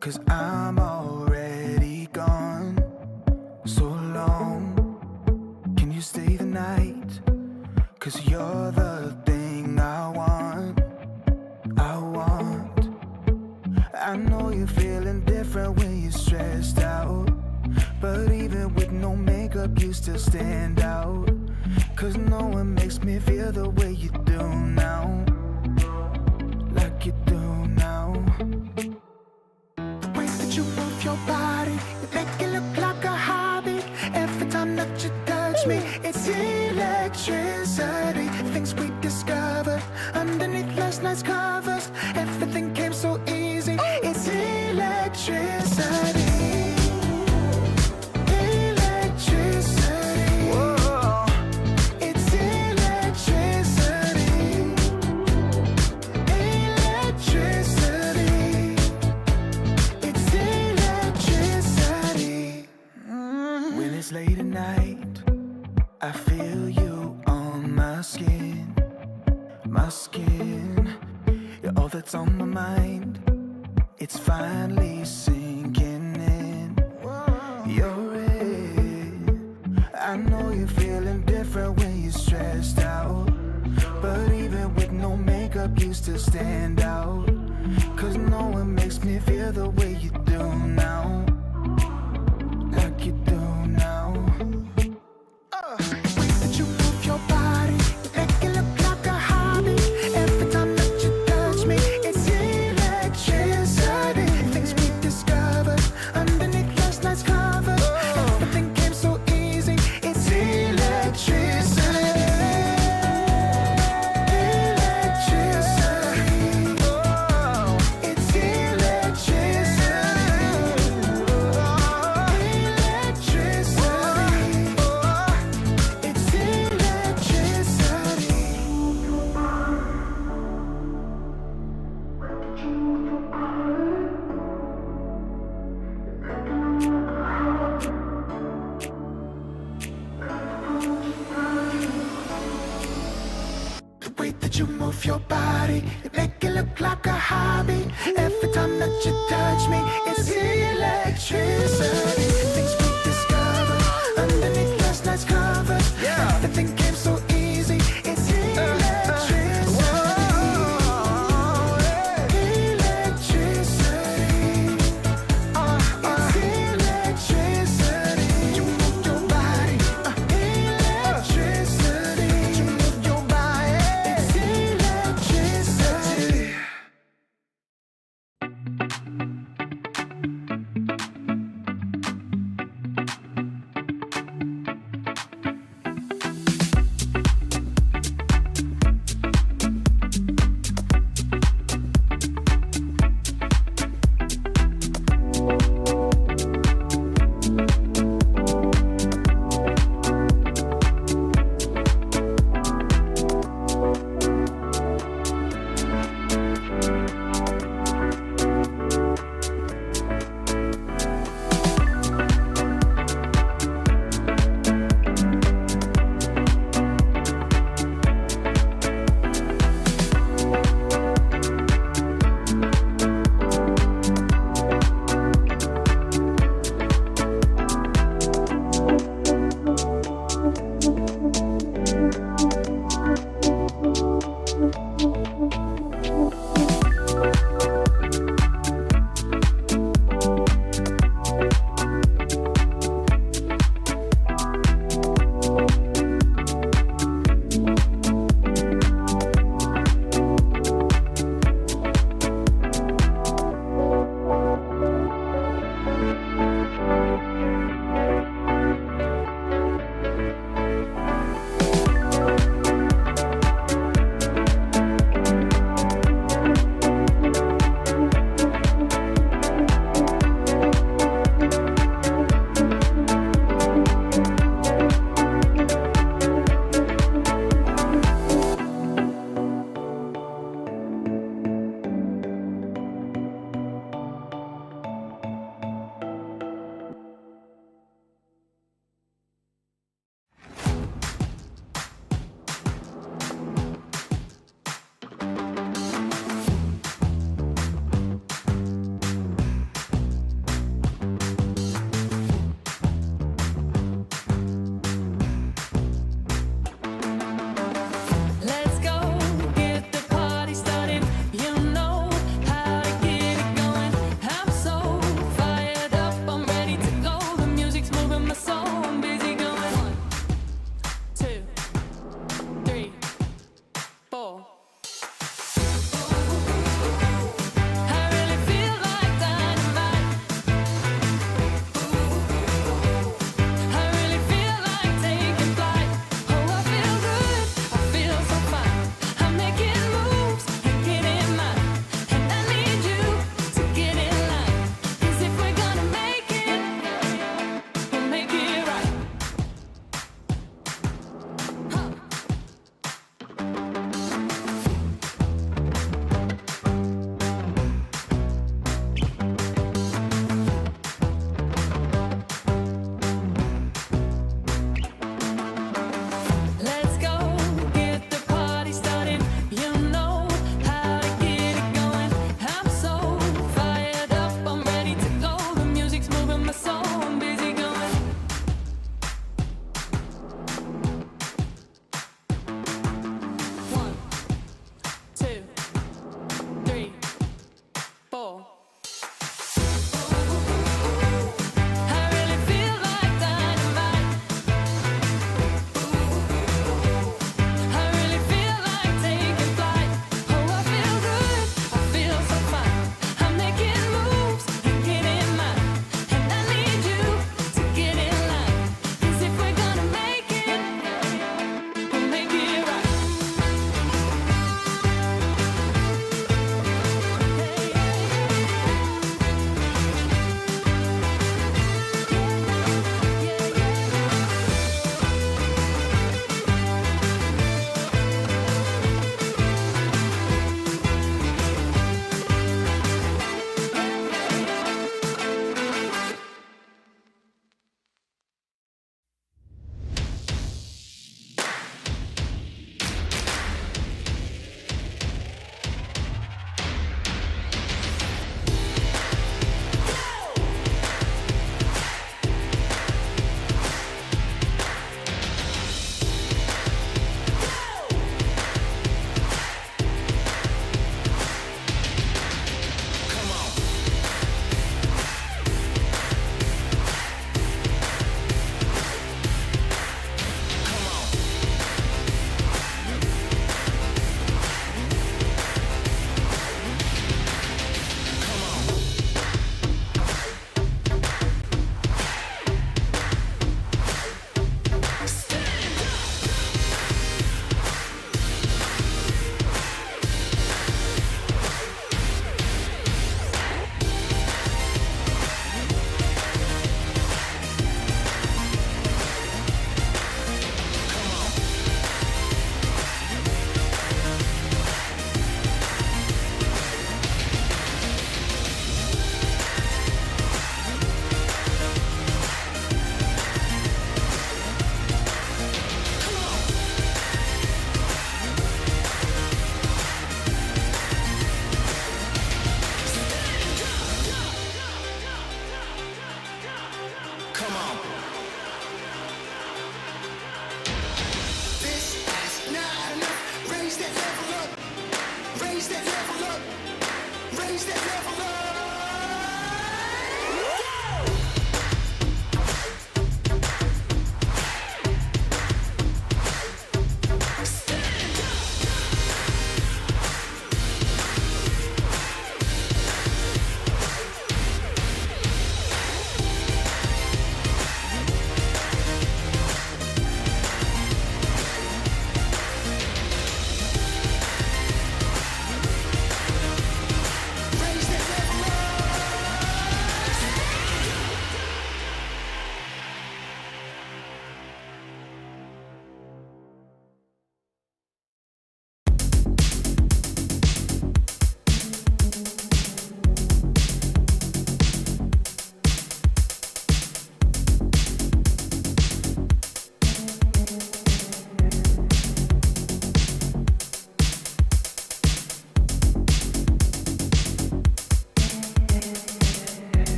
'cause I'm already gone. So long, can you stay the night? 'Cause you're the thing I want. I know you're feeling different when you're stressed out, but even with no makeup you still stand out. 'Cause no one makes me feel the way you do now, like you do now. The way that you move your body, you make it look like a hobby. Every time that you touch me, it's electricity. Things we discovered underneath last night's covers. Everything came so easy. It's electricity. Electricity. Whoa. It's electricity. Electricity. It's electricity. When it's late at night, I feel you on my skin. My skin. You're all that's on my mind. It's finally sinking in. You're it. I know you're feeling different when you're stressed out, but even with no makeup you still stand out. 'Cause no one makes me feel the way you do now, like you do now. The way that you move your body, you make it look like a hobby. Every time that you touch me, it's electricity. Things we discovered underneath last night's covers. Everything came so easy. It's electricity. Electricity. It's electricity. Electricity. It's electricity. The way that you move your body, you make it look like a hobby. Every time that you touch me, it's electricity. Things we discovered underneath last night's covers. Everything came so easy. It's electricity. Electricity. It's electricity. You move your body. Electricity. You move your body. It's electricity.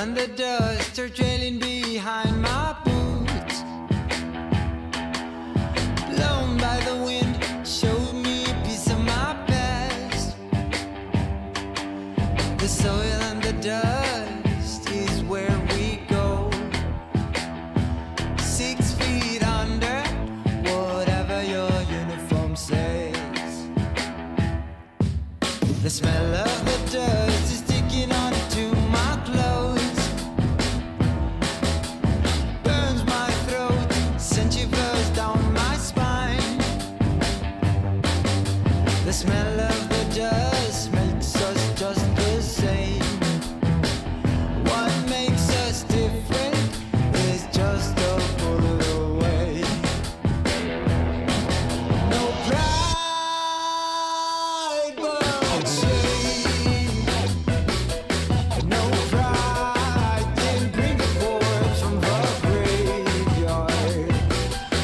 And the dust are trailing behind my boots. Blown by the wind, showed me a piece of my past. The soil and the dust is where we go. 6 feet under, whatever your uniform says. The smell of the dust is sticking onto my clothes. Burns my throat, sends shivers down my spine. The smell of the dust makes us just the same. What makes us different is just a bullet away. No pride but shame. No pride can bring the corpse from the graveyard.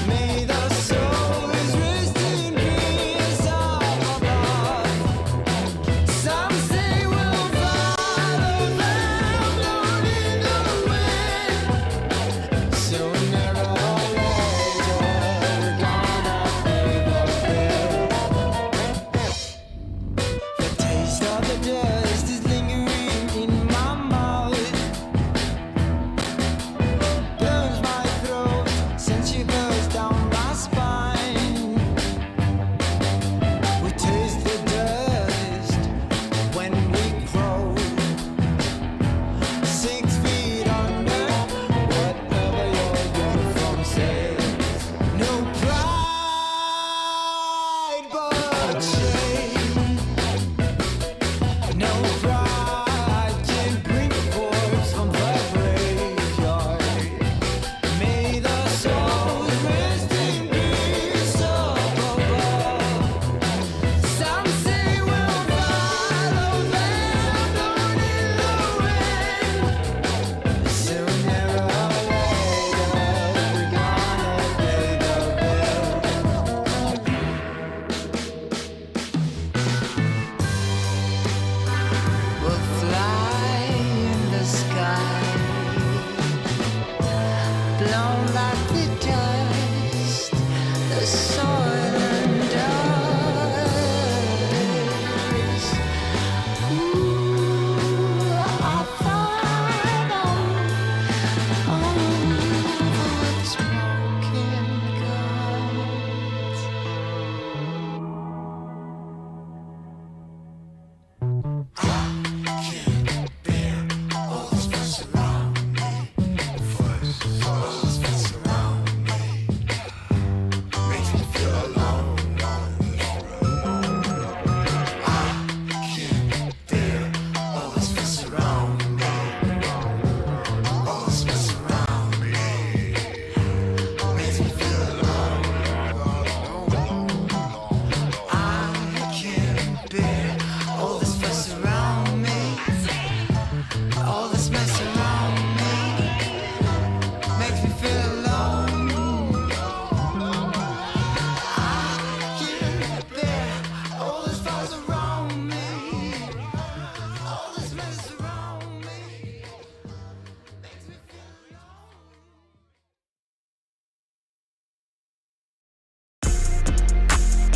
May the souls rest in peace up above. Some say we'll follow them down in the wind. Sooner or later, we're gonna pay the bill. The taste of the dust is lingering in my mouth. Burns my throat, sends shivers down my spine. We taste the dust when we crow. 6 feet under, whatever your uniform says. No pride but shame. No pride can bring the corpse from the graveyard. May the souls rest in peace up above. Some say we'll follow them down in the wind. Sooner or later, we're gonna pay the bill. We'll fly in the sky, blown like the dust, the soil and dust. Ooh, I'll fly over the smoking guns. All this fuss around me, all this mess around me, makes me feel alone. I can't bear all this fuss around me, all this mess around me, makes me feel alone.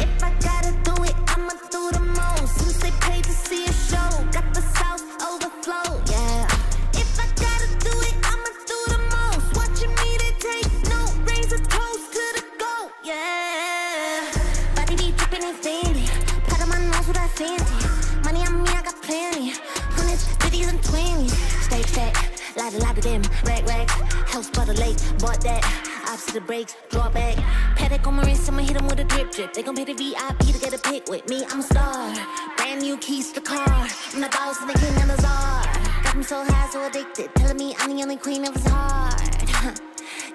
If I gotta do it, I'ma do the most. Since they paid to see a show, got the South overflow, yeah. If I gotta do it, I'ma do the most. Watching me, they take no raise a toast to the goat, yeah. Body be dripping and fancy, part of my nose with that fancy. Money on me, I got plenty. Hundreds, 50s and 20s. Stay fat, lot of them. Rag, house by the lake, bought that. Opposite the brakes, draw back. Paddock on my wrist, I'ma hit 'em with a drip. They gon' pay the VIP to get a pic with me. I'm a star, brand new keys to the car. I'm the boss and the king and the czar. Got me so high, so addicted, telling me I'm the only queen of his heart.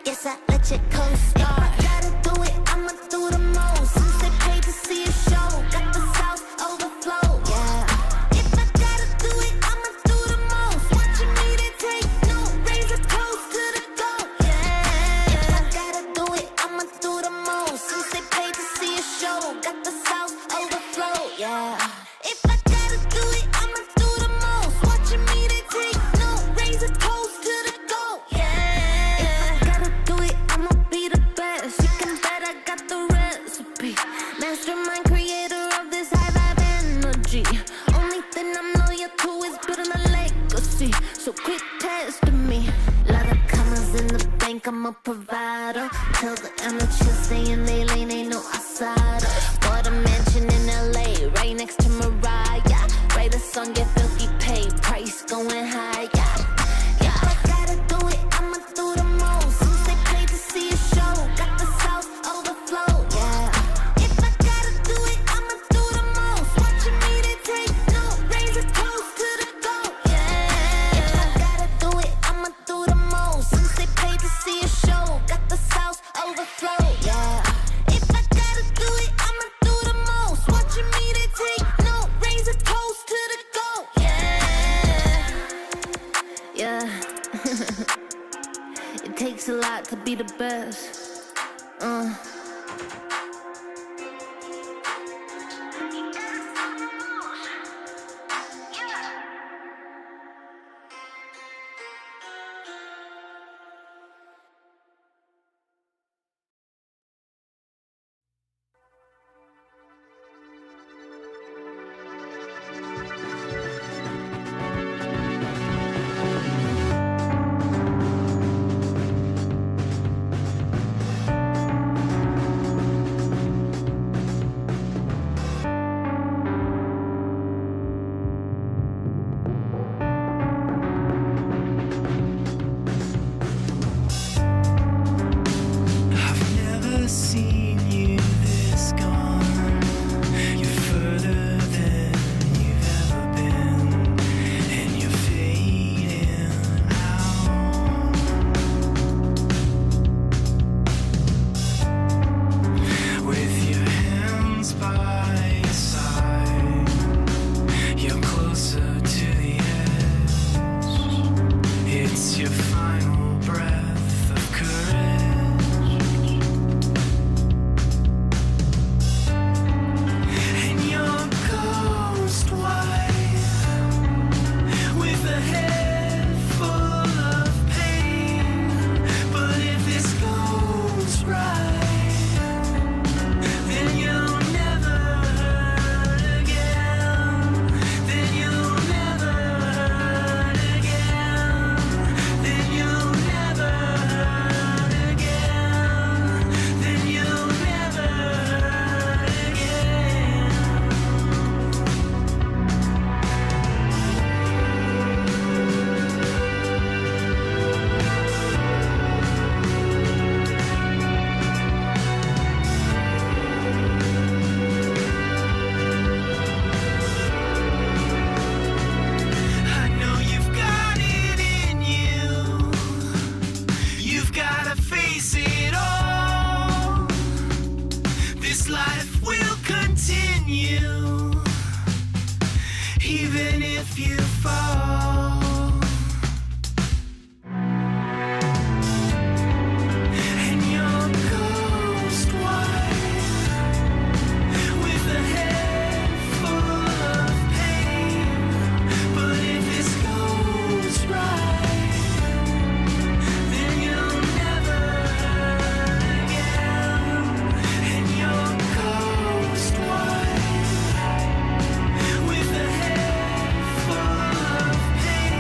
Guess I let you co-star. If I gotta do it, I'ma do the most. Since they paid to see a show, got the South overflow, yeah. If I gotta do it, I'ma do the most. Watching me, they take no raise a toast to the goat, yeah. If I gotta do it, I'ma do the most. Since they paid to see a show, got the South overflow, yeah. If I gotta do it, I'ma do the most. Watching me, they take no raise a toast to the goat, yeah. If I gotta do it, I'ma be the best. You can bet I got the recipe. Mastermind, creator of this high vibe energy. Only thing I'm loyal to is building think I'm a provider. Tell the amateurs stay in their lane, ain't no outsider. Bought a mansion in LA, right next to Mariah. Write a song, get filthy paid, price going high, yeah. If I gotta do it, I'ma do the most. Since they paid to see a show, got the South overflow, yeah. If I gotta do it, I'ma do the most. Watching me, they take no raise a toast to the goat, yeah. If I gotta do it, I'ma do the most. Since they paid to see a show, got the South overflow, yeah. If I gotta do it, I'ma do the most. Watching me, they take no raise a toast to the goat, yeah. Yeah. It takes a lot to be the best. I've never seen you this gone. You're further than you've ever been, and you're fading out. With your hands by your side, you're closer to the edge. It's your final breath of courage. And you're ghost white, with a head full of pain. But if this goes right, then you'll never hurt again. Then you'll never hurt again. Then you'll never hurt again. Then you'll never hurt again. I know you've got it in you. You've gotta face it all. This life will continue, even if you fall. And you're ghost white, with a head full of pain. But if this goes right, then you'll never hurt again. And you're ghost white, with a head full of pain.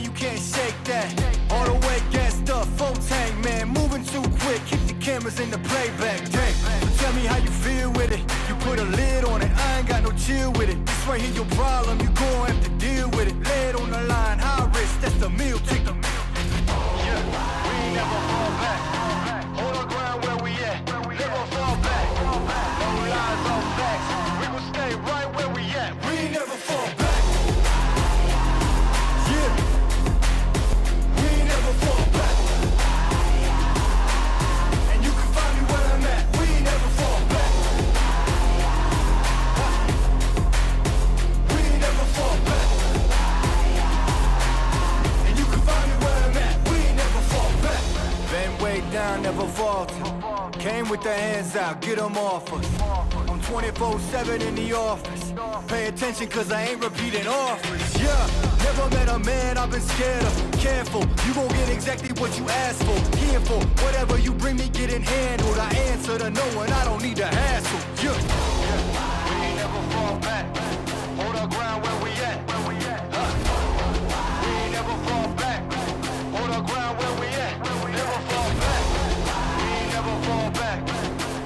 you can't shake that. All the way gassed up, full tank, man. Moving too quick, keep the cameras in the playback. Dang, so tell me how you feel with it. You put a lid on it, I ain't got no chill with it. This right here your problem, you gon' have to deal with it. Lay it on the line, high risk, that's the meal ticket. Yeah, we ain't never fall back. Hold our ground where we at, never fall back. No lies, no facts, we gon' stay right where we at. We ain't never fall back. Yeah, we ain't never fall back. And you can find me where I'm at. We ain't never fall back. We ain't never fall back. And you can find me where I'm at. We ain't never fall back. Been way down, never faltered. Came with the hands out, get them off us. I'm 24/7 in the office. Pay attention cause I ain't repeating offers. Yeah, never met a man I've been scared of. Careful, you gon' get exactly what you asked for. Here for whatever you bring me, getting handled. I answer to no one, I don't need a hassle. Yeah, we ain't never fall back. Hold our ground where we at. We ain't never fall back. Hold our ground where we at. Never fall back. We ain't never fall back.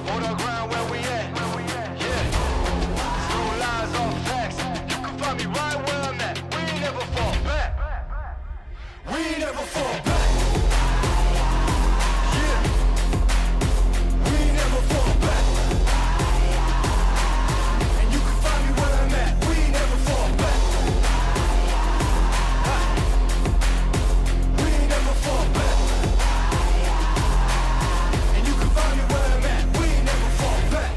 Hold our ground where we at. Yeah. No lies, all facts. You can find me right where I'm at. We ain't never fall back. We ain't never fall back. Yeah. We ain't never fall back. And you can find me where I'm at. We ain't never fall back. We ain't never fall back. And you can find me where I'm at. We ain't never fall back.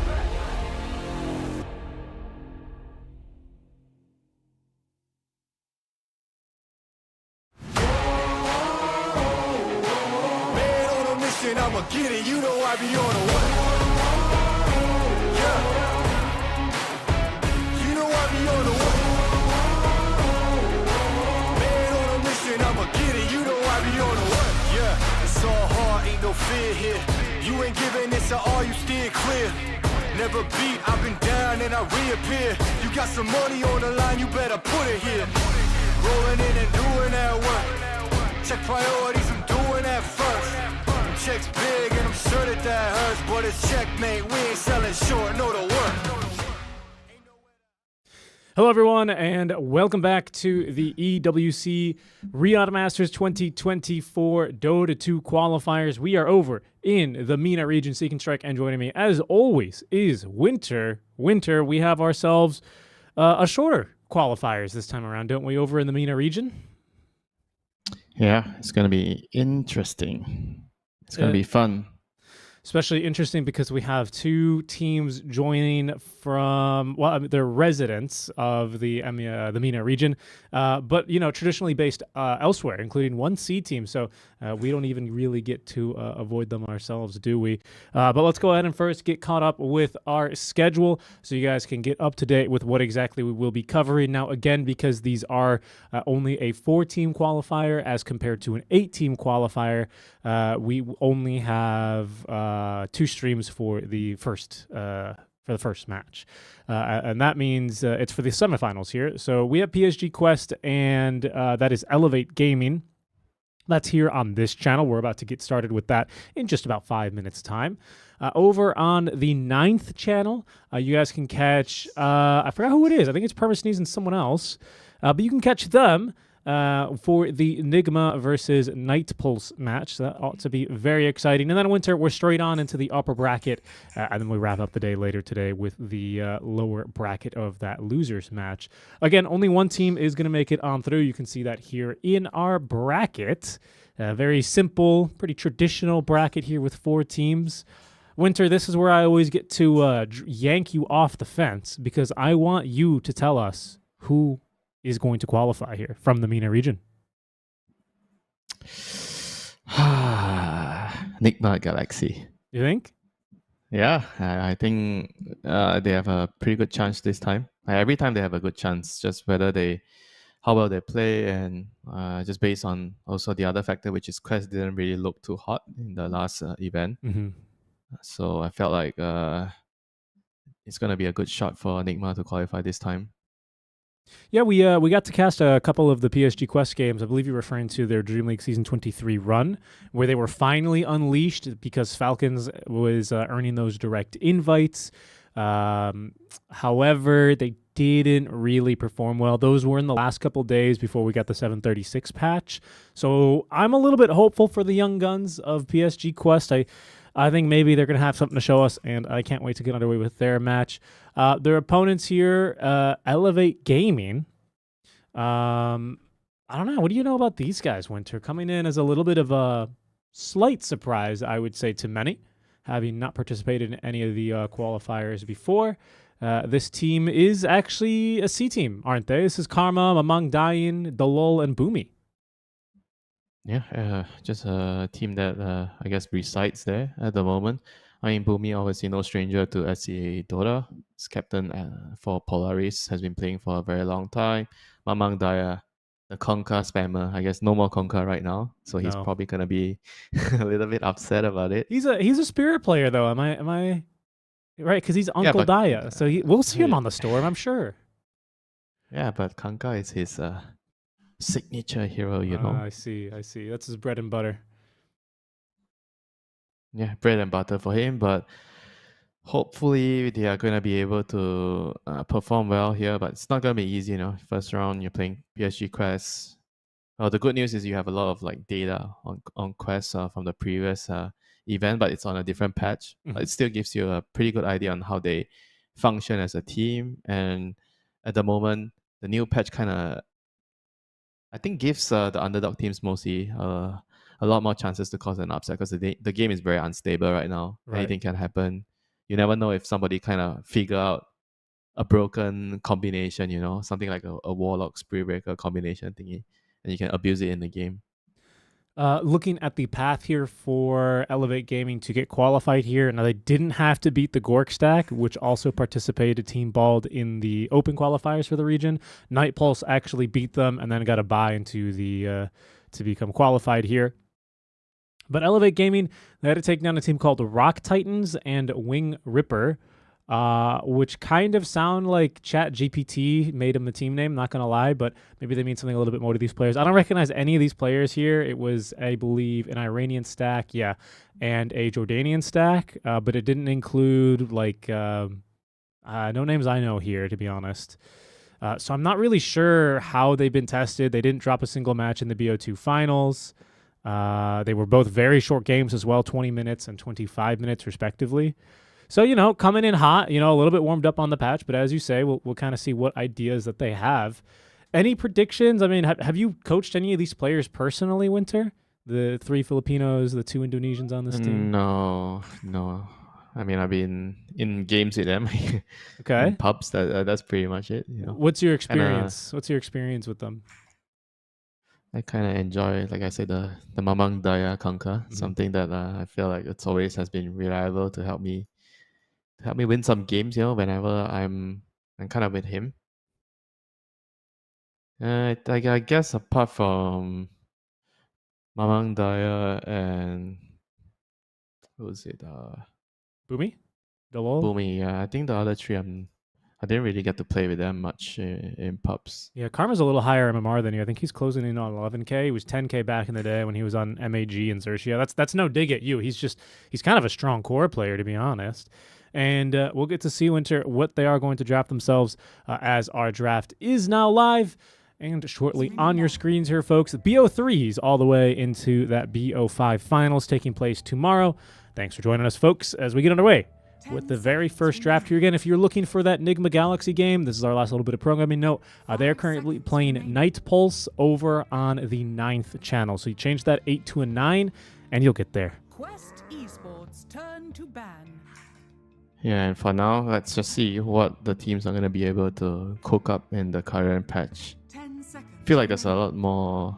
Man on a mission, I'ma get it. You know I be on a what? Yeah. You know I be on a what? Man on a mission, I'ma get it. You know I be on a what? Yeah. It's all hard, ain't no fear here. You ain't giving this at all, you steer clear. Never beat, I've been down and I reappear. You got some money on the line, you better put it here. Rolling in and doing that work. Check priorities, I'm doing that first. Checks big and I'm sure that hurts. But it's checkmate, we ain't selling short, know the work. Hello, everyone, and welcome back to the EWC Riyadh Masters 2024 Dota 2 qualifiers. We are over in the MENA region, Seek and Strike, and joining me, as always, is Winter. Winter, we have ourselves a shorter qualifiers this time around, don't we, over in the MENA region? Yeah, it's going to be interesting. It's going to be fun. Especially interesting because we have two teams joining from, well, they're residents of the MENA region, but, you know, traditionally based elsewhere, including one C team. So we don't even really get to avoid them ourselves, do we? But let's go ahead and first get caught up with our schedule so you guys can get up to date with what exactly we will be covering. Now, again, because these are only a 4-team qualifier as compared to an 8-team qualifier, we only have 2 streams for the first match, and that means it's for the semifinals here. So we have PSG Quest, and that is Elevate Gaming. That's here on this channel. We're about to get started with that in just about 5 minutes time. Over on the 9th channel, you guys can catch, I forgot who it is. I think it's Perma Sneeze and someone else, but you can catch them for the Enigma versus Night Pulse match. So that ought to be very exciting. And then Winter, we're straight on into the upper bracket, and then we wrap up the day later today with the lower bracket of that losers match. Again, only one team is going to make it on through. You can see that here in our bracket. Very simple, pretty traditional bracket here with 4 teams. Winter, this is where I always get to yank you off the fence because I want you to tell us who is going to qualify here from the MENA region. Enigma Galaxy. You think? Yeah, I think they have a pretty good chance this time. Every time they have a good chance, just how well they play, and just based on also the other factor, which is Quest didn't really look too hot in the last event. Mm-hmm. So I felt like it's going to be a good shot for Enigma to qualify this time. Yeah, we got to cast a couple of the PSG Quest games. I believe you're referring to their Dream League Season 23 run, where they were finally unleashed because Falcons was earning those direct invites. However, they didn't really perform well. Those were in the last couple days before we got the 736 patch. So I'm a little bit hopeful for the young guns of PSG Quest. I think maybe they're going to have something to show us, and I can't wait to get underway with their match. Their opponents here, Elevate Gaming. I don't know. What do you know about these guys, Winter? Coming in as a little bit of a slight surprise, I would say, to many, having not participated in any of the qualifiers before. This team is actually a C team, aren't they? This is Karma, Mamang Dain, Dalol, and Boomy. Yeah, just a team that I guess resides there at the moment. I mean, Bumi, obviously no stranger to SCA Dota. His captain for Polaris, has been playing for a very long time. Mamang Daya, the Conquer spammer. I guess no more Conquer right now, so he's No. probably gonna be a little bit upset about it. He's a spirit player though. Am I right? Because he's Uncle but- Daya, so we'll see him yeah. on the storm, I'm sure. Yeah, but Conquer is his signature hero, you know. I see. That's his bread and butter. Yeah, bread and butter for him, but hopefully they are going to be able to perform well here, but it's not going to be easy, you know. First round, you're playing PSG Quest. Well, the good news is you have a lot of like data on Quest from the previous event, but it's on a different patch. But it still gives you a pretty good idea on how they function as a team. And at the moment, the new patch kind of, I think, gives the underdog teams mostly a lot more chances to cause an upset, because the game is very unstable right now. Right. Anything can happen. You never know if somebody kind of figure out a broken combination, you know, something like a Warlock Spirit Breaker combination thingy, and you can abuse it in the game. Looking at the path here for Elevate Gaming to get qualified here. Now, they didn't have to beat the Gork stack, which also participated Team Bald in the open qualifiers for the region. Night Pulse actually beat them and then got a bye into the to become qualified here. But Elevate Gaming, they had to take down a team called Rock Titans and Wing Ripper, which kind of sound like Chat GPT made them the team name, not going to lie, but maybe they mean something a little bit more to these players. I don't recognize any of these players here. It was, I believe, an Iranian stack, and a Jordanian stack, but it didn't include, like, no names I know here, to be honest. So I'm not really sure how they've been tested. They didn't drop a single match in the BO2 finals. They were both very short games as well, 20 minutes and 25 minutes respectively. So, you know, coming in hot, you know, a little bit warmed up on the patch, but as you say, we'll kind of see what ideas that they have. Any predictions? I mean, have you coached any of these players personally, Winter? The 3 Filipinos, the 2 Indonesians on this team? No. I mean, I've been in games with them. Okay. In pubs. That's pretty much it. You know, What's your experience? What's your experience with them? I kind of enjoy, like I said, the Mamang Daya Kanka, something that I feel like it's always has been reliable to help me win some games. You know, whenever I'm kind of with him. I guess apart from Mamang Daya and who was it? Boomy? Dalol? Boomy. Yeah, I think the other 3 I didn't really get to play with them much in pubs. Yeah, Karma's a little higher MMR than you. I think he's closing in on 11K. He was 10K back in the day when he was on MAG and Xerxia. That's no dig at you. He's kind of a strong core player, to be honest. And we'll get to see, Winter, what they are going to draft themselves as our draft is now live and shortly on your screens here, folks. The BO3s all the way into that BO5 finals taking place tomorrow. Thanks for joining us, folks, as we get underway with the very first draft here. Again, if you're looking for that Nigma Galaxy game, this is our last little bit of programming note. They're currently playing Night Pulse over on the 9th channel. So you change that 8 to a 9, and you'll get there. Quest Esports turn to ban. Yeah, and for now, let's just see what the teams are going to be able to cook up in the current patch. 10 seconds. I feel like there's a lot more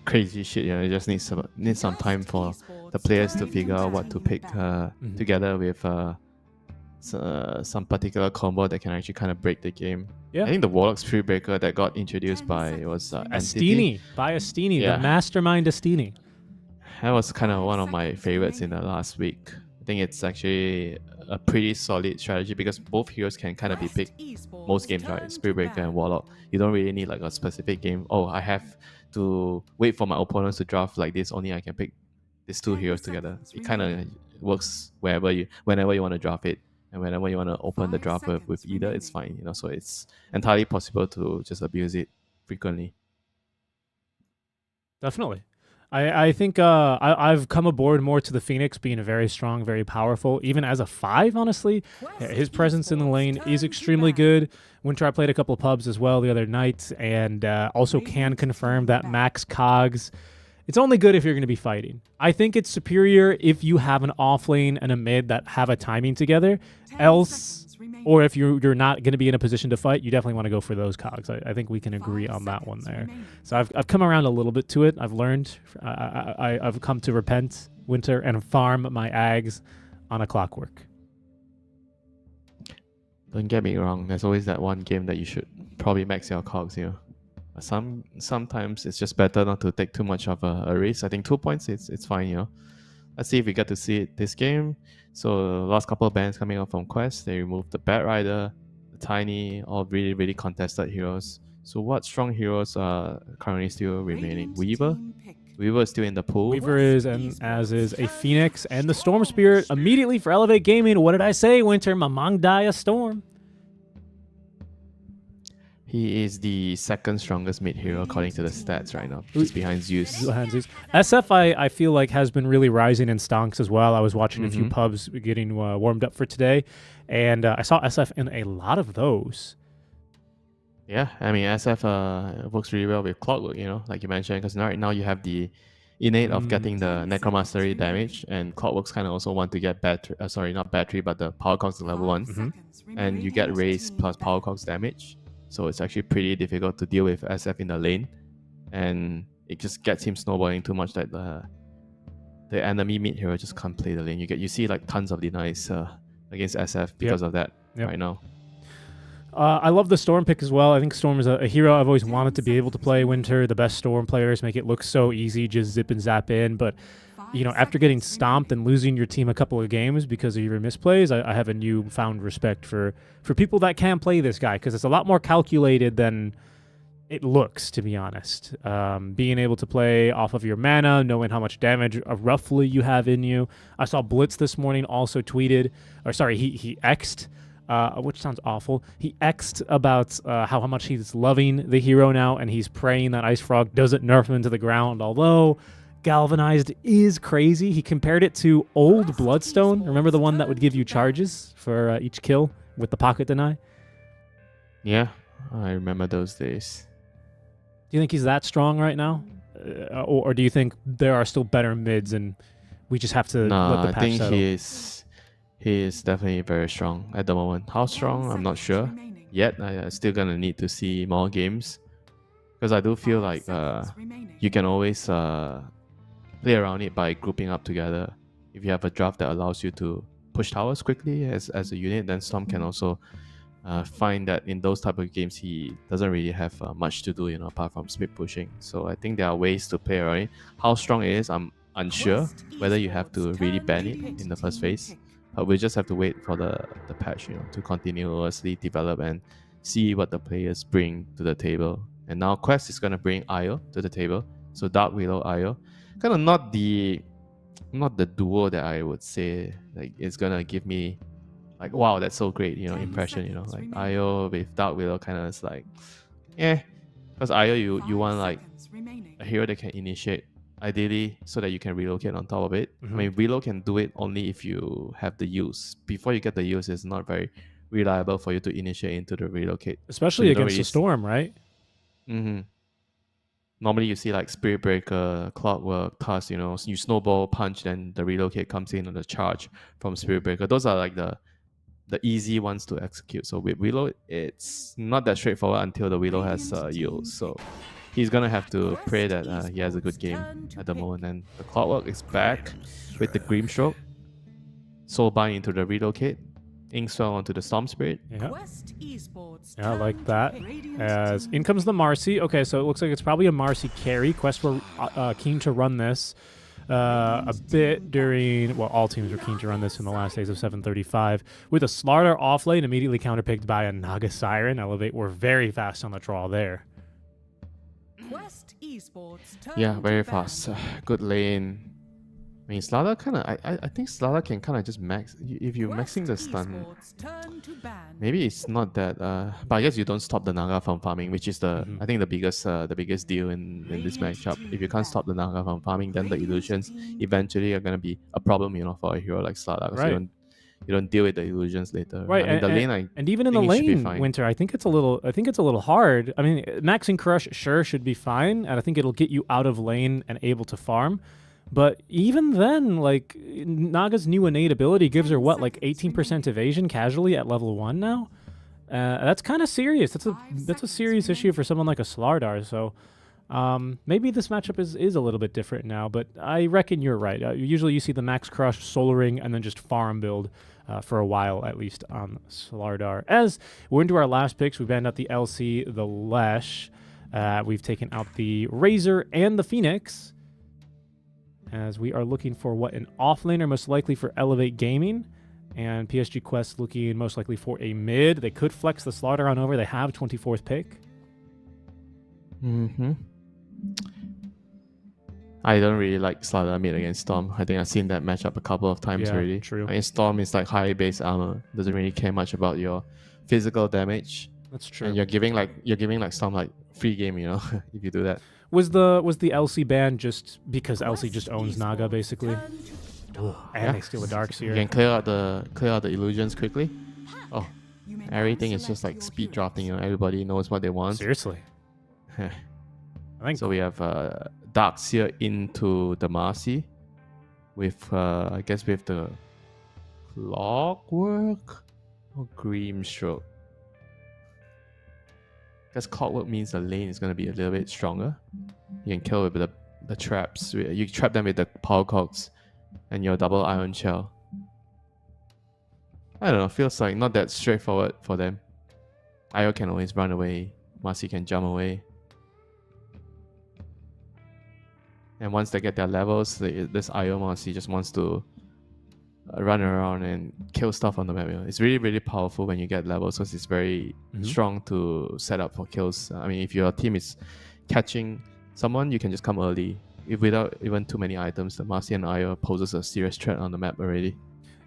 crazy shit. You know, it just needs some time for the players to figure out what to pick together with some particular combo that can actually kind of break the game. Yeah. I think the Warlock Spirit Breaker that got introduced by Entity. Astini, Yeah. the mastermind Astini. That was kind of one of my favorites in the last week. I think it's actually a pretty solid strategy because both heroes can kind of be picked most games, right? Spirit Breaker and Warlock. You don't really need like a specific game. Oh, I have to wait for my opponents to draft like this. Only I can pick these two heroes together. It kind of works whenever you want to draft it, and whenever you want to open the draft with either, it's fine. So it's entirely possible to just abuse it frequently. Definitely. I think I've come aboard more to the Phoenix being a very strong, very powerful, even as a 5, honestly. His presence in the lane is extremely good. Winter, I played a couple of pubs as well the other night, and also can confirm that max cogs, it's only good if you're going to be fighting. I think it's superior if you have an off lane and a mid that have a timing together. Else, or if you're not going to be in a position to fight, you definitely want to go for those cogs. I think we can agree on that one there. So I've come around a little bit to it. I've learned. I've come to repent, Winter, and farm my Ags on a clockwork. Don't get me wrong. There's always that one game that you should probably max your cogs. But sometimes it's just better not to take too much of a risk. I think 2 points, it's fine. Let's see if we get to see it this game. So the last couple of bans coming out from Quest, they removed the Bat Rider, the Tiny, all really, really contested heroes. So what strong heroes are currently still remaining? Weaver? Weaver is still in the pool. Weaver is, and as is a Phoenix, and the Storm Spirit immediately for Elevate Gaming. What did I say, Winter? Mamang Daya Storm. He is the second strongest mid hero according to the stats right now, just behind Zeus. SF, I feel like, has been really rising in stonks as well. I was watching a few pubs getting warmed up for today, and I saw SF in a lot of those. Yeah, I mean, SF works really well with Clockwork, like you mentioned, because right now you have the innate of getting the Necromastery damage, and Clockworks kind of also want to get battery, not battery, but the power cogs to level 1, and you get raise plus power cogs damage. So it's actually pretty difficult to deal with SF in the lane, and it just gets him snowballing too much that the enemy mid hero just can't play the lane. You see like tons of denies against SF because of that right now. I love the Storm pick as well. I think Storm is a hero I've always wanted to be able to play. Winter, the best Storm players make it look so easy, just zip and zap in. But after getting stomped and losing your team a couple of games because of your misplays, I have a newfound respect for people that can play this guy, because it's a lot more calculated than it looks, to be honest. Being able to play off of your mana, knowing how much damage roughly you have in you. I saw Blitz this morning also tweeted, he X'd, which sounds awful. He X'd about how much he's loving the hero now, and he's praying that Ice Frog doesn't nerf him into the ground, although Galvanized is crazy. He compared it to old Bloodstone. Remember the one that would give you charges for each kill with the pocket deny? Yeah, I remember those days. Do you think he's that strong right now? Or do you think there are still better mids and we just have to let the patch settle? I think he is definitely very strong at the moment. How strong? I'm not sure yet. I'm still going to need to see more games, because I do feel like you can always play around it by grouping up together. If you have a draft that allows you to push towers quickly as a unit, then Storm can also find that in those type of games he doesn't really have much to do, apart from speed pushing. So I think there are ways to play around it. How strong it is, I'm unsure whether you have to really ban it in the first phase. But we just have to wait for the patch, to continuously develop and see what the players bring to the table. And now Quest is gonna bring Io to the table. So Dark Willow, Io, kind of not the duo that I would say like it's gonna give me like, wow, that's so great, impression. Like Io with Dark Willow kind of is like, because Io you want like a hero that can initiate, ideally, so that you can relocate on top of it. I mean, reload can do it only if you have the use. Before you get the use, it's not very reliable for you to initiate into the relocate, especially against the Storm, right? Normally you see like Spirit Breaker, Clockwork, Tusk, you snowball, punch, then the relocate comes in on the charge from Spirit Breaker. Those are like the easy ones to execute. So with Willow, it's not that straightforward until the Willow has use. So he's gonna have to pray that he has a good game at the moment. And the Clockwork is back with the Grimstroke, Soulbind into the relocate, Inkswell onto the Storm Spirit. Yeah, I like that. As in comes the Marcy. Okay, so it looks like it's probably a Marcy carry. Quest were keen to run this. a bit during, well, all teams were keen to run this in the last days of 7:35. With a Slardar off lane, immediately counterpicked by a Naga Siren. Elevate were very fast on the draw there. Quest Esports turn Yeah, to very ban. fast. Good lane. I mean, Slardar kind of. I think Slardar can kind of just max. If you're Quest maxing the stun, Esports turn to ban. maybe it's not that. But I guess you don't stop the Naga from farming, which is the Mhm. I think the biggest deal in this matchup. If you can't stop the Naga from farming, then the illusions eventually are gonna be a problem, for a hero like Slardar. 'Cause Right. You don't deal with the illusions later. Right, I mean, the lane. and even in the think it should be lane, fine. Winter, I think it's a little hard. I mean, maxing Crush sure should be fine, and I think it'll get you out of lane and able to farm. But even then, like Naga's new innate ability gives her what, like 18% evasion casually at level 1 now. That's kind of serious. That's a serious issue for someone like a Slardar. So maybe this matchup is a little bit different now. But I reckon you're right. Usually you see the Max Crush, Solar Ring, and then just farm build for a while at least on Slardar. As we're into our last picks, we banned out the LC, the Lesh. We've taken out the Razor and the Phoenix, as we are looking for what, an offlaner, most likely for Elevate Gaming, and PSG Quest looking most likely for a mid. They could flex the Slaughter on over. They have 24th pick. Mm-hmm. I don't really like Slardar mid against Storm. I think I've seen that matchup a couple of times Yeah, already. true. I mean, Storm is like high base armor. Doesn't really care much about your physical damage. That's true. And you're giving like Storm like free game, if you do that. Was the LC ban just because LC just owns Naga basically? And Yeah. they steal the Darks You here. can clear out the illusions quickly. Oh, everything is just like speed drafting. Everybody knows what they want. Seriously. I think So we have Darkseer into the Marcy with I guess with the Clockwork or Grimstroke. Because Clockwork means the lane is going to be a little bit stronger. You can kill it with the traps. You trap them with the Power Cogs and your double Iron Shell. I don't know, feels like not that straightforward for them. Io can always run away. Marcy can jump away. And once they get their levels, this Io Marcy just wants to run around and kill stuff on the map. It's really, really powerful when you get levels because it's very strong to set up for kills. I mean, if your team is catching someone, you can just come early. If without even too many items, the Marcy and Io poses a serious threat on the map already.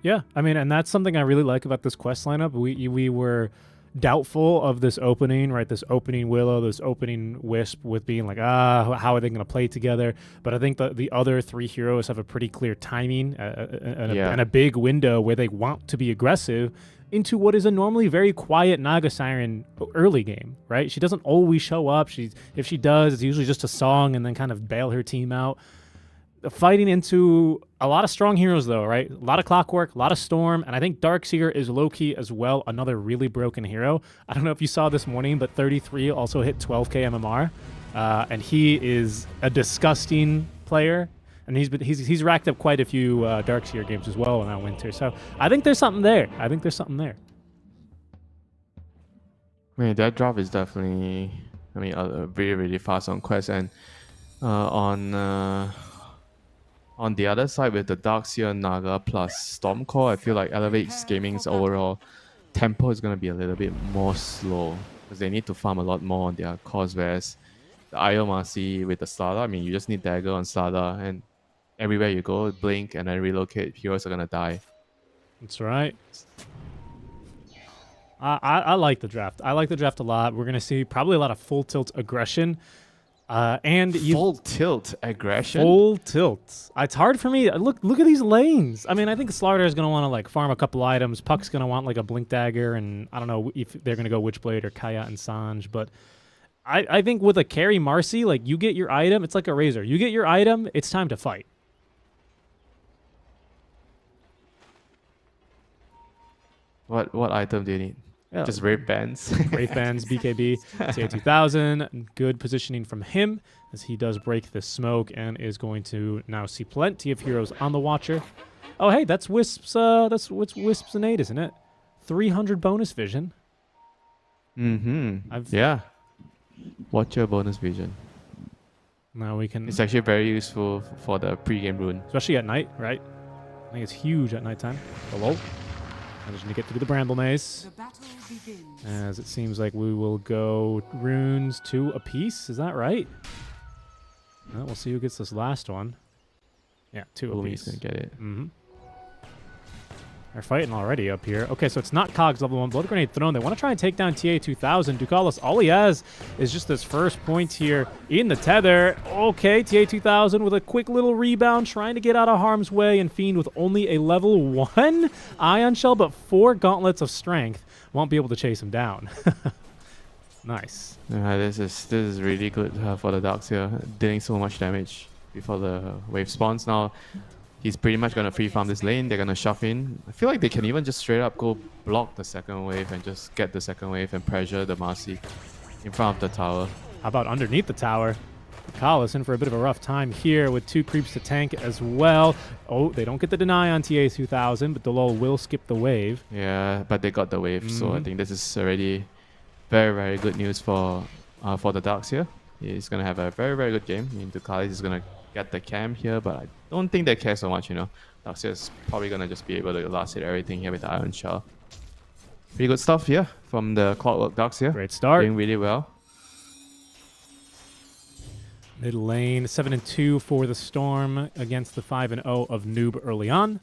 Yeah, I mean, and that's something I really like about this quest lineup. We were doubtful of this opening, right? This opening Willow, this opening Wisp, with being like, how are they going to play together? But I think the other three heroes have a pretty clear timing and a big window where they want to be aggressive into what is a normally very quiet Naga Siren early game, right? She doesn't always show up. If she does, it's usually just a song and then kind of bail her team out. Fighting into a lot of strong heroes, though, right? A lot of Clockwork, a lot of Storm, and I think Darkseer is low-key as well, another really broken hero. I don't know if you saw this morning, but 33 also hit 12k MMR, and he is a disgusting player, and he's racked up quite a few Darkseer games as well in that winter. So I think there's something there. Man, that drop is definitely, really, really fast on quest, and on the other side with the Darkseer, Naga plus Stormcore, I feel like Elevate's Gaming's overall tempo is going to be a little bit more slow because they need to farm a lot more on their cores, whereas the Io Marcy with the Slardar, you just need Dagger on Slardar, and everywhere you go, blink and then relocate, heroes are going to die. That's right. I like the draft. I like the draft a lot. We're going to see probably a lot of full tilt aggression. Full tilt aggression. Full tilt. It's hard for me. Look at these lanes. I mean, I think Slardar is gonna want to like farm a couple items. Puck's gonna want like a Blink Dagger, and I don't know if they're gonna go Witchblade or Kaya and Sanj. But I think with a carry Marcy, like you get your item, it's like a Razor. You get your item, it's time to fight. What item do you need? Yeah. Just Wraith Bands. Wraith Bands, BKB, TA2000. Good positioning from him as he does break the smoke and is going to now see plenty of heroes on the Watcher. Oh, hey, that's Wisp's. That's what's Wisp's innate, isn't it? 300 bonus vision. Yeah. Watcher bonus vision. Now we can, It's actually very useful for the pre-game rune. especially at night, right? I think it's huge at nighttime. Hello. Managing to get through the bramble maze. The battle begins. As it seems like we will go runes 2 apiece. Is that right? Well, we'll see who gets this last one. Yeah, 2 Boomy's apiece. gonna get it. Mm-hmm. They're fighting already up here. Okay, so it's not Cogs level 1. Blood Grenade thrown. They want to try and take down TA2000. Ducalis, all he has is just this first point here in the tether. Okay, TA2000 with a quick little rebound, trying to get out of harm's way, and Fiend with only a level 1 Ion Shell, but 4 Gauntlets of Strength. Won't be able to chase him down. Nice. This is really good for the Darks here, dealing so much damage before the wave spawns. Now, he's pretty much going to free farm this lane. They're going to shove in. I feel like they can even just straight up go block the second wave and just get the second wave and pressure the Marcy in front of the tower. How about underneath the tower? Ducalis in for a bit of a rough time here with 2 creeps to tank as well. Oh, they don't get the deny on TA2000, but Delol will skip the wave. Yeah, but they got the wave, so I think this is already very, very good news for the Darks here. He's going to have a very, very good game. I mean, Ducalis is going to get the camp here, but I don't think they care so much, you know. Darks is probably going to just be able to last hit everything here with the Iron Shell. Pretty good stuff here from the Clockwork Darks here. Great start. Doing really well. Mid lane, 7-2 for the Storm against the 5-0 of Noob early on.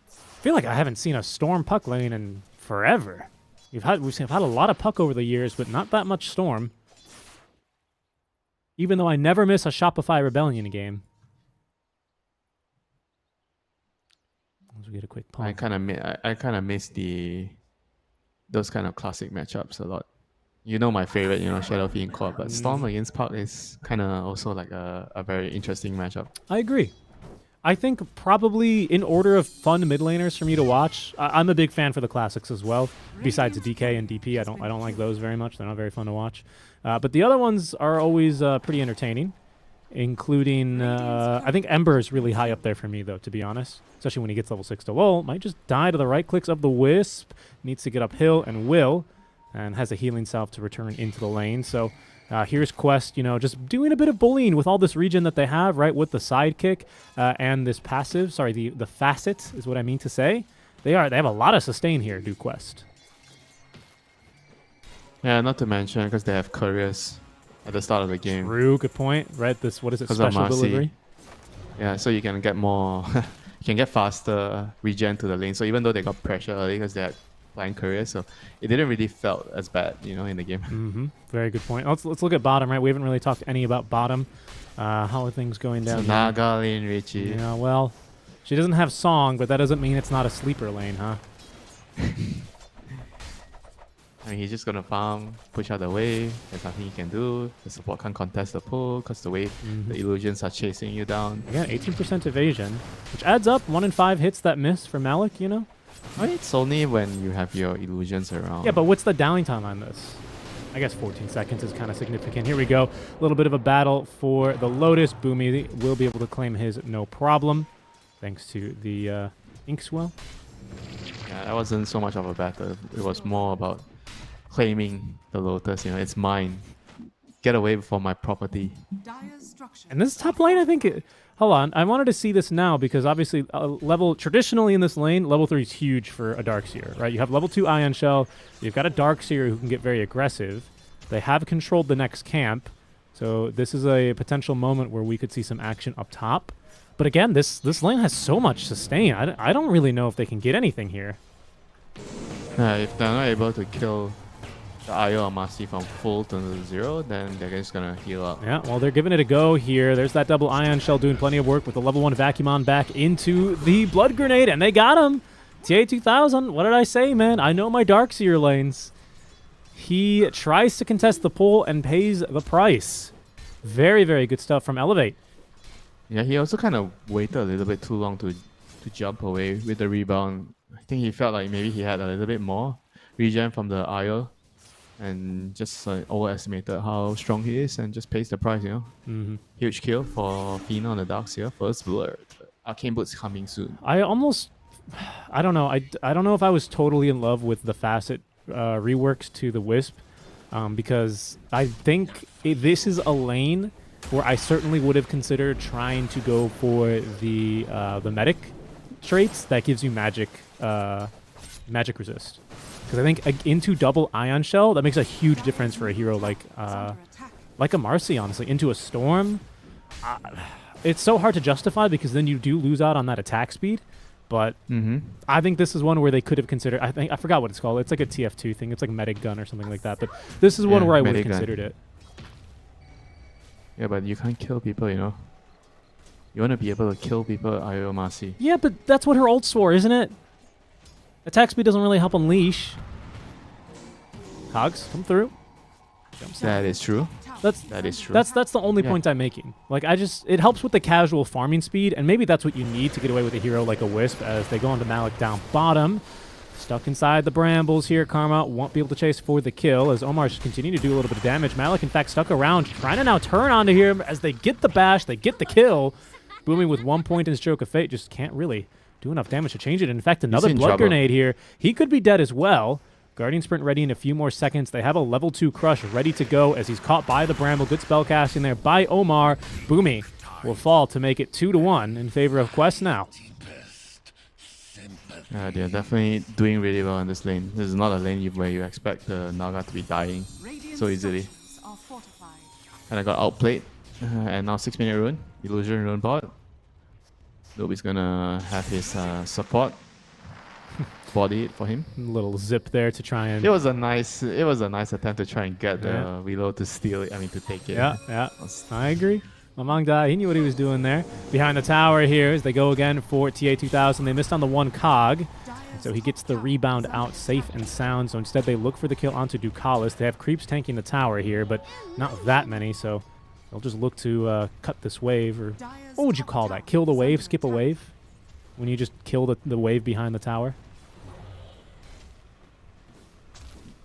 I feel like I haven't seen a Storm puck lane in forever. We've had a lot of puck over the years, but not that much Storm. Even though I never miss a Shopify Rebellion game. As we get a quick pump. I kind of miss those kind of classic matchups a lot. You know my favorite, you know, Shadow Fiend Court, but Storm against Puck is kind of also like a very interesting matchup. I agree. I think probably in order of fun mid laners for me to watch, I'm a big fan for the classics as well. Besides DK and DP, I don't like those very much. They're not very fun to watch. But the other ones are always pretty entertaining, including I think Ember is really high up there for me though, to be honest. Especially when he gets level 6 to LoL. Might just die to the right clicks of the Wisp. Needs to get uphill and will. And has a healing salve to return into the lane. So here's Quest, you know, just doing a bit of bullying with all this regen that they have, right, with the sidekick and this passive. Sorry, the facet is what I mean to say. They have a lot of sustain here, do Quest. Yeah, not to mention because they have couriers at the start of the game. True, good point. Right, this, what is it, 'Cause of special Marcy. delivery? Yeah, so you can get more, you can get faster regen to the lane. So even though they got pressure early because they had flying courier, so it didn't really felt as bad, you know, in the game. Mm-hmm. Very good point. Let's look at bottom, right? We haven't really talked any about bottom. How are things going down So here? Naga lane, Richie. Yeah, well, she doesn't have song, but that doesn't mean it's not a sleeper lane, huh? I mean, he's just gonna farm, push out the wave. There's nothing he can do. The support can't contest the pull because the wave, the illusions are chasing you down. Again, 18% evasion, which adds up. 1 in 5 hits that miss for Malik, you know? I mean, it's only when you have your illusions around. Yeah, but what's the downing time on this? I guess 14 seconds is kind of significant. Here we go. A little bit of a battle for the Lotus. Boomy will be able to claim his no problem, thanks to the Inkswell. Yeah, that wasn't so much of a battle. It was more about claiming the Lotus. You know, it's mine. Get away from my property. Dire's structure. And this top lane, I think... hold on. I wanted to see this now because obviously traditionally in this lane, level 3 is huge for a Darkseer, right? You have level 2 Ion Shell. You've got a Darkseer who can get very aggressive. They have controlled the next camp. So this is a potential moment where we could see some action up top. But again, this lane has so much sustain. I don't really know if they can get anything here. If they're not able to kill the IO or Marcy from full to 0, then they're just gonna heal up. Yeah, well, they're giving it a go here. There's that double Ion Shell doing plenty of work with the level 1 Vacuumon back into the Blood Grenade, and they got him. TA2000, what did I say, man? I know my Darkseer lanes. He tries to contest the pull and pays the price. Very, very good stuff from Elevate. Yeah, he also kind of waited a little bit too long to jump away with the rebound. I think he felt like maybe he had a little bit more regen from the IO. And just overestimated how strong he is and just pays the price, you know. Huge kill for Fina on the Darks here. First blood. Arcane Boots coming soon. I don't know. I don't know if I was totally in love with the Facet reworks to the Wisp because I think this is a lane where I certainly would have considered trying to go for the medic traits that gives you magic resist. Because I think into double ion shell, that makes a huge difference for a hero like a Marcy, honestly. Into a storm, it's so hard to justify because then you do lose out on that attack speed. But I think this is one where they could have considered. I forgot what it's called. It's like a TF2 thing. It's like medic gun or something like that. But this is one where I would have considered it. Yeah, but you can't kill people, you know. You want to be able to kill people at IO Marcy. Yeah, but that's what her ult's for, isn't it? Attack speed doesn't really help unleash. Cogs, come through. That is true. That is true. That's the only point I'm making. Like, it helps with the casual farming speed, and maybe that's what you need to get away with a hero like a Wisp as they go onto Malik down bottom. Stuck inside the brambles here. Karma won't be able to chase for the kill as Omar's continuing to do a little bit of damage. Malik, in fact, stuck around, trying to now turn onto him as they get the bash, they get the kill. Booming with 1 point in Stroke of Fate, just can't really do enough damage to change it. In fact, another blood grenade here. He could be dead as well. Guardian Sprint ready in a few more seconds. They have a level 2 Crush ready to go as he's caught by the Bramble. Good spell casting there by Omar. Boomy will fall to make it 2-1 in favor of Quest now. They're definitely doing really well in this lane. This is not a lane where you expect the Naga to be dying so easily. And I got outplayed. And now 6-minute rune. Illusion rune bot. Nobody's gonna have his support body for him. Little zip there to try and... It was a nice attempt to try and get the reload to steal it. I mean, to take it. Yeah. I agree. Mamang Dai, he knew what he was doing there. Behind the tower here as they go again for TA2000. They missed on the one cog. So he gets the rebound out safe and sound. So instead they look for the kill onto Ducalis. They have creeps tanking the tower here, but not that many. So they'll just look to cut this wave. Or what would you call that? Kill the wave? Skip a wave? When you just kill the wave behind the tower?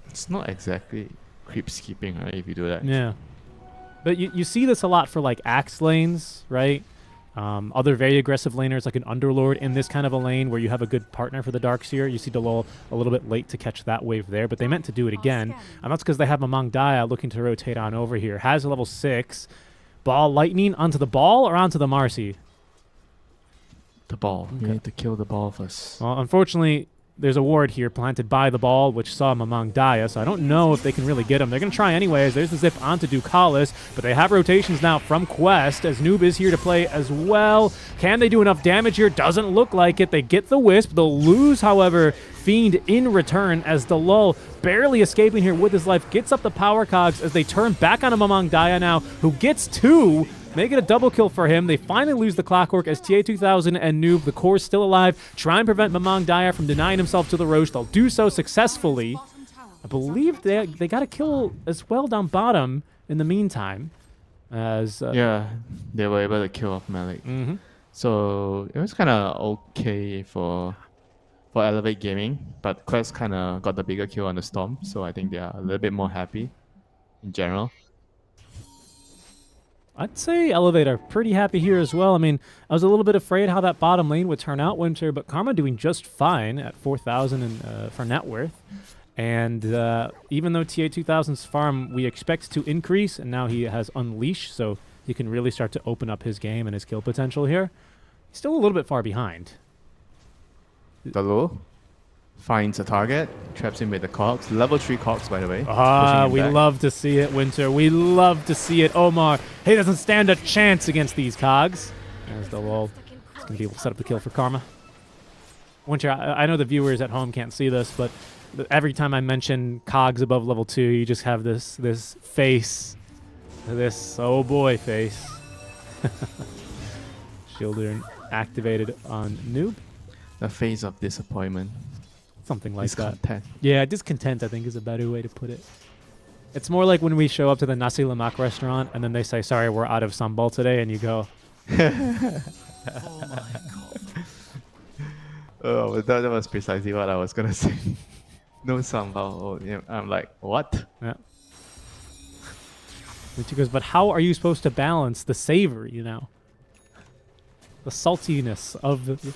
It's not exactly creep skipping, right, if you do that. Yeah. But you see this a lot for like Axe lanes, right? Other very aggressive laners like an Underlord in this kind of a lane where you have a good partner for the Darkseer. You see Delol a little bit late to catch that wave there, but they meant to do it again. And that's because they have Mamang Daya looking to rotate on over here. Has a level 6. Ball lightning onto the ball or onto the Marcy? The ball. Okay. You need to kill the ball first. Well, unfortunately, there's a ward here planted by the ball, which saw Mamang Daya, so I don't know if they can really get him. They're going to try anyways. There's the zip onto Ducalis, but they have rotations now from Quest, as Noob is here to play as well. Can they do enough damage here? Doesn't look like it. They get the Wisp. They'll lose, however, Fiend in return, as the Lull barely escaping here with his life gets up the power cogs as they turn back on a Mamang Daya now, who gets 2. Make it a double kill for him. They finally lose the Clockwork as TA2000 and Noob, the core still alive, try and prevent Mamang Daya from denying himself to the Roche. They'll do so successfully. I believe they got a kill as well down bottom in the meantime. As yeah, they were able to kill off Malik. So it was kind of okay for Elevate Gaming, but Quest kind of got the bigger kill on the Storm, so I think they are a little bit more happy in general. I'd say Elevate are pretty happy here as well. I mean, I was a little bit afraid how that bottom lane would turn out, Winter, but Karma doing just fine at 4,000 for net worth. And even though TA2000's farm we expect to increase, and now he has Unleash, so he can really start to open up his game and his kill potential here, he's still a little bit far behind. Dalo finds a target, traps him with the cogs. Level 3 cogs, by the way. We love to see it, Winter. We love to see it. Omar, he doesn't stand a chance against these cogs. There's the lull. He's going to be able to set up the kill for Karma. Winter, I know the viewers at home can't see this, but every time I mention cogs above level 2, you just have this face. This oh boy face. Shielder activated on Noob. The face of disappointment. Something like that. Discontent. Yeah, discontent, I think, is a better way to put it. It's more like when we show up to the Nasi Lemak restaurant and then they say, sorry, we're out of sambal today, and you go, oh, but that was precisely what I was going to say. No sambal. Oh, yeah. I'm like, what? yeah. And she goes, but how are you supposed to balance the savory, you know? The saltiness of the...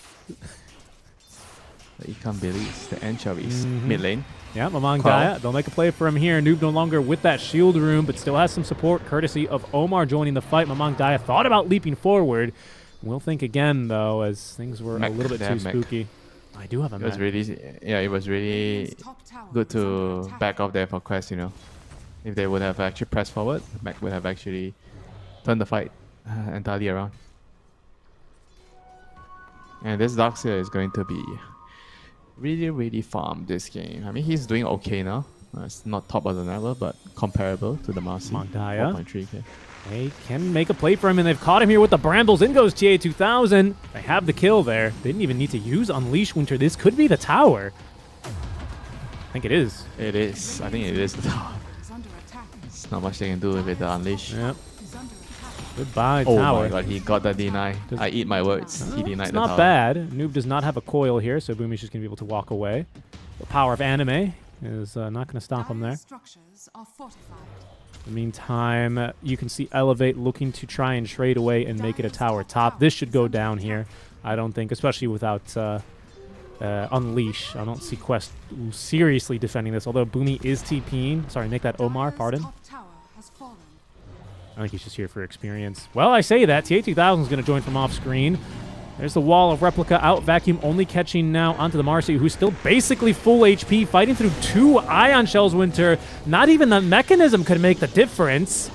the Ikambilis, the anchovies, mid lane. Yeah, Mamang Qual. Daya, they'll make a play for him here. Noob no longer with that shield room, but still has some support courtesy of Omar joining the fight. Mamang Daya thought about leaping forward. We'll think again, though, as things were Mech, a little bit they too have mech. spooky. I do have a It was mech. really, yeah, it was really Top tower good is under to attack. back off there for Quest, you know. If they would have actually pressed forward, Mech would have actually turned the fight entirely around. And this Darkseer is going to be really farmed this game. I mean, he's doing okay now. It's not top of the level, but comparable to the Marcy. Mamang Daya. 4.3k. They can make a play for him, and they've caught him here with the Brambles. In goes TA2000. They have the kill there. They didn't even need to use Unleash Winter. This could be the tower. I think it is. It is. I think it is the tower. Is under attack. There's not much they can do with the Unleash. Yep. Is under attack. Goodbye, Oh tower. my god, he got the deny. I eat my words. He denied It's the not tower. bad. Noob does not have a coil here, so Boomy's just going to be able to walk away. The power of anime is not going to stop him there. Dire's structures are fortified. In the meantime, you can see Elevate looking to try and trade away and make it a tower top. This should go down here, I don't think, especially without Unleash. I don't see Quest seriously defending this, although Boomy is TPing. Sorry, make that Omar, Dire's pardon. top tower has fallen. I think he's just here for experience. Well, I say that. TA2000 is going to join from off screen. There's the wall of replica out. Vacuum only catching now onto the Marcy, who's still basically full HP, fighting through 2 Ion Shells, Winter. Not even the mechanism could make the difference.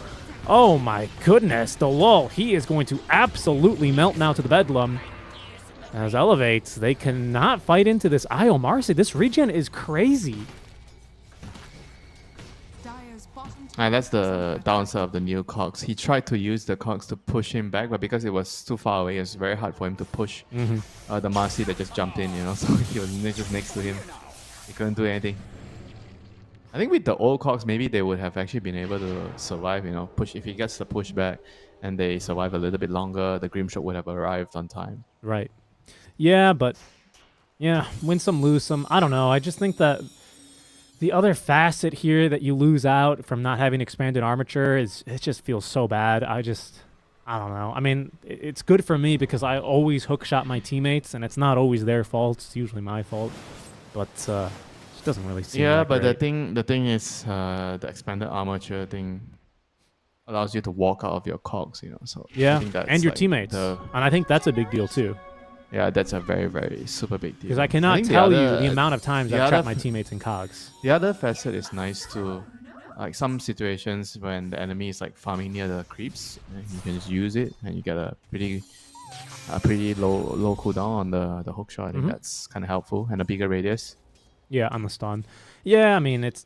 Oh my goodness, the lull. He is going to absolutely melt now to the Bedlam. As Elevates, they cannot fight into this Io Marcy. This regen is crazy. Dire's bottom And that's tower is the under downside of the new cogs. He tried to use the cogs to push him back, but because it was too far away, it's very hard for him to push the Marcy that just jumped in, you know. So he was just next to him. He couldn't do anything. I think with the old cogs, maybe they would have actually been able to survive, you know. Push if he gets the pushback and they survive a little bit longer, the Grimstroke would have arrived on time. Right. Yeah, but yeah, win some, lose some. I don't know. I just think that the other facet here that you lose out from not having expanded armature is it just feels so bad. I don't know. I mean, it's good for me because I always hookshot my teammates, and it's not always their fault. It's usually my fault. But it doesn't really seem Yeah, that but great. the thing is, the expanded armature thing allows you to walk out of your cogs, you know. So I Yeah, think that's and your like teammates. the- And I think that's a big deal too. yeah, that's a very super big deal. Because I cannot think tell you the amount of times the I've other trapped my f- teammates in cogs. The other facet is nice too. Like some situations when the enemy is like farming near the creeps, and you can just use it and you get a pretty low cooldown on the hook shot. I think that's kind of helpful, and a bigger radius. Yeah, on the stun. Yeah, I mean it's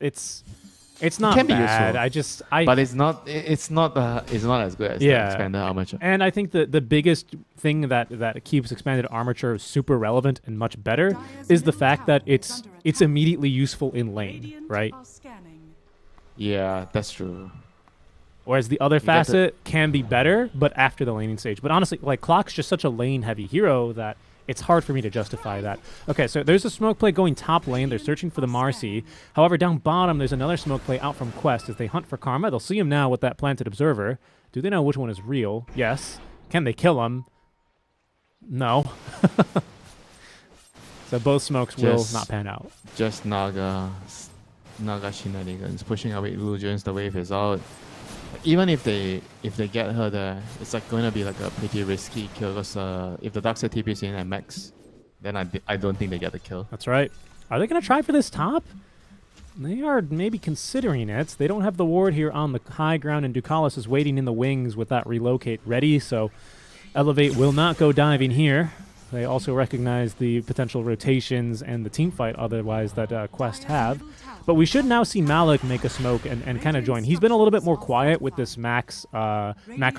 not can be bad. useful. I But it's not as good as Yeah. the expanded armature. And I think the biggest thing that keeps expanded armature super relevant and much better is the fact that it's immediately useful in lane, Radiant right? are scanning. Yeah, that's true. Whereas the other get to- facet can be better, but after the laning stage. But honestly, like Clock's just such a lane heavy hero that it's hard for me to justify that. Okay, so there's a smoke play going top lane. They're searching for the Marcy. However, down bottom, there's another smoke play out from Quest as they hunt for Karma. They'll see him now with that planted observer. Do they know which one is real? Yes. Can they kill him? No. So both smokes will Just- not pan out. Just Naga shenanigans, pushing away illusions. The wave is out. Even if they get her there, it's like going to be like a pretty risky kill. Because if the Darkseid TP's in at max, then I don't think they get the kill. That's right. Are they going to try for this top? They are maybe considering it. They don't have the ward here on the high ground, and Ducalis is waiting in the wings with that relocate ready, so Elevate will not go diving here. They also recognize the potential rotations and the team fight otherwise that Quest have. But we should now see Malik make a smoke and kind of join. He's been a little bit more quiet with this max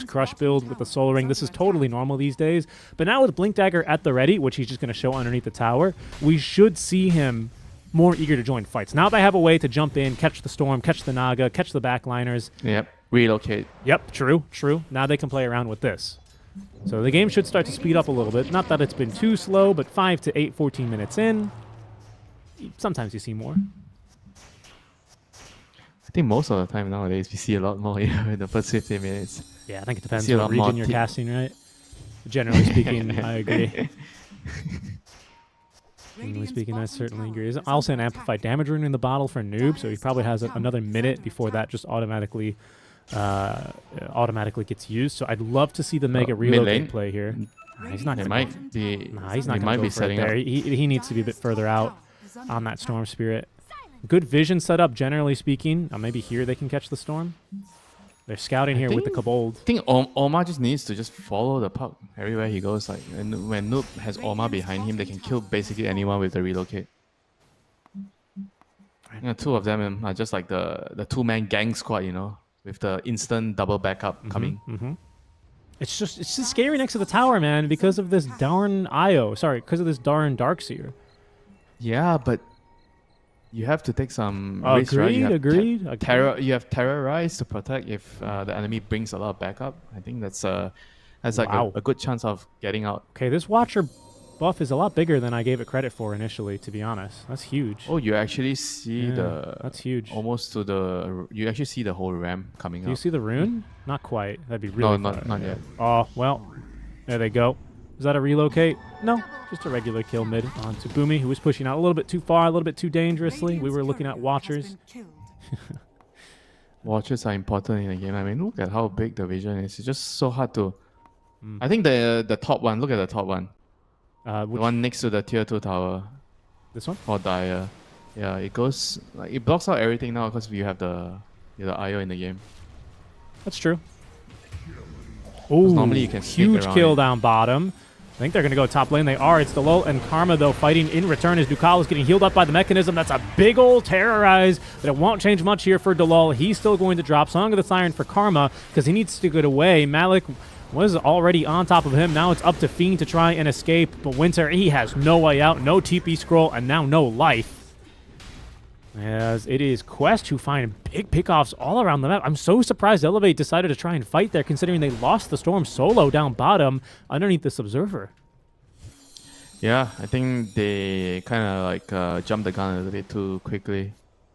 crush build with the soul ring. This is totally normal these days. But now with Blink Dagger at the ready, which he's just going to show underneath the tower, we should see him more eager to join fights. Now they have a way to jump in, catch the Storm, catch the Naga, catch the backliners. Yep, relocate. Yep, true. Now they can play around with this. So the game should start to speed up a little bit. Not that it's been too slow, but 5 to 8, 14 minutes in. Sometimes you see more. I think most of the time nowadays we see a lot more in the first 15 minutes. Yeah, I think it depends See a what lot more region you're casting, right? Generally speaking, I agree. Generally speaking, I certainly agree. There's also an amplified damage rune in the bottle for Noob, so he probably has another minute before that just automatically gets used. So I'd love to see the Mega mid relocate lane? play here. He's not It going might be. Nah, he's he not going might to be go for it setting there. up. He needs to be a bit further out on that Storm Spirit. Good vision setup, generally speaking. Maybe here they can catch the Storm. They're scouting here with the Kobold. I think Omar just needs to just follow the puck everywhere he goes. Like, and when Noob has Omar behind him, they can kill basically anyone with the relocate. Yeah, two of them are just like the two-man gang squad, you know, with the instant double backup coming. It's just scary next to the tower, man, because of this darn Io. Sorry, because of this darn Darkseer. Yeah, but you have to take some risk, right? You Agreed. have you have terrorize to protect if the enemy brings a lot of backup. I think that's like Wow. a good chance of getting out. Okay, this Watcher buff is a lot bigger than I gave it credit for initially, to be honest. That's huge. Oh, you actually see Yeah, that's huge. almost to the. You actually see the whole ramp coming Do you up. see the rune? Not quite. That'd be really No, far. not yet. Oh, well, there they go. Is that a relocate? No, just a regular kill mid onto Boomy, who was pushing out a little bit too far, a little bit too dangerously. We were looking at Watchers. Watchers are important in the game. I mean, look at how big the vision is. It's just so hard to. I think the top one. Look at the top one. The one next to the tier 2 tower. This one? For Dire. Yeah, it goes. Like, it blocks out everything now because you have the IO in the game. That's true. Oh, normally you can sneak huge around kill it. down bottom. I think they're going to go top lane. They are. It's Delol and Karma, though, fighting in return as Ducal is getting healed up by the mechanism. That's a big old terrorize, but it won't change much here for Delol. He's still going to drop Song of the Siren for Karma because he needs to get away. Malik was already on top of him. Now it's up to Fiend to try and escape, but Winter, he has no way out, no TP scroll, and now no life. As it is Quest who find big pickoffs all around the map. I'm so surprised Elevate decided to try and fight there, considering they lost the Storm solo down bottom underneath this Observer. Yeah, I think they kind of like jumped the gun a little bit too quickly.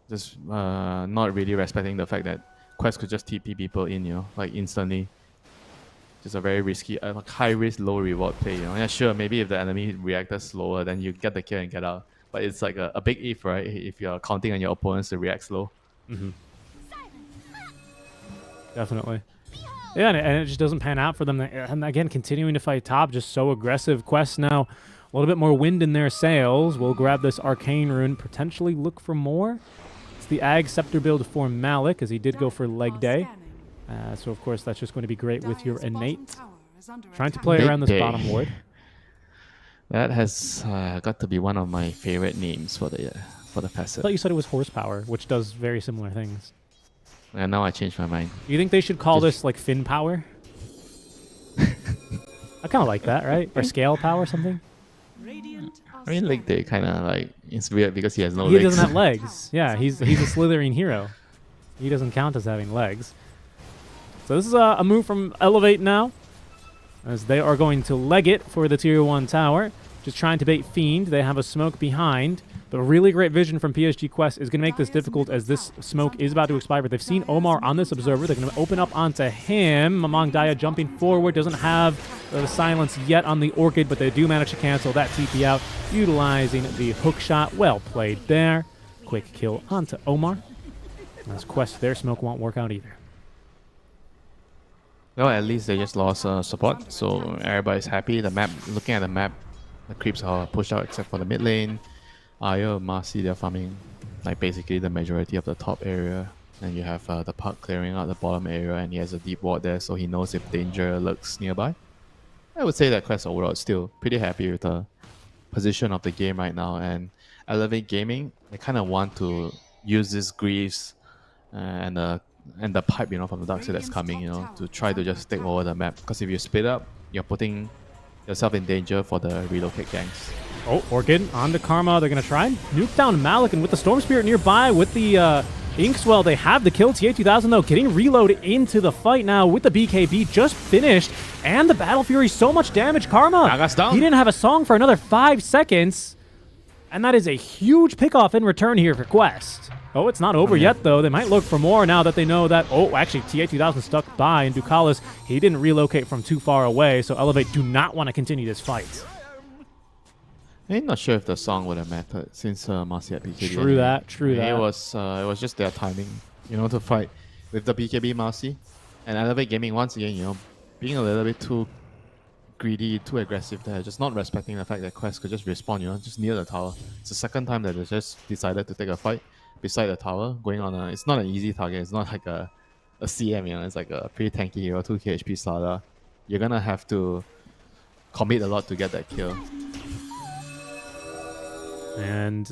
Just not really respecting the fact that Quest could just TP people in, you know, like instantly. Just a very risky, like high risk, low reward play, you know. Yeah, sure, maybe if the enemy reacted slower, then you get the kill and get out. But it's like a big if, right? If you're counting on your opponents to react slow. Definitely. Yeah, and it just doesn't pan out for them. And again, continuing to fight top, just so aggressive. Quest now a little bit more wind in their sails. We'll grab this Arcane Rune, potentially look for more. It's the Ag Scepter build for Malik, as he did go for Leg Day. So, of course, that's just going to be great with your Innate. Trying to play Leg around this Day. bottom ward. That has got to be one of my favorite names for the I passive. thought you said it was Horsepower, which does very similar things. And now I changed my mind. Do you think they should call Just- this, like, Fin Power? I kind of like that, right? Or Scale Power or something? I mean, like they kind of like it's weird because he has no He legs. doesn't have legs. Yeah, he's a Slytherin hero. He doesn't count as having legs. So this is a move from Elevate now, as they are going to leg it for the tier 1 tower. Just trying to bait Fiend. They have a smoke behind. But really great vision from PSG Quest is going to make this difficult as this smoke is about to expire. But they've seen Omar on this Observer. They're going to open up onto him. Among Daya jumping forward. Doesn't have the silence yet on the Orchid, but they do manage to cancel that TP out, utilizing the hook shot. Well played there. Quick kill onto Omar. As Quest, their smoke won't work out either. Well, at least they just lost support, so everybody's happy. The map, looking at the map, the creeps are pushed out except for the mid lane. Io, Marcy, they're farming like basically the majority of the top area. And you have the puck clearing out the bottom area, and he has a deep ward there, so he knows if danger lurks nearby. I would say that Quest overall is still pretty happy with the position of the game right now. And Elevate Gaming, they kind of want to use this Greaves and the pipe, you know, from the Darkseid that's coming, you know, to try to just take over the map. Because if you split up, you're putting yourself in danger for the relocate ganks. Oh, Orchid on to Karma. They're going to try and nuke down Malik, and with the Storm Spirit nearby, with the Inkswell, they have the kill. TA2000, though, getting reload into the fight now with the BKB just finished, and the Battle Fury, so much damage. Karma, Naga's down. he didn't have a song for another 5 seconds, and that is a huge pickoff in return here for Quest. Oh, it's not over yet, though. They might look for more now that they know that, oh, actually, TA2000 stuck by, and Ducalis, he didn't relocate from too far away, so Elevate do not want to continue this fight. I'm not sure if the song would have mattered since Marcy had BKB. True that, true It that. was just their timing, to fight with the BKB Marcy and Elevate Gaming once again, being a little bit too greedy, too aggressive there, just not respecting the fact that Quest could just respawn, just near the tower. It's the second time that they just decided to take a fight beside the tower, going on it's not an easy target, it's not like a CM, it's like a pretty tanky hero, 2k HP Slaughter. You're gonna have to commit a lot to get that kill. And,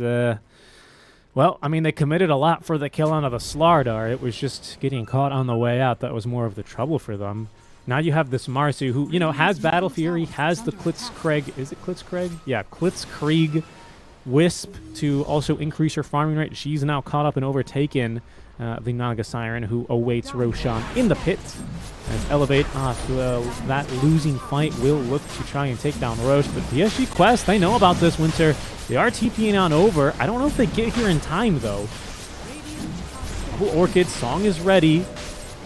well, I mean, they committed a lot for the kill onto the Slardar. It was just getting caught on the way out that was more of the trouble for them. Now you have this Marcy who, has Battle Fury, has the Klitzkrieg. Is it Klitzkrieg? Yeah, Klitzkrieg Wisp to also increase her farming rate. She's now caught up and overtaken the Naga Siren, who awaits Roshan in the pit. As Elevate that losing fight will look to try and take down Roche. But PSG Quest, they know about this, Winter. They are TPing on over. I don't know if they get here in time, though. Orchid, song is ready.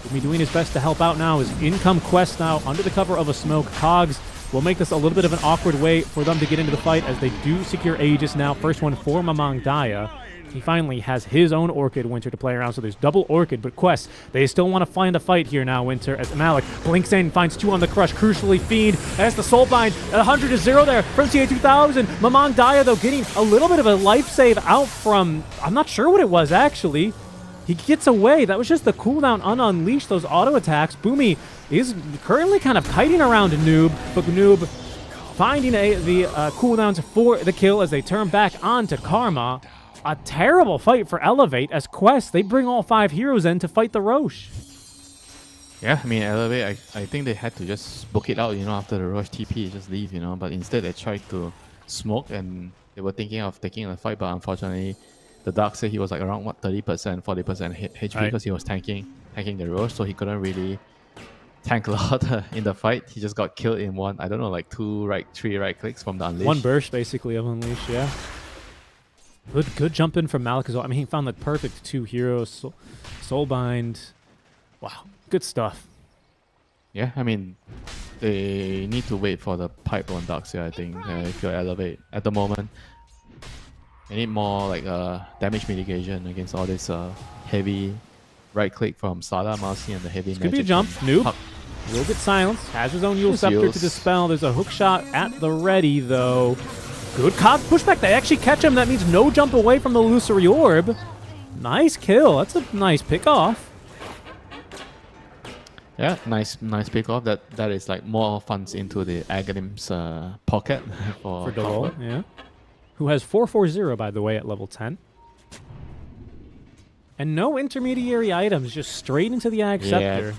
Will be doing his best to help out now as in come Quest now under the cover of a smoke. Cogs will make this a little bit of an awkward way for them to get into the fight as they do secure Aegis now. First one for Mamang Daya. He finally has his own Orchid, Winter, to play around, so there's double Orchid, but Quest, they still want to find a fight here now, Winter, as Malik blinks in, finds 2 on the crush, crucially Fiend, as the Soulbind, 100 to 0 there from TA2000. Mamang Daya, though, getting a little bit of a life save out from, I'm not sure what it was, actually. He gets away. That was just the cooldown unleashed those auto attacks. Boomy is currently kind of kiting around Noob, but Noob finding the cooldowns for the kill as they turn back onto Karma. A terrible fight for Elevate as Quest, they bring all 5 heroes in to fight the Roche. Yeah, I mean, Elevate, I think they had to just book it out, after the Roche TP, just leave, but instead they tried to smoke and they were thinking of taking the fight, but unfortunately, the Dark said he was like around, 30%, 40% HP because he was tanking the Roche, so he couldn't really tank a lot in the fight. He just got killed in one, I don't know, like 3 right clicks from the Unleash. One burst, basically, of Unleash, yeah. Good jump in from Malik as well. I mean, he found the perfect 2 heroes. Soulbind. Wow, good stuff. Yeah, I mean, they need to wait for the pipe on Darkseid, I think, if you're Elevate. At the moment, they need more like damage mitigation against all this heavy right click from Sada, Marcy, and the heavy magic. Could be a jump. Noob will get silenced. Has his own Yule Scepter to dispel. There's a hook shot at the ready, though. Good Cog pushback. They actually catch him. That means no jump away from the Illusory Orb. Nice kill. That's a nice pick off. Yeah, nice pick off. That is like more funds into the Aghanim's pocket for Dole, yeah. Who has 440, by the way, at level 10. And no intermediary items, just straight into the Ag Scepter.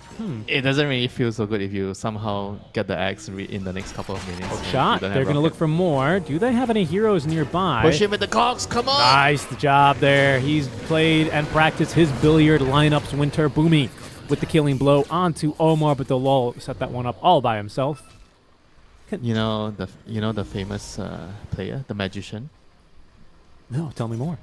It doesn't really feel so good if you somehow get the Axe in the next couple of minutes. Shot. They're going to look for more. Do they have any heroes nearby? Push him with the cogs. Come on. Nice job there. He's played and practiced his billiard lineups. Winter Boomy with the killing blow onto Omar, but the lol set that one up all by himself. You know the famous player, the magician? No, tell me more.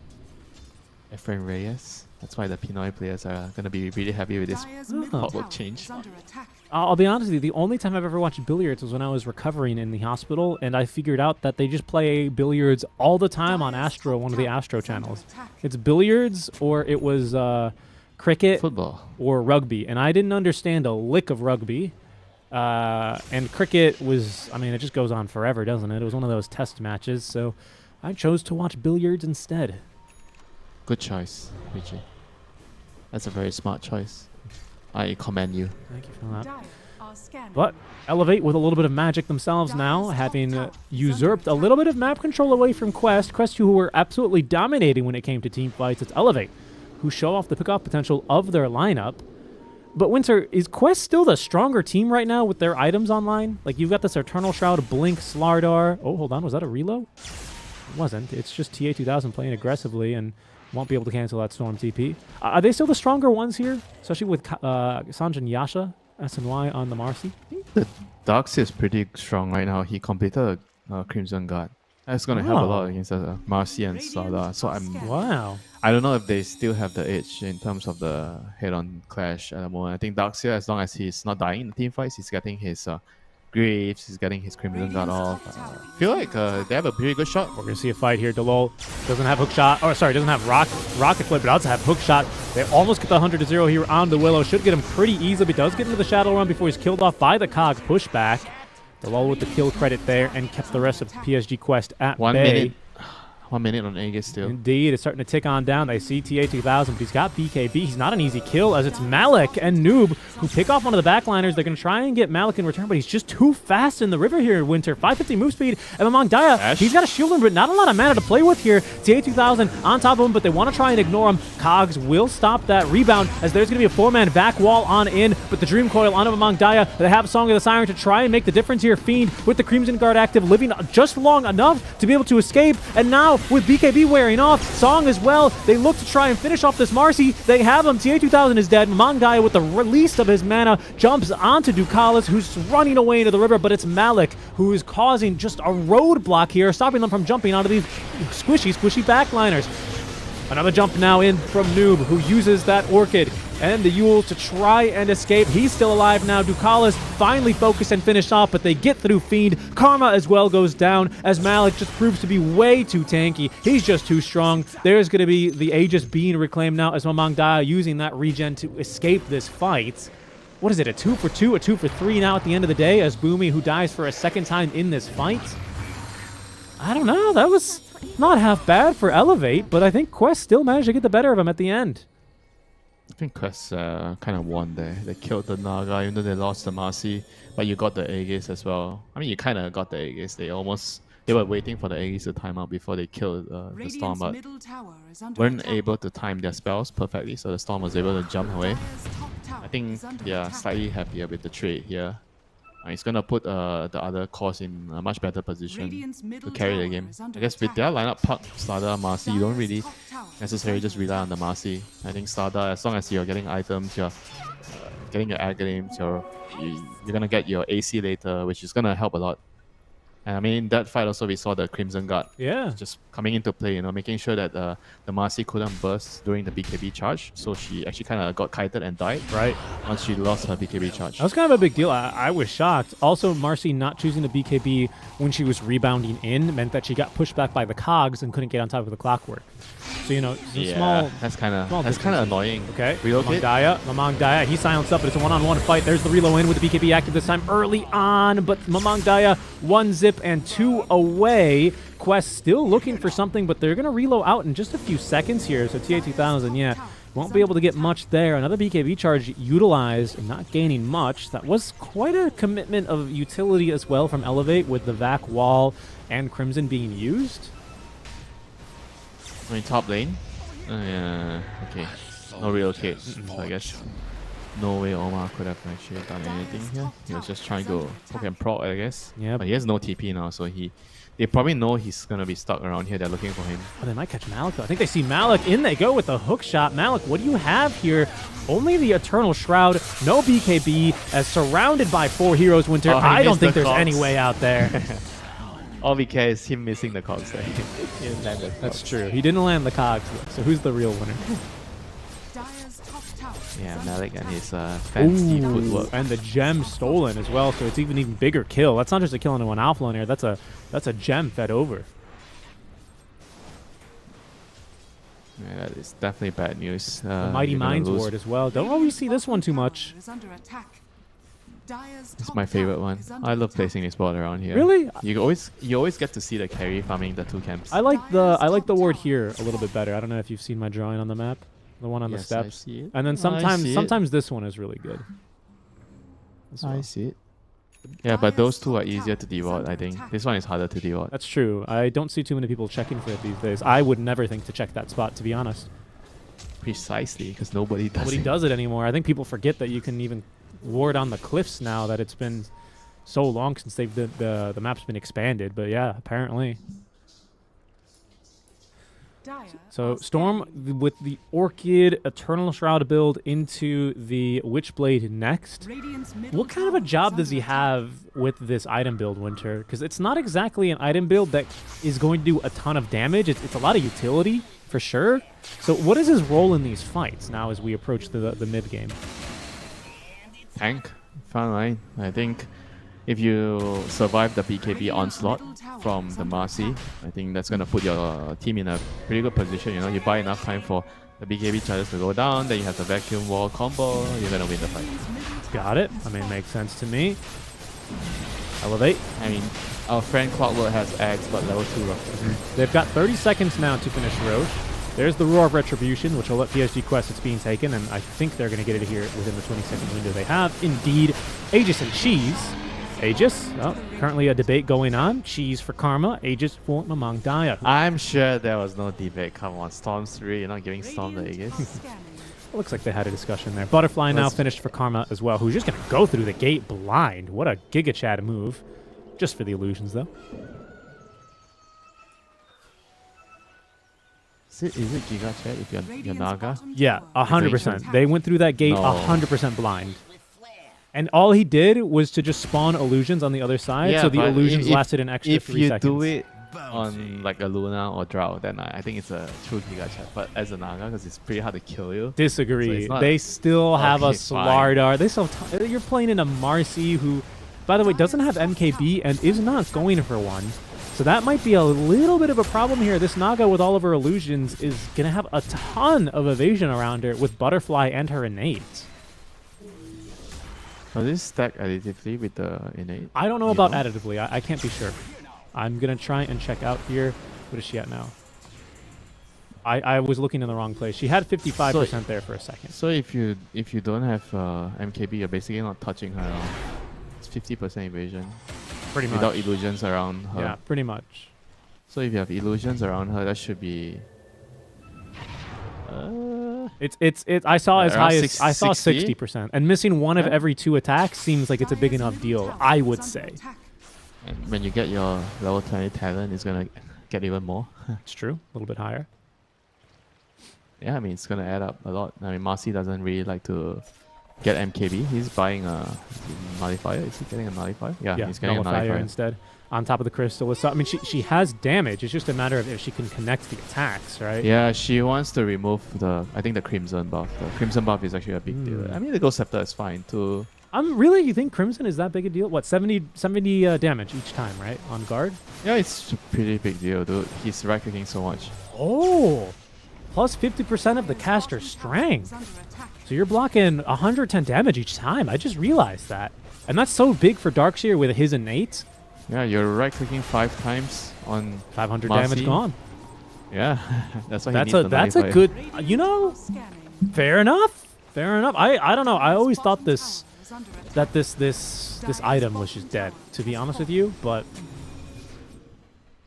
Efrain Reyes. That's why the Pinoy players are going to be really happy with this Dire's middle artwork tower change. is under attack. I'll be honest with you, the only time I've ever watched billiards was when I was recovering in the hospital, and I figured out that they just play billiards all the time on Astro, one of the Astro channels. It's billiards, or it was cricket, Football. or rugby, and I didn't understand a lick of rugby. And cricket was, I mean, it just goes on forever, doesn't it? It was one of those test matches, so I chose to watch billiards instead. Good choice, Richie. That's a very smart choice. I commend you. Thank you for that. Dire are scanning. But Elevate with a little bit of magic themselves now, having usurped a little bit of map control away from Quest. Quest, who were absolutely dominating when it came to team fights. It's Elevate, who show off the pick-off potential of their lineup. But Winter, is Quest still the stronger team right now with their items online? Like, you've got this Eternal Shroud, Blink, Slardar. Oh, hold on, was that a reload? It wasn't. It's just TA2000 playing aggressively and won't be able to cancel that Storm TP. Are they still the stronger ones here? Especially with Sanjin Yasha, SNY on the Marcy? The Darkseid is pretty strong right now. He completed a Crimson Guard. That's going to help a lot against Marcy and Sada. So Wow. I don't know if they still have the edge in terms of the head-on clash at the moment. I think Darkseid, as long as he's not dying in the team fights, he's getting his Graves is getting his Crimson Guard off. Feel like they have a pretty good shot. We're gonna see a fight here. Delol doesn't have hook shot, or sorry, doesn't have rocket flip, but also have hook shot. They almost get the 100-0 here on the Willow. Should get him pretty easily, but does get into the Shadow Run before he's killed off by the Cog pushback. Delol with the kill credit there and kept the rest of PSG Quest at bay. 1 minute on Aegis still. Indeed, it's starting to tick on down. They see TA2000, but he's got BKB. He's not an easy kill, as it's Malik and Noob who pick off one of the backliners. They're going to try and get Malik in return, but he's just too fast in the river here, Winter. 550 move speed, and among Daya, he's got a shield him, but not a lot of mana to play with here. TA2000 on top of him, but they want to try and ignore him. Cogs will stop that rebound, as there's going to be a 4-man back wall on in, but the Dream Coil on him among Daya. They have Song of the Siren to try and make the difference here. Fiend with the Crimson Guard active, living just long enough to be able to escape, and now with BKB wearing off, Song as well, they look to try and finish off this Marcy. They have him. TA2000 is dead. Mangaya with the release of his mana jumps onto Ducalis, who's running away into the river, but it's Malik who is causing just a roadblock here, stopping them from jumping onto these squishy backliners. Another jump now in from Noob, who uses that Orchid and the Yule to try and escape. He's still alive now. Ducalis finally focused and finished off, but they get through Fiend. Karma as well goes down, as Malik just proves to be way too tanky. He's just too strong. There's going to be the Aegis being reclaimed now, as Mamang Daya using that regen to escape this fight. What is it, a 2 for 2, a 2 for 3 now at the end of the day, as Boomy, who dies for a second time in this fight? I don't know. That was not half bad for Elevate, but I think Quest still managed to get the better of him at the end. I think Quest kind of won there. They killed the Naga, even though they lost the Marcy, but you got the Aegis as well. I mean, you kind of got the Aegis. They were waiting for the Aegis to time out before they killed the Storm, but weren't able to time their spells perfectly, so the Storm was able to jump away. I think they are slightly happier with the trade here. It's going to put the other cores in a much better position to carry the game. I guess with their lineup, Puck, Stada, Marcy, you don't really necessarily just rely on the Marcy. I think Stada, as long as you're getting items, you're getting your Aghanim, you're going to get your AC later, which is going to help a lot. And I mean, in that fight also, we saw the Crimson Guard just coming into play, making sure that the Marcy couldn't burst during the BKB charge. So she actually kind of got kited and died once she lost her BKB charge. That was kind of a big deal. I was shocked. Also, Marcy not choosing the BKB when she was rebounding in meant that she got pushed back by the Cogs and couldn't get on top of the Clockwork. So, small... That's kind of annoying. Okay, Relocate. Mamang Daya, he silenced up, but it's a one-on-one fight. There's the reload in with the BKB active this time early on, but Mamang Daya, 1 zip and 2 away. Quest still looking for something, but they're going to reload out in just a few seconds here. So TA2000, won't be able to get much there. Another BKB charge utilized and not gaining much. That was quite a commitment of utility as well from Elevate, with the Vac Wall and Crimson being used. I mean, top lane. Okay. No relocate. So I guess no way Omar could have actually done anything here. He was just trying to poke and prod, I guess. Yeah. But he has no TP now, so they probably know he's going to be stuck around here. They're looking for him. Oh, they might catch Malik, though. I think they see Malik. In they go with the hook shot. Malik, what do you have here? Only the Eternal Shroud. No BKB, as surrounded by 4 heroes, Winter. I don't think there's any way out there. All we care is him missing the cogs there. He didn't land the cogs. That's true. He didn't land the cogs, though. So who's the real winner? Yeah, Malik and his fancy footwork. And the gem stolen as well, so it's even bigger kill. That's not just a kill into one alpha here. That's a gem fed over. Yeah, that is definitely bad news. The Mighty Minds ward as well. Don't always see this one too much. It's my favorite one. I love placing this board around here. Really? You always get to see the carry farming the 2 camps. I like the ward here a little bit better. I don't know if you've seen my drawing on the map. The one on the steps. I see it. And then sometimes this one is really good. I see it. Yeah, but those 2 are easier to deward, I think. This one is harder to deward. That's true. I don't see too many people checking for it these days. I would never think to check that spot, to be honest. Precisely, because nobody does Nobody does it anymore. I think people forget that you can even ward on the cliffs now, that it's been so long since the map's been expanded. But yeah, apparently. So Storm with the Orchid Eternal Shroud build into the Witchblade next. What kind of a job does he have with this item build, Winter? Because it's not exactly an item build that is going to do a ton of damage. It's a lot of utility, for sure. So what is his role in these fights now as we approach the mid-game? Tank, front line. I think if you survive the BKB onslaught from the Marcy, I think that's gonna put your team in a pretty good position. You know, you buy enough time for the BKB charges to go down, then you have the vacuum wall combo, you're gonna win the fight. Got it. I mean, makes sense to me. Elevate. I mean, our friend Clockwork has Aegis, but level 2 rough. They've got 30 seconds now to finish Roche. There's the Roar of Retribution, which will let PSG Quest it's being taken, and I think they're going to get it here within the 20-second window they have. Indeed, Aegis and Cheese. Aegis, currently a debate going on. Cheese for Karma, Aegis for Mamang Daya. I'm sure there was no debate. Come on, Storm 3, you're not giving Storm the Aegis. Looks like they had a discussion there. Butterfly now finished for Karma as well, who's just going to go through the gate blind. What a Giga Chad move. Just for the illusions, though. Is it Giga Chat if you're Naga? Yeah, 100%. They went through that gate No. 100% blind. And all he did was to just spawn illusions on the other side, so the but illusions if- lasted an extra 3 If seconds. you do it on like a Luna or Drow, then I think it's a true Giga Chat. But as a Naga, because it's pretty hard to kill you. Disagree. So it's not- They still have a Okay, fine. Slardar. They still you're playing in a Marcy who, by the way, doesn't have MKB and is not going for one. So that might be a little bit of a problem here. This Naga with all of her illusions is going to have a ton of evasion around her with Butterfly and her innate. Does this stack additively with the innate? I don't know You about know? additively. I can't be sure. I'm going to try and check out here. What is she at now? I was looking in the wrong place. She had 55% there for a second. So if you don't have MKB, you're basically not touching her at all. It's 50% evasion Pretty much. without illusions around her. Yeah, pretty much. So if you have illusions around her, that should be. It's I saw as Around high as I saw 60? 60%, and missing one of Yeah. every 2 attacks seems like it's a big enough deal. I would say And when you get your level 20 talent, it's gonna get even more. it's true, a little bit higher. Yeah, I mean it's gonna add up a lot. I mean Marcy doesn't really like to get MKB. He's buying a nullifier. Is he getting a nullifier? Yeah, Yeah, he's getting a nullifier nullifier. instead on top of the crystal. So I mean, she has damage. It's just a matter of if she can connect the attacks, right? Yeah, she wants to remove the Crimson buff. The Crimson buff is actually a big deal. I mean the Ghost Scepter is fine too. Really, you think Crimson is that big a deal? What 70 damage each time, right? On guard. Yeah, it's a pretty big deal, dude. He's right clicking so much. Oh, plus 50% of the caster's strength. So you're blocking 110 damage each time. I just realized that. And that's so big for Darkseer with his innate. Yeah, you're right clicking 5 times on 500 Marcy. damage gone. Yeah, that's why That's he needs that's a nullifier. good, you know, fair enough. Fair enough. I don't know. I always thought this item was just dead, to be honest with you, but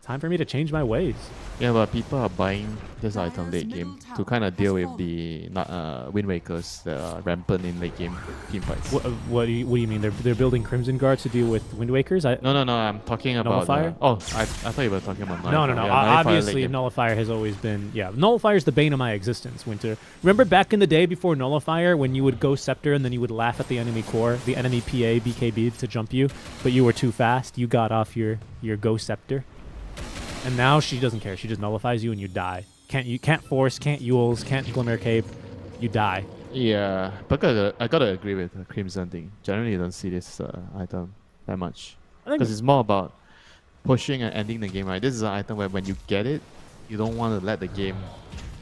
time for me to change my ways. Yeah, but people are buying this item late game to kind of deal with the Wind Wakers that are rampant in late game team fights. What do you mean? They're building Crimson Guards to deal with Wind Wakers? No, I'm talking about Nullifier? I thought you were talking about No. Nullifier. Yeah, Nullifier Obviously, late game. Nullifier has always been... Yeah, Nullifier is the bane of my existence, Winter. Remember back in the day before Nullifier when you would go Scepter and then you would laugh at the enemy core, the enemy PA, BKB to jump you, but you were too fast? You got off your Go Scepter. And now she doesn't care. She just nullifies you and you die. Can't force, can't Yules, can't Glimmer Cape. You die. Yeah, but I gotta agree with the Crimson thing. Generally, you don't see this item that much. I think Because it's more about pushing and ending the game, right? This is an item where when you get it, you don't want to let the game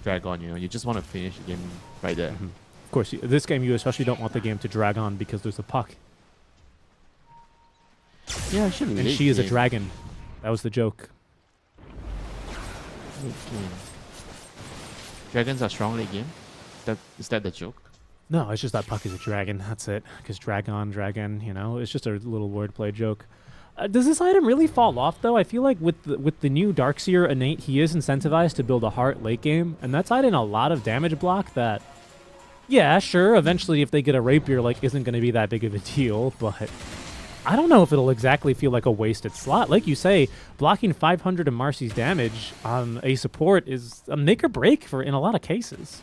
drag on, you know? You just want to finish the game right there. Of course, this game you especially don't want the game to drag on because there's a puck. Yeah, actually, And late she is a game. dragon. That was the joke. Late game. Dragons are strong late game? Is that the joke? No, it's just that puck is a dragon. That's it. Because dragon, you know, it's just a little wordplay joke. Does this item really fall off, though? I feel like with the new Darkseer innate, he is incentivized to build a heart late game, and that's adding a lot of damage block that, yeah, sure, eventually if they get a rapier, like, isn't going to be that big of a deal, but I don't know if it'll exactly feel like a wasted slot. Like you say, blocking 500 of Marcy's damage on a support is a make or break in a lot of cases.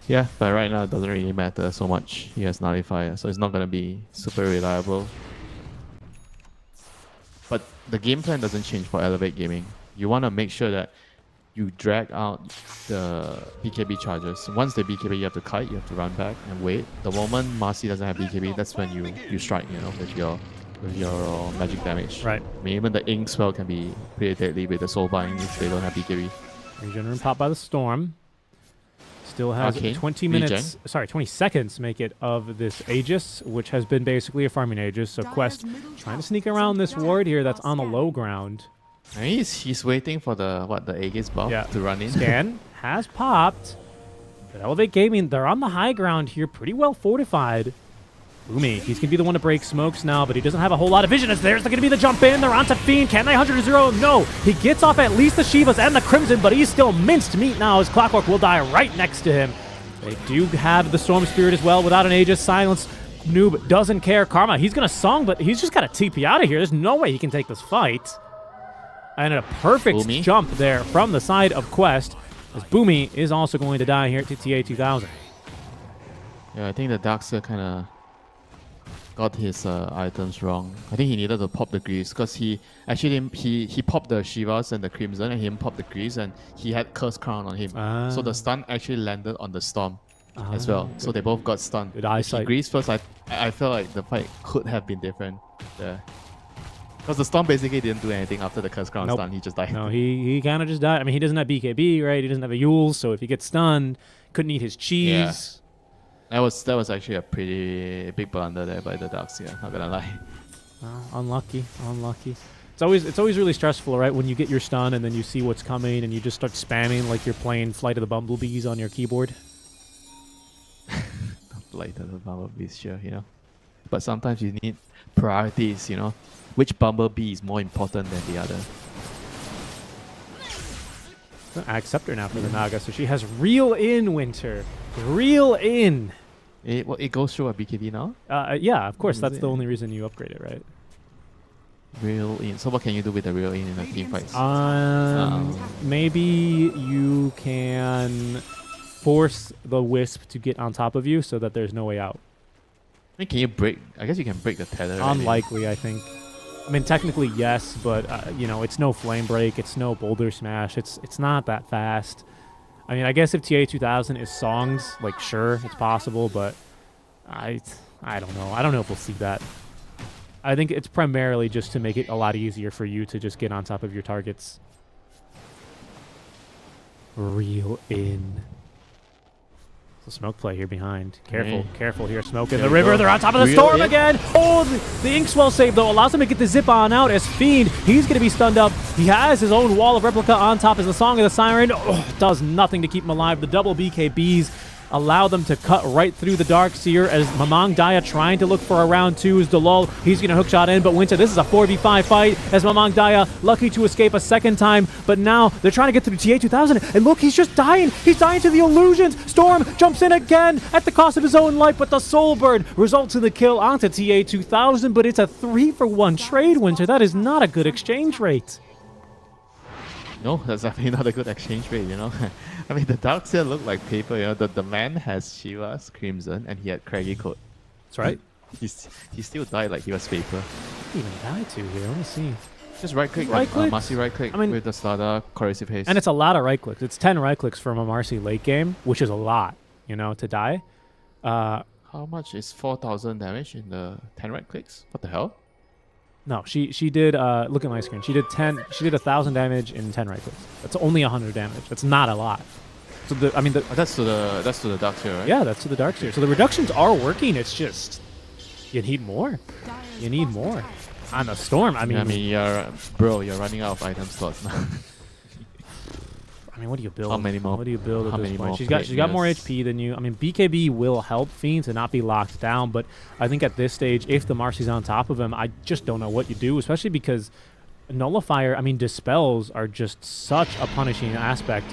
Yeah, but right now it doesn't really matter so much. He has Nullifier, so it's not going to be super reliable. But the game plan doesn't change for Elevate Gaming. You want to make sure that you drag out the BKB charges. Once the BKB, you have to kite, you have to run back and wait. The moment Marcy doesn't have BKB, that's when you strike, you know, with your with your magic damage. Right. I mean, even the ink spell can be pretty deadly with the soulbind if they don't have BKB. Regenerate pop by the Storm. Still has Arcane, 20 regen. minutes, sorry, 20 seconds to make it of this Aegis, which has been basically a farming Aegis. So Quest trying to sneak around this ward here that's on the low ground. I mean, he's waiting for the Aegis buff Yeah. to run in. Scan has popped. But Elevate Gaming, they're on the high ground here, pretty well fortified. Boomy, he's going to be the one to break smokes now, but he doesn't have a whole lot of vision as there's going to be the jump in. They're onto Fiend. Can they 100-0? No. He gets off at least the Shivas and the Crimson, but he's still minced meat now as Clockwork will die right next to him. They do have the Storm Spirit as well without an Aegis. Silence. Noob doesn't care. Karma, he's going to song, but he's just got to TP out of here. There's no way he can take this fight. And a perfect Boomy. jump there from the side of Quest, as Boomy is also going to die here at TA 2000. Yeah, I think the Darkseer kind of got his items wrong. I think he needed to pop the Greaves because he popped the Shivas and the Crimson and he didn't pop the Greaves and he had Curse Crown on him. So the stun actually landed on the Storm as well. So they both got stunned. Good eyesight. Greaves first, I felt like the fight could have been different there. Because the Storm basically didn't do anything after the Curse Crown Nope. stun, he just died. No, he kind of just died. I mean, he doesn't have BKB, right? He doesn't have a Yule, so if he gets stunned, couldn't eat his cheese. That was actually a pretty big blunder there by the Darkseer, not gonna lie. Unlucky. It's always really stressful, right? When you get your stun and then you see what's coming and you just start spamming like you're playing Flight of the Bumblebees on your keyboard. Like the bumblebees, sure, you know. But sometimes you need priorities, you know. Which bumblebee is more important than the other? I accept her now for the Naga, so she has Reel In, Winter. Reel In. It goes through a BKB now? Yeah, of course. Is That's it? the only reason you upgrade it, right? Real in. So what can you do with the real in a team fight? Maybe you can force the Wisp to get on top of you so that there's no way out. I mean, can you break? I guess you can break the tether. right? Unlikely, I think. I mean, technically, yes, but, you know, it's no Flame Break. It's no Boulder Smash. It's not that fast. I mean, I guess if TA 2000 is songs, like, sure, it's possible, but I don't know. I don't know if we'll see that. I think it's primarily just to make it a lot easier for you to just get on top of your targets. Reel in. So smoke play here behind. Careful, careful here. Smoke in There the we river. go. They're on top of the Reel storm in. again. Oh, the Inkswell save, though, allows him to get the zip on out as Fiend. He's going to be stunned up. He has his own wall of replica on top as the Song of the Siren. Oh, does nothing to keep him alive. The double BKBs allow them to cut right through the Darkseer as Mamang Daya trying to look for a round two is Delul. He's going to hookshot in, but Winter, this is a 4v5 fight as Mamang Daya lucky to escape a second time, but now they're trying to get through TA 2000, and look, he's just dying. He's dying to the illusions. Storm jumps in again at the cost of his own life, but the Soulbird results in the kill onto TA 2000, but it's a 3-for-1 trade, Winter. That is not a good exchange rate. No, that's definitely not a good exchange rate, you know. I mean, the Darkseer look like paper, you know. The man has Shiva's Crimson and he had Craggy Coat. That's right. He still died like he was paper. He even died to here. Let me see. Just right click, Right click? Marcy right click I mean- with the starter corrosive haste. And it's a lot of right clicks. It's 10 right clicks from a Marcy late game, which is a lot, you know, to die. How much is 4,000 damage in the 10 right clicks? What the hell? No, she did, look at my screen. She did 1,000 damage in 10 right clicks. That's only 100 damage. That's not a lot. So I mean, That's to the Darkseer, right? yeah, that's to the Darkseer. So the reductions are working. It's just, you need more. You need more. On the Storm, I mean, you're running out of item slots now. I mean, what do you build? How many more- What do you build at how this many point? more She's got more players? HP than you. I mean, BKB will help Fiend to not be locked down, but I think at this stage, if the Marcy's on top of him, I just don't know what you do, especially because Nullifier, I mean, Dispels are just such a punishing aspect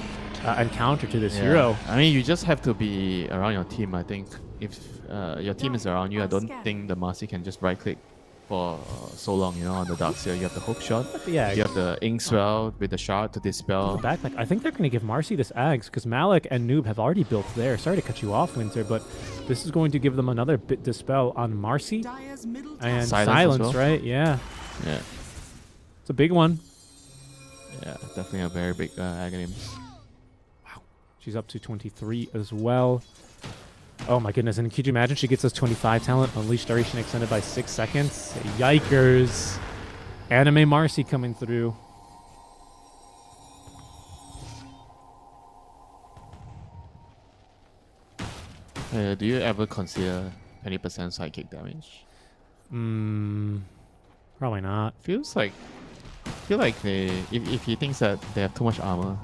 and counter to this hero. I mean, you just have to be around your team. I think if your team is around you, I don't think the Marcy can just right click for so long, you know, on the Darkseer. You have the hook shot. Yeah, You have the Inkswell with the shard to dispel. back. Like, I think they're going to give Marcy this Ags because Malik and Noob have already built there. Sorry to cut you off, Winter, but this is going to give them another bit dispel on Marcy Dire's middle and Silence as Silence, well. right? Yeah, Yeah, it's a big one. yeah, definitely a very big agony. She's up to 23 as well. Oh my goodness, and could you imagine she gets us 25 talent, unleashed duration extended by 6 seconds? Yikers. Anime Marcy coming through. Do you ever consider 20% psychic damage? Probably not. Feel like they if he thinks that they have too much armor,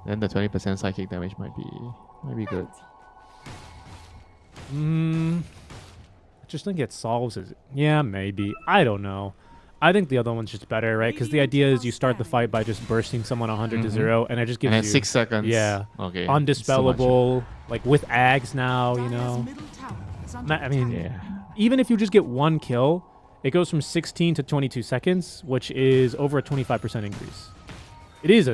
then the 20% psychic damage might be good. I just think it solves it. Yeah, maybe. I don't know. I think the other one's just better, right? Because the idea is you start the fight by just bursting someone 100 to 0, and it just gives And then you 6 seconds. Yeah. Okay. undispellable, like with Ags now, you know. Middle tower is under I mean, Yeah. even if you just get one kill, it goes from 16 to 22 seconds, which is over a 25% increase. It is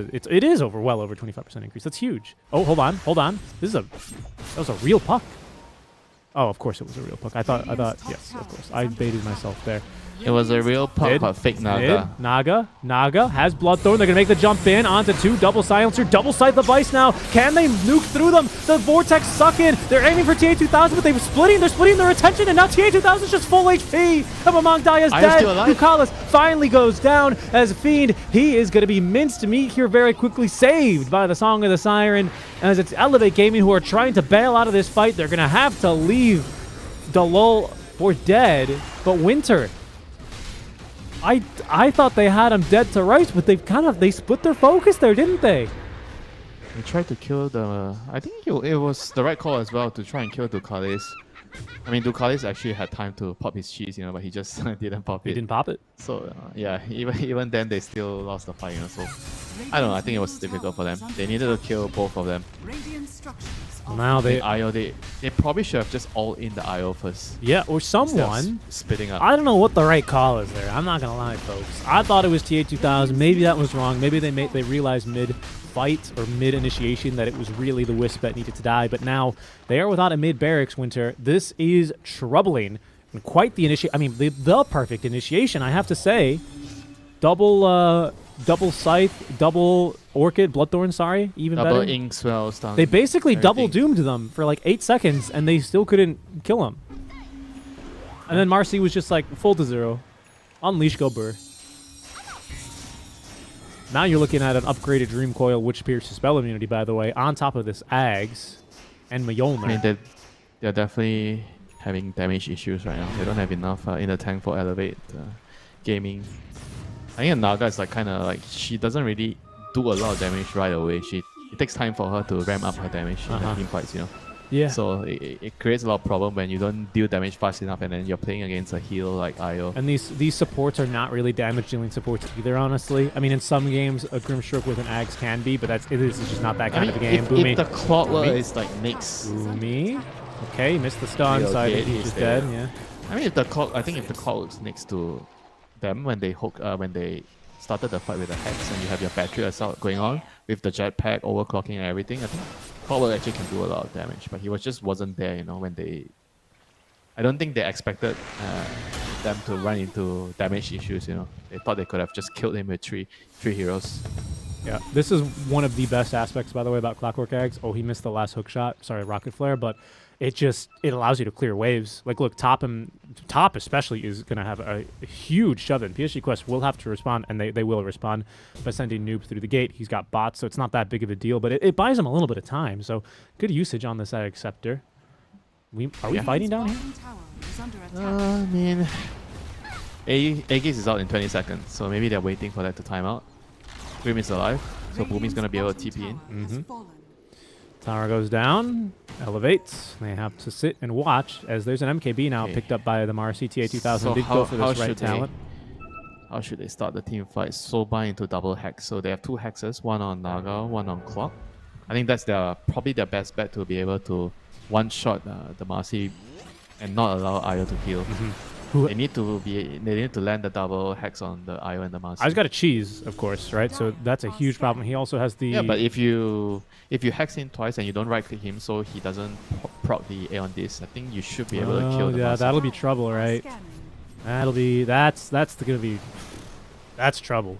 well over 25% increase. That's huge. Oh, hold on. That was a real puck. Oh, of course it was a real puck. I thought yes, of course. I baited myself there. It was a real puck, Mid. but fake Naga. Naga has Bloodthorn. They're going to make the jump in onto 2. Double Silencer, double Scythe the Vice now. Can they nuke through them? The Vortex suck in. They're aiming for TA2000, but they're splitting their attention, and now TA2000 is just full HP. Amamangdaya is Aya's dead. still alive. Ducalis finally goes down as Fiend. He is going to be minced meat here very quickly, saved by the Song of the Siren. As it's Elevate Gaming who are trying to bail out of this fight. They're going to have to leave Dalol for dead, but Winter... I thought they had him dead to rights, but they split their focus there, didn't they? He tried to kill the... I think it was the right call as well to try and kill Ducalis. I mean, Ducalis actually had time to pop his cheese, but he just didn't pop it. He didn't pop it. So, yeah, even then, they still lost the fight, So, I don't know. I think it was difficult for them. They needed to kill both of them. Radiant structures Now they... IO, they probably should have just all in the IO first. Yeah, or instead of someone... spitting up. I don't know what the right call is there. I'm not going to lie, folks. I thought it was TA2000. Maybe that was wrong. Maybe they realized mid-fight or mid-initiation that it was really the Wisp that needed to die. But now they are without a mid-barracks, Winter. This is troubling. And quite the initiation. I mean, the perfect initiation, I have to say. Double Scythe, double Orchid, Bloodthorn, sorry, even Double better. Inkswell stun. They basically everything. double doomed them for like 8 seconds, and they still couldn't kill him. And then Marcy was just like full to 0. Unleash, go Burr. Now you're looking at an upgraded Dream Coil, which pierces spell immunity, by the way, on top of this Ags and Mjolnir. I mean, they're definitely having damage issues right now. They don't have enough in the tank for Elevate Gaming. I think Naga is she doesn't really do a lot of damage right away. It takes time for her to ramp up her damage in the team fights, Yeah. So it creates a lot of problem when you don't deal damage fast enough, and then you're playing against a heal like IO. And these supports are not really damage dealing supports either, honestly. I mean, in some games, a Grimstroke with an Ags can be, but it is just not that kind of a game. Boomy. If the Clockwork is like next, Boomy. Okay, he missed the stun, Yeah, so I okay, think he's he's just there. dead. Yeah. I mean, if the Clockwork's next to them when they started the fight with the Hex, and you have your battery assault going on with the jetpack overclocking and everything, I think Clockwork actually can do a lot of damage. But he wasn't there, when they... I don't think they expected them to run into damage issues, They thought they could have just killed him with three heroes. Yeah, this is one of the best aspects, by the way, about Clockwork Eggs. Oh, he missed the last hook shot. Sorry, Rocket Flare, but it allows you to clear waves. Like, look, top especially is going to have a huge shove in. PSG Quest will have to respond, and they will respond by sending Noob through the gate. He's got bots, so it's not that big of a deal, but it buys him a little bit of time. So good usage on this Scepter. Are we fighting down here? bottom tower is under attack. I mean, Aegis is out in 20 seconds, so maybe they're waiting for that to time out. Grim is alive, so Boomy's going to be able to TP in. Tower goes down, elevates. They have to sit and watch as there's an MKB now picked up by the Marcy. TA2000 So did go for this right talent. How should they start the team fight? Soba into double hex. So they have 2 hexes, one on Naga, one on Clock. I think that's probably their best bet to be able to one-shot the Marcy and not allow Io to heal. They need to land the double hex on the Io and the Marcy. I's got a cheese, of course, right? So that's a huge problem. He also has the... Yeah, but if you hex him twice and you don't right-click him so he doesn't proc the A on this, I think you should be able to kill the Marcy. that'll be trouble, right? Scanning. That's trouble.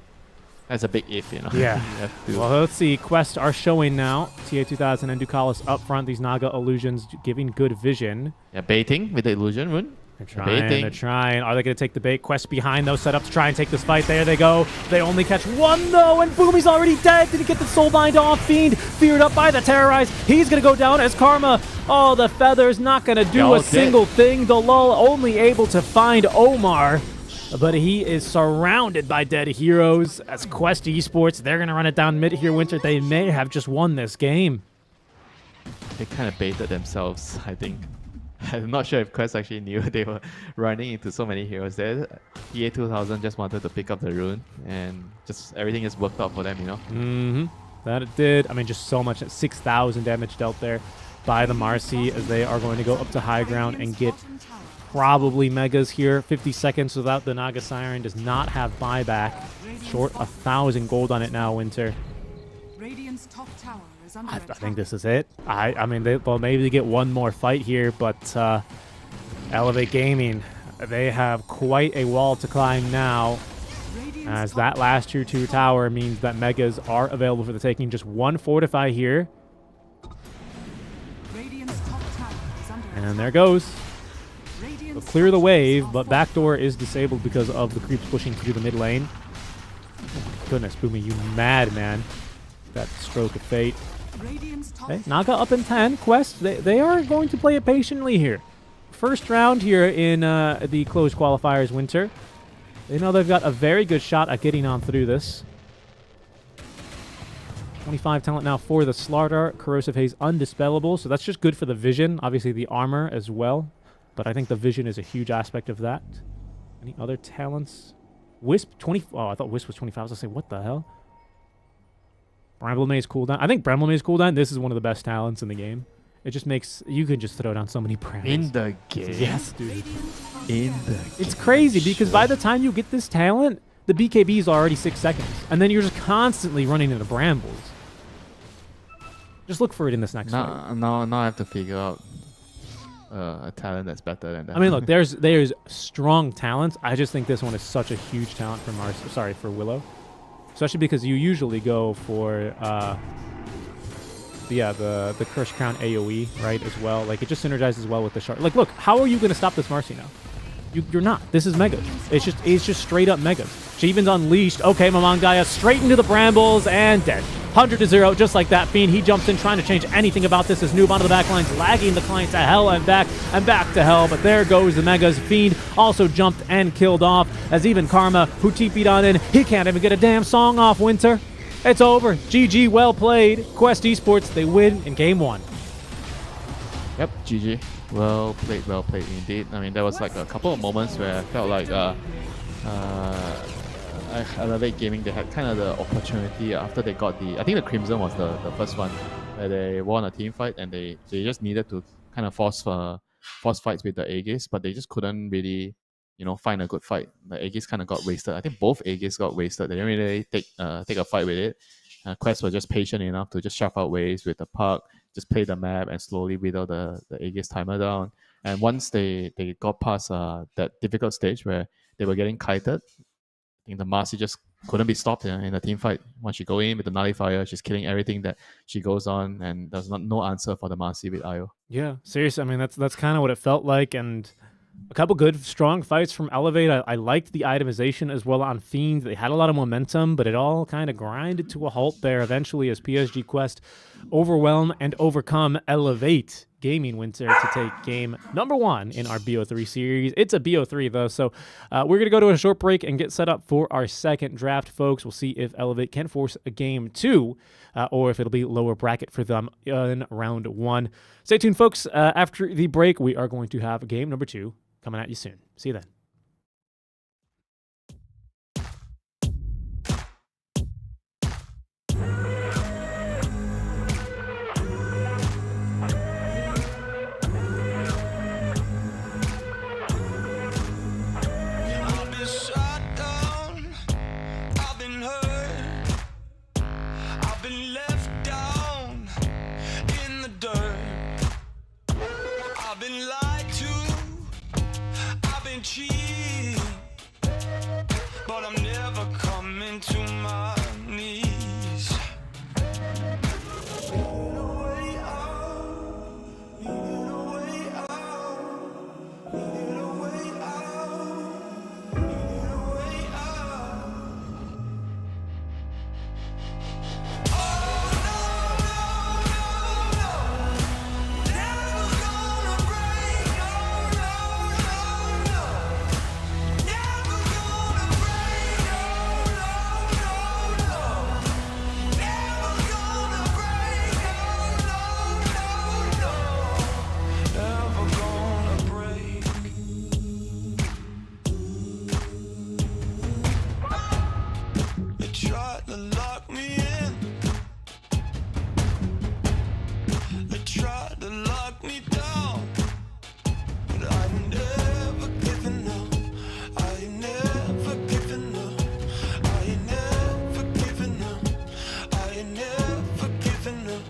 That's a big if, you know. Yeah. You have to- Well, let's see. Quest are showing now. TA2000 and Ducalis up front. These Naga illusions giving good vision. yeah, baiting with the illusion rune. They're They're trying. baiting. They're trying. Are they going to take the bait? Quest behind those set up to try and take this fight. There they go. They only catch one though, and boom, he's already dead. Did he get the soulbind off? Fiend feared up by the terrorize. He's going to go down as Karma. Oh, the feathers not going to do all a dead. single thing. The lull only able to find Omar. But he is surrounded by dead heroes as Quest Esports. They're going to run it down mid here, Winter. They may have just won this game. They kind of baited themselves, I think. I'm not sure if Quest actually knew they were running into so many heroes there. TA2000 just wanted to pick up the rune, and just everything just worked out for them, you know. Mm-hmm. That it did. I mean, just so much. 6,000 damage dealt there by the Marcy as they are going to go up to high ground and get Bottom tower. probably megas here. 50 seconds without the Naga Siren. Does not have buyback. Short 1,000 gold on it now, Winter. Radiant's top tower is under I attack. think this is it. I mean, well, maybe they get one more fight here, but Elevate Gaming, they have quite a wall to climb now, Radiant's as top that last tier 2 tower means that megas are available for the taking. Just one fortify here, Radiant's top tower is under and attack. there goes. Radiant's They'll clear the top wave, tower but backdoor is disabled because of the creeps pushing through the mid lane. Oh my goodness, Boomy, you madman. That stroke of fate. Radiant's top Hey, Naga up in 10. Quest, they are going to play it patiently here. First round here in the closed qualifiers, Winter. They know they've got a very good shot at getting on through this. 25 talent now for the Slardar. Corrosive Haze undispellable, so that's just good for the vision. Obviously the armor as well, but I think the vision is a huge aspect of that. Any other talents? Wisp 20. Oh, I thought Wisp was 25. I was gonna say, what the hell? Bramble Maze cooldown. I think Bramble Maze cooldown. This is one of the best talents in the game. It just makes you can just throw down so many brambles. In the game. Yes, dude. In the It's crazy because by the time you get this talent, the BKB is already 6 seconds, and then you're just constantly running into brambles. Just look for it in this next fight. Now I have to figure out a talent that's better than that. I mean, look, there's strong talents. I just think this one is such a huge talent for for Willow, especially because you usually go for the Curse Crown AoE, right, as well. Like, it just synergizes well with the Shard. Like, look, how are you going to stop this Marcy now? You're not. This is Megas. It's just straight up Megas. Shaven's unleashed. Okay, Mamangaya straight into the brambles and dead. 100-0, just like that. Fiend, he jumps in trying to change anything about this as Noob onto the back lines, lagging the client to hell and back to hell. But there goes the Megas. Fiend also jumped and killed off as even Karma, who TP'd on in, he can't even get a damn song off, Winter. It's over. GG, well played. Quest Esports, they win in game 1. Yep, GG. Well played indeed. I mean, there was like a couple of moments where I felt like Elevate Gaming, they had kind of the opportunity after they got I think the Crimson was the first one where they won a team fight, and they just needed to kind of force fights with the Aegis, but they just couldn't really, find a good fight. The Aegis kind of got wasted. I think both Aegis got wasted. They didn't really take a fight with it. Quest were just patient enough to just shove out waves with the puck, just play the map and slowly whittle the Aegis timer down. And once they got past that difficult stage where they were getting kited, I think the Marcy just couldn't be stopped in the team fight. Once she go in with the Nullifier, she's killing everything that she goes on, and there's no answer for the Marcy with IO. Yeah, seriously. I mean, that's kind of what it felt like, and a couple good, strong fights from Elevate. I liked the itemization as well on Fiend. They had a lot of momentum, but it all kind of grinded to a halt there eventually as PSG Quest overwhelm and overcome Elevate Gaming Winter to take game number 1 in our BO3 series. It's a BO3 though, so we're going to go to a short break and get set up for our second draft, folks. We'll see if Elevate can force a game 2 or if it'll be lower bracket for them in round 1. Stay tuned, folks. After the break, we are going to have game number 2 coming at you soon. See you then. I've been shot down, I've been hurt, I've been left down in the dirt. I've been lied to, I've been cheated, but I'm never coming to my to lock me in. They tried to lock me down, but I ain't never giving up. I ain't never giving up. I ain't never giving up. I ain't never giving up.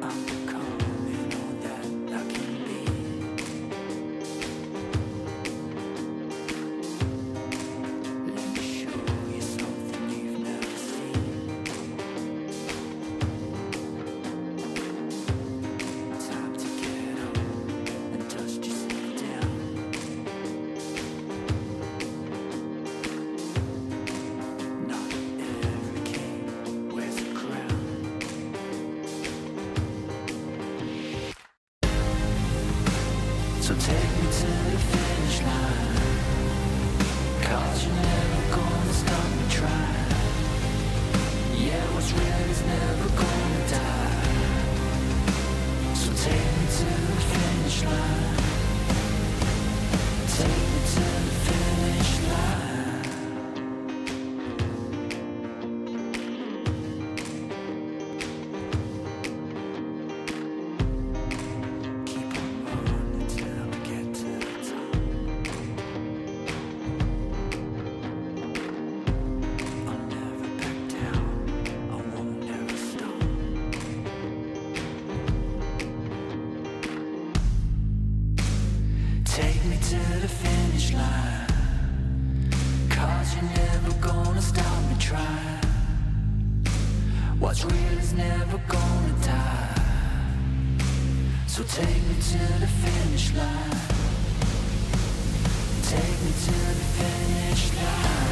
I'm becoming all that I can be. Let me show you something you've never seen. Time to get up and dust yourself down. Not every king wears a crown. So take me to the finish line, 'cause you're never gonna stop me trying. Yeah, what's real is never gonna die. So take me to the finish line. Take me to the finish line. Keep on running till I get to the top. I'll never back down. I won't ever stop. Take me to the finish line, 'cause you're never gonna stop me trying. What's real is never gonna die. So take me to the finish line. Take me to the finish line.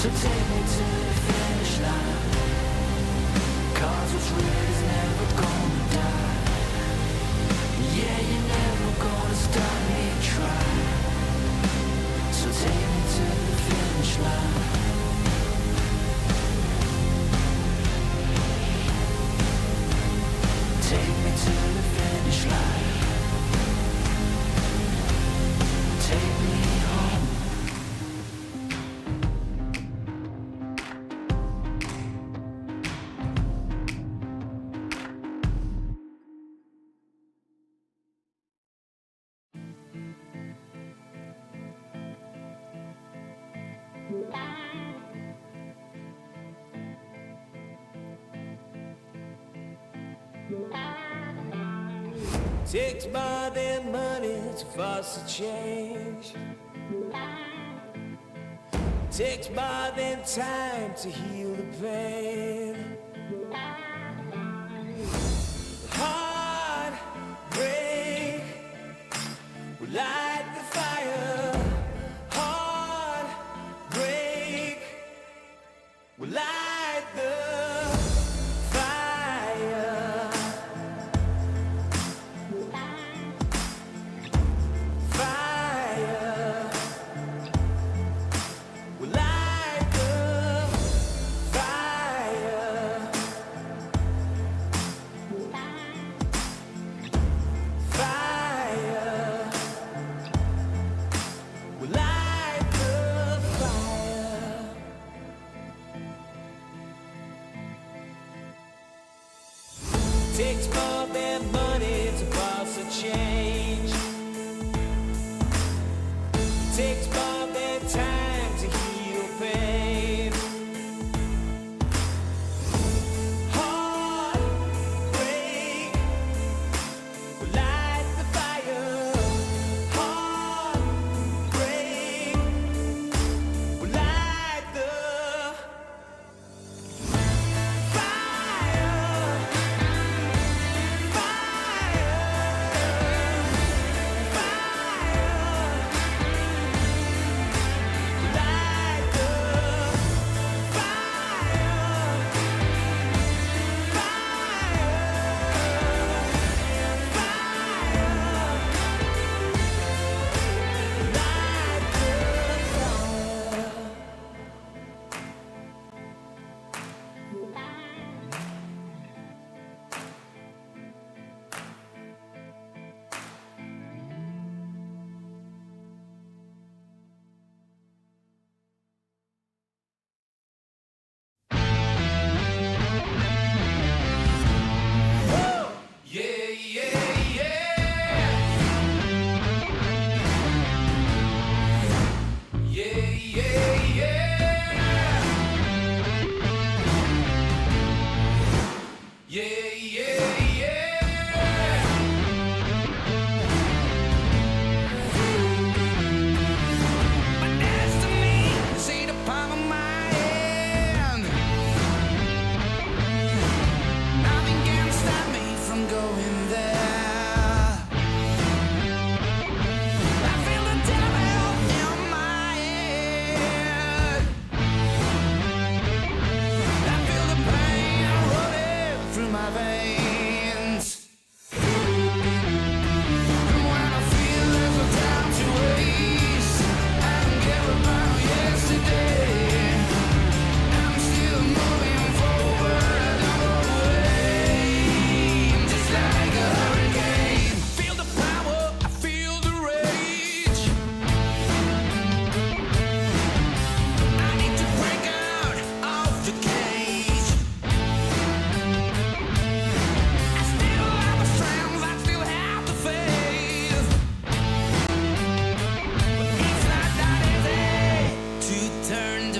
So take me to the finish line, 'cause what's real is never gonna die. Yeah, you're never gonna stop me trying. So take me to the finish line. Take me to the finish line. Take me home. Takes more than money to force a change. Takes more than time to heal the pain. Heartbreak will light the fire. Heartbreak will light the fire. Fire will light the fire. Fire will light the fire. Takes more than money to force a change. Takes more than time to heal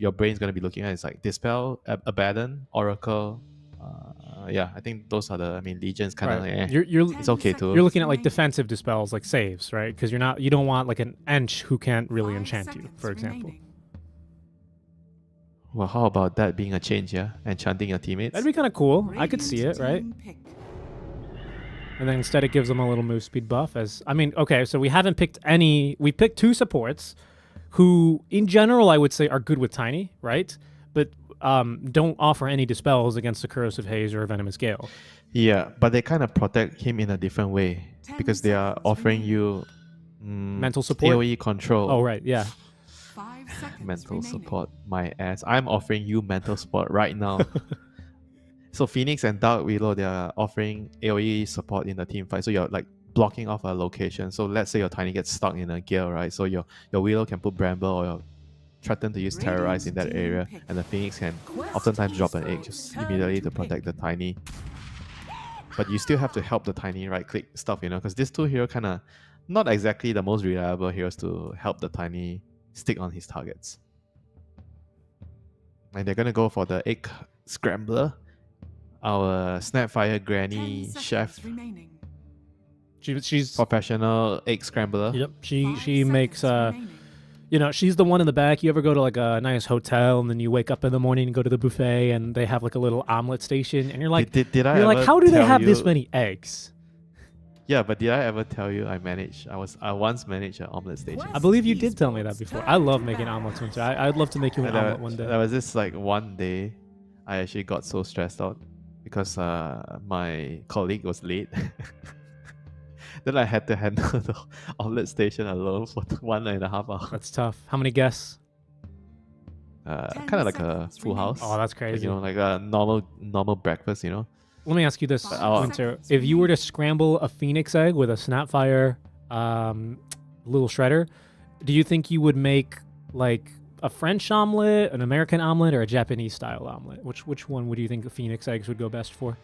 your brain's gonna be looking at is like Dispel, Abaddon, Oracle. Yeah, I think those are the legions kind of Right. like, You're it's okay too. you're looking at like defensive dispels, like saves, right? Because you don't want like an Ench who can't really 5 enchant you, seconds for example. remaining. Well, how about that being a change, yeah? Enchanting your teammates. That'd be kind of cool. I could see Radiant it, right? team pick. And then instead it gives them a little move speed buff. Okay, so we haven't picked any. We picked 2 supports, who in general I would say are good with Tiny, right? But don't offer any dispels against the Corrosive Haze or a Venomous Gale. Yeah, but they kind of protect him in a different way 10 because they are seconds offering remaining. you Mental support? AoE control. Oh, right, yeah. 5 seconds Mental remaining. support, my ass. I'm offering you mental support right now. So Phoenix and Dark Willow, they are offering AoE support in the team fight. So you're like blocking off a location. So let's say your Tiny gets stuck in a gale, right? So your Willow can put Bramble or your threaten to use Terrorize in that Radiant's area, team and the Phoenix can Quest oftentimes drop an egg Esports just turn immediately to to protect the pick. Tiny. But you still have to help the Tiny right click stuff, because these 2 heroes kind of not exactly the most reliable heroes to help the Tiny stick on his targets. And they're gonna go for the Egg Scrambler, our Snapfire 10 Granny seconds Chef remaining. She's professional Egg Scrambler. yep. 5 She makes seconds remaining. she's the one in the back. You ever go to like a nice hotel and then you wake up in the morning and go to the buffet and they have like a little omelet station and you're like, did I you're like, ever how do they tell have this you- many eggs? Yeah, but did I ever tell you I once managed an omelet station? I believe you did tell me that before. I love making omelets, Winter. I'd love to make you an And omelet one there day. was this like one day I actually got so stressed out because my colleague was late. Then I had to handle the omelet station alone for 1.5 hours. That's tough. How many guests? Kind of like a seconds full remaining. house. Oh, that's Like, crazy. like a normal breakfast, Let me ask you this, Five Winter. seconds If you were to remaining. scramble a phoenix egg with a Snapfire little shredder, do you think you would make like a French omelet, an American omelet, or a Japanese style omelet? Which one would you think the phoenix eggs would go best for?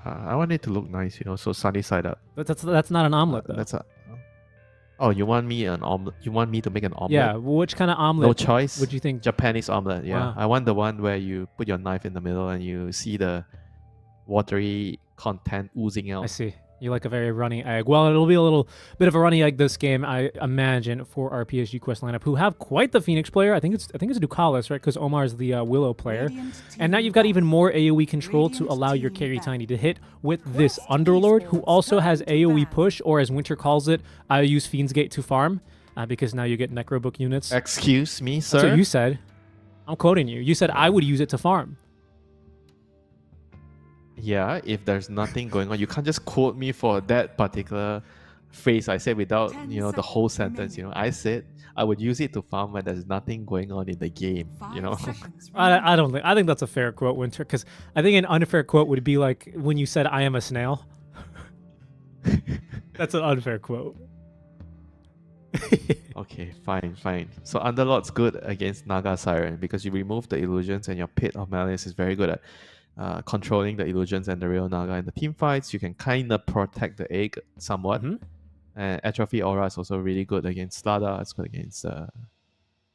I want it to look nice, so sunny side up. That's not an omelet though. That's a. Oh, you want me an omelet? You want me to make an omelet? Yeah, which kind of omelet No choice. would you think? Japanese omelet, yeah. Wow. I want the one where you put your knife in the middle and you see the watery content oozing I out. see. You like a very runny egg. Well, it'll be a little bit of a runny egg this game, I imagine, for our PSG Quest lineup, who have quite the Phoenix player. I think it's Ducalis, right? Because Omar's the Willow player. Radiant And now team you've got even more AoE control to Radiant allow your team carry back. Tiny to hit with this Underlord, who also has AoE push, or as Winter calls it, I use Fiend's Gate to farm, because now you get Necrobook units. Excuse me, sir. That's what you said. I'm quoting you. You said I would use it to farm. Yeah, if there's nothing going on, you can't just quote me for that particular phrase I said without, 10 the whole seconds sentence. remaining. I said I would use it to farm when there's nothing going on in the game. 5 seconds remaining. I don't think. I think that's a fair quote, Winter, because I think an unfair quote would be like when you said I am a snail. That's an unfair quote. Okay, fine. So Underlord's good against Naga Siren because you remove the illusions and your Pit of Malice is very good at controlling the illusions and the real Naga in the team fights. You can kind of protect the egg somewhat. Mhm. And Atrophy Aura is also really good against Slada. It's good against the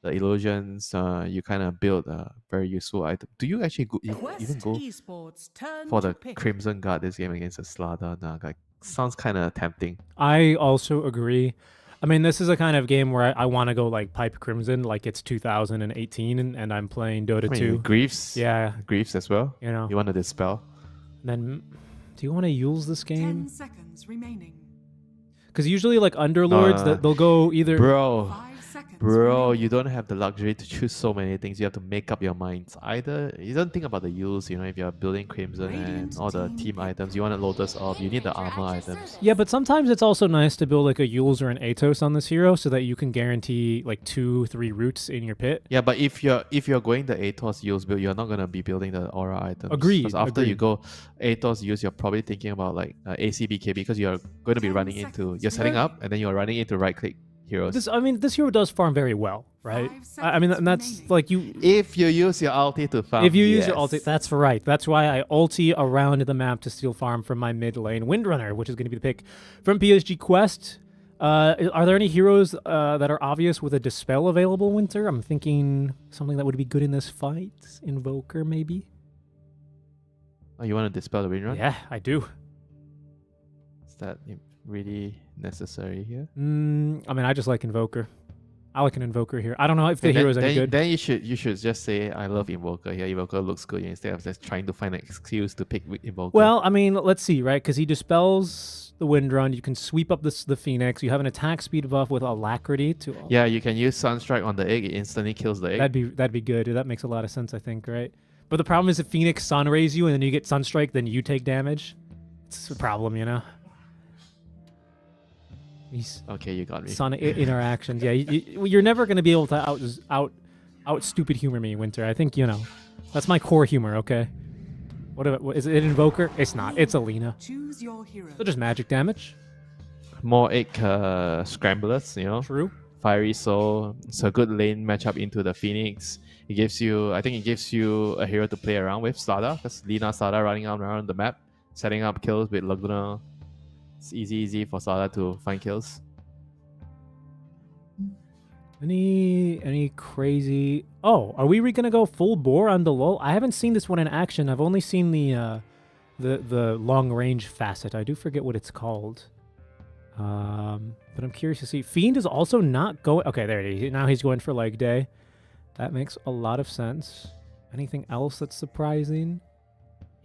illusions. You kind of build a very useful item. Do you actually even Quest go Esports turn for to the pick. Crimson Guard this game against the Slada Naga? Sounds kind of tempting. I also agree. I mean, this is a kind of game where I want to go like Pipe Crimson, like it's 2018 and I'm playing Dota I mean, 2. Griefs. Yeah, Griefs as well. you know. You want to dispel? Then, do you want to use this 10 game? seconds remaining. Because usually, like Underlords, Uh, they'll go either. Bro, 5 seconds Bro, remaining. you don't have the luxury to choose so many things. You have to make up your minds. Either you don't think about the use, if you're building Crimson and Radiant all the team team pick. items, you want to Lotus Orb, you need the armor items. Yeah, but sometimes it's also nice to build like a Yules or an Atos on this hero so that you can guarantee like 2-3 roots in your pit. Yeah, but if you're going the Atos use build, you're not gonna be building the aura items. Agreed, Because after you agreed. go Atos use, you're probably thinking about like ACBK because you're going to be 10 running into seconds you're setting remaining. up and then you're running into right click heroes. This hero does farm very well, right? 5 I mean, seconds and that's remaining. like you. If you use your ulti to farm, If you use your yes. ulti, that's right. That's why I ulti around the map to steal farm from my mid lane Windrunner, which is going to be the pick from PSG Quest. Are there any heroes that are obvious with a dispel available, Winter? I'm thinking something that would be good in this fight. Invoker, maybe? Oh, you want to dispel the win run? Yeah, I do. Is that really necessary here? I mean, I just like Invoker. I like an Invoker here. I don't know if the hero's any good. Then you should just say I love Invoker here. Invoker looks good instead of just trying to find an excuse to pick Invoker. Well, I mean, let's see, right? Because he dispels the wind run. You can sweep up the Phoenix. You have an attack speed buff with Alacrity to. Yeah, you can use Sunstrike on the egg. It instantly kills the egg. That'd be good. That makes a lot of sense, I think, right? But the problem is if Phoenix Sun rays you and then you get Sunstrike, then you take damage. It's a problem, you know. These Okay, you got me. Sun interactions, yeah. You're never going to be able to out stupid humor me, Winter. I think, you know, that's my core humor. Okay. What is it? Invoker? It's not. It's Alina. Choose your hero. So just magic damage. More egg scramblers, you know. True. Fiery Soul. It's a good lane matchup into the Phoenix. It gives you, I think it gives you a hero to play around with, Sada, because Lina Sada running around the map, setting up kills with Laguna. It's easy for Sada to find kills. Any crazy? Oh, are we gonna go full bore on the lull? I haven't seen this one in action. I've only seen the long range facet. I do forget what it's called. But I'm curious to see. Fiend is also not going. Okay, there it is. Now he's going for leg day. That makes a lot of sense. Anything else that's surprising?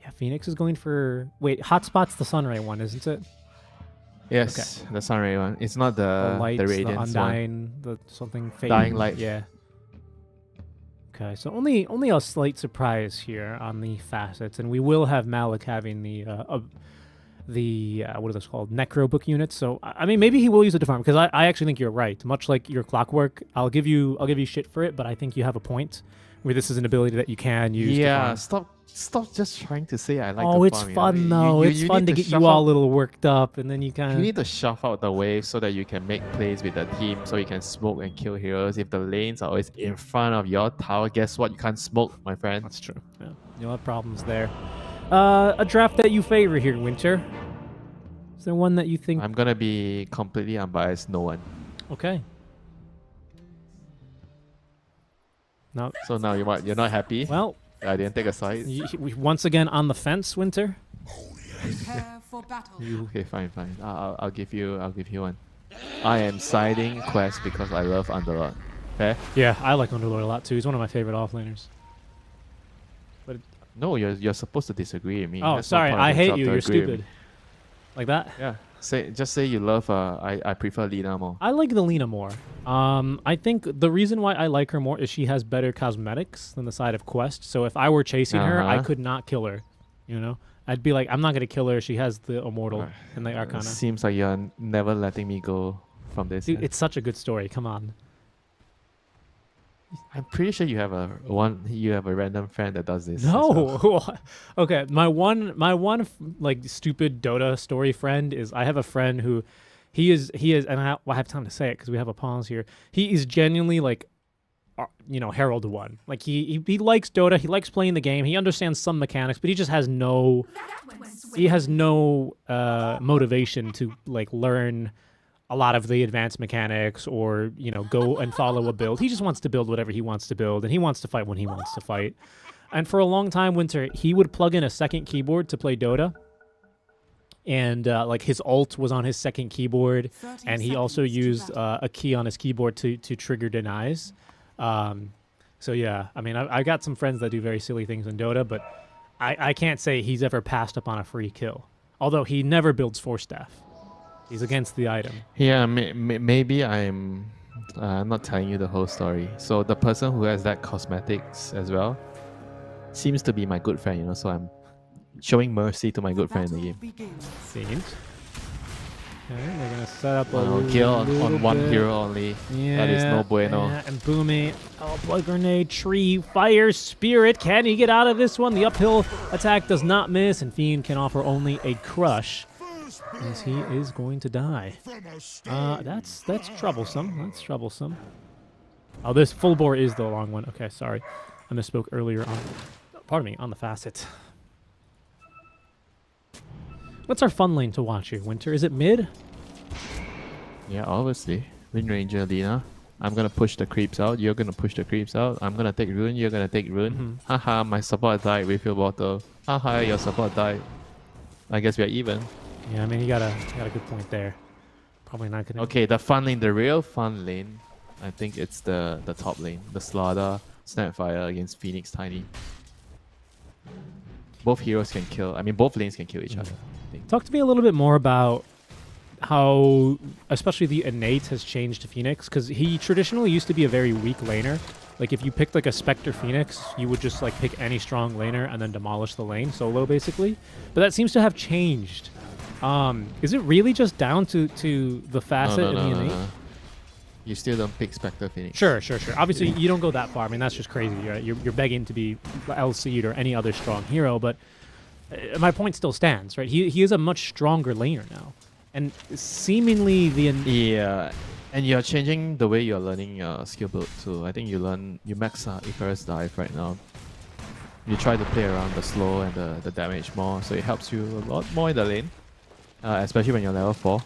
Yeah, Phoenix is going for. Wait, Hotspot's the Sunray one, isn't it? Yes, the Sunray one. It's not the Lights, Radiance the one. Undying, the something fading. Dying Light. Yeah. Okay, so only a slight surprise here on the facets, and we will have Malik having the what are those called? Necro book units. So I mean, maybe he will use it to farm because I actually think you're right. Much like your Clockwork, I'll give you shit for it, but I think you have a point where this is an ability that you can use. Yeah, to farm. stop just trying to say I like Oh, the it's farm, you fun know. though. You It's fun need to get shuff you all a out- little worked up, and then you kind You of. need to shuff out the wave so that you can make plays with the team so you can smoke and kill heroes. If the lanes are always in front of your tower, guess what? You can't smoke, my friend. That's true. Yeah, you'll have problems there. A draft that you favor here, Winter. Is there one that you think? I'm gonna be completely unbiased, no one. Okay. No. So now you're not happy? Well, I didn't take a side. once again on the fence, Winter. Prepare for battle. Okay, fine. I'll give you one. I am siding Quest because I love Underlord. Fair? Yeah, I like Underlord a lot too. He's one of my favorite offlaners. No, you're supposed to disagree with me. Oh, That's no sorry. point I of hate job you. to You're agree with stupid. me. Like that? Yeah. Just say you love. I prefer Lina more. I like the Lina more. I think the reason why I like her more is she has better cosmetics than the side of Quest. So if I were chasing her, I Uh-huh. could not kill her. You know, I'd be like, I'm not gonna kill her. She has the Immortal and the Arcana. Seems like you're never letting me go from this. Dude, it's such a good story. Come on. I'm pretty sure you have a random friend that does this. as No. well. Okay, my one like stupid Dota story friend is I have a friend who he is and I have time to say it because we have a pause here. He is genuinely like Herald 1. Like he likes Dota, he likes playing the game, he understands some mechanics, but he just has no motivation to like learn a lot of the advanced mechanics or, go and follow a build. He just wants to build whatever he wants to build, and he wants to fight when he wants to fight. And for a long time, Winter, he would plug in a second keyboard to play Dota. And like his ult was on his second keyboard, and he also used a key on his keyboard to trigger denies. So yeah, I mean, I got some friends that do very silly things in Dota, but I can't say he's ever passed up on a free kill. Although he never builds 4-staff. He's against the item. Yeah, maybe I'm not telling you the whole story. So the person who has that cosmetics as well seems to be my good friend, so I'm showing mercy to my good friend in the game. Seems. Okay, they're gonna set up a Kill on little one bit. hero only. Yeah, That is no bueno. Yeah, and Boomy. Oh, blood grenade, tree, fire, spirit. Can he get out of this one? The uphill attack does not miss, and Fiend can offer only a crush, as he is going to die. That's troublesome. That's troublesome. Oh, this full bore is the long one. Okay, sorry, I misspoke earlier on the facet. What's our fun lane to watch here, Winter? Is it mid? Yeah, obviously. Wind Ranger, Lina. I'm gonna push the creeps out. You're gonna push the creeps out. I'm gonna take rune. You're gonna take rune. Haha, my support died. Refill bottle. Haha, your support died. I guess we are even. Yeah, I mean, you got a good point there. Probably not gonna. Okay, the fun lane, the real fun lane. I think it's the top lane. The Slaughter, Snapfire against Phoenix Tiny. Both heroes can kill. I mean, both lanes can kill each other. I think. Talk to me a little bit more about how, especially the innate has changed to Phoenix, because he traditionally used to be a very weak laner. Like if you picked like a Spectre Phoenix, you would just like pick any strong laner and then demolish the lane solo basically. But that seems to have changed. Is it really just down to the facet and the innate? No. You still don't pick Spectre Phoenix. Sure. Obviously, you don't go that far. I mean, that's just crazy. You're begging to be LC'd or any other strong hero, but my point still stands, right? He is a much stronger laner now. And seemingly Yeah, and you're changing the way you're learning your skill build too. I think you max Icarus Dive right now. You try to play around the slow and the damage more, so it helps you a lot more in the lane, especially when you're level 4.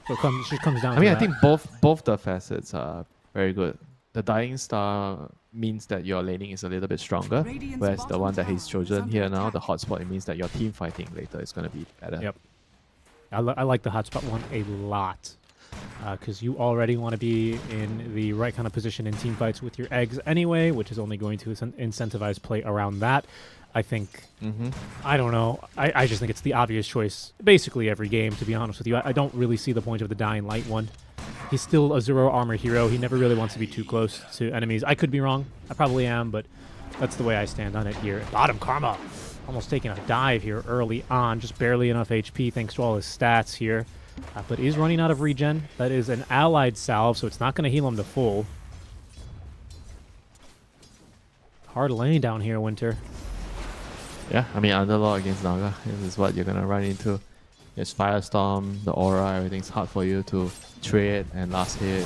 So it just comes down I mean, to I think both the facets are very good. The Dying Star means that your laning is a little bit stronger, Radiant's whereas the bottom one that tower he's is chosen under here now, attack. the hotspot, it means that your team fighting later is going to be better. Yep. I like the hotspot one a lot, because you already want to be in the right kind of position in team fights with your eggs anyway, which is only going to incentivize play around that. I think, I don't know, I just think it's the obvious choice basically every game, to be honest with you. I don't really see the point of the Dying Light one. He's still a 0 armor hero. He never really wants to be too close to enemies. I could be wrong. I probably am, but that's the way I stand on it here. Bottom Karma. Almost taking a dive here early on. Just barely enough HP thanks to all his stats here. But is running out of regen. That is an allied salve, so it's not going to heal him to full. Hard lane down here, Winter. Yeah, I mean, Underlord against Naga, this is what you're going to run into. There's Firestorm, the aura, everything's hard for you to trade and last hit.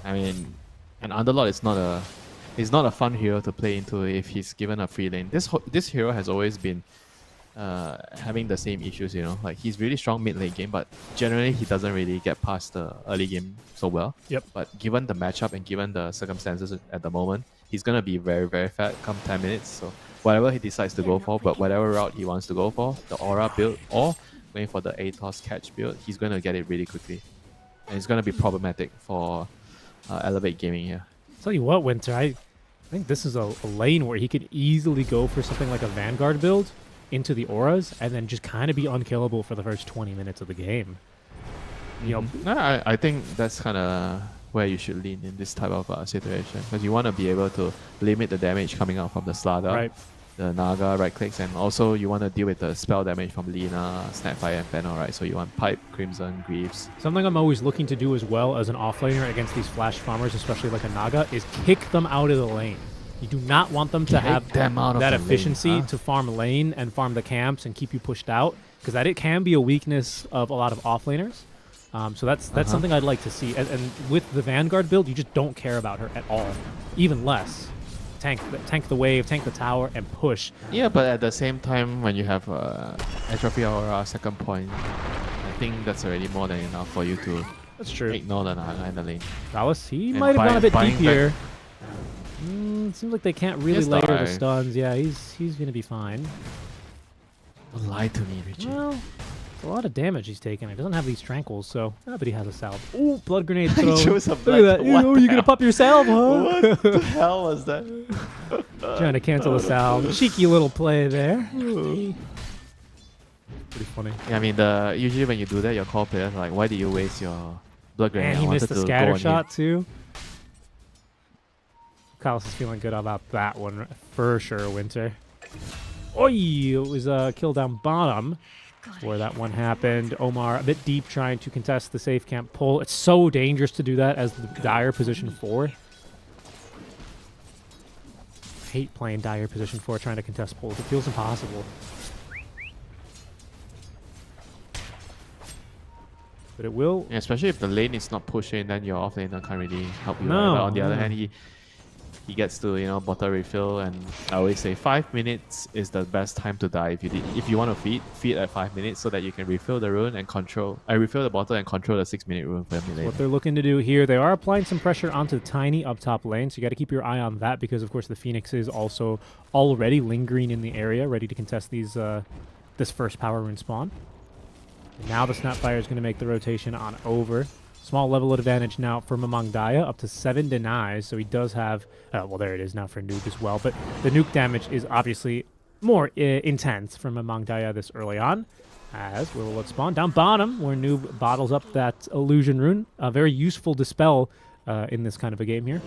I mean, an Underlord is not a fun hero to play into if he's given a free lane. This hero has always been having the same issues, you know. Like, he's really strong mid lane game, but generally he doesn't really get past the early game so well. Yep. But given the matchup and given the circumstances at the moment, he's going to be very, very fat come 10 minutes. So whatever he decides to go for, but whatever route he wants to go for, the aura build or going for the Atos catch build, he's going to get it really quickly. And it's going to be problematic for Elevate Gaming here. Tell you what, Winter, I think this is a lane where he could easily go for something like a Vanguard build into the auras and then just kind of be unkillable for the first 20 minutes of the game. You know, I think that's kind of where you should lean in this type of situation, because you want to be able to limit the damage coming out from the Slaughter, right. the Naga right clicks, and also you want to deal with the spell damage from Lina, Snapfire, and Panel, right? So you want Pipe, Crimson, Greaves. Something I'm always looking to do as well as an offlaner against these flash farmers, especially like a Naga, is kick them out of the lane. You do not want them to have them out of that the lane, efficiency huh? to farm lane and farm the camps and keep you pushed out, because it can be a weakness of a lot of offlaners. So that's something I'd like to see. And with the Vanguard build, you just don't care about her at all. Even less. Tank the wave, tank the tower, and push. Yeah, but at the same time, when you have Atrophy or second point, I think that's already more than enough for you to That's true. ignore the Naga in the lane. Dallas, he And might have gone a bit buying deep here. Seems like they can't really Yes, layer the dive. stuns. Yeah, he's gonna be fine. Don't lie to me, Richie. Well, it's a lot of damage he's taking. He doesn't have these tranquils, so but he has a salve. Ooh, blood grenade throw. chose a Look at blood- that. what Oh, the you gonna hell? pop your salve, huh? What the hell was that? Trying to cancel the salve. Cheeky little play there. Pretty funny. Yeah, I mean, usually when you do that, your core players are like, why did you waste your blood grenade? And I he wanted missed the to go scatter on shot him." too. Carlos is feeling good about that one for sure, Winter. Oi! It was a kill down bottom where that one happened. Omar a bit deep trying to contest the safe camp pull. It's so dangerous to do that as the Dire position 4. Hate playing Dire position 4 trying to contest pulls. It feels impossible. But it will. Yeah, especially if the lane is not pushing, then your off laner can't really help you. No, Right? But on the other no. hand, he gets to, you know, bottle refill, and I always say 5 minutes is the best time to die. If you want to feed at 5 minutes so that you can refill the rune and refill the bottle and control the 6-minute rune for a minute. What they're looking to do here, they are applying some pressure onto the Tiny up top lane, so you got to keep your eye on that because, of course, the Phoenix is also already lingering in the area, ready to contest these this first power rune spawn. And now the Snapfire is going to make the rotation on over. Small level of advantage now for Mamang Daya, up to 7 denies, so he does have... well, there it is now for Nuke as well, but the Nuke damage is obviously more intense from Mamang Daya this early on. As we'll look spawn down bottom, where Noob bottles up that illusion rune. A very useful dispel in this kind of a game here.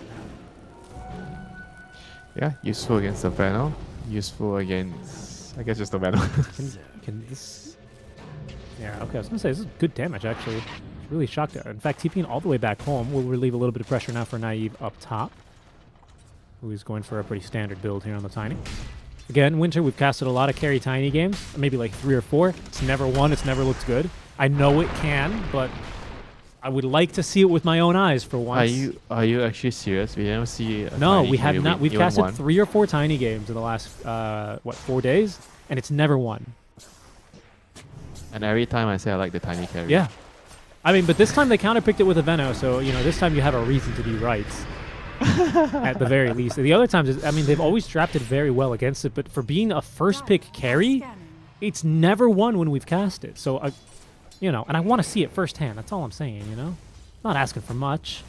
Yeah, useful against the Venom. Useful against, I guess, just the Venom. Can this... Yeah, okay, I was going to say, this is good damage, actually. Really shocked. In fact, TPing all the way back home will relieve a little bit of pressure now for Naive up top, who is going for a pretty standard build here on the Tiny. Again, Winter, we've casted a lot of carry Tiny games, maybe like 3 or 4. It's never won. It's never looked good. I know it can, but I would like to see it with my own eyes for once. Are you actually serious? We didn't see. No, we have not. We've casted 3 or 4 Tiny games in the last 4 days, and it's never won. And every time I say I like the Tiny carry. Yeah. I mean, but this time they counterpicked it with a Veno, so, you know, this time you have a reason to be right. At the very least. The other times, I mean, they've always drafted very well against it, but for being a first pick carry, it's never won when we've cast it. So, you know, and I want to see it firsthand. That's all I'm saying, you know? Not asking for much.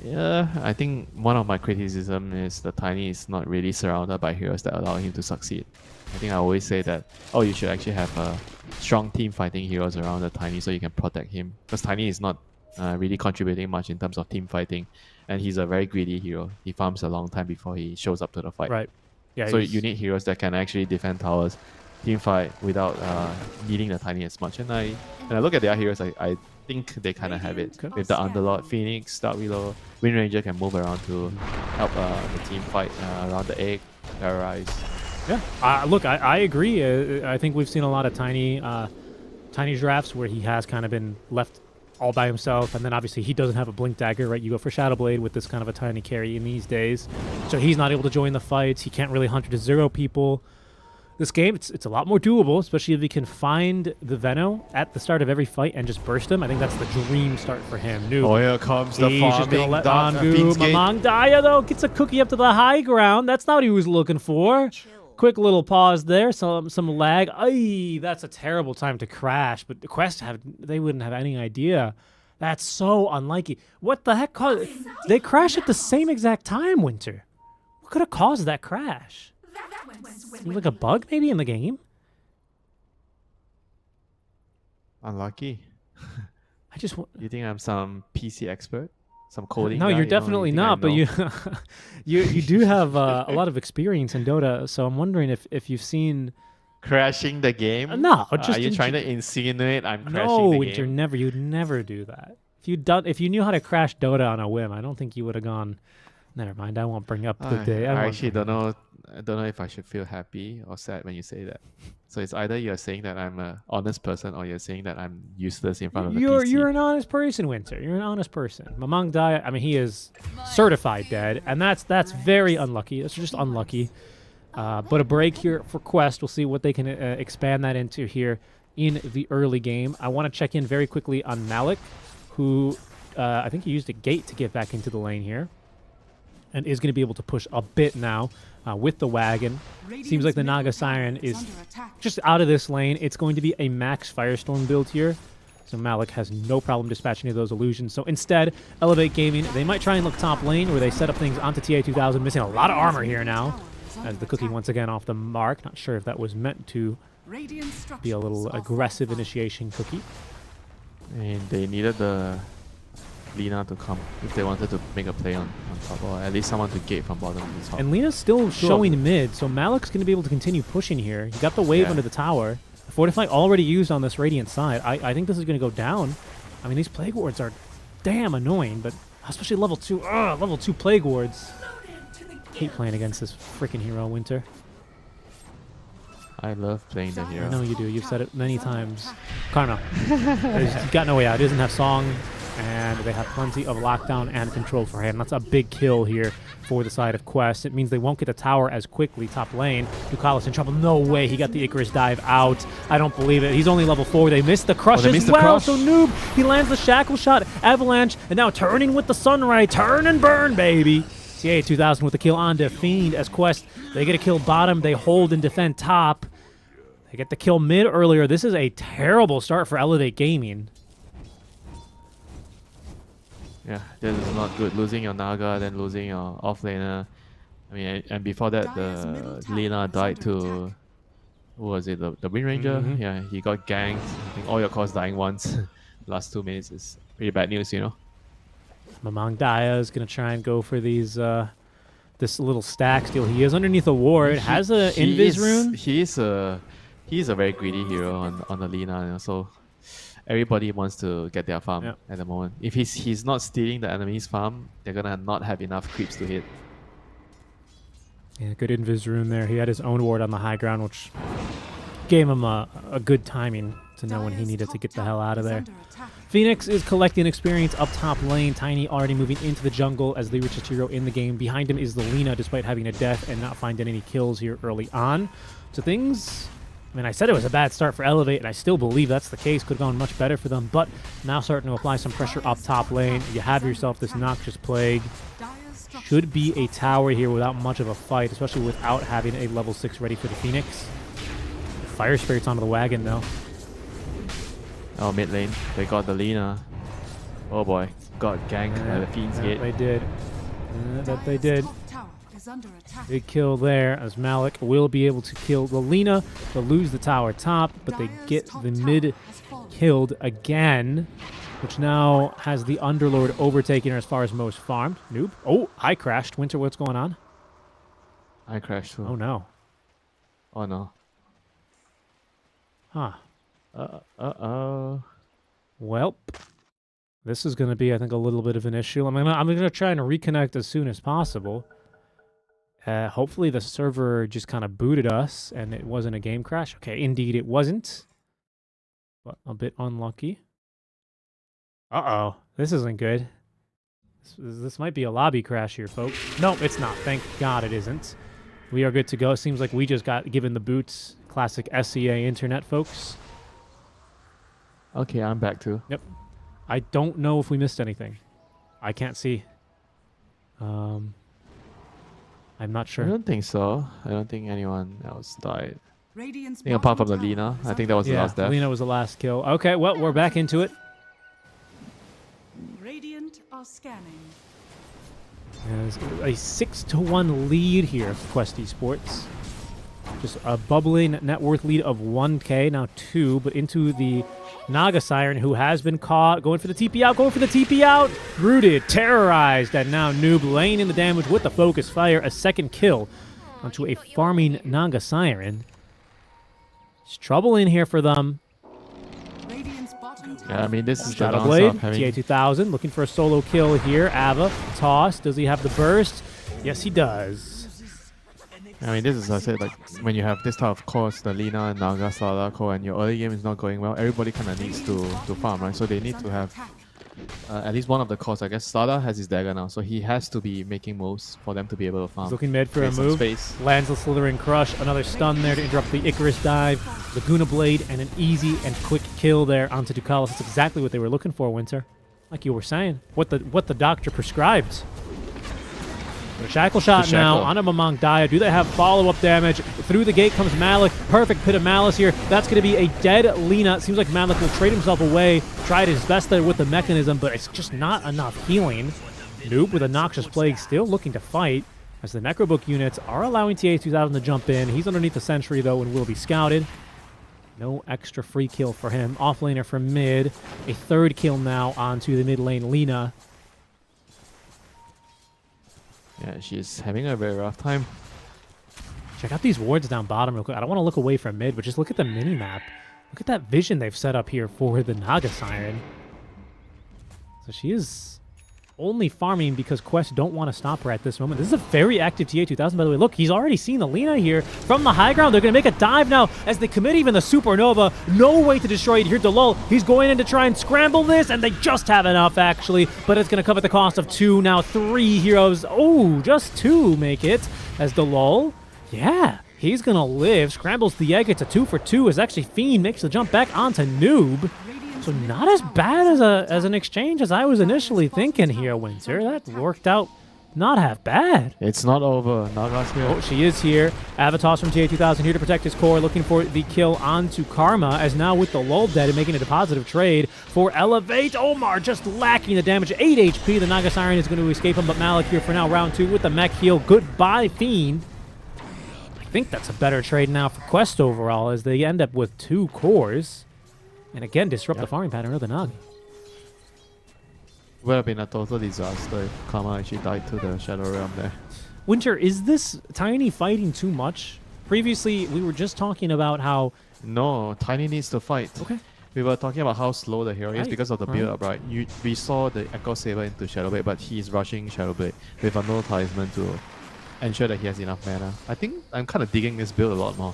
Yeah, I think one of my criticism is the Tiny is not really surrounded by heroes that allow him to succeed. I think I always say that, oh, you should actually have a strong team fighting heroes around the Tiny so you can protect him. Because Tiny is not really contributing much in terms of team fighting, and he's a very greedy hero. He farms a long time before he shows up to the fight. Right. Yeah. So you need heroes that can actually defend towers, team fight without needing the Tiny as much. And when I look at their heroes, I think they kind of have it. Okay. With the Underlord, Phoenix, Dark Willow, Wind Ranger can move around to help the team fight around the egg, terrorize. Yeah, look, I agree. I think we've seen a lot of Tiny drafts where he has kind of been left all by himself, and then obviously he doesn't have a Blink Dagger, right? You go for Shadow Blade with this kind of a Tiny carry in these days, so he's not able to join the fights. He can't really 100-0 people. This game, it's a lot more doable, especially if he can find the Veno at the start of every fight and just burst him. I think that's the dream start for him. Noob. Oh, here comes the He's just going to let on go. Fiend's Gate. Mamang Daya, though, gets a cookie up to the high ground. That's not what he was looking for. Quick little pause there, some lag. Ay, that's a terrible time to crash, but the Quest they wouldn't have any idea. That's so unlucky. What the heck caused... They crashed at the same exact time, Winter. What could have caused that crash? Seems like a bug maybe in the game? Unlucky. I just You think I'm some PC expert? Some coding No, guy, you're you know, definitely you think I not, but know? you do have a lot of experience in Dota, so I'm wondering if you've seen... Crashing the game? No, just... Are you trying to insinuate I'm crashing No, the Winter, game? never. You'd never do that. If you knew how to crash Dota on a whim, I don't think you would have gone... Never mind, I won't bring up the day. I actually don't know. I don't know if I should feel happy or sad when you say that. So it's either you're saying that I'm an honest person or you're saying that I'm useless in front of the PC. You're an honest person, Winter. You're an honest person. Mamang Daya, I mean, he is certified dead, and that's very unlucky. That's just unlucky. But a break here for Quest. We'll see what they can expand that into here in the early game. I want to check in very quickly on Malik, who I think he used a gate to get back into the lane here, and is going to be able to push a bit now with the wagon. Seems like the Naga Siren is just out of this lane. It's going to be a max Firestorm build here. So Malik has no problem dispatching any of those illusions. So instead, Elevate Gaming, they might try and look top lane where they set up things onto TA2000. Missing a lot of armor here now. As the cookie once again off the mark. Not sure if that was meant to be a little aggressive initiation cookie. And they needed the Lina to come if they wanted to make a play on top, or at least someone to gate from bottom to top. And Lina's still showing mid, so Malik's going to be able to continue pushing here. He got the wave under the tower. The Fortify already used on this Radiant side. I think this is going to go down. I mean, these Plague Wards are damn annoying, but especially level 2 Plague Wards. Hate playing against this freaking hero, Winter. I love playing the hero. I know you do. You've said it many times. Karma. He's got no way out. He doesn't have song. and they have plenty of lockdown and control for him. That's a big kill here for the side of Quest. It means they won't get the tower as quickly. Top lane, Ducalis in trouble. No way, he got the Icarus dive out. I don't believe it. He's only level 4. They missed the crush as well. So Noob, he lands the shackle shot, avalanche, and now turning with the sunray. Turn and burn, baby. TA 2000 with the kill on Fiend as Quest. They get a kill bottom. They hold and defend top. They get the kill mid earlier. This is a terrible start for Elevate Gaming. Yeah, this is not good. Losing your Naga, then losing your offlaner. I mean, and before that, the Lina died to, who was it, the Wind Ranger? Yeah, he got ganked. I think all your cores dying once. Last 2 minutes is pretty bad news, you know. Mamang Daya is going to try and go for these, this little stack steal. He is underneath a ward. Has a invis rune. He's a very greedy hero on the Lina, you know, so everybody wants to get their farm at the moment. If he's not stealing the enemy's farm, they're gonna not have enough creeps to hit. Yeah, good invis rune there. He had his own ward on the high ground, which gave him a good timing to know when he needed to get the hell out of there. Phoenix is collecting experience up top lane. Tiny already moving into the jungle as the richest hero in the game. Behind him is the Lina, despite having a death and not finding any kills here early on. So things... I mean, I said it was a bad start for Elevate, and I still believe that's the case. Could have gone much better for them, but now starting to apply some pressure up top lane. You have yourself this Noxious Plague. Should be a tower here without much of a fight, especially without having a level 6 ready for the Phoenix. Fire Spirit's onto the wagon, though. Oh, mid lane. They got the Lina. Oh boy. Got ganked by the Fiend's Gate. They did. That they did. Big kill there, as Malik will be able to kill the Lina. They'll lose the tower top, but they get the mid killed again, which now has the Underlord overtaking her as far as most farmed. Noob. Oh, I crashed. Winter, what's going on? I crashed too. Oh, no. Oh no. Huh. Uh-oh. Well, this is going to be, I think, a little bit of an issue. I'm gonna try and reconnect as soon as possible. Hopefully the server just kind of booted us and it wasn't a game crash. Okay, indeed it wasn't. But a bit unlucky. Uh-oh. This isn't good. This might be a lobby crash here, folks. No, it's not. Thank God it isn't. We are good to go. It seems like we just got given the boots. Classic SCA internet, folks. Okay, I'm back too. Yep. I don't know if we missed anything. I can't see. I'm not sure. I don't think so. I don't think anyone else died. I Radiant's think apart from the bottom Lina. tower I is think that was the Yeah, last death. Lina was the last kill. Okay, well, we're back into it. Radiant are scanning. There's a 6-1 lead here for Quest Esports. Just a bubbling net worth lead of 1K, now 2, but into the Naga Siren, who has been caught. Going for the TP out, going for the TP out. Rooted, terrorized, and now Noob laying in the damage with the focus fire. A second kill onto a farming Naga Siren. It's trouble in here for them. Radiant's bottom tower. Yeah, I mean, this is the Shadow downside Blade, of having... TA2000 looking for a solo kill here. Ava, toss. Does he have the burst? Yes, he does. I mean, this is, I said, like, when you have this type of course, the Lina and Naga Sada core, and your early game is not going well, everybody kind of needs to farm, right? So they need to have at least one of the cores. I guess Sada has his dagger now, so he has to be making moves for them to be able to farm. He's looking mid for a Create some move. space. Lands the Slithering Crush. Another stun there to interrupt the Icarus dive. Laguna Blade and an easy and quick kill there onto Ducalis. That's exactly what they were looking for, Winter. Like you were saying. What the doctor prescribed. A shackle shot now on a Mamang Daya. Do they have follow-up damage? Through the gate comes Malik. Perfect pit of malice here. That's going to be a dead Lina. It seems like Malik will trade himself away. Tried his best there with the mechanism, but it's just not enough healing. Noob with a Noxious Plague still looking to fight as the Necrobook units are allowing TA2000 to jump in. He's underneath the sentry, though, and will be scouted. No extra free kill for him. Offlaner from mid. A third kill now onto the mid lane Lina. Yeah, she's having a very rough time. Check out these wards down bottom real quick. I don't want to look away from mid, but just look at the mini-map. Look at that vision they've set up here for the Naga Siren. So she is only farming because Quest don't want to stop her at this moment. This is a very active TA2000, by the way. Look, he's already seen the Lina here from the high ground. They're going to make a dive now as they commit even the Supernova. No way to destroy it here. Delol, he's going in to try and scramble this, and they just have enough, actually. But it's going to come at the cost of 2, now 3 heroes. Oh, just 2 make it as Delol. Yeah, he's going to live. Scrambles the egg. It's a 2 for 2 as actually Fiend makes the jump back onto Noob. So not as bad as an exchange as I was initially thinking here, Winter. That worked out not half bad. It's not over. Naga's here. Oh, she is here. Avatos from TA2000 here to protect his core, looking for the kill onto Karma, as now with the lull dead and making it a positive trade for Elevate. Omar just lacking the damage. 8 HP. The Naga Siren is going to escape him, but Malik here for now, round 2 with the mech heal. Goodbye, Fiend. I think that's a better trade now for Quest overall, as they end up with 2 cores. And again, disrupt the farming pattern of the Naga. Would have been a total disaster if Karma actually died to the Shadow Realm there. Winter, is this Tiny fighting too much? Previously, we were just talking about how... No, Tiny needs to fight. Okay. We were talking about how slow the hero is Right. because of the build-up, right? We saw the Echo Saber into Shadowblade, but he's rushing Shadowblade with a no talisman to ensure that he has enough mana. I think I'm kind of digging this build a lot more.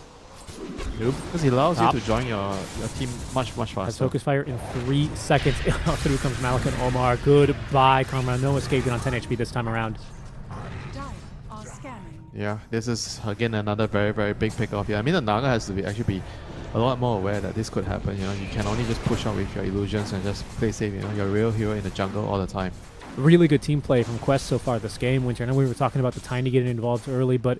Because he allows you to join your team much Has faster. Focus Fire in 3 seconds. Through comes Malik and Omar. Goodbye, Karma. No escaping on 10 HP this time around. Dire are scanning. Yeah, this is again another very, very big pick-off here. I mean, the Naga has to actually be a lot more aware that this could happen. You know, you can only just push out with your illusions and just play safe. You know, you're a real hero in the jungle all the time. Really good team play from Quest so far this game, Winter. I know we were talking about the Tiny getting involved early, but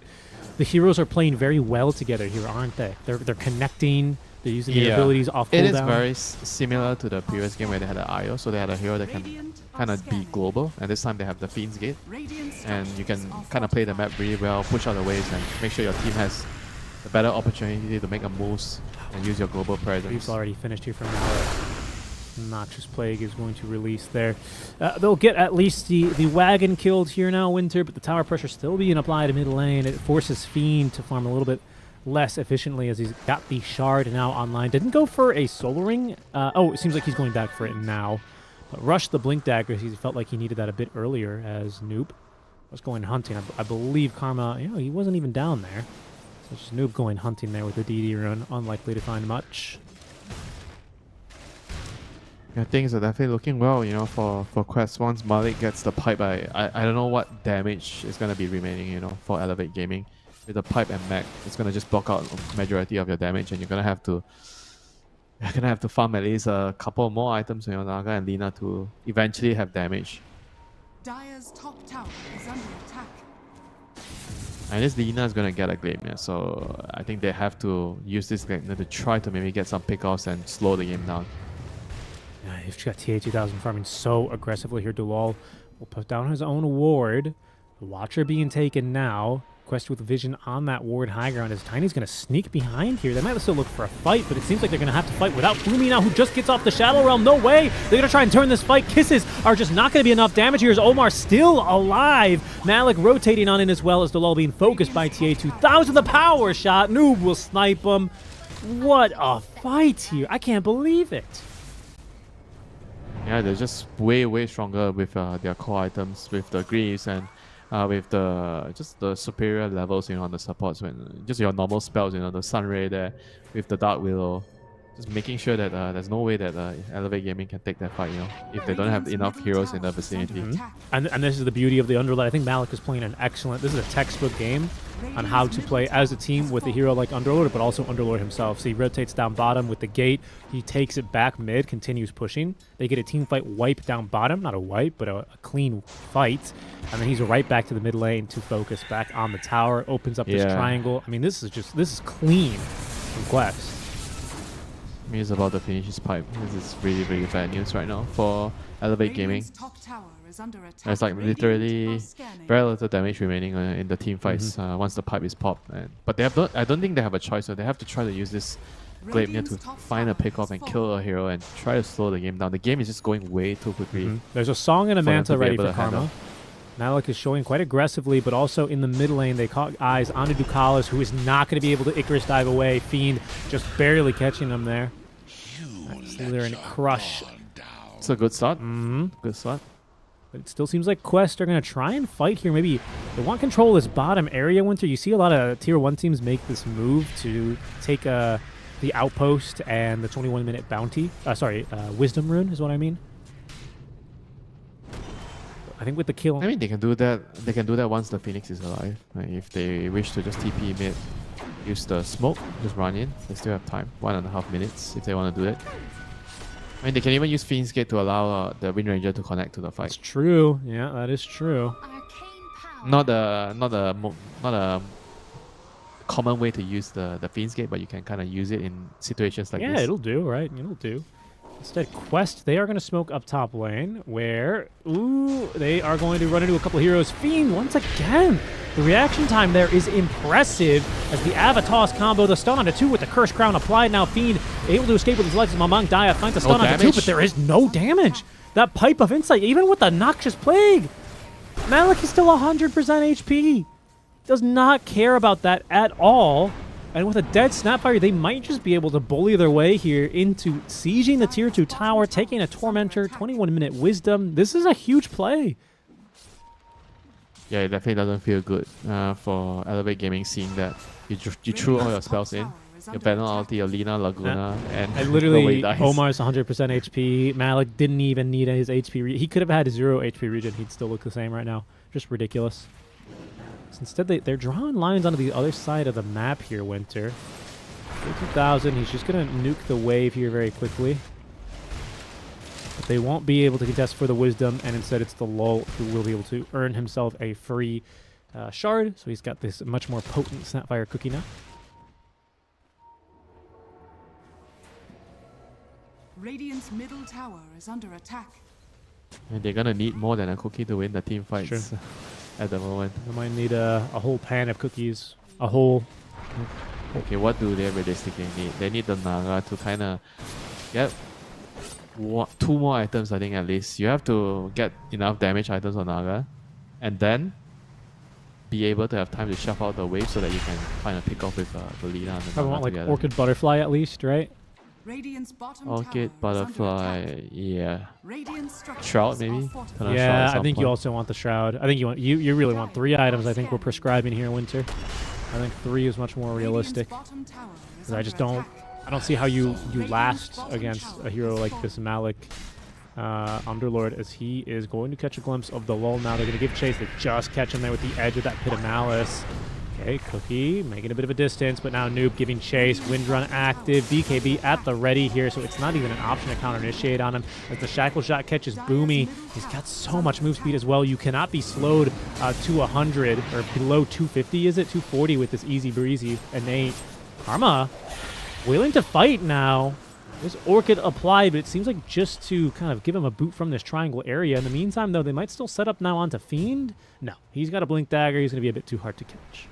the heroes are playing very well together here, aren't they? They're connecting. They're using their abilities off cooldown. It is very similar to the previous game where they had an IO, so they had a hero that can kind of be global, and this time they have the Fiend's Gate, and you can kind of play the map really well, push out the waves, and make sure your team has a better opportunity to make a moves and use your global presence. We've already finished here from now. Noxious Plague is going to release there. They'll get at least the wagon killed here now, Winter, but the tower pressure still being applied to mid lane. It forces Fiend to farm a little bit less efficiently as he's got the shard now online. Didn't go for a soul ring. Oh, it seems like he's going back for it now. But rushed the blink dagger. He felt like he needed that a bit earlier as Noob was going hunting. I believe Karma, you know, he wasn't even down there. So it's just Noob going hunting there with the DD run. Unlikely to find much. Yeah, things are definitely looking well, you know, for Quest. Once Malik gets the pipe, I don't know what damage is going to be remaining, you know, for Elevate Gaming. With the pipe and mech, it's going to just block out a majority of your damage, and you're going to have to farm at least a couple more items on your Naga and Lina to eventually have damage. Dire's top tower is under attack. And this Lina is going to get a Gleipnir, so I think they have to use this Gleipnir to try to maybe get some pickoffs and slow the game down. Yeah, you've got TA2000 farming so aggressively here. Dulal will put down his own ward. The Watcher being taken now. Quest with vision on that ward high ground as Tiny's going to sneak behind here. They might still look for a fight, but it seems like they're going to have to fight without Fumi now, who just gets off the Shadow Realm. No way! They're going to try and turn this fight. Kisses are just not going to be enough damage here as Omar still alive. Malik rotating on in as well as Dulal being focused by TA2000. The power shot. Noob will snipe him. What a fight here. I can't believe it. Yeah, they're just way, way stronger with their core items, with the greaves and with the superior levels, you know, on the supports. When just your normal spells, you know, the Sunray there, with the Dark Willow, just making sure that there's no way that Elevate Gaming can take that fight, you know, if they don't have enough heroes in the vicinity. And this is the beauty of the Underlord. I think Malik is playing an excellent... This is a textbook game on how to play as a team with a hero like Underlord, but also Underlord himself. So he rotates down bottom with the gate. He takes it back mid, continues pushing. They get a team fight wipe down bottom. Not a wipe, but a clean fight. And then he's right back to the mid lane to focus back on the tower. Opens up this triangle. I mean, this is clean from Quest. He's about to finish his pipe. This is really, really bad news right now for Elevate Gaming. Top tower is under attack. There's like literally very little damage remaining in the team fights once the pipe is popped. But I don't think they have a choice. So they have to try to use this Gleipnir to find a pickoff and kill a hero and try to slow the game down. The game is just going way too quickly. There's a Song and a Manta ready for Karma. handle. Malik is showing quite aggressively, but also in the mid lane, they caught eyes on Ducalis, who is not going to be able to Icarus dive away. Fiend just barely catching him there. Slither and Crush. It's a good start. Good start. But it still seems like Quest are going to try and fight here. Maybe they want control of this bottom area, Winter. You see a lot of Tier 1 teams make this move to take the Outpost and the 21-minute bounty. Wisdom Rune is what I mean. I think with the kill... I mean, they can do that. They can do that once the Phoenix is alive. Like, if they wish to just TP mid, use the smoke, just run in. They still have time. 1.5 minutes if they want to do it. I mean, they can even use Fiend's Gate to allow the Wind Ranger to connect to the fight. That's true. Yeah, that is true. Not a common way to use the Fiend's Gate, but you can kind of use it in situations like this. Yeah, it'll do, right? It'll do. Instead, Quest, they are going to smoke up top lane, where, they are going to run into a couple of heroes. Fiend, once again, the reaction time there is impressive as the Avatos combo, the stun onto 2 with the Curse Crown applied. Now Fiend able to escape with his legs. Mamang Daya finds the stun onto 2, but there is no damage. That Pipe of Insight, even with the Noxious Plague, Malik is still 100% HP. Does not care about that at all. And with a dead Snapfire, they might just be able to bully their way here into sieging the Tier 2 tower, taking a Tormentor, 21-minute Wisdom. This is a huge play. Yeah, it definitely doesn't feel good for Elevate Gaming, seeing that you threw all your spells in. Your penalty, your Lina, Laguna, and literally, nobody dies. Omar's 100% HP. Malik didn't even need his HP. He could have had 0 HP regen. He'd still look the same right now. Just ridiculous. So instead, they're drawing lines onto the other side of the map here, Winter. 2000, he's just going to nuke the wave here very quickly. But they won't be able to contest for the Wisdom, and instead it's the Lull who will be able to earn himself a free shard. So he's got this much more potent Snapfire cookie now. Radiant's middle tower is under attack. And they're gonna need more than a cookie to win the team fights Sure. at the moment. They might need a whole pan of cookies. A whole... Okay, what do they realistically need? They need the Naga to kind of get 2 more items, I think, at least. You have to get enough damage items on Naga, and then be able to have time to shove out the wave so that you can find a pick off with the Lina and the Probably Naga want like together. Orchid Butterfly at least, right? Radiant's bottom Orchid, tower is under Butterfly, attack. yeah. Radiant structures Shroud, are maybe? fortified. Turn on Shroud Yeah, at I some think you point. also want the Shroud. I think you really want 3 items. I think we're prescribing here, Winter. I think 3 is much more realistic. Radiant's bottom tower is 'Cause I under just don't... attack. I don't see how you last against a hero like this Malik Underlord, as he is going to catch a glimpse of the Lull now. They're going to give chase. They just catch him there with the edge of that Pit of Malice. Okay, Cookie making a bit of a distance, but now Noob giving chase. Windrun active. BKB at the ready here, so it's not even an option to counter-initiate on him. As the Shackle Shot catches Boomy, he's got so much move speed as well. You cannot be slowed to 100, or below 250, is it? 240 with this easy breezy innate. Karma willing to fight now. There's Orchid applied, but it seems like just to kind of give him a boot from this triangle area. In the meantime, though, they might still set up now onto Fiend. No, he's got a Blink Dagger. He's going to be a bit too hard to catch.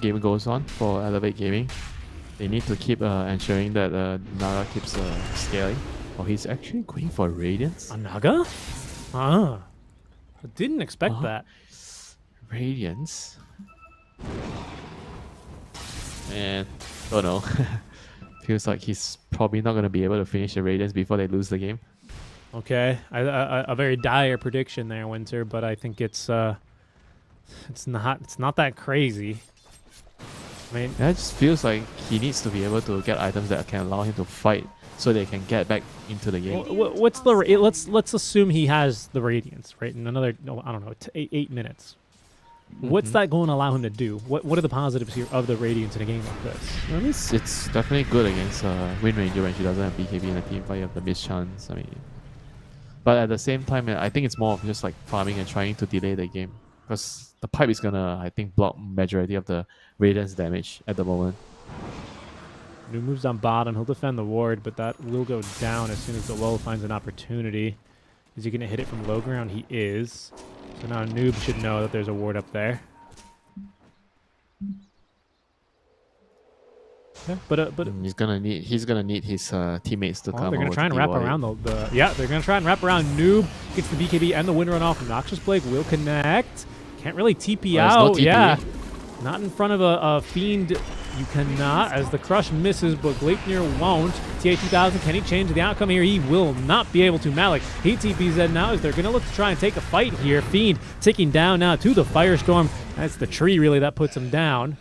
Game goes on for Elevate Gaming. They need to keep ensuring that Naga keeps scaling. Oh, he's actually going for Radiance? A Naga? Ah. I didn't expect that. Radiance? Man, don't know. Feels like he's probably not going to be able to finish the Radiance before they lose the game. Okay. A very dire prediction there, Winter, but I think it's not that crazy. I mean, It just feels like he needs to be able to get items that can allow him to fight so they can get back into the game. what's the let's assume he has the Radiance, right? In another, I don't know, 8 minutes. What's that going to allow him to do? What are the positives here of the Radiance in a game like this? Well, it's definitely good against Wind Ranger when she doesn't have BKB in the team fight. You have the mischance. I mean, but at the same time, I think it's more of just like farming and trying to delay the game, because the pipe is gonna, I think, block majority of the Radiance damage at the moment. New moves on bottom. He'll defend the ward, but that will go down as soon as the Lull finds an opportunity. Is he going to hit it from low ground? He is. So now Noob should know that there's a ward up there. Yeah, but He's gonna need his teammates to come. they're going over to try and to wrap devour it. around they're going to try and wrap around Noob. Gets the BKB and the wind run off. Noxious Plague will connect. Can't really TP Oh, out. there's no TP. Yeah. Not in front of a Fiend You cannot, as the crush misses, but Gleipnir won't. TA2000, can he change the outcome here? He will not be able to. Malik, he TPs in now as they're going to look to try and take a fight here. Fiend ticking down now to the Firestorm. That's the tree, really, that puts him down.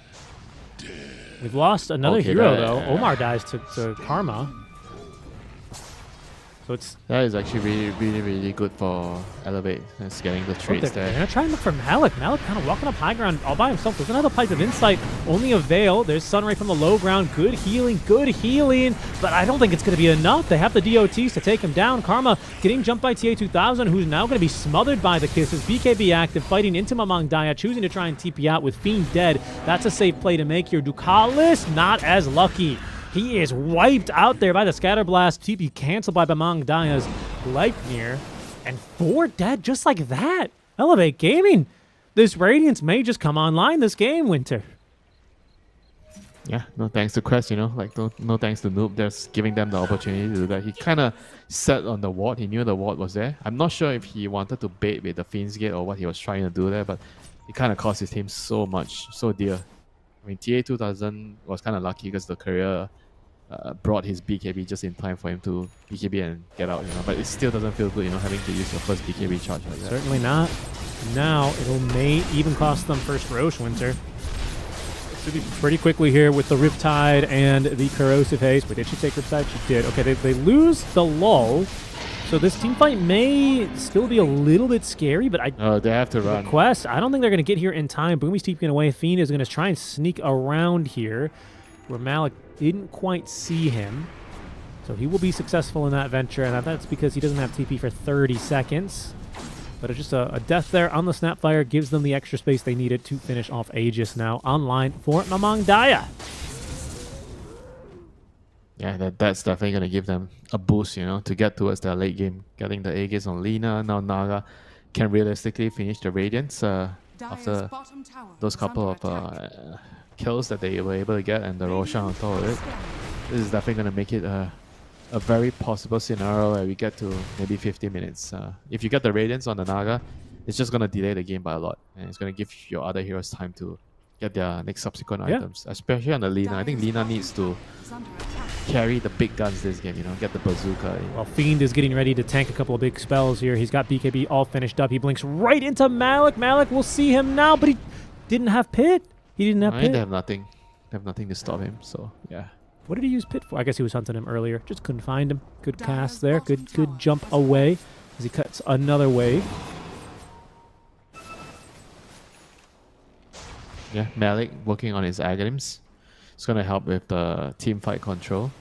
We've lost another hero, though. Omar dies to Karma. So that is actually really good for Elevate. It's getting the trades they're there. going to try and look for Malik. Malik kind of walking up high ground all by himself. Doesn't have the Pipe of Insight. Only a Veil. There's Sunray from the low ground. Good healing. But I don't think it's going to be enough. They have the DOTs to take him down. Karma getting jumped by TA2000, who's now going to be smothered by the kisses. BKB active, fighting into Mamang Daya, choosing to try and TP out with Fiend dead. That's a safe play to make here. Ducalis not as lucky. He is wiped out there by the Scatter Blast. TP canceled by Mamang Daya's Gleipnir. And 4 dead just like that. Elevate Gaming. This Radiance may just come online this game, Winter. Yeah, no thanks to Quest, like no thanks to Noob. Just giving them the opportunity to do that. He kind of sat on the ward. He knew the ward was there. I'm not sure if he wanted to bait with the Fiend's Gate or what he was trying to do there, but it kind of cost his team so much, so dear. I mean, TA2000 was kind of lucky because the courier brought his BKB just in time for him to BKB and get out, But it still doesn't feel good, having to use your first BKB charge like that. Certainly not. Now, may even cost them first Roche, Winter. Should be pretty quickly here with the Riptide and the Corrosive Haste. Wait, did she take Riptide? She did. Okay, they lose the lull. So this team fight may still be a little bit scary, but they have to run. Quest, I don't think they're going to get here in time. Boomy's TPing away. Fiend is going to try and sneak around here, where Malik didn't quite see him. So he will be successful in that venture, and that's because he doesn't have TP for 30 seconds. But it's just a death there on the Snapfire gives them the extra space they needed to finish off Aegis now online for Mamang Daya. Yeah, that's definitely going to give them a boost, to get towards their late game. Getting the Aegis on Lina, now Naga can realistically finish the Radiance after those couple of kills that they were able to get and the Roshan on top of it. This is definitely going to make it a very possible scenario where we get to maybe 50 minutes. If you get the Radiance on the Naga, it's just going to delay the game by a lot. And it's going to give your other heroes time to get their next subsequent items. Especially on the Lina. I think Lina needs to carry the big guns this game, get the bazooka. Well, Fiend is getting ready to tank a couple of big spells here. He's got BKB all finished up. He blinks right into Malik. Malik will see him now, but he didn't have Pit. He didn't have Pit. They have nothing. They have nothing to stop him, so yeah. What did he use Pit for? I guess he was hunting him earlier. Just couldn't find him. Good cast there. Good jump away as he cuts another wave. Yeah, Malik working on his Aghanim. It's going to help with the team fight control,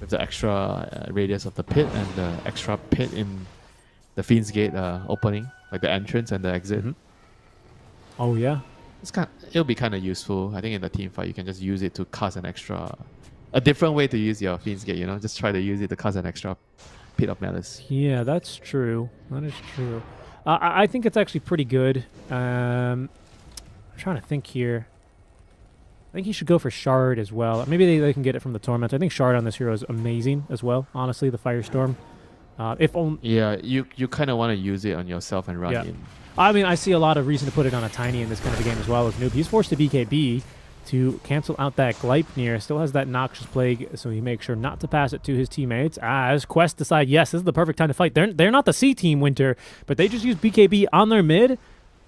with the extra radius of the pit and the extra pit in the Fiend's Gate opening, like the entrance and the exit. Oh, yeah. It'll be kind of useful. I think in the team fight, you can just use it to cast a different way to use your Fiend's Gate, Just try to use it to cast an extra Pit of Malice. Yeah, that's true. That is true. I think it's actually pretty good. I'm trying to think here. I think he should go for Shard as well. Maybe they can get it from the Torment. I think Shard on this hero is amazing as well, honestly, the Firestorm. If only... Yeah, you kind of want to use it on yourself and run in. I mean, I see a lot of reason to put it on a Tiny in this kind of a game as well as Noob. He's forced to BKB to cancel out that Gleipnir. Still has that Noxious Plague, so he makes sure not to pass it to his teammates. As Quest decide, yes, this is the perfect time to fight. They're not the C team, Winter, but they just use BKB on their mid.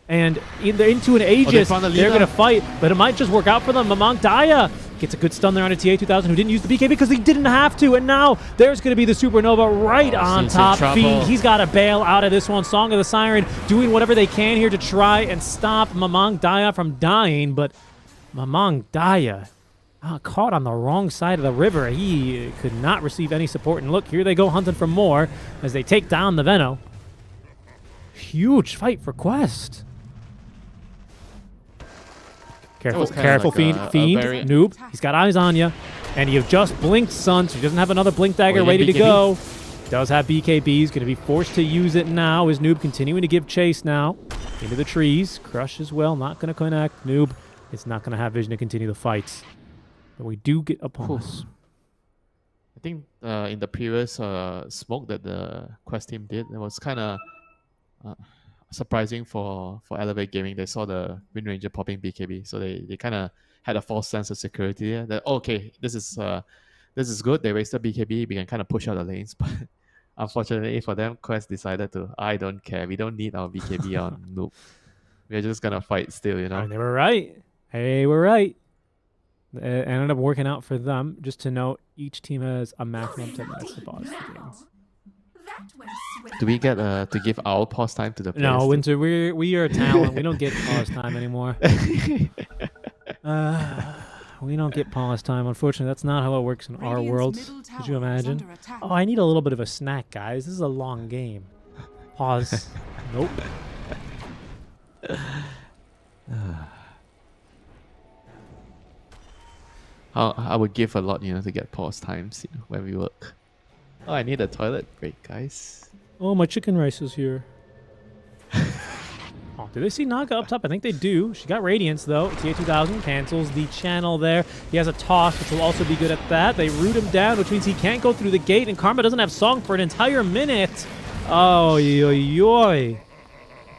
And they're into an Aegis. They're going to fight, but it might just work out for them. Mamang Daya gets a good stun there on a TA2000 who didn't use the BKB because he didn't have to. And now there's going to be the Supernova right on top. Fiend, he's got to bail out of this one. Song of the Siren doing whatever they can here to try and stop Mamang Daya from dying. But Mamang Daya caught on the wrong side of the river. He could not receive any support. And look, here they go hunting for more as they take down the Veno. Huge fight for Quest. Careful, Fiend, Noob. He's got eyes on you. And you've just blinked, son, so he doesn't have another blink dagger ready to go. Does have BKB. He's going to be forced to use it now. Is Noob continuing to give chase now into the trees. Crush as well, not going to connect. Noob is not going to have vision to continue the fights. But we do get a pause. I think in the previous smoke that the Quest team did, it was kind of... surprising for Elevate Gaming. They saw the Wind Ranger popping BKB, so they kind of had a false sense of security there. That okay, this is good. They wasted BKB. We can kind of push out the lanes, but unfortunately for them, Quest decided to. I don't care. We don't need our BKB on noob. We're just gonna fight still, you know. And they were right. Hey, we're right. It ended up working out for them. Just to note, each team has a maximum 10 minutes to pause the games. Do we get to give our pause time to the players? No, too? Winter, we are talent. We don't get pause time anymore. We don't get pause time. Unfortunately, that's not how it works in our world. Could you imagine? Oh, I need a little bit of a snack, guys. This is a long game. Pause. Nope. I would give a lot, to get pause times, when we work. Oh, I need a toilet break, guys. Oh, my chicken rice is here. Oh, do they see Naga up top? I think they do. She got Radiance, though. TA2000 cancels the channel there. He has a toss, which will also be good at that. They root him down, which means he can't go through the gate, and Karma doesn't have Song for an entire minute. Oh, yoy.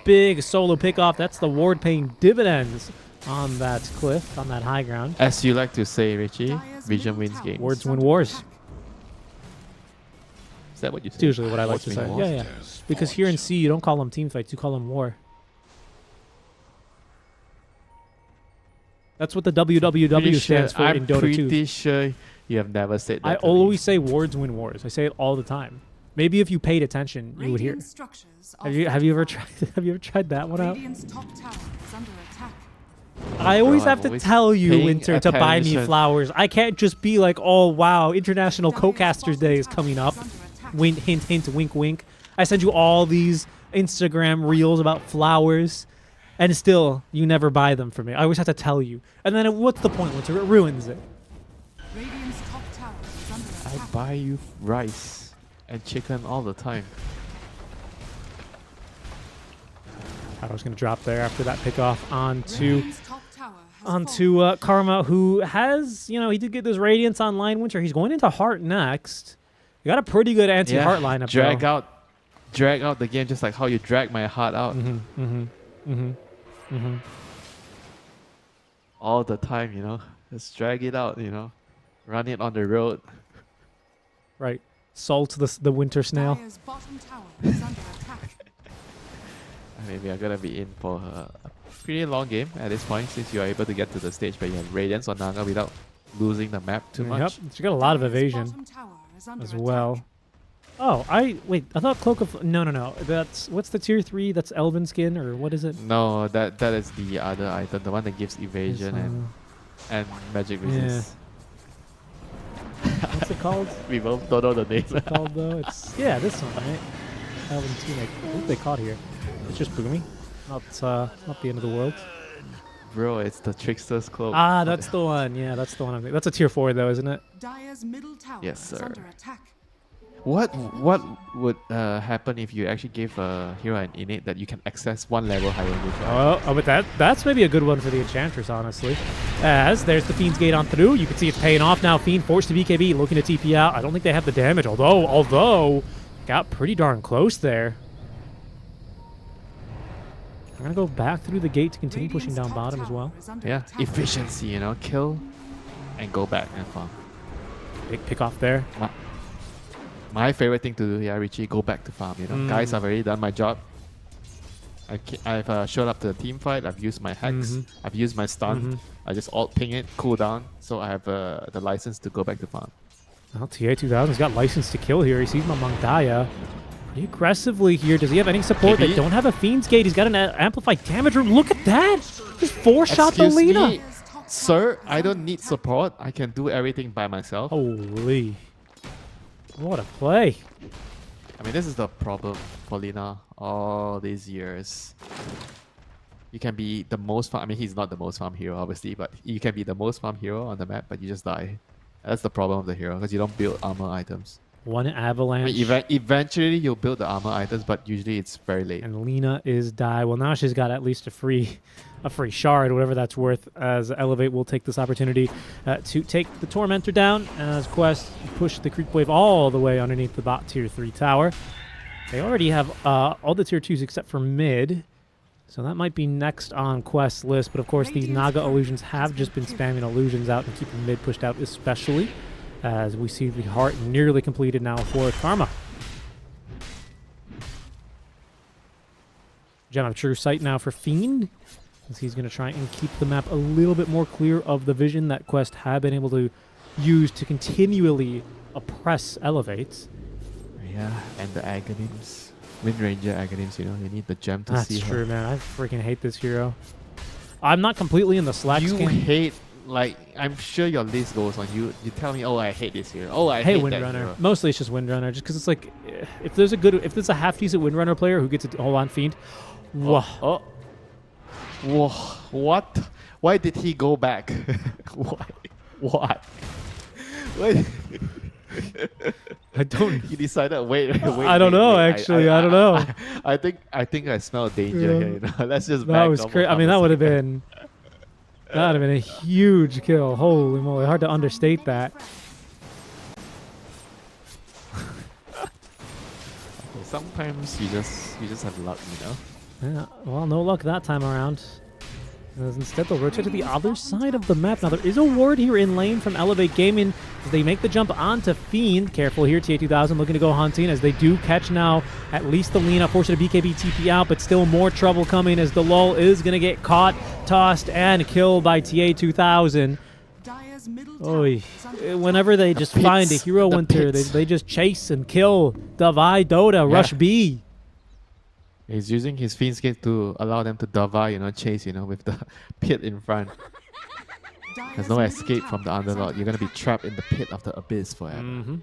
Big solo pickoff. That's the ward paying dividends on that cliff, on that high ground. As you like to say, Richie, Vision wins games. Wards win wars. Is that what you say? It's usually what I like Wards to win say. wars? Yeah. Because here in C, you don't call them team fights, you call them war. That's what the WWW stands for in Dota 2. I'm pretty sure you have never said that. I to me. always say wards win wars. I say it all the time. Maybe if you paid attention, you would hear. Have you ever tried that one out? Radiant's top tower is under attack. I always Bro, have I'm to always tell you, paying Winter, to buy me attention. flowers. I can't just be like, oh wow, International Co-Casters Day is coming up. Wink, hint, hint, wink, wink. I send you all these Instagram reels about flowers, and still, you never buy them for me. I always have to tell you. And then what's the point, Winter? It ruins it. Radiant's top tower is under I attack. buy you rice and chicken all the time. I was going to drop there after that pickoff Radiant's top tower has onto fallen. Karma, who has, he did get this Radiance online, Winter. He's going into Heart next. You got a pretty good anti-Heart lineup, Drag out the game just like how you drag my heart out all the time, Just drag it out, Run it on the road. Right. Salt the Winter Snail. Dire's bottom tower is under attack. Maybe I'm gonna be in for a pretty long game at this point since you are able to get to the stage where you have Radiance on Naga without losing the map too much. Yep. She got a lot of Dire's evasion bottom tower is under as attack. well. Oh, I thought Cloak of... No. That's... What's the tier 3? That's Elven Skin, or what is it? No, that is the other item, the one that gives evasion and magic resist. What's it called? We both don't know the name. What's it called, though? It's... Yeah, this one, right? Elven Tunic. What did they call it here? It's just Boomy. Not the end of the world. Bro, it's the Trickster's Cloak. Ah, that's the one. Yeah, that's the one. That's a tier 4, though, isn't it? Dire's middle tower Yes, is sir. under attack. What would happen if you actually gave a hero an innate that you can access one level higher with? Oh, but that's maybe a good one for the Enchantress, honestly. As there's the Fiend's Gate on through. You can see it's paying off now. Fiend forced to BKB, looking to TP out. I don't think they have the damage, although got pretty darn close there. I'm going to go back through the gate to continue Radiant's pushing down top bottom as tower well. is under Yeah, attack. efficiency, kill and go back and farm. Big pick off there. My favorite thing to do here, Richie, go back to farm. Guys, I've already done my job. I've showed up to the team fight. I've used my hex. I've used my stun. I just alt ping it, cool down. So I have the license to go back to farm. Well, TA2000's got license to kill here. He sees Mamang Daya pretty aggressively here. Does he have any support? KB? They don't have a Fiend's Gate. He's got an amplified damage room. Look at that! Just 4-shot the Excuse Lina. me, sir, I don't need support. I can do everything by myself. Holy. What a play. I mean, this is the problem for Lina all these years. You can be the most farm. I mean, he's not the most farm hero, obviously, but you can be the most farm hero on the map, but you just die. That's the problem of the hero, because you don't build armor items. One I avalanche. mean, eventually you'll build the armor items, but usually it's very late. And Lina is die. Well, now she's got at least a free shard, whatever that's worth, as Elevate will take this opportunity to take the Tormentor down as Quest push the creep wave all the way underneath the bot tier 3 tower. They already have all the tier 2s except for mid. So that might be next on quest list. But of course, these Naga illusions have just been spamming illusions out and keeping mid pushed out, especially as we see the heart nearly completed now for Karma. Gem of True Sight now for Fiend, as he's going to try and keep the map a little bit more clear of the vision that Quest had been able to use to continually oppress elevates. Yeah, and the Aghanim's. Wind Ranger Aghanim's, you know, you need the gem to see That's her. true, man. I freaking hate this hero. I'm not completely in the Slack You scan. hate, like, I'm sure your list goes on. You tell me, oh, I hate this hero. Oh, I Hey, hate that Windrunner. hero. Mostly it's just Windrunner, just because it's like, if there's a half decent Windrunner player who gets to hold on Fiend, whoa. Oh. Whoa. What? Why did he go back? Why? What? Why? I don't. He decided, wait. I don't know, actually. I don't know. I think I smell danger Yeah. here. You know? Let's just That back was normal crazy. I mean, that would have conversation. been a huge kill. Holy moly! Hard to understate that. Sometimes you just have luck, you know. Yeah. Well, no luck that time around. As instead, they'll rotate to the other side of the map. Now, there is a ward here in lane from Elevate Gaming as they make the jump onto Fiend. Careful here, TA2000 looking to go hunting as they do catch now at least the Lina, forcing a BKB TP out, but still more trouble coming as the lull is going to get caught, tossed, and killed by TA2000. Dire's middle tower Oy. is under Whenever they just find a hero the winter, pits. they just chase and kill Davai, Dota, Rush B. He's using his Fiendscape to allow them to Dava, you know, chase, you know, with the pit in front. Dire's There's no middle escape from the tower is Underlord. under You're gonna be trapped in the pit of the abyss forever. Mm-hmm.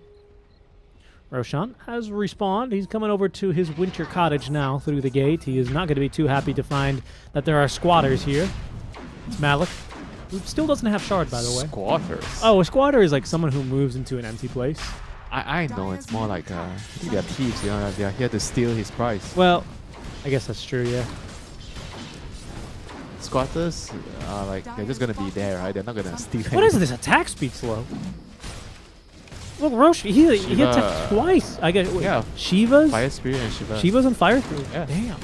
Roshan has respawned. He's coming over to his winter cottage now through the gate. He is not going to be too happy to find that there are squatters here. It's Malik, who still doesn't have shard, by the way. Squatters. Oh, a squatter is like someone who moves into an empty place. I know. It's more like I think they're thieves. You know, they're here to steal his prize. Well, I guess that's true, yeah. Squatters are like they're just gonna be there, right? They're not gonna steal. What is this? Attack speed slow. Look, Rosh, he Shiva- attacked twice. I guess. Wait, Yeah. Shiva's? Fire Spirit and Shiva. Shiva's on fire? Yeah. Damn.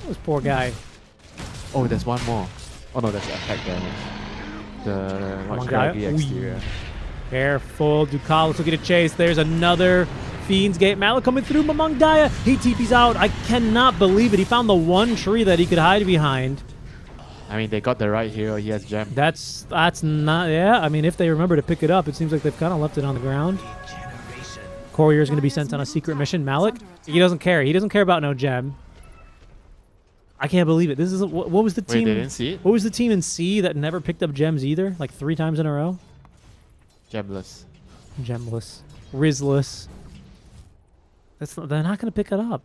This poor guy. Oh, there's one more. Oh no, that's attack damage. The on, Shaggy guy. exterior. Careful, Ducalis will get a chase. There's another Fiend's Gate. Malik coming through. Mamang Daya. He TP's out. I cannot believe it. He found the one tree that he could hide behind. I mean, they got the right hero. He has gem. That's not. Yeah, I mean, if they remember to pick it up, it seems like they've kind of left it on the ground. Courier is going to be sent on a secret mission. Malik, he doesn't care. He doesn't care about no gem. I can't believe it. This is what was the Wait, team? they didn't see it? What was the team in C that never picked up gems either? Like 3 times in a row. Gemless. Gemless, Rizless. They're not going to pick it up.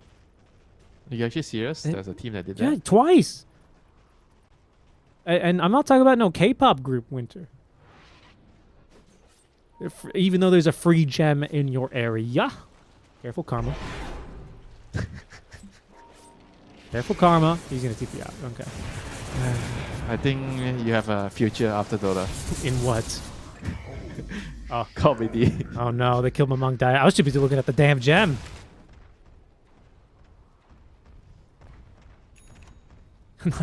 Are you actually serious? Eh, There's a team that did Yeah, that. twice. And I'm not talking about no K-pop group winter. Even though there's a free gem in your area. Careful, Karma. Careful, Karma. He's going to TP out. Okay. I think you have a future after Dota. In what? Oh, Comedy. oh no, they killed Mamang Daya. I was too busy looking at the damn gem.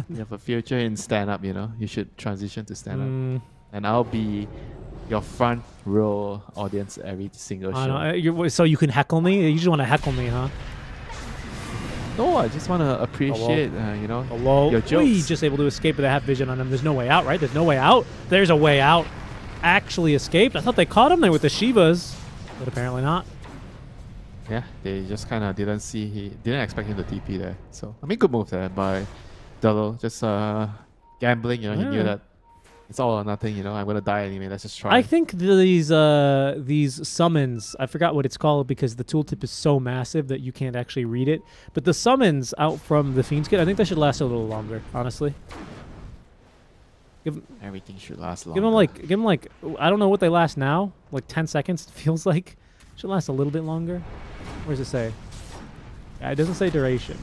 You have a future in stand-up, you know. You should transition to stand-up. Mm, And I'll be your front row audience every single I show. know. So you can heckle me? You just want to heckle me, huh? No, I just want to appreciate, you know, Hello. your jokes. We just able to escape with a half vision on him. There's no way out, right? There's no way out. There's a way out. Actually escaped. I thought they caught him there with the Shivas, but apparently not. Yeah, they just kind of didn't expect him to TP there. So, I mean, good move there by Dello. Just gambling, you know, he knew Yeah. that it's all or nothing, you know, I'm going to die anyway, let's just try. I think these summons, I forgot what it's called because the tooltip is so massive that you can't actually read it. But the summons out from the Fiend's Kit, I think that should last a little longer, honestly. Everything should last long. Give them like I don't know what they last now, like 10 seconds. It feels like should last a little bit longer. Where does it say? Yeah, it doesn't say duration,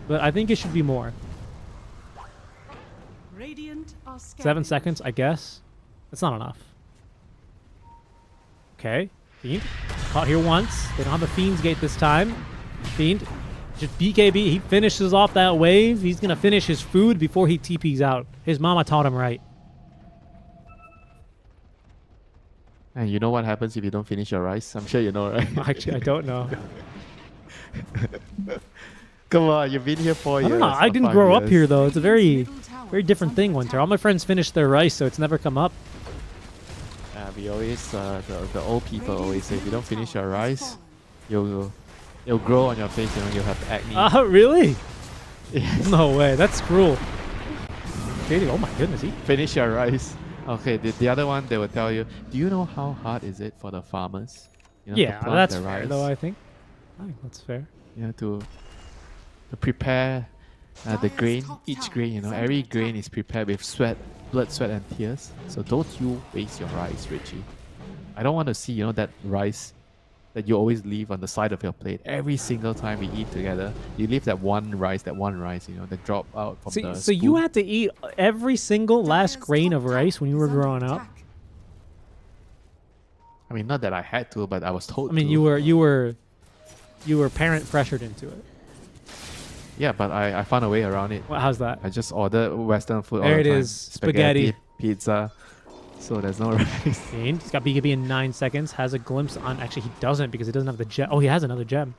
but I think it should be more. Radiant are 7 scanning. seconds, I guess. That's not enough. Okay, Fiend. Caught here once. They don't have a Fiend's Gate this time. Fiend, just BKB. He finishes off that wave. He's going to finish his food before he TPs out. His mama taught him right. And you know what happens if you don't finish your rice? I'm sure you know, right? Actually, I don't know. Come on, you've been here 4 I years. don't know. I or didn't 5 grow up years. here, though. It's a very, Middle tower very different thing, Winter. All my friends finished their rice, so it's never come up. We always, the old people always say, if you don't finish your rice, it'll grow on your face, you'll have acne. Oh, really? Yes. No way. That's cruel. Oh my goodness. Finish your rice. Okay, the other one, they will tell you, do you know how hard is it for the farmers? You know, to Yeah, plant that's the fair, rice? though, I think that's fair. To prepare the grain, each grain, every grain is prepared with sweat, blood, sweat, and tears. So don't you waste your rice, Richie. I don't want to see, that rice that you always leave on the side of your plate every single time we eat together. You leave that one rice, that drop out from the So you spoon. had to eat every single last grain of rice when you were growing up? I mean, not that I had to, but I was told I mean, to. you were parent pressured into it. Yeah, but I found a way around it. Well, how's that? I just ordered Western food all There the it time. is, spaghetti. Pizza. So there's no rice. Fiend, he's got BKB in 9 seconds. Has a glimpse on. Actually, he doesn't because he doesn't have the gem. Oh, he has another gem.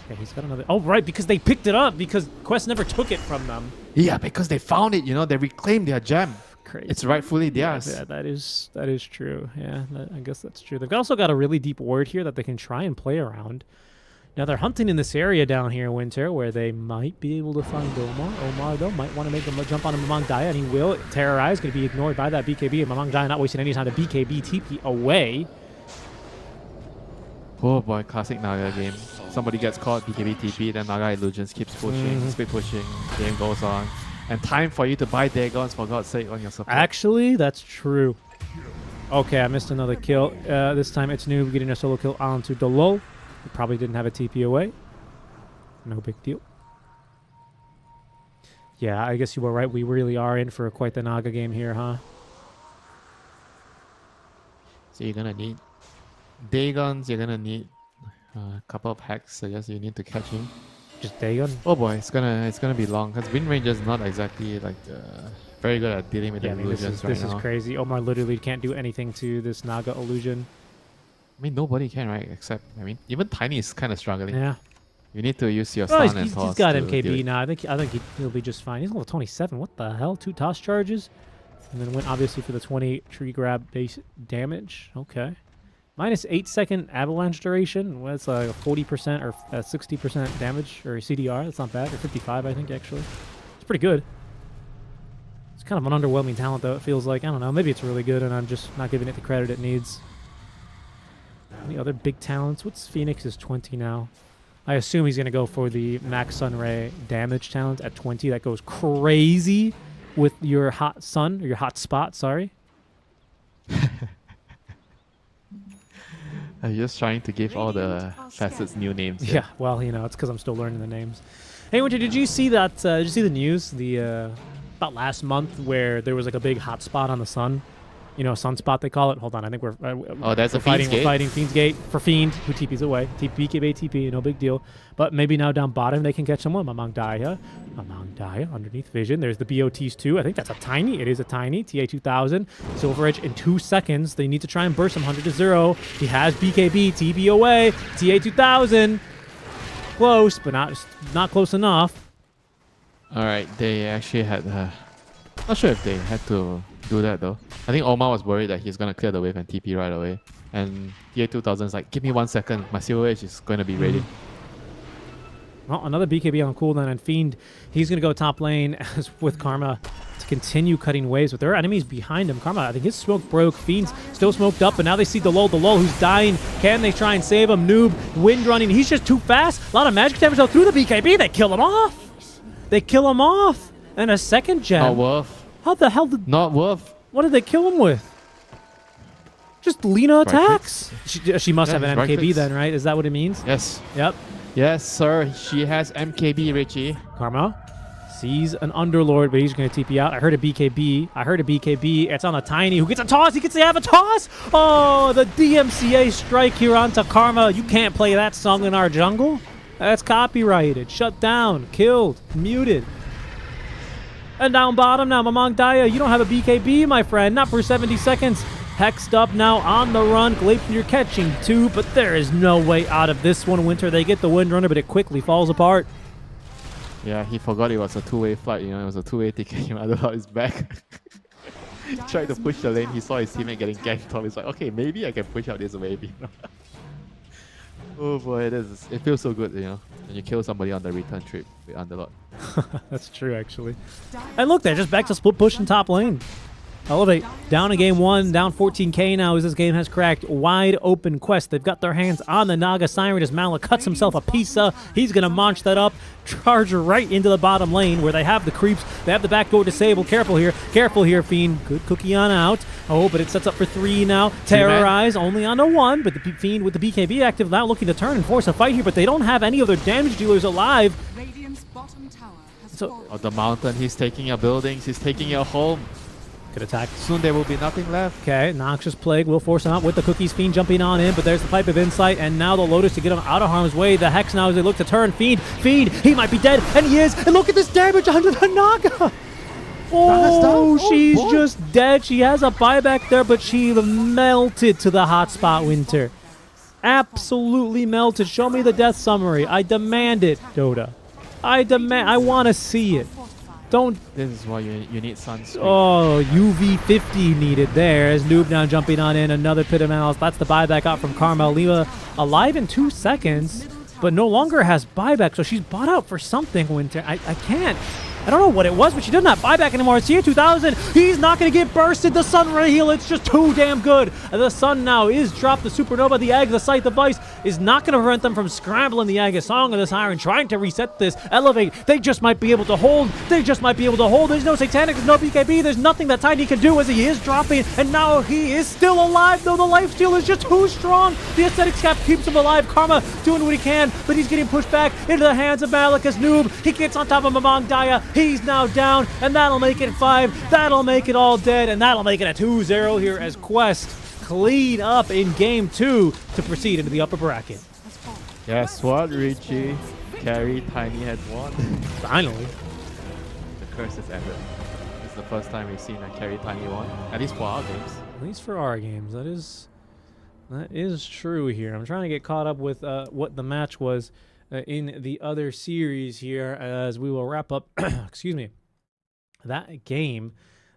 Okay, he's got another. Oh, right, because they picked it up because Quest never took it from them. Yeah, because they found it, they reclaimed their gem. Crazy. It's rightfully theirs. Yeah, that is true. Yeah, I guess that's true. They've also got a really deep ward here that they can try and play around. Now they're hunting in this area down here, Winter, where they might be able to find Omar. Omar, though, might want to make a jump on Mamang Daya, and he will. Terrorize, going to be ignored by that BKB. And Mamang Daya not wasting any time to BKB TP away. Oh boy, classic Naga game. Somebody gets caught, BKB TP, then Naga Illusions keeps pushing, keep pushing, game goes on. And time for you to buy Dagons, for God's sake, on your support. Actually, that's true. Okay, I missed another kill. This time it's Noob getting a solo kill onto Dolol. He probably didn't have a TP away. No big deal. Yeah, I guess you were right. We really are in for quite the Naga game here, huh? So you're gonna need Dagons, you're gonna need a couple of hacks, so yes, you need to catch him. Just Dagon. Oh boy, it's gonna be long, because Wind Ranger's not exactly very good at dealing with Yeah, the I mean, illusions this right is now. crazy. Omar literally can't do anything to this Naga illusion. I mean, nobody can, right? Except, even Tiny is kind of struggling. Yeah. You need to use your Oh, stun and he's toss. got to deal MKB with- now. I think he'll be just fine. He's level 27. What the hell? 2 toss charges, and then went obviously for the 20 tree grab base damage. Okay. Minus 8 second avalanche duration. Well, it's like a 40% or 60% damage or CDR. That's not bad. Or 55, I think actually. It's pretty good. It's kind of an underwhelming talent though. It feels like, I don't know. Maybe it's really good, and I'm just not giving it the credit it needs. Any other big talents? What's Phoenix's 20 now? I assume he's going to go for the Max Sunray damage talent at 20. That goes crazy with your hot sun, or your hot spot, sorry. I'm just trying to give all the facets new names. Yeah, well, it's because I'm still learning the names. Hey, Winter, did you see that? Did you see the news? About last month where there was like a big hot spot on the sun. Sunspot they call it. Hold on, I think we're that's we're a fighting. Fiend's We're Gate? fighting Fiend's Gate for Fiend, who TPs away. BKB TP, no big deal. But maybe now down bottom they can catch someone. Mamang Daya underneath Vision. There's the BOTs too. I think that's a tiny. It is a tiny TA 2000. Silver Edge in 2 seconds. They need to try and burst him 100 to 0. He has BKB TP away. TA 2000. Close, but not close enough. All right, they actually had. Not sure if they had to do that though. I think Omar was worried that he's gonna clear the wave and TP right away. And TA 2000 is like, give me 1 second. My Silver Edge is going to be ready. Well, another BKB on cooldown, and Fiend, he's going to go top lane as with Karma to continue cutting waves, but there are enemies behind him. Karma, I think his smoke broke. Fiend's still smoked up, but now they see Delol who's dying. Can they try and save him? Noob, wind running. He's just too fast. A lot of magic damage though through the BKB. They kill him off. And a second gem. Not worth. How the hell did... Not worth. What did they kill him with? Just Lena Right attacks? She must Yeah, have an right MKB clicks. then, right? Is that what it means? Yes. Yep. Yes, sir. She has MKB, Richie. Karma sees an Underlord, but he's going to TP out. I heard a BKB. It's on a Tiny who gets a toss. He gets to have a toss. Oh, the DMCA strike here onto Karma. You can't play that song in our jungle. That's copyrighted. Shut down. Killed. Muted. And down bottom now, Mamang Daya. You don't have a BKB, my friend. Not for 70 seconds. Hexed up now on the run. Gleipnir catching 2, but there is no way out of this one, Winter. They get the Windrunner, but it quickly falls apart. Yeah, he forgot it was a two-way flight, it was a two-way ticket. Otherwise, his back. He tried to push the lane, he saw his teammate getting ganked off. He's like, okay, maybe I can push out this wave, Oh boy, it feels so good, when you kill somebody on the return trip with Underlord. That's true, actually. And look, they're just back to split push in top lane. Elevate down in game 1, down 14k now as this game has cracked. Wide open quest. They've got their hands on the Naga Siren as Mala cuts himself a pizza. He's going to launch that up, charge right into the bottom lane where they have the creeps. They have the backdoor disabled. Careful here, Fiend. Good cookie on out. Oh, but it sets up for 3 now. Terrorize only on a 1, but the Fiend with the BKB active now looking to turn and force a fight here, but they don't have any of their damage dealers alive. Radiant's bottom tower has So- fallen. Oh, the mountain, he's taking your buildings, he's taking your home. Good attack. Soon there will be nothing left. Okay, Noxious Plague will force him out with the Cookies. Fiend jumping on in, but there's the Pipe of Insight, and now the Lotus to get him out of harm's way. The Hex now as they look to turn. Fiend, he might be dead, and he is. And look at this damage onto the Naga. Oh, she's boy. just dead. She has a buyback there, but she melted to the hotspot, Winter. Absolutely melted. Show me the death summary. I demand it, Dota. I want to see it. Don't. This is why you need sunscreen. Oh, UV50 needed there as Noob now jumping on in. Another Pit of Malice. That's the buyback out from Karma. Lima alive in 2 seconds, but no longer has buyback, so she's bought out for something, Winter. I can't. I don't know what it was, but she doesn't have buyback anymore. It's year 2000. He's not going to get bursted. The Sun Ray heal. It's just too damn good. The Sun now is dropped. The Supernova, the Egg, the Sight, the Vice is not going to prevent them from scrambling the Aegis Song of the Siren, trying to reset this. Elevate. They just might be able to hold. There's no Satanic. There's no BKB. There's nothing that Tiny can do as he is dropping. And now he is still alive, though the lifesteal is just too strong. The Aesthetics Cap keeps him alive. Karma doing what he can, but he's getting pushed back into the hands of Malika's Noob. He gets on top of Mamang Daya. He's now down, and that'll make it 5. That'll make it all dead, and that'll make it a 2-0 here as Quest clean up in game 2 to proceed into the upper bracket. Guess what, Richie? Carry Tiny has won. Finally. The curse is ended. It's the first time we've seen a Carry Tiny won, at least for our games. At least for our games. That is true here. I'm trying to get caught up with what the match was in the other series here as we will wrap up excuse me, that game,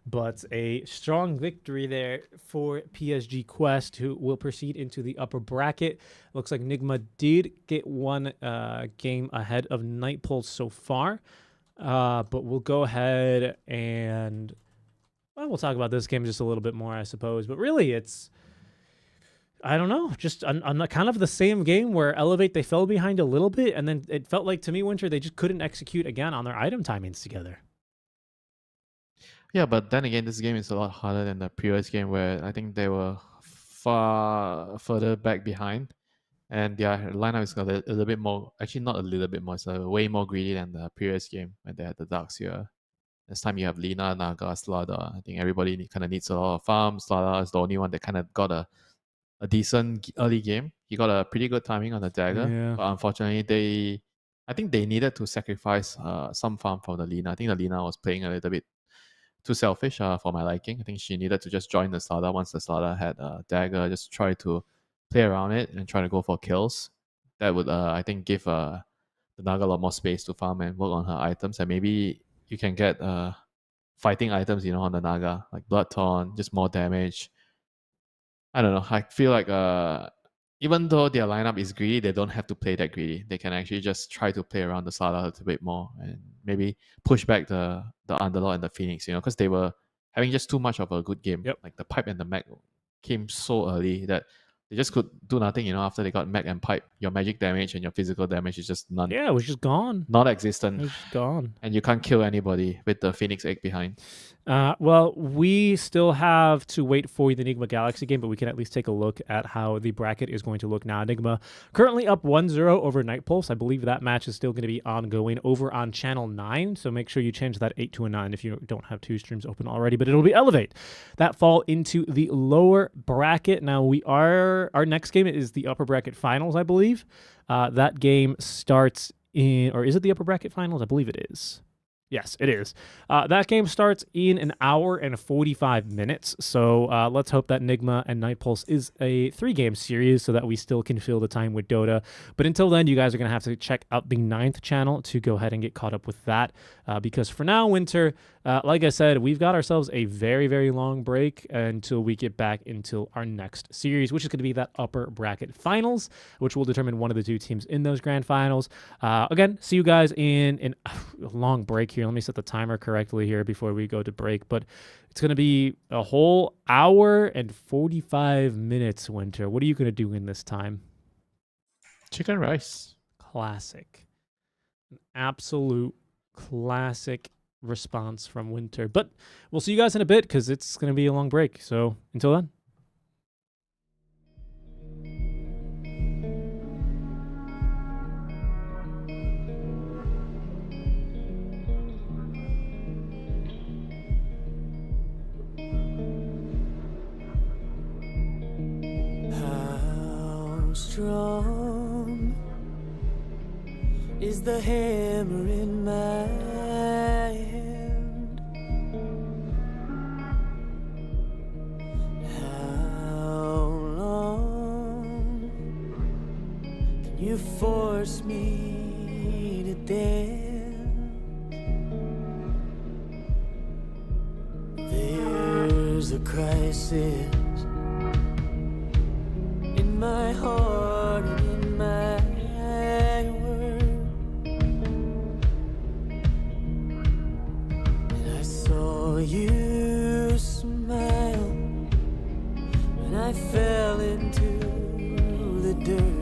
but a strong victory there for PSG Quest, who will proceed into the upper bracket. Looks like Nigma did get one game ahead of Nightpulse so far, but we'll go ahead and we'll talk about this game just a little bit more, I suppose. But really, it's, I don't know, just on kind of the same game where Elevate, they fell behind a little bit, and then it felt like to me, Winter, they just couldn't execute again on their item timings together. Yeah, but then again, this game is a lot harder than the previous game where I think they were far further back behind. And their lineup is a little bit more, actually not a little bit more, it's way more greedy than the previous game when they had the Darks here. This time you have Lina, Naga, Slaughter. I think everybody kind of needs a lot of farm. Slaughter is the only one that kind of got a decent early game. He got a pretty good timing on the dagger, Yeah. but unfortunately, I think they needed to sacrifice some farm for the Lina. I think the Lina was playing a little bit too selfish for my liking. I think she needed to just join the Slaughter once the Slaughter had a dagger, just try to play around it and try to go for kills. That would, I think, give the Naga a lot more space to farm and work on her items, and maybe you can get fighting items, on the Naga, like Blood Taunt, just more damage. I don't know. I feel like even though their lineup is greedy, they don't have to play that greedy. They can actually just try to play around the Slaughter a little bit more and maybe push back the Underlord and the Phoenix, because they were having just too much of a good game. Yep. Like the Pipe and the Mech came so early that They just could do nothing, after they got mech and pipe. Your magic damage and your physical damage is just none. Yeah, it was just gone. Non-existent. It was just gone. And you can't kill anybody with the Phoenix Egg behind. Well, we still have to wait for the Enigma Galaxy game, but we can at least take a look at how the bracket is going to look now. Enigma currently up 1-0 over Night Pulse. I believe that match is still going to be ongoing over on Channel 9, so make sure you change that 8 to a 9 if you don't have 2 streams open already, but it'll be Elevate. That fall into the lower bracket. Now, our next game is the upper bracket finals, I believe. That game starts or is it the upper bracket finals? I believe it is. Yes, it is. That game starts in an hour and 45 minutes. So let's hope that Enigma and Night Pulse is a 3-game series so that we still can fill the time with Dota. But until then, you guys are going to have to check out the 9th channel to go ahead and get caught up with that. Because for now, Winter, like I said, we've got ourselves a very, very long break until we get back into our next series, which is going to be that upper bracket finals, which will determine one of the 2 teams in those grand finals. Again, see you guys in a long break here. Let me set the timer correctly here before we go to break, but it's going to be a whole hour and 45 minutes, Winter. What are you going to do in this time? Chicken rice. Classic. An absolute classic response from Winter. But we'll see you guys in a bit because it's going to be a long break. So until then. How strong is the hammer in my hand? How long can you force me to dance? There's a crisis in my heart and in my world, and I saw you smile when I fell into the dirt.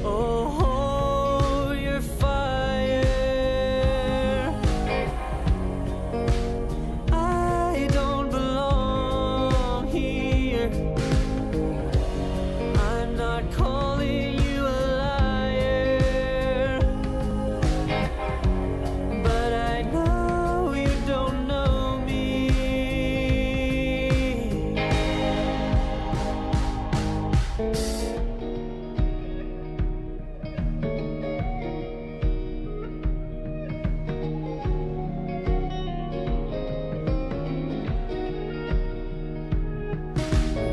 Oh, your fire, I don't belong here. I'm not calling you a liar, but I know you don't know me.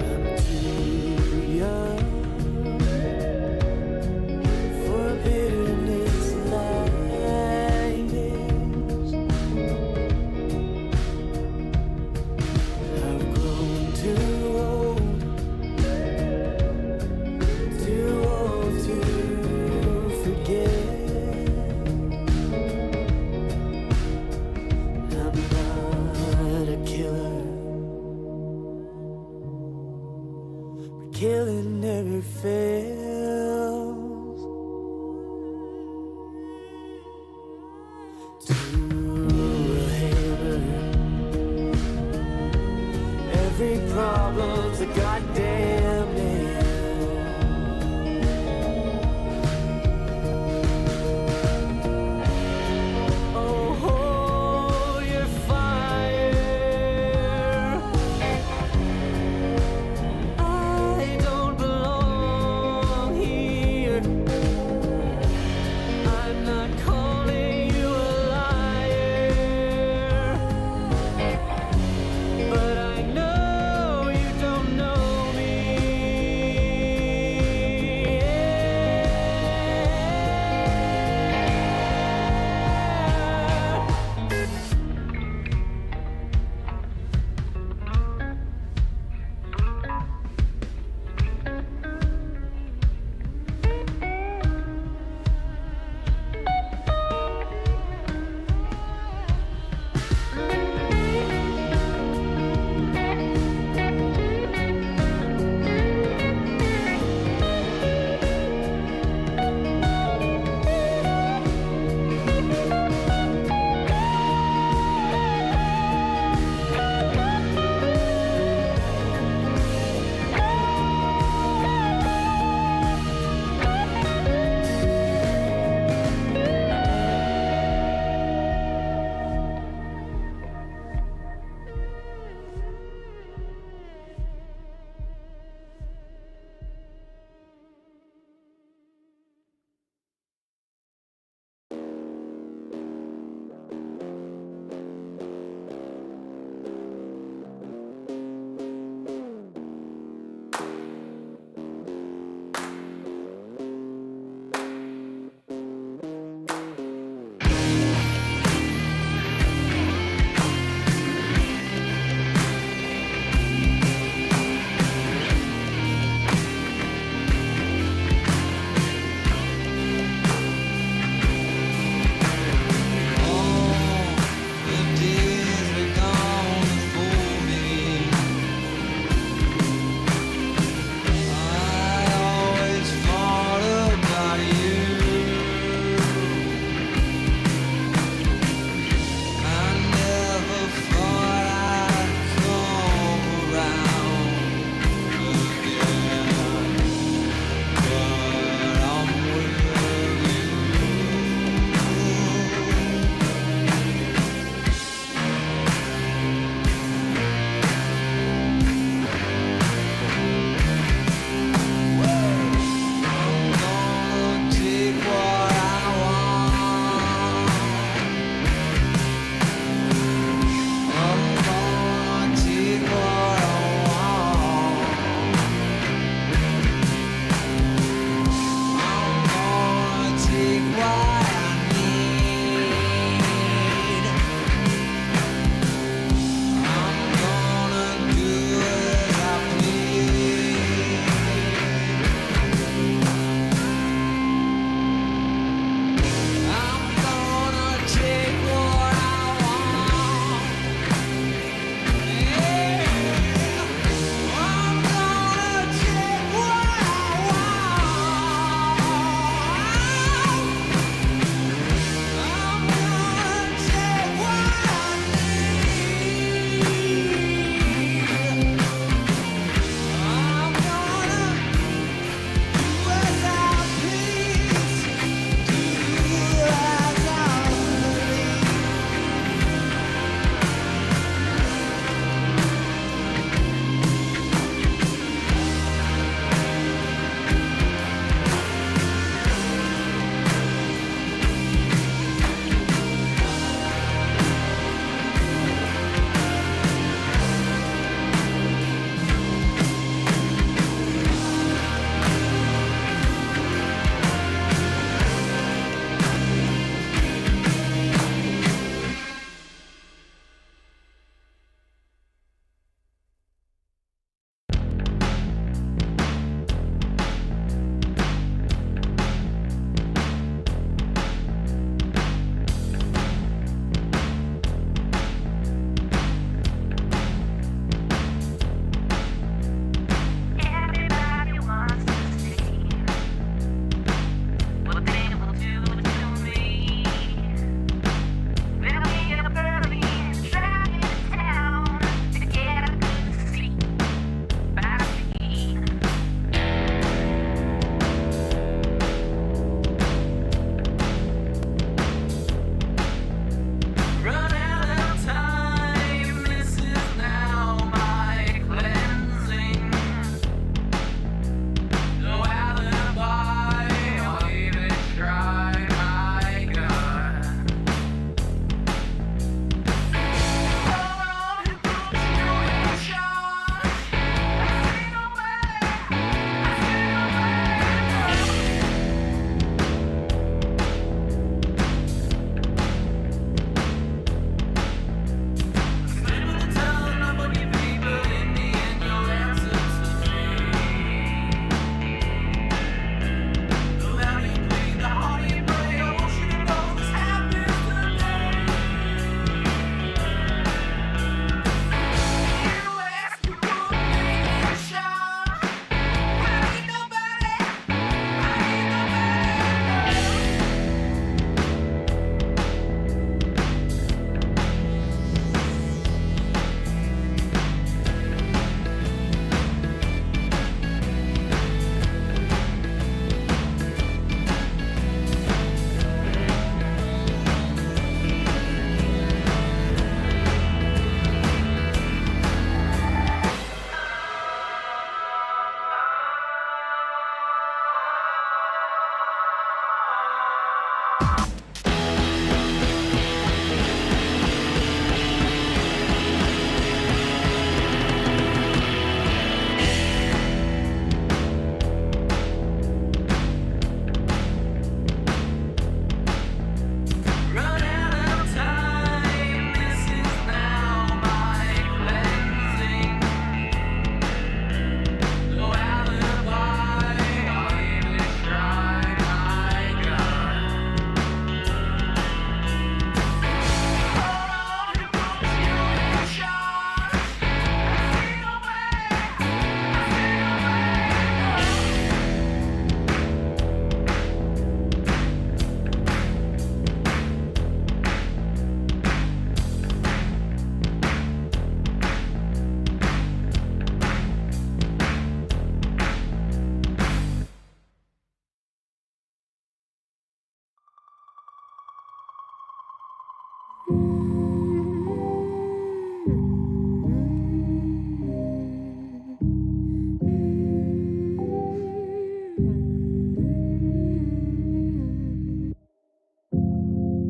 I'm too young for bitterness like this. I've grown too old to forget. I'm not a killer. Killing never fails. To a hammer, every problem's a goddamn nail. Oh, your fire, I don't belong here.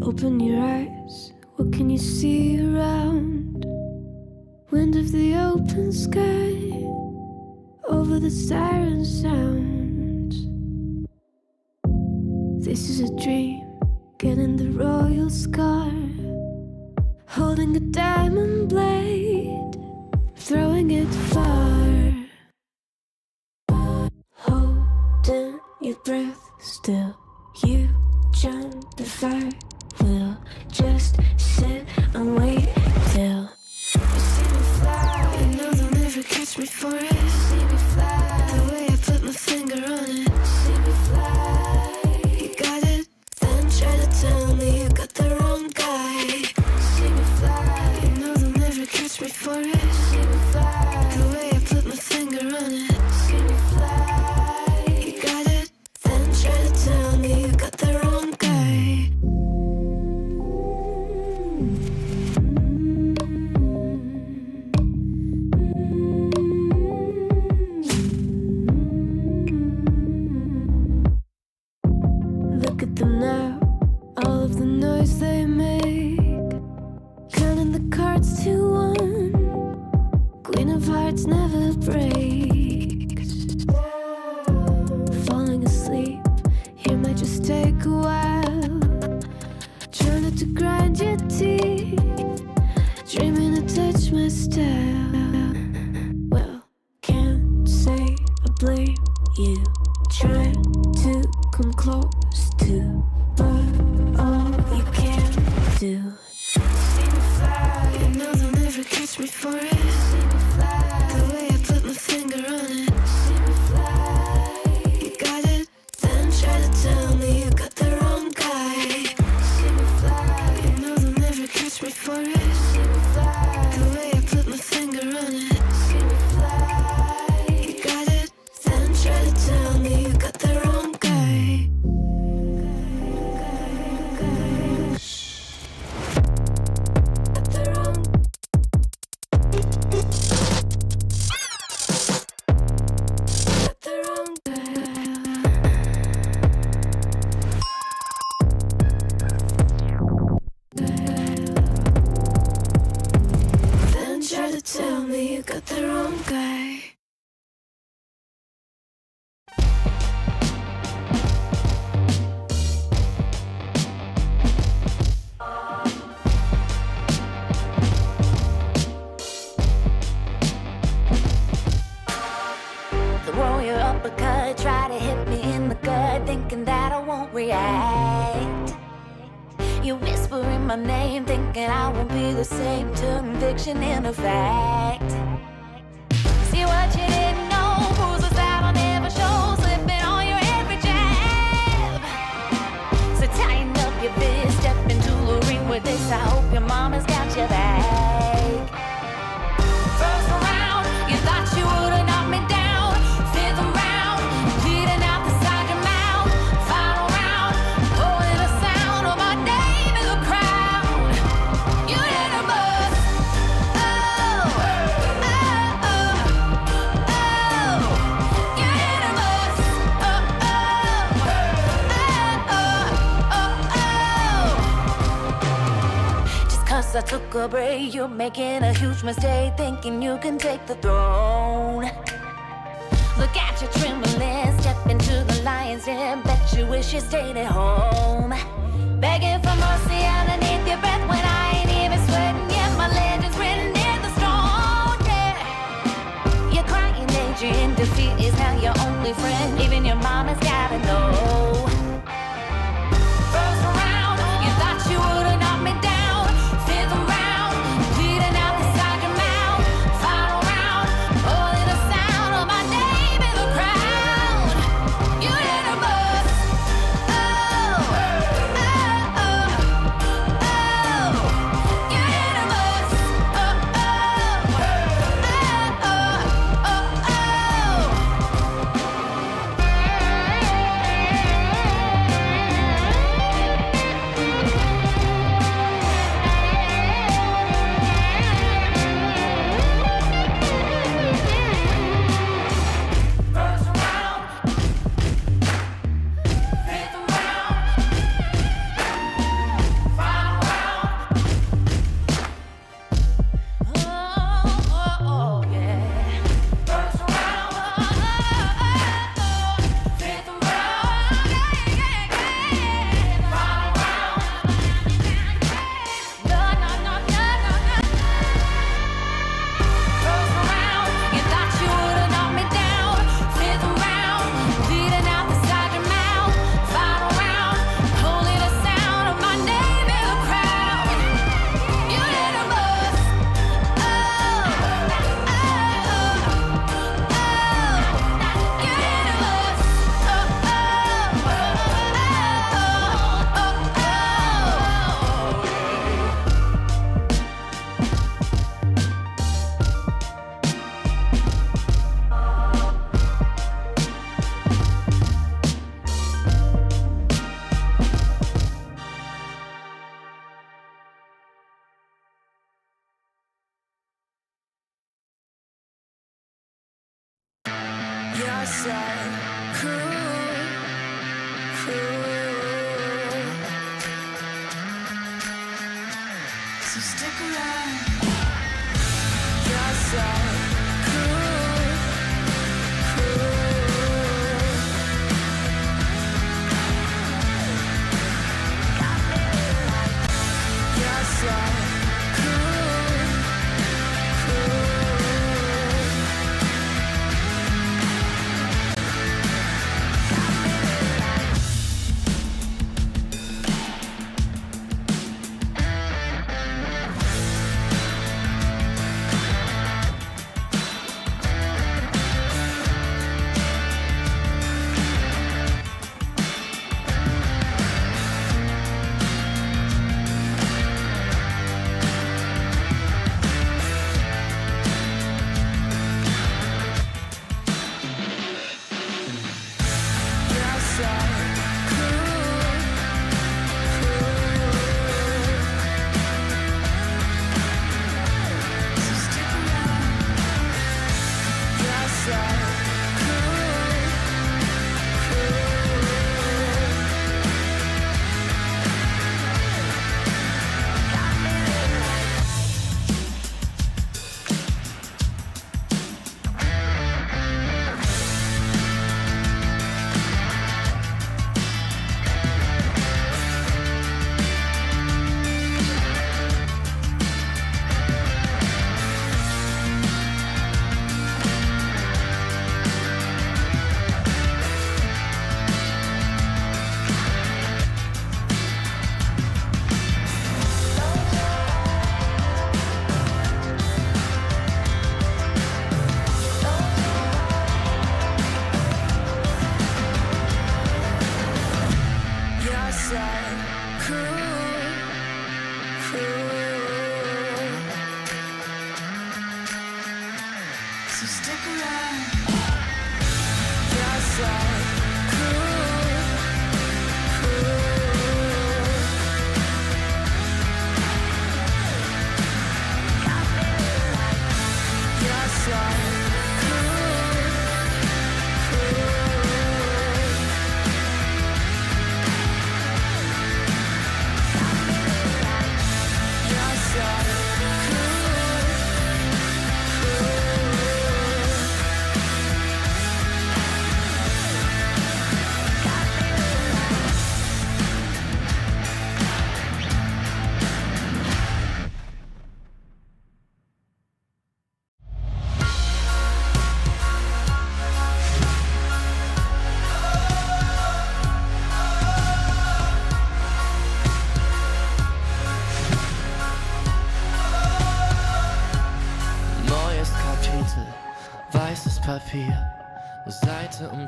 Open your eyes, what can you see around? Wind of the open sky, over the siren sounds. This is a dream, getting the royal scar, holding a diamond blade, throwing it far. Holding your breath still, you jump the fire. We'll just sit and wait till you see me fly. You know they'll never catch me for it. See me fly, the way I put my finger on it. See me fly, you got it, then try to tell me you got the wrong guy. See me fly, you know they'll never catch me for it. See me fly, the way I put my finger on it. See me fly, you got it, then try to tell me you got the wrong guy. Look at them now, all of the noise they make, counting the cards to one. Queen of Hearts never breaks. Falling asleep here might just take a while. Trying not to grind your teeth, dreaming to touch my style. Well, can't say I blame you. Trying to come close to, but all you can do. See me fly, you know they'll never catch me for it. See me fly, the way I put my finger on it. See me fly, you got it, then try to tell me you got the wrong guy. See me fly, you know they'll never catch me for it. See me fly, the way I put my finger on it. See me fly, you got it, then try to tell me you got the wrong guy. Got the wrong. Got the wrong guy. Then try to tell me you got the wrong guy. Throw your uppercut, try to hit me in the gut, thinking that I won't react. You whispering my name, thinking I won't be the same. Turn fiction into fact. See what you didn't know, bruises that I'll never show, slipping on your every jab. So tighten up your fist, step into the ring with this. I hope your mama's got your back. First round, you thought you would've knocked me down. Fifth round, bleeding out the side of your mouth. Final round, holding the sound of my name in the crowd. You didn't bust. Oh, oh, oh, oh. You didn't bust. Oh, oh, oh, oh, oh. Just 'cause I took a break, you're making a huge mistake, thinking you can take the throne. Look at you trembling, step into the lion's den. Bet you wish you stayed at home. Begging for mercy underneath your breath when I ain't even sweating yet. My legend's written in the stone, yeah. You're crying Adrian, defeat is now your only friend. Even your mama's gotta know. First round, you thought you would've knocked me down. Fifth round, bleeding out the side of your mouth. Final round, holding the sound of my name in the crowd. You didn't bust. Oh, oh, oh, oh. You didn't bust. Oh, oh, oh, oh, oh, oh.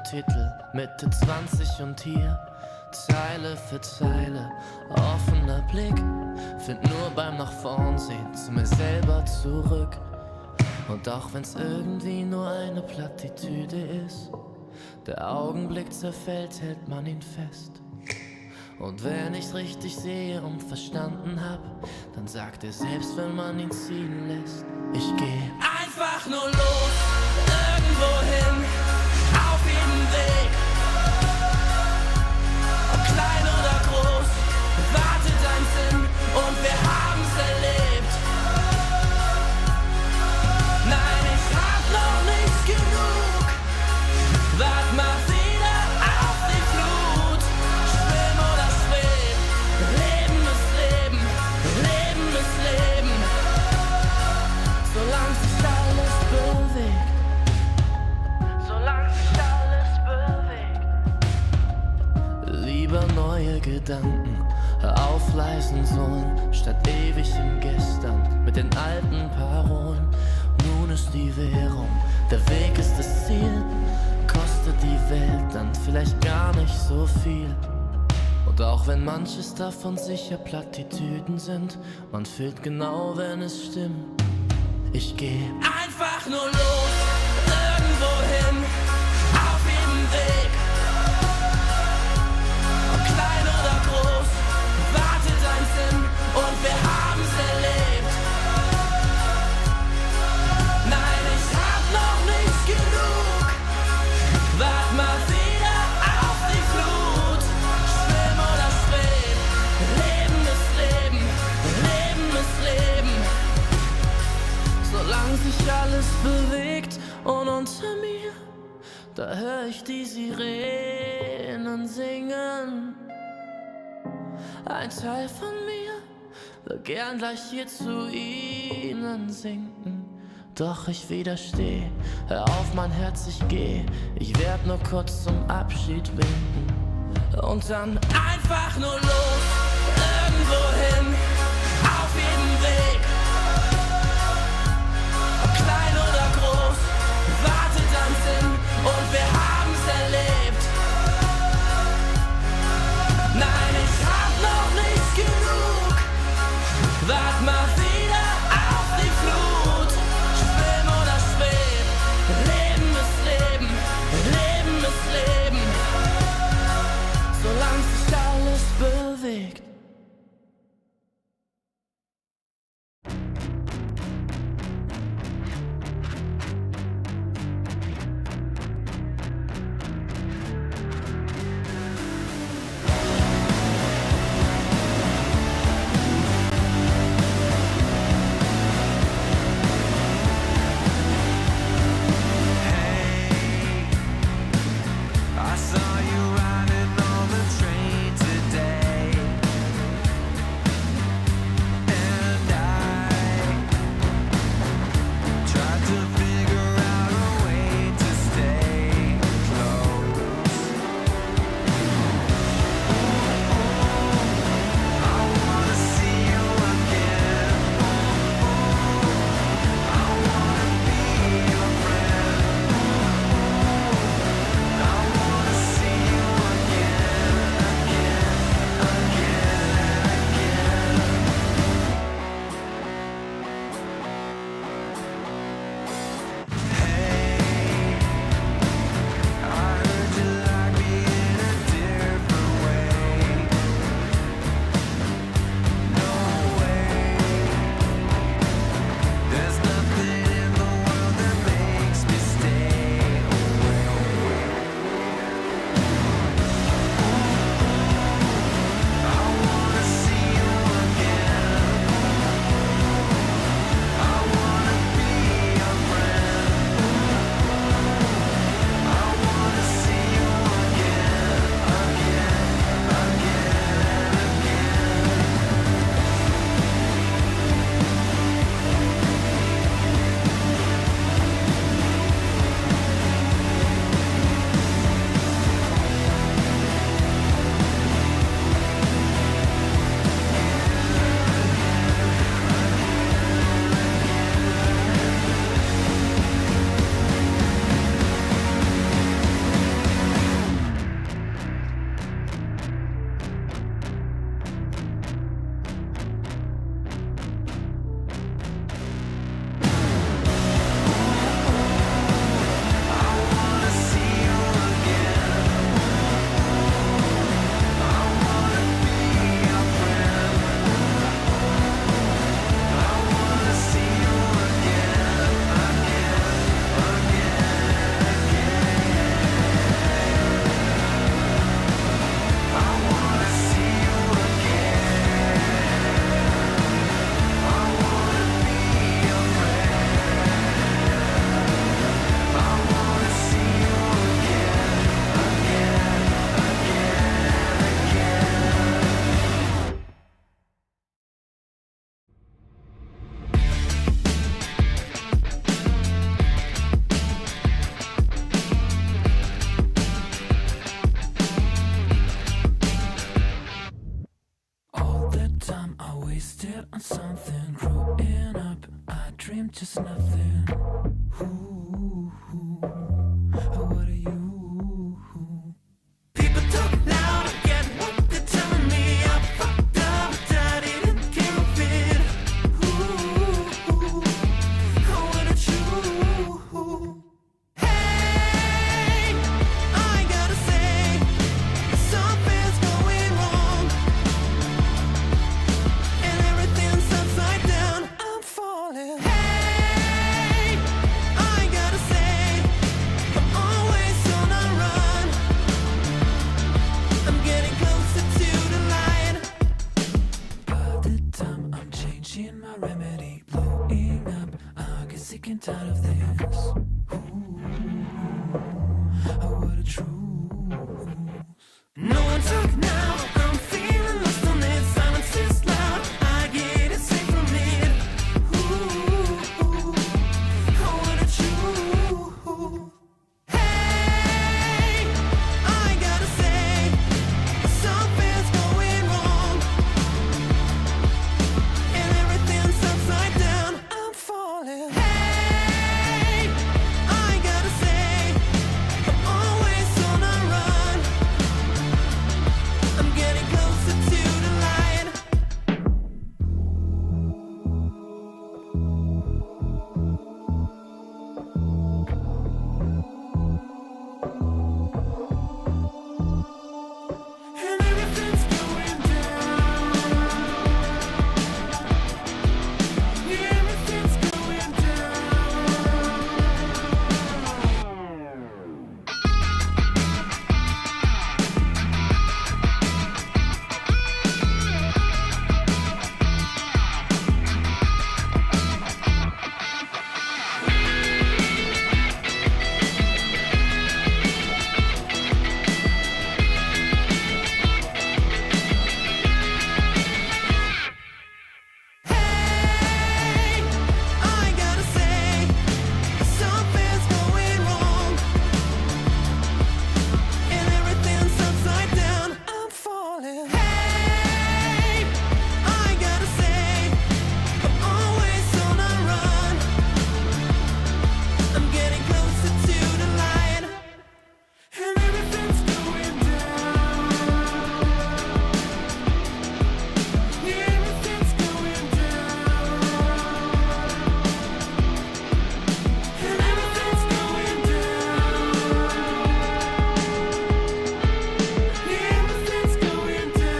Titel, Mitte 20 und hier Zeile für Zeile, offener Blick, find nur beim nach vorn sehen zu mir selber zurück. Und auch wenn's irgendwie nur eine Plattitüde ist, der Augenblick zerfällt, hält man ihn fest. Und wenn ich's richtig sehe und verstanden hab, dann sagt er selbst, wenn man ihn ziehen lässt, ich geh einfach nur los, irgendwo hin, auf jedem Weg. Ob klein oder groß, wartet ein Sinn und wir haben's erlebt. Nein, ich hab noch nicht genug, wart mal wieder auf die Flut. Schwimm oder schweb, Leben ist Leben, Leben ist Leben. Solange sich alles bewegt, solange sich alles bewegt. Lieber neue Gedanken aufleisen sollen, statt ewig im Gestern mit den alten Parolen. Nun ist die Währung, der Weg ist das Ziel. Kostet die Welt dann vielleicht gar nicht so viel. Und auch wenn manches davon sicher Plattitüden sind, man fühlt genau, wenn es stimmt. Ich geh einfach nur los, irgendwo hin, auf jedem Weg. Ob klein oder groß, wartet ein Sinn und wir haben's erlebt. Nein, ich hab noch nicht genug, wart mal wieder auf die Flut. Schwimm oder schweb, Leben ist Leben, Leben ist Leben. Solange sich alles bewegt und unter mir, da hör ich die Sirenen singen. Ein Teil von mir will gern gleich hier zu ihnen sinken. Doch ich widersteh, hör auf mein Herz, ich geh. Ich werd nur kurz zum Abschied winken. Und dann einfach nur los, irgendwo hin, auf jedem Weg. Ob klein oder groß, wartet ein Sinn und wir haben's erlebt. Nein, ich hab noch nicht genug, wart mal wieder auf die Flut. Schwimm oder schweb, Leben ist Leben, Leben ist Leben. Solange sich alles bewegt. bet on something. Growing up, I dreamed just nothing. Ooh, what are you? People talk loud again, what they're telling me. I fucked up, but I didn't give a bit. Ooh, what a true. Hey, I gotta say, something's going wrong, and everything's upside down. I'm falling. Hey, I gotta say, I'm always on a run. I'm getting closer to the light. By the time I'm changing my remedy, blowing up, I get sick and tired of this. What a truth. No one talk now, I'm feeling lost on it. Silence is loud, I get it safe from it. What a truth. Hey, I gotta say, something's going wrong, and everything's upside down. I'm falling. Hey, I gotta say, I'm always on a run. I'm getting closer to the light. And everything's going down. Yeah, everything's going down. Hey, I gotta say, something's going wrong, and everything's upside down. I'm falling. Hey, I gotta say, I'm always on a run. I'm getting closer to the light, and everything's going down. Yeah, everything's going down. And everything's going down. Yeah, everything's going down.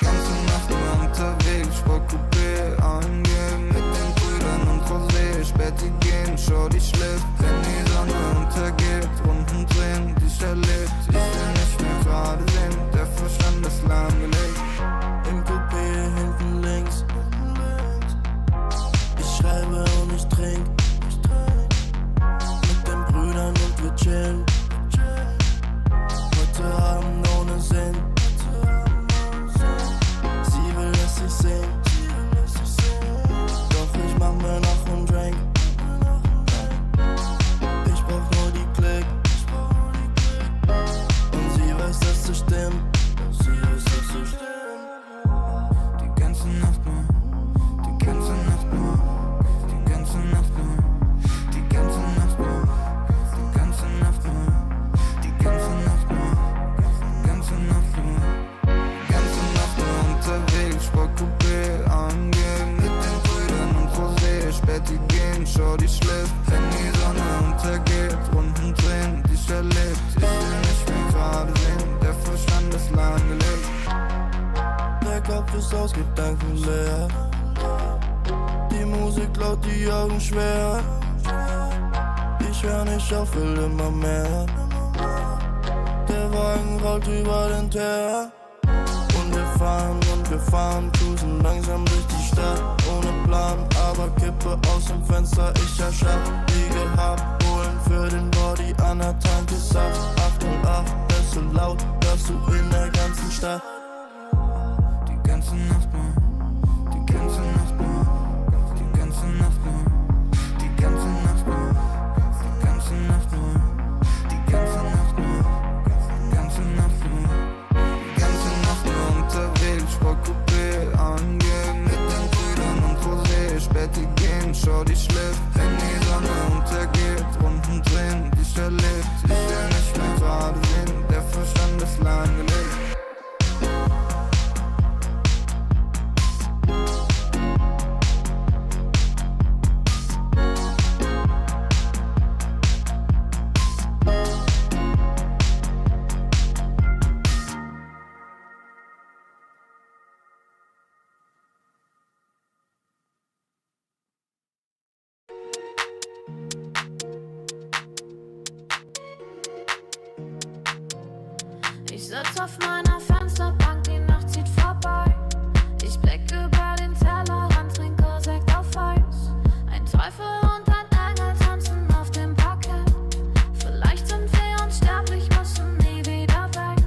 Ganze Nacht nur unterwegs, Sportcoupé angehen mit den Brüdern unserer See. Späti gehen, Shorty schläft, wenn die Sonne untergeht. Runden drehen, die ich erlebt, ich will nicht mehr gerade sehen. Der Verstand ist lahmgelegt. Im Coupé hinten links. Ich schreibe und ich trink. Mit den Brüdern und wir chillen. Heute Abend ohne Sinn. Sie will, dass ich sing. Doch ich mach mir noch einen Drink. Ich brauch nur die Klick. Und sie weiß, dass es stimmt. Die ganze Nacht nur, die ganze Nacht nur, die ganze Nacht nur, die ganze Nacht nur, die ganze Nacht nur, die ganze Nacht nur, die ganze Nacht nur, ganze Nacht nur unterwegs, Sportcoupé angehen mit den Brüdern und Rosé. Späti gehen, Shorty schläft, wenn die Sonne untergeht. Runden drehen, die ich erlebt, ich will nicht mehr gerade sehen. Der Verstand ist lahmgelegt. Der Kopf ist aus Gedanken leer. Die Musik laut, die Augen schwer. Ich hör nicht auf, will immer mehr. Der Wagen rollt über den Teer. Und wir fahren und wir fahren, cruisen langsam durch die Stadt. Ohne Plan, aber Kippe aus dem Fenster, ich erschlapp. Wie gehabt, holen für den Body an der Tanke Saft. 808, hörst du laut, hörst du in der ganzen Stadt. Die ganze Nacht nur, die ganze Nacht nur, die ganze Nacht nur, die ganze Nacht nur, die ganze Nacht nur, die ganze Nacht nur, die ganze Nacht nur, die ganze Nacht nur unterwegs, vor Coupé angehen mit den Brüdern und Rosé, Späti gehen, schau die schläft, wenn die Sonne untergeht, Runden drehen, die verlebt, ich will nicht mehr gerade sehen, der Verstand ist lahmgelegt. Ich sitz auf meiner Fensterbank, die Nacht zieht vorbei. Ich blick über den Tellerrand, trinke Sekt auf Eis. Ein Teufel und ein Engel tanzen auf dem Parkett. Vielleicht sind wir unsterblich, müssen nie wieder weg.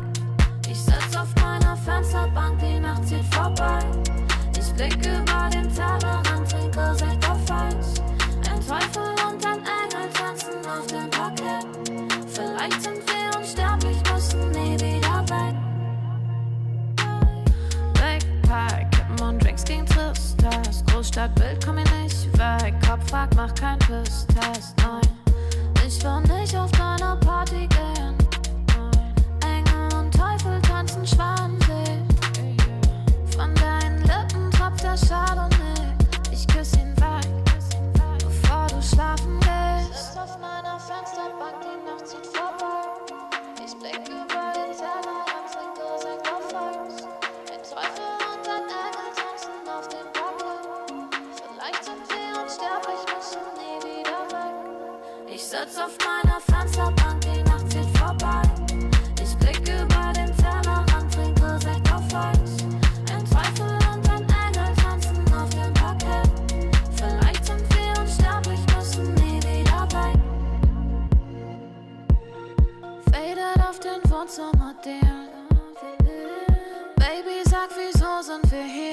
Ich sitz auf meiner Fensterbank, die Nacht zieht vorbei. Ich blick über den Tellerrand, trinke Sekt auf Eis. Ein Teufel und ein Engel tanzen auf dem Parkett. Vielleicht sind wir unsterblich, müssen nie wieder weg. Backpack, Kippen und Drinks gegen Tristesse. Großstadtbild, komm mir nicht weg. Kopfwag, mach kein Pisstest, nein. Ich will nicht auf deine Party gehen. Engel und Teufel tanzen schwanzig. Von deinen Lippen tropft der Chardonnay. Ich küss ihn weg, bevor du schlafen gehst. Auf meiner Fensterbank, die Nacht zieht vorbei. Ich blick über den Tellerrand, trinke Sekt auf Eis. Ein Teufel und ein Engel tanzen auf dem Parkett. Vielleicht sind wir unsterblich, müssen nie wieder weg. Ich sitz auf meiner Fensterbank, die Nacht zieht vorbei. Ich blick über den Tellerrand, trinke Sekt auf Eis. Ein Teufel und ein Engel tanzen auf dem Parkett. Vielleicht sind wir unsterblich, müssen nie wieder weg. Faded auf den Wohnzimmerdielen. Baby, sag, wieso sind wir hier?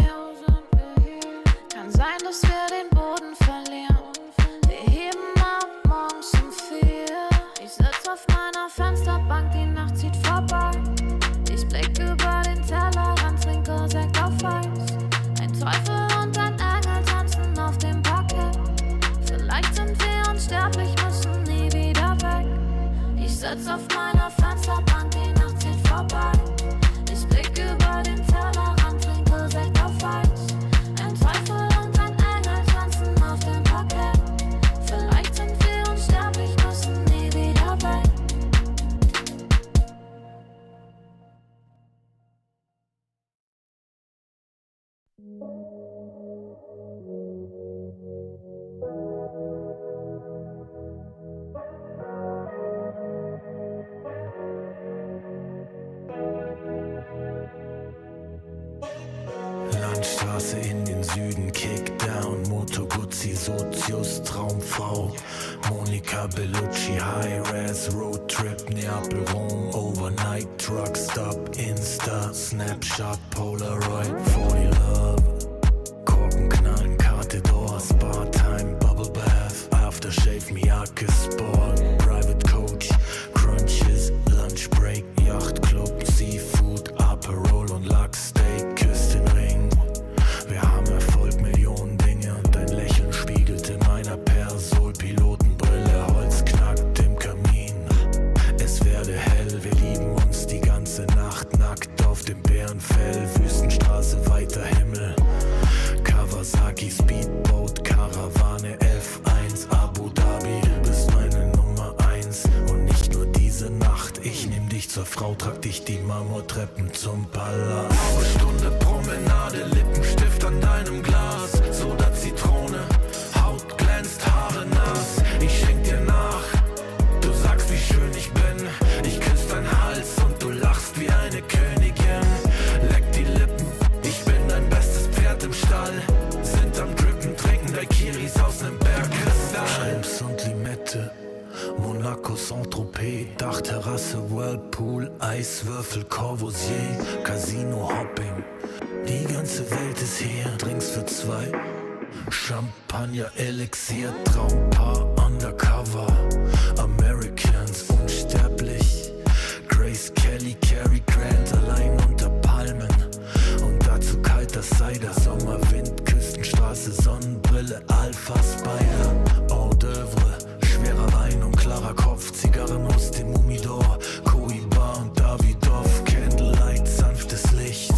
Kann sein, dass wir den Boden verlieren. Wir heben ab morgens um 4. Ich sitz auf meiner Fensterbank, die Nacht zieht vorbei. Ich blick über den Tellerrand, trinke Sekt auf Eis. Ein Teufel und ein Engel tanzen auf dem Parkett. Vielleicht sind wir unsterblich, müssen nie wieder weg. Ich sitz auf meiner Fensterbank, die Nacht zieht vorbei. Ich blick über den Tellerrand, trinke Sekt auf Eis. Ein Teufel und ein Engel tanzen auf dem Parkett. Vielleicht sind wir unsterblich, müssen nie wieder weg. Landstraße in den Süden, Kickdown, Moto Guzzi, Sozius, Traumfrau, Monika Bellucci, High-Res, Roadtrip, Neapel, Rom, Overnight, Truck Stop, Insta, Snapshot, Polaroid, 40 Love, Korken knallen, Karte, Door, Spa-Time, Bubble Bath, Aftershave, Miyake, Sport, Private Coach, Crunches, Lunch Break, Yacht Club, Seafood, Aperol und Lachsteak, küsst den Ring. Wir haben Erfolg, Millionen Dinge und dein Lächeln spiegelt in meiner Persol, Pilotenbrille, Holz knackt im Kamin. Es werde hell, wir lieben uns die ganze Nacht, nackt auf dem Bärenfell, Wüstenstraße, weiter Himmel. Kawasaki, Speedboat, Karawane, F1, Abu Dhabi, du bist meine Nummer 1 und nicht nur diese Nacht. Ich nehm dich zur Frau, trag dich die Marmortreppen zum Palast. Eine Stunde Promenade, Lippenstift an deinem Glas, Soda, Zitrone, Haut glänzt, Haare nass. Ich schenk dir nach, du sagst, wie schön ich bin. Ich küss deinen Hals und du lachst wie eine Königin. Leck die Lippen Pool, Eiswürfel, Corbusier, Casino-Hopping. Die ganze Welt ist hier, Drinks für zwei. Champagner, Elixier, Traumpaar, Undercover. Americans, unsterblich. Grace Kelly, Cary Grant, allein unter Palmen. Und dazu kalter Cider, Sommerwind, Küstenstraße, Sonnenbrille, Alpha Spider. Hors d'oeuvre, schwerer Wein und klarer Kopf, Zigarren aus dem Humidor, Cohiba und Davidoff, Candlelight, sanftes Licht,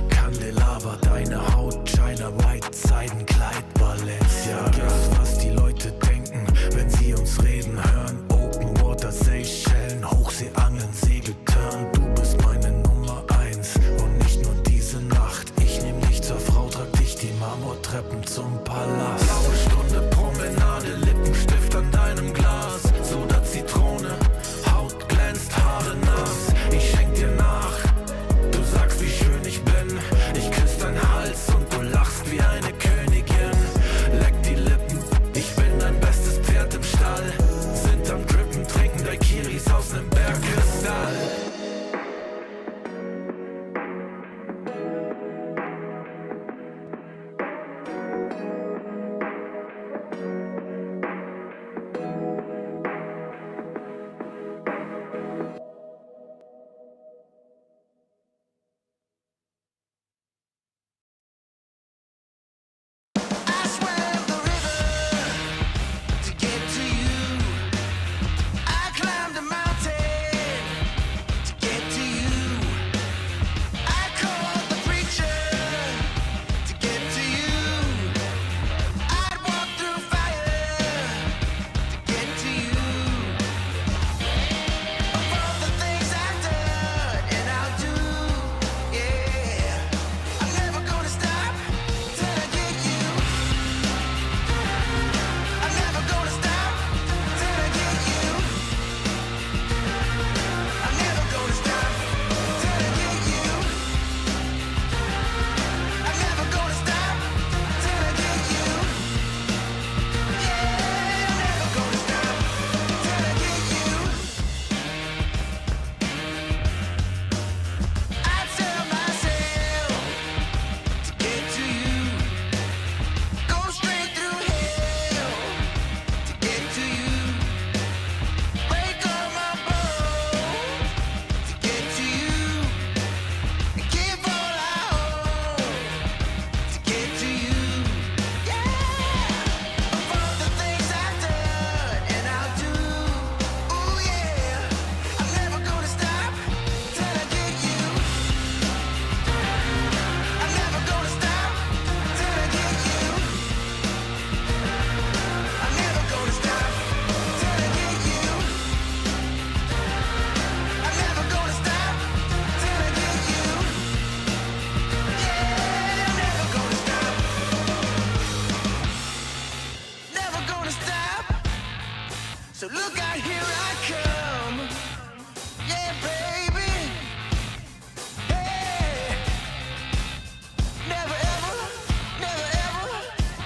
Candelabra, deine Haut, China White, Seidenkleid, Balenciaga. Was die Leute denken, wenn sie uns reden hören, Open Water, Seychellen, Hochseeangeln, Segeltörn, du bist meine Nummer 1 und nicht nur diese Nacht. Ich nehm dich zur Frau, trag dich die Marmortreppen zum Palast. Blaue Stunde, Promenade, Lippenstift an deinem Glas, Soda, Zitrone, Haut glänzt, Haare nass. Ich schenk dir nach, du sagst, wie schön ich bin. Ich küss deinen Hals und du lachst wie eine Königin. Leck die Lippen, ich bin dein bestes Pferd im Stall. Sind am Drippen, trinken Daiquiris aus nem Bergkristall. I swam the river to get to you. I climbed a mountain to get to you. I called the preacher to get to you. I'd walk through fire to get to you. Of all the things I've done and I'll do, yeah, I'm never gonna stop till I get you. I'm never gonna stop till I get you. I'm never gonna stop till I get you. I'm never gonna stop till I get you. Yeah, I'm never gonna stop till I get you. I tell myself to get to you. Go straight through hell to get to you. Break all my bones to get to you. And give all I own to get to you. Yeah. Of all the things I've done and I'll do, ooh yeah, I'm never gonna stop till I get you. I'm never gonna stop till I get you. I'm never gonna stop till I get you. I'm never gonna stop till I get you. Yeah, I'm never gonna stop. Never gonna stop. So look out, here I come. Yeah, baby. Hey. Never ever, never ever,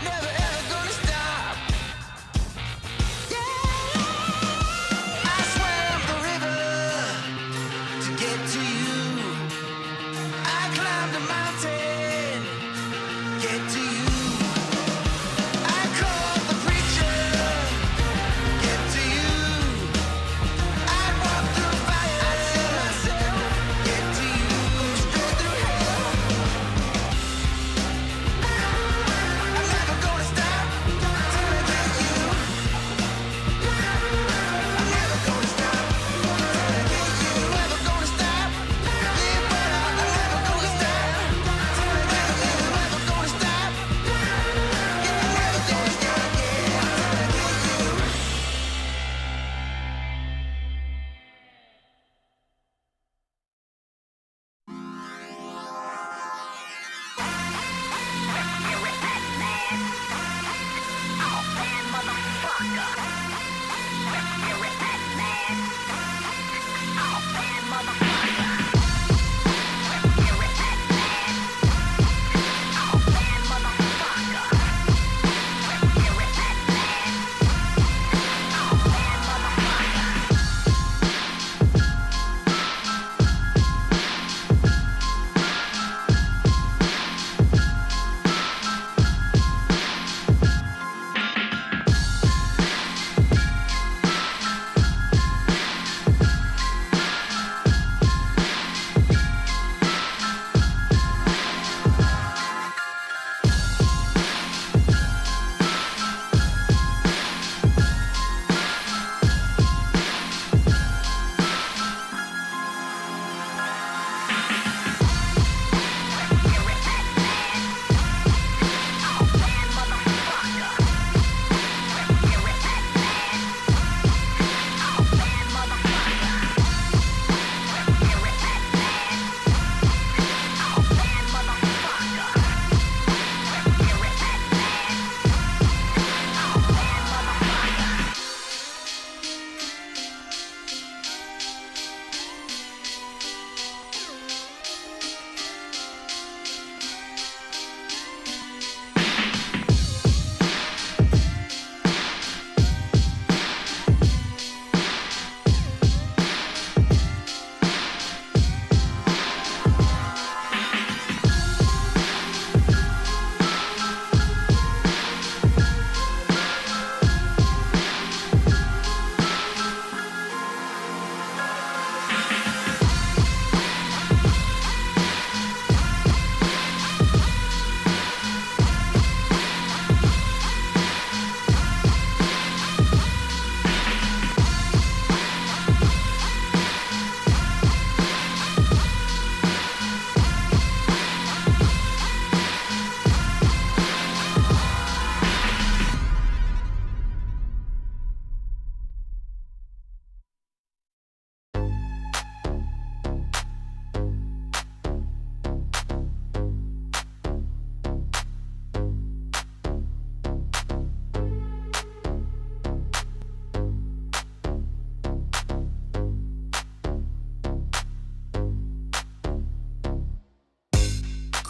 never ever gonna stop. Yeah. I swam the river to get to you. I climbed a mountain, get to you. I called the preacher, get to you. I'd walk through fire, I tell myself, get to you. Straight through hell. I'm never gonna stop till I get you. I'm never gonna stop till I get you. Never gonna stop. Yeah, but I'm never gonna stop till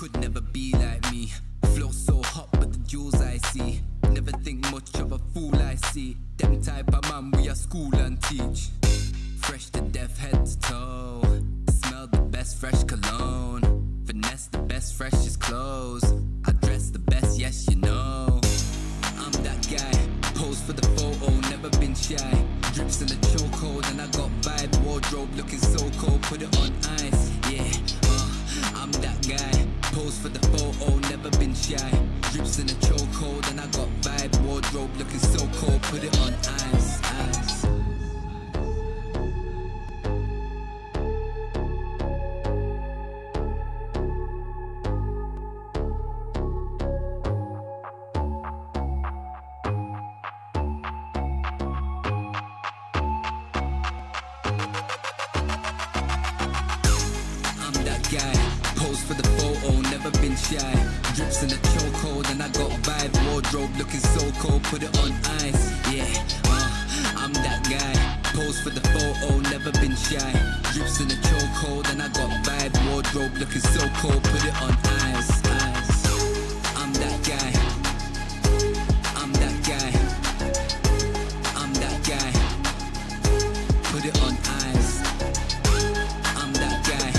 could never be like me. Flow so hot, but the jewels I see. Never think much of a fool I see. Them type of man we are school and teach. Fresh to death, head to toe. Smell the best fresh cologne. Finesse the best freshest clothes. I dress the best, yes you know. I'm that guy, pose for the photo, never been shy. Drips in the chokehold and I got vibe. Wardrobe looking so cold, put it on ice. Yeah, I'm that guy, pose for the photo, never been shy. Drips in the chokehold and I got vibe. Wardrobe looking so cold, put it on ice, ice. For the photo, never been shy. Drips in the chokehold and I got vibe. Wardrobe looking so cold, put it on ice. Yeah, I'm that guy. Pose for the photo, never been shy. Drips in the chokehold and I got vibe. Wardrobe looking so cold, put it on ice, ice. I'm that guy. I'm that guy. I'm that guy. Put it on ice. I'm that guy.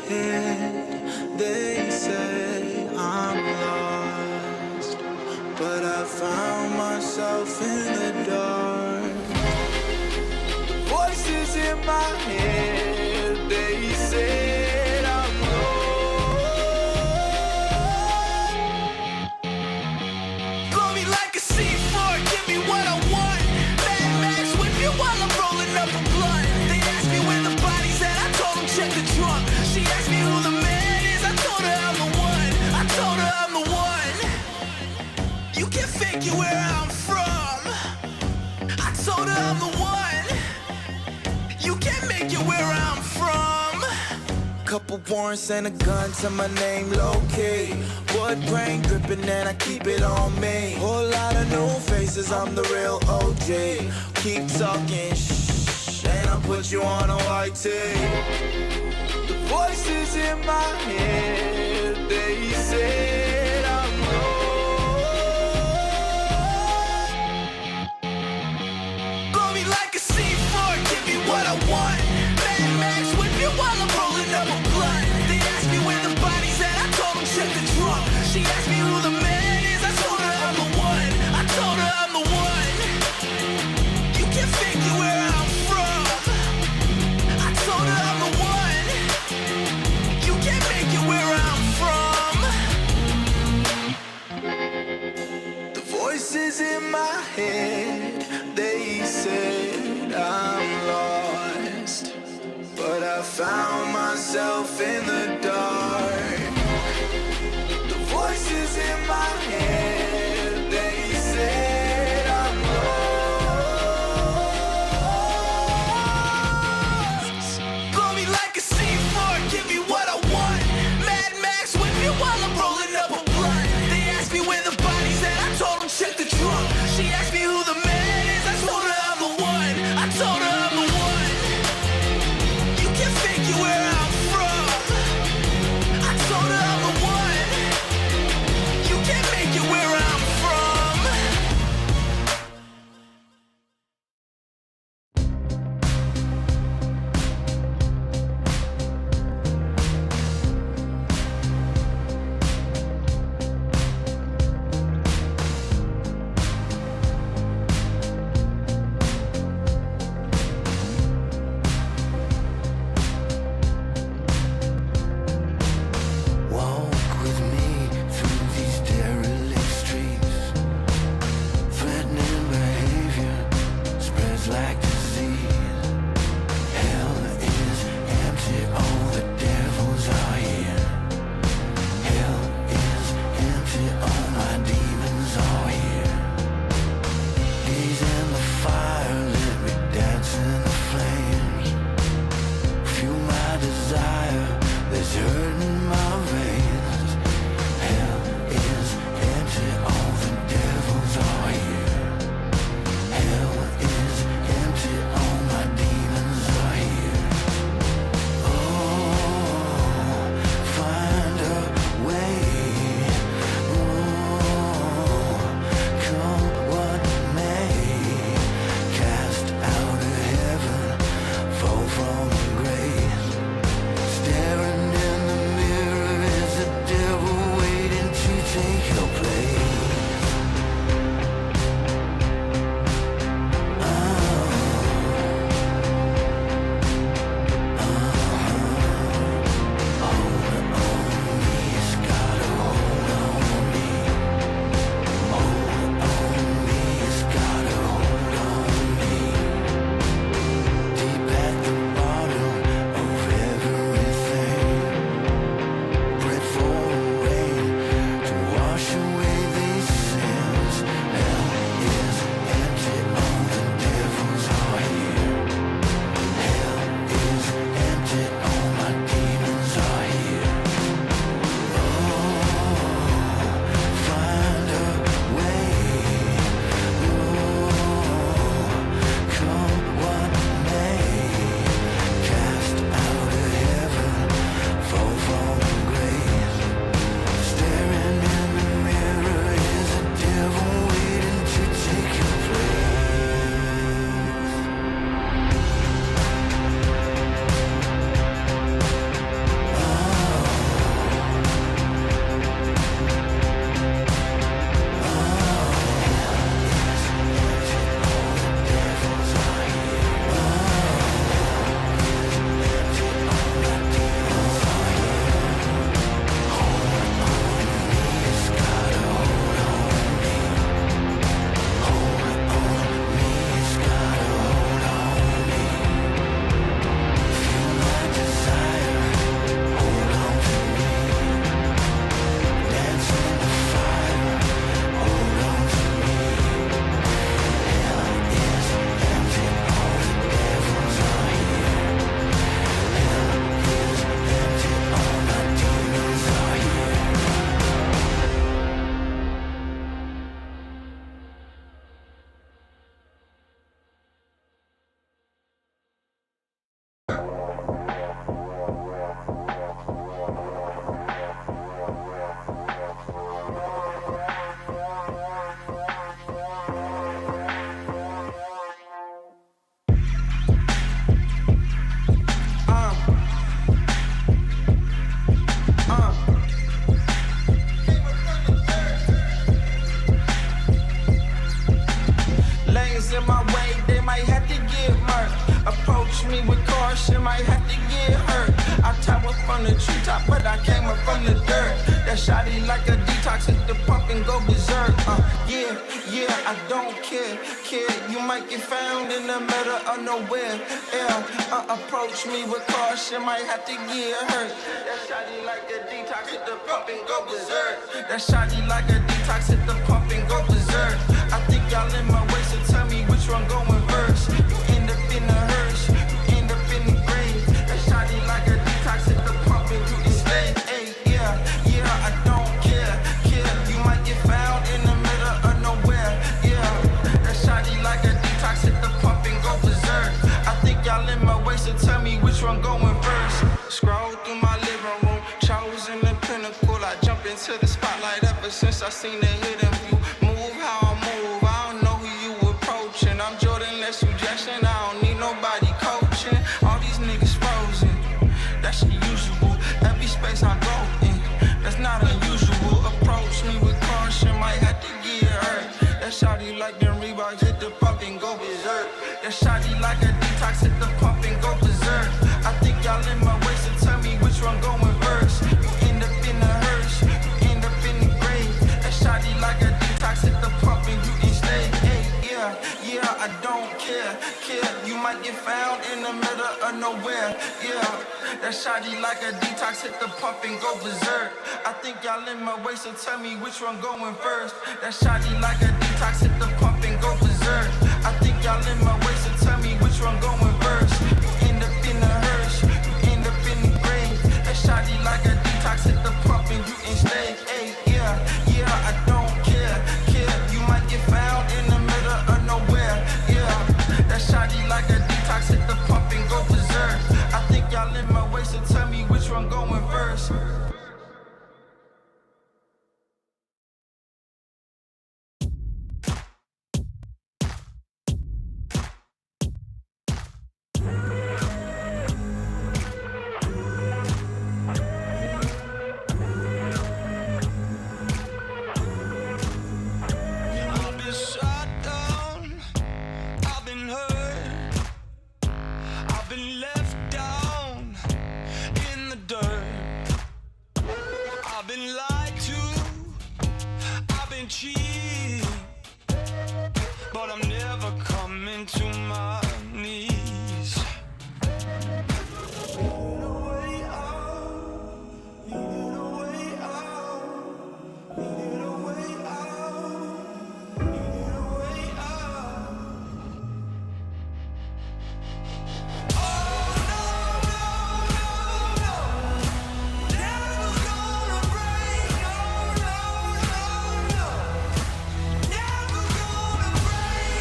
head, they say I'm lost, but I found myself in the dark. Voices in my head, they said I'm lost. Blow me like a C4, give me what I want. Mad Max with you while I'm rolling up a blunt. They asked me where the body's at, I told them check the trunk. She asked me who the man is, I told her I'm the one. I told her I'm the one. You can figure where I'm from. I told her I'm the one. You can't make it where I'm from. Couple warrants and a gun to my name, low-key. Wood grain dripping and I keep it on me. Whole lot of new faces, I'm the real OG. Keep talking shh, and I'll put you on a white tee. The voices in my head, they said I'm lost. Blow me like a C4, give me what I want. Mad Max with you while I'm rolling up a blunt. They asked me where the body's at, I told them check the trunk. She asked me who the man is, I told her I'm the one. I told her I'm the one. You can figure where I'm from. I told her I'm the one. You can't make it where I'm from. The voices in my head, they said I'm lost, but I found myself in the dark. The voices in my head, they said I'm lost. Blow me like a C4, give me what I want. Mad Max with me while I'm rolling up a blunt. They asked me where the body's at, I told them check the trunk. She asked me who the man is, I told her I'm the one. I told her I'm the one. You can figure where I'm from. niggas in my way, they might have to get murked. Approach me with caution, might have to get hurt. I tower from the treetop, but I came up from the dirt. That shotty like a detox, hit the pump and go berserk. Yeah, I don't care, kid. You might get found in the middle of nowhere. Approach me with caution, might have to get hurt. That shotty like a detox, hit the pump and go berserk. That shotty like a detox, hit the pump and go berserk. I think y'all in my way, so tell me which one going first. You end up in the hearse, you end up in the grave. That shotty like a detox, hit the pump and you can stay. Hey, yeah, I don't care. You might get found in the middle of nowhere. Yeah, that shotty like a detox, hit the pump and go berserk. I think y'all in my way, so tell me which one going first. Scroll through my living room, chosen the pinnacle. I jump into the spotlight ever since I seen the hidden view. Move how I move, I don't know who you approaching. I'm Jordan, less suggestion, I don't need nobody coaching. All these niggas frozen, that's unusual. Every space I go in, that's not unusual. Approach me with caution, might have to get hurt. That shawty like them Reeboks, hit the pump and go berserk. That shawty like a detox, hit the pump and go berserk. I think y'all in my way, so tell me which one going first. You end up in the hearse, you end up in the grave. That shawty like a detox, hit the pump and you can stay. Hey, yeah, I don't care. You might get found in the middle of nowhere. Yeah, that shawty like a detox, hit the pump and go berserk. I think y'all in my way, so tell me which one going first. That shawty like a detox, hit the pump and go berserk. I think y'all in my way, so tell me which one going first. You end up in the hearse, you end up in the grave. That shawty like a detox, hit the pump and you can stay. Hey, yeah, I don't care. You might get found in the middle of nowhere. Yeah, that shawty like a detox, hit the pump and go berserk. I think y'all in my way, so tell me which one going first. I've been shot down, I've been hurt, I've been left down in the dirt. I've been lied to, I've been cheated, but I'm never coming to my knees. Needed a way out, needed a way out, needed a way out, needed a way out. Oh no, never gonna break. No, never gonna break.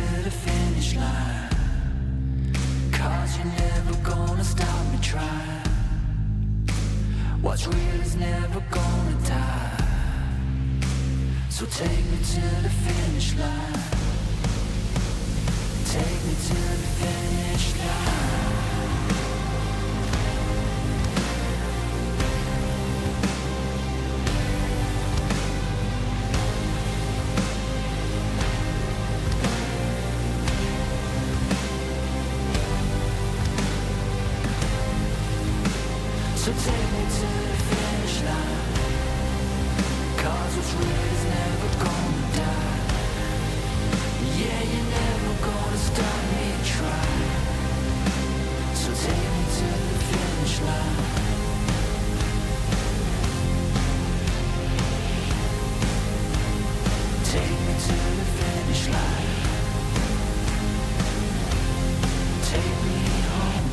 to the finish line. 'Cause you're never gonna stop me trying. What's real is never gonna die. So take me to the finish line. Take me to the finish line. So take me to the finish line. 'Cause what's real is never gonna die. Yeah, you're never gonna stop me trying. So take me to the finish line. Take me to the finish line. Take me home.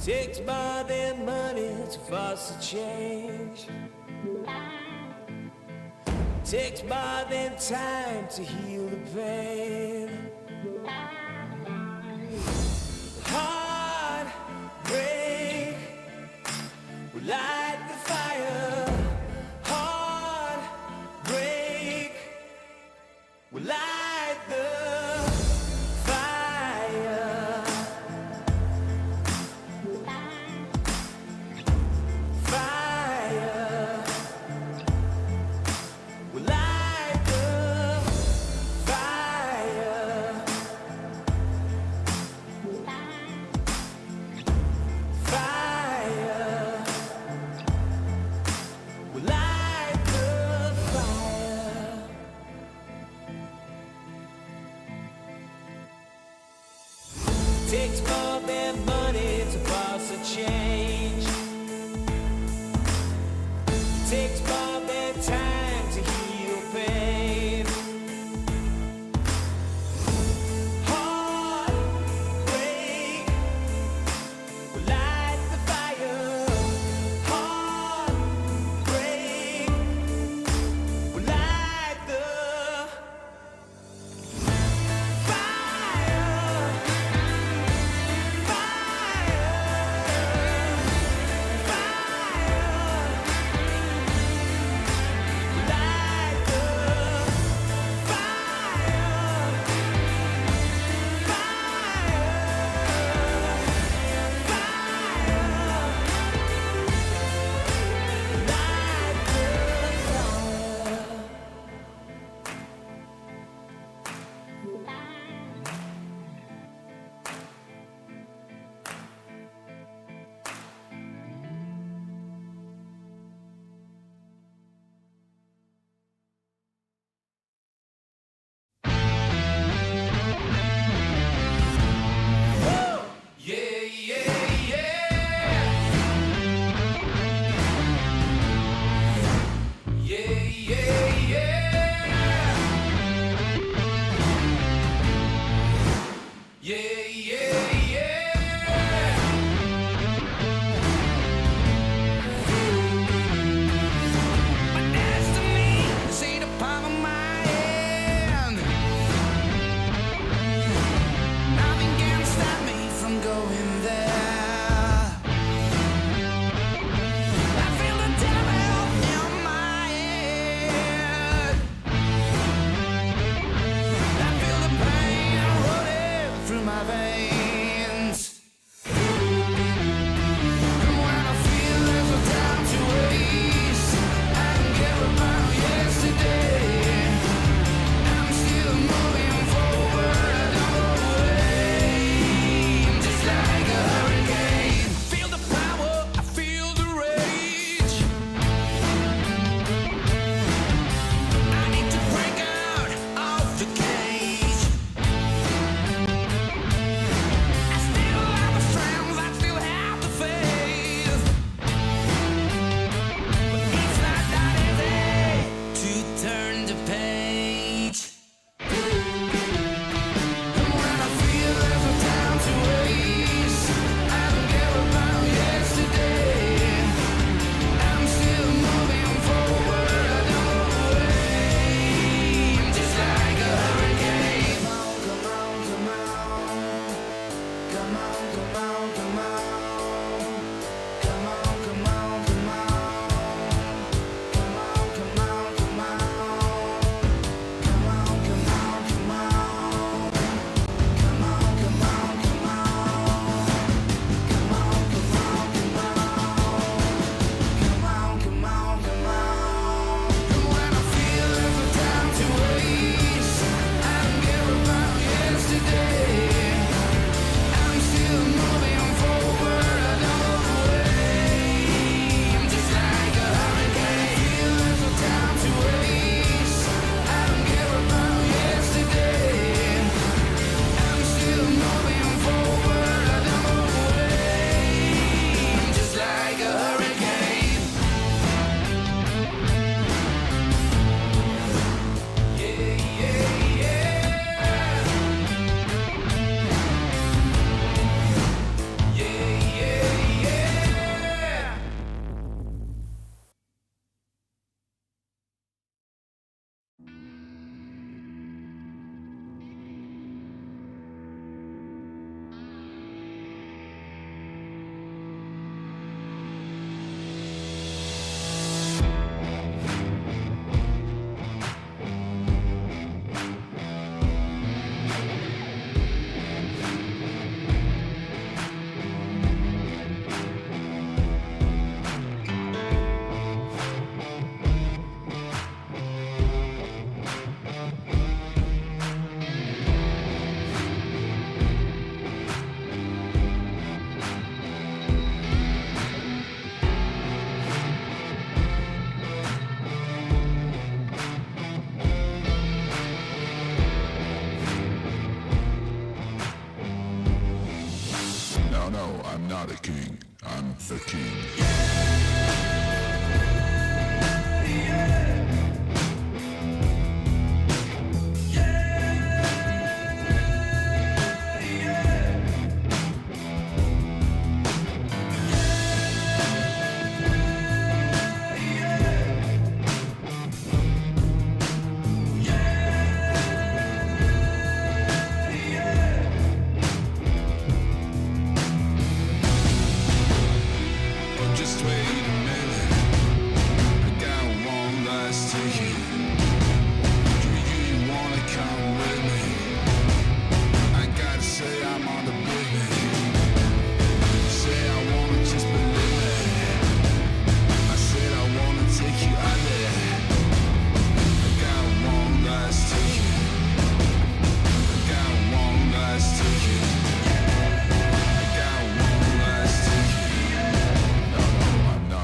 Takes more than money to force a change. Takes more than time to heal the pain. Heartbreak will light the fire. Heartbreak will light the fire. Fire will light the fire. Fire will light the fire. Takes more than money to force a change. Takes more than time to heal pain. Heartbreak will light the fire. Heartbreak will light the fire. the king. Just wait a minute, I got one last ticket. Do you wanna come with me? I gotta say I'm on the business. Say I wanna just believe it. I said I wanna take you out there. I got one last ticket. I got one last ticket. I got one last ticket. No,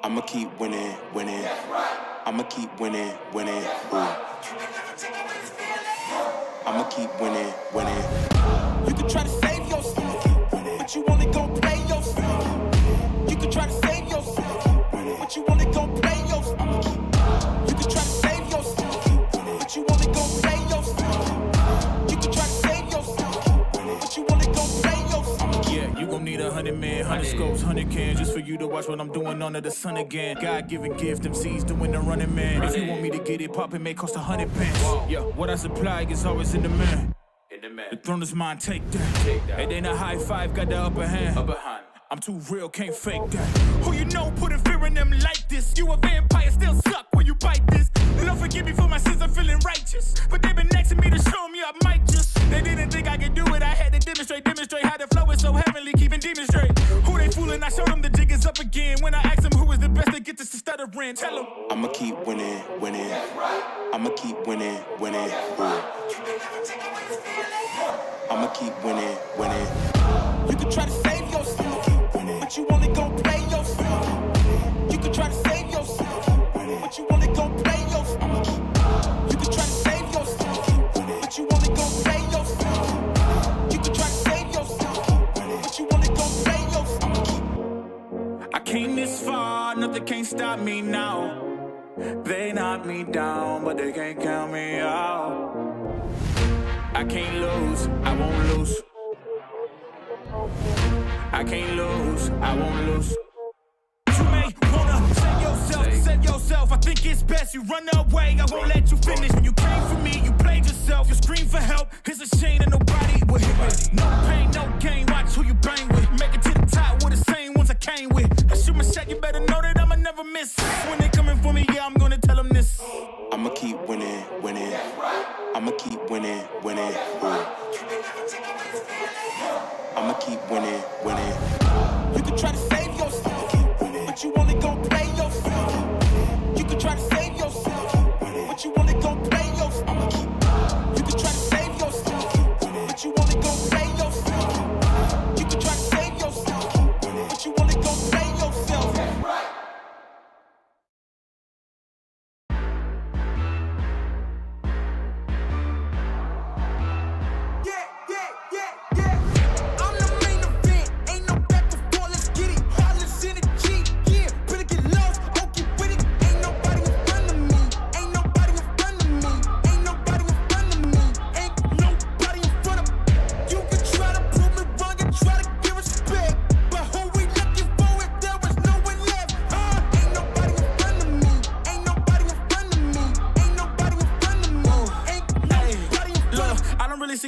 I'ma keep winning, winning. I'ma keep winning, winning. I'ma keep winning, winning. You can try to save yourself, but you only gon' play yourself. You can try to save yourself, but you only gon' play yourself. You can try to save yourself, but you only gon' play yourself. You can try to save yourself, but you only gon' play yourself. Yeah, you gon' need 100 men, 100 scopes, 100 cans just for you to watch what I'm doing under the sun again. God-given gift, MCs doing the running man. If you want me to get it poppin', may cost 100 pence. Yeah, what I supply is always in the man. The throne is mine, take that. It ain't a high five, got the upper hand. I'm too real, can't fake that. Who you know putting fear in them like this? You a vampire, still suck when you bite this. Lord forgive me for my sins, I'm feeling righteous. But they been next to me to show me I might just. They didn't think I could do it, I had to demonstrate how the flow is so heavenly, keeping demons straight. Who they fooling? I showed them the jig is up again. When I asked them who is the best, they get this to stuttering. Tell them I'ma keep winning, winning. I'ma keep winning, winning. I'ma keep winning, winning. You can try to save yourself, but you only gon' play yourself. You can try to save yourself, but you only gon' play yourself. You can try to save yourself, but you only gon' play yourself. You can try to save yourself, but you only gon' play yourself. I came this far, nothing can't stop me now. They knock me down, but they can't count me out. I can't lose, I won't lose. I can't lose, I won't lose. You may wanna save yourself. I think it's best you run away. I won't let you finish. When you came for me, you played yourself. You scream for help. It's a shame that nobody will hit me. No pain, no gain. Watch who you bang with. Make it to the top with the same ones I came with. I shoot my shot. You better know that I'ma never miss. When they coming for me, yeah, I'm gonna tell them this. I'ma keep winning, winning. I'ma keep winning, winning. I'ma keep winning, winning. You can try to save yourself, but you only gon' play yourself. You can try to save yourself, but you only gon' play yourself. You can try to save yourself, but you only gon' play yourself. You can try to save yourself, but you only gon' play yourself.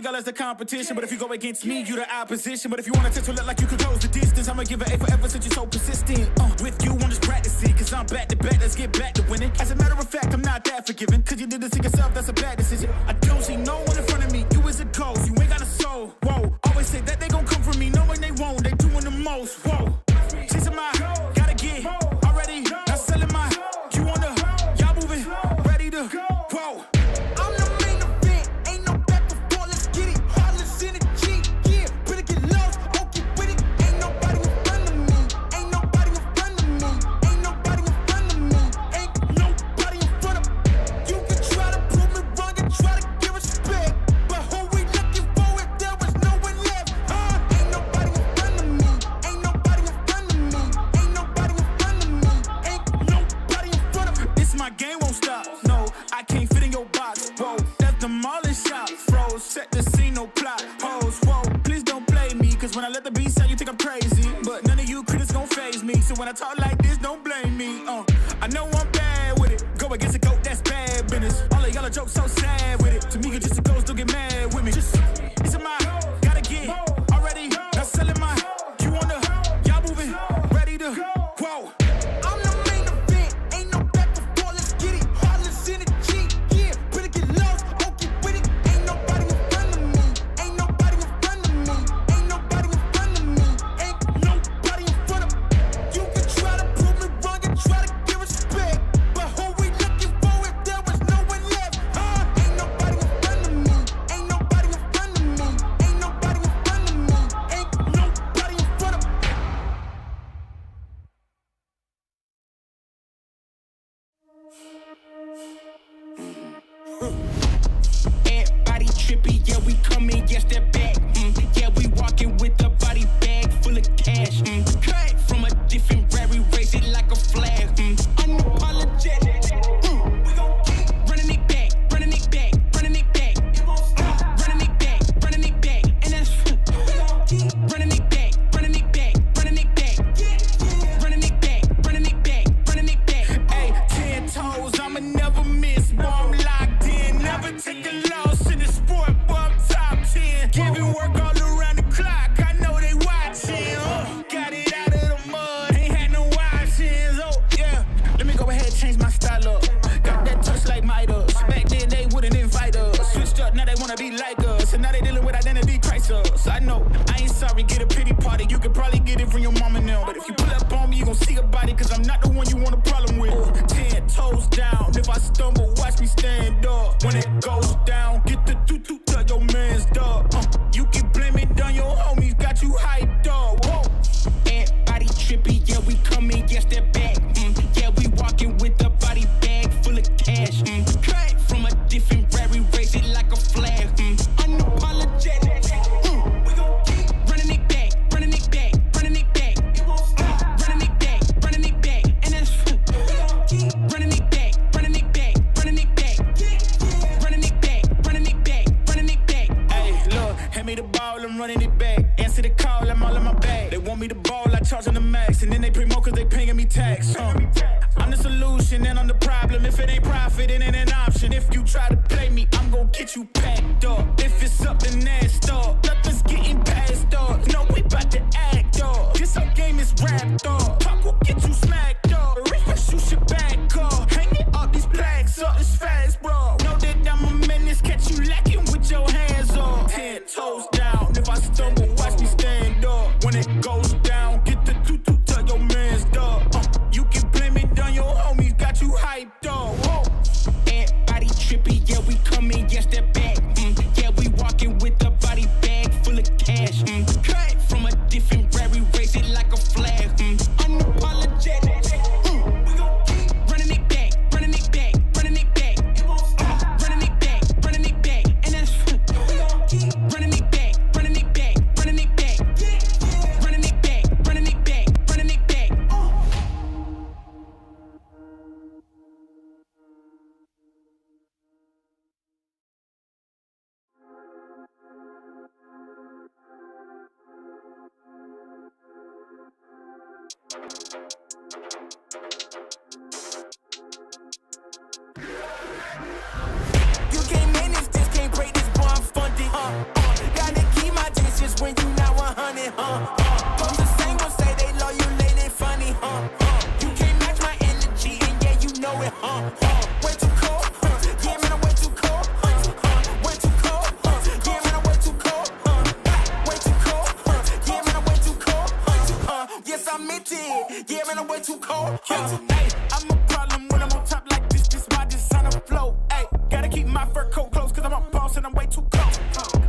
As the competition, but if you go against me, you the opposition. But if you wanna test to look like you could close the distance, I'ma give it A forever since you're so persistent. With you, I'm just practicing, cause I'm back to back, let's get back to winning. As a matter of fact, I'm not that forgiving, cause you did this to yourself, that's a bad decision. I don't see no one in front of me, you is a ghost, you ain't got a soul. Whoa, always say that they gon' come for me, knowing they won't, they doing the most. Whoa, chasing my, gotta get already, not selling my, you on the, y'all moving, ready to, whoa. When I talk like this, don't blame me. I know I'm bad with it. Go against a goat, that's bad business. All of y'all are jokes so sad with it. To me, you're just a ghost, don't get mad with me. Just, it's a my, gotta get already. Not selling my, you on the, y'all moving, ready to, whoa. I'm the main event, ain't no back before, let's get it. Heartless in the G, yeah. Better get lost, okay with it. Ain't nobody in front of me. Ain't nobody in front of me. Ain't nobody in front of me. Ain't nobody in front of me. You can try to prove me wrong and try to give respect, but who we looking for if there was no one left? Ain't nobody in front of me. Ain't nobody in front of me. trippy, yeah, we coming, yes, that back. Yeah, we walking with a body bag full of cash. From a different rare, we raise it like a flag. Unapologetic. We gon' keep running it back, running it back, running it back. Running it back, running it back. And that's we gon' keep running it back, running it back, running it back. Running it back, running it back, running it back. Hey, 10 toes, I'ma never miss. Boy, I'm locked in, never take a loss in the sport, boy, I'm top 10. Giving work all around the clock, I know they watching. Got it out of the mud, ain't had no options. Oh, yeah. Let me go ahead and change my style up. Got that touch like Midas. Back then they wouldn't invite us. Switched up, now they wanna be like us. And now they dealing with identity crisis. I know, I ain't sorry, get a pity party. You could probably get it from your mama now. But if you pull up on me, you gon' see a body, cause I'm not the one you want a problem with. 10 toes down, if I stumble, watch me stand up. When it goes down, get the toot to your man's dog. You can blame it on your homies, got you hyped up. Whoa. And body trippy, yeah, we coming, yes, that back. Yeah, we walking with a body bag full of cash. From a different rare, we raise it like a flag. Unapologetic. We gon' keep running it back, running it back, running it back. Running it back, running it back. And that's we gon' keep running it back, running it back, running it back. Running it back, running it back, running it back. Hey, look, hand me the ball, I'm running it back. Answer the call, I'm all in my bag. They want me to ball, I charge them the max. And then they promote cause they paying me tax. I'm the solution and I'm the problem. If it ain't profit, it ain't an option. If you try to play me, I'm gon' get you packed up. If it's up, then that's up. Nothing's getting past up. No, we bout to act up. This whole game is wrapped up. Pop will get you smacked up. Refresh, you should back up. Hanging up these plaques up, it's fast, bro. Know that I'm a menace, catch you lacking with your hands up. 10 toes down, if I stumble, watch me stand up. When it goes down, get the toot to your man's dog. You can blame it on your homies, got you hyped up. Whoa. And body trippy, yeah, we coming, yes, that back. Yeah, we walking with a body bag full of cash. From a different rare, we raise it like a flag. Unapologetic. We gon' keep running it back, running it back, running it back. Running it back, running it back. And that's we gon' keep running it back, running it back, running it back. Running it back, running it back, running it back. You can't manage this, can't break this, boy, I'm funded. Gotta keep my distance when you not 100, Those the same ones say they loyal, they funny, You can't match my energy, and yeah, you know it, Way too cold, yeah, man, I'm way too cold, Way too cold, yeah, man, I'm way too cold, Way too cold, yeah, man, I'm way too cold, Yes, I meant it, yeah, man, I'm way too cold, Hey, I'm a problem when I'm on top like this my designer flow, ayy. Gotta keep my fur coat close, cause I'm a boss and I'm way too close.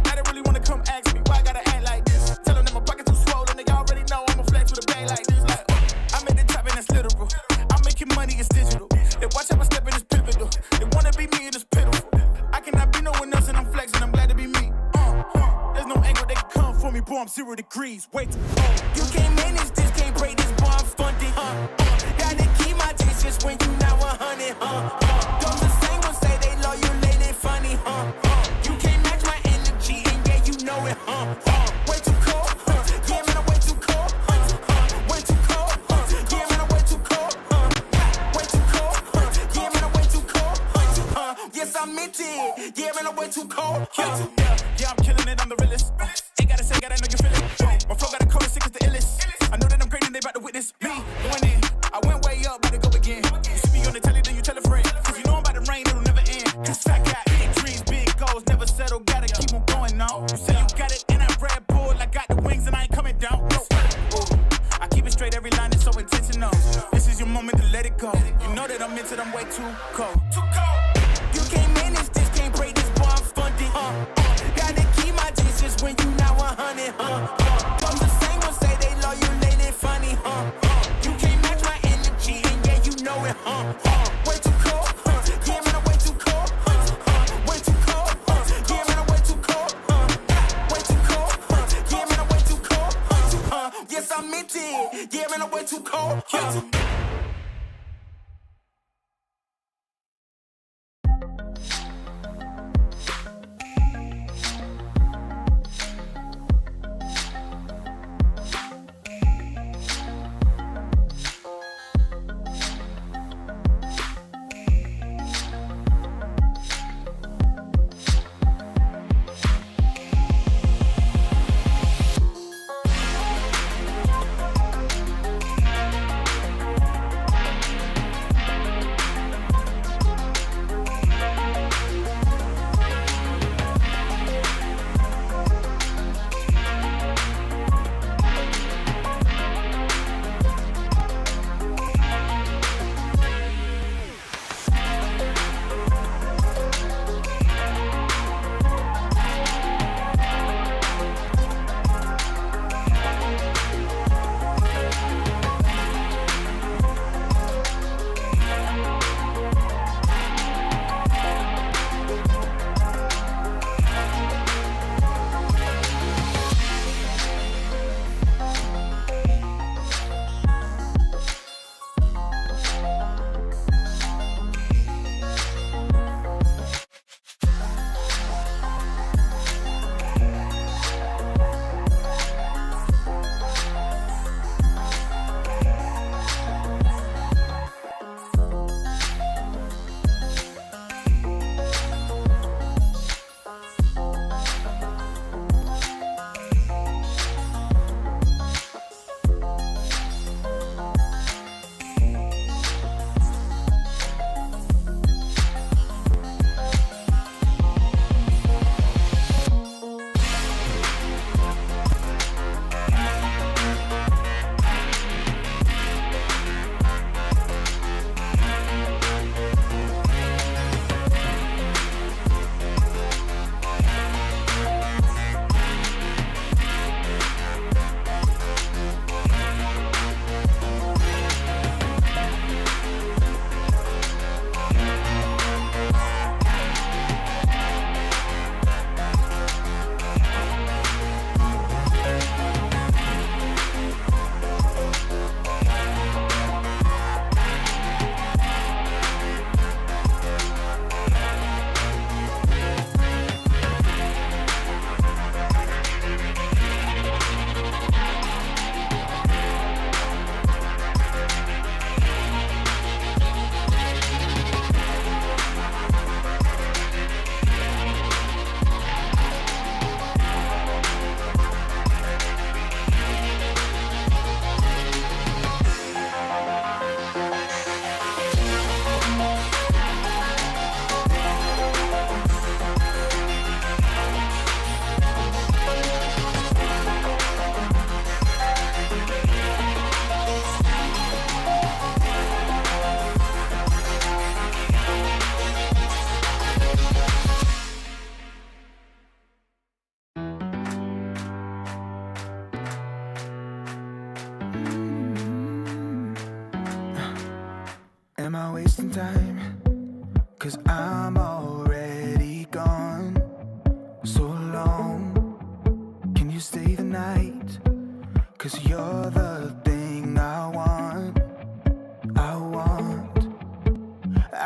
I don't really wanna come ask me why I gotta act like this. Tell them that my pockets too swollen, they already know I'ma flex with a bag like this. Like, I'm at the top and that's literal. I'm making money, it's digital. They watch how I step in, it's pivotal. They wanna be me and it's pitiful. I cannot be no one else and I'm flexing, I'm glad to be me. There's no angle they can come for me, boy, I'm 0 degrees. Wait, you can't manage this, can't break this, boy, I'm funded. Gotta keep my distance when you not 100, Those the same ones say they loyal, they funny, You can't match my energy, and yeah, you know it, Way too cold, yeah, man, I'm way too cold, Way too cold, yeah, man, I'm way too cold, Way too cold, yeah, man, I'm way too cold, Yes, I meant it, yeah, man, I'm way too cold, Yeah, I'm killing it, I'm the realest. Ain't gotta say, gotta know you feel it. My flow got a code, sick as the illest. I know that I'm great and they about to witness me going in. I went way up, about to go again. You see me on the telly, then you tell a friend. Cause you know I'm about to rain, it'll never end. Cause I got big dreams, big goals, never settle, gotta keep on going on. You say you got it, and I'm Red Bull, I got the wings and I ain't coming down. No. I keep it straight, every line is so intentional. This is your moment to let it go. You know that I'm into it, I'm way too cold. Too cold. You can't manage this, can't break this, boy, I'm funded. Gotta keep my distance when you not 100, Those the same ones say they loyal, they funny, You can't match my energy, and yeah, you know it, Way too cold, yeah, man, I'm way too cold, Way too cold, yeah, man, I'm way too Am I wasting time? 'Cause I'm already gone. So long, can you stay the night? 'Cause you're the thing I want.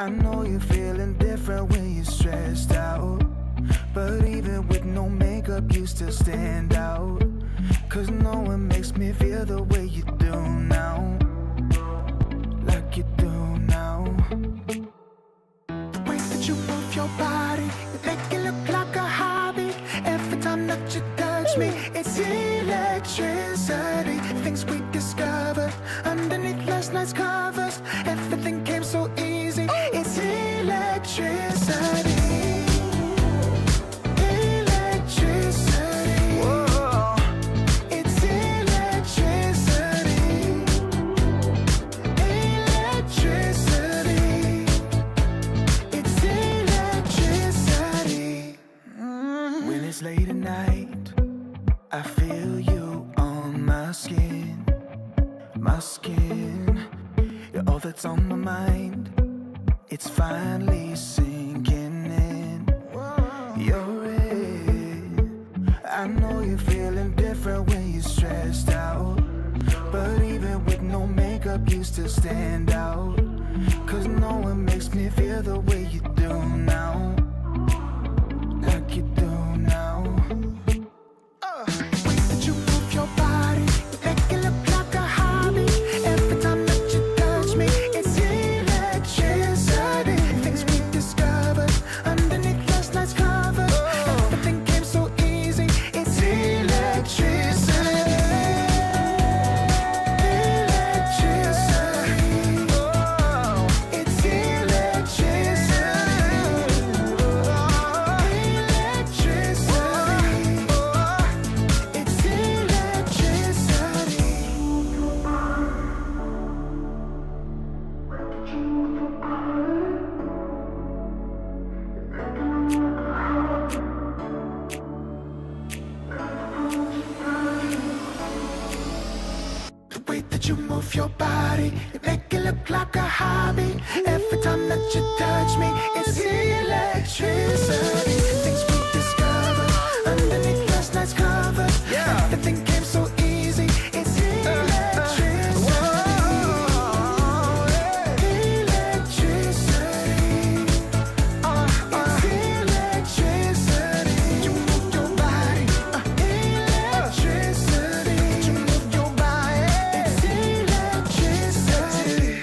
I know you're feeling different when you're stressed out, but even with no makeup you still stand out. 'Cause no one makes me feel the way you do now, like you do now. The way that you move your body, you make it look like a hobby. Every time that you touch me, it's electricity. Things we discovered underneath last night's covers. Everything came so easy. It's electricity. Electricity. Whoa. It's electricity. Electricity. It's electricity. When it's late at night, I feel you on my skin. My skin. You're all that's on my mind. It's finally sinking in. You're it. I know you're feeling different when you're stressed out, but even with no makeup you still to stand out. Cause no one makes me feel the way you do now. Like you do now. Way that you move your body, you make it look like a hobby. Every time that you touch me, it's electricity. Things we discovered underneath last night's covers. Everything came so easy, it's electricity. Electricity. It's electricity. Electricity. It's the way that you move your body, you make it look like a hobby. Every time that you touch me, it's electricity. Things we discovered underneath last night's covers. Everything came so easy. It's electricity. Electricity. It's electricity. You move your body. Electricity. You move your body. It's electricity.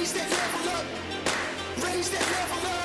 Raise that level up. Raise that level up.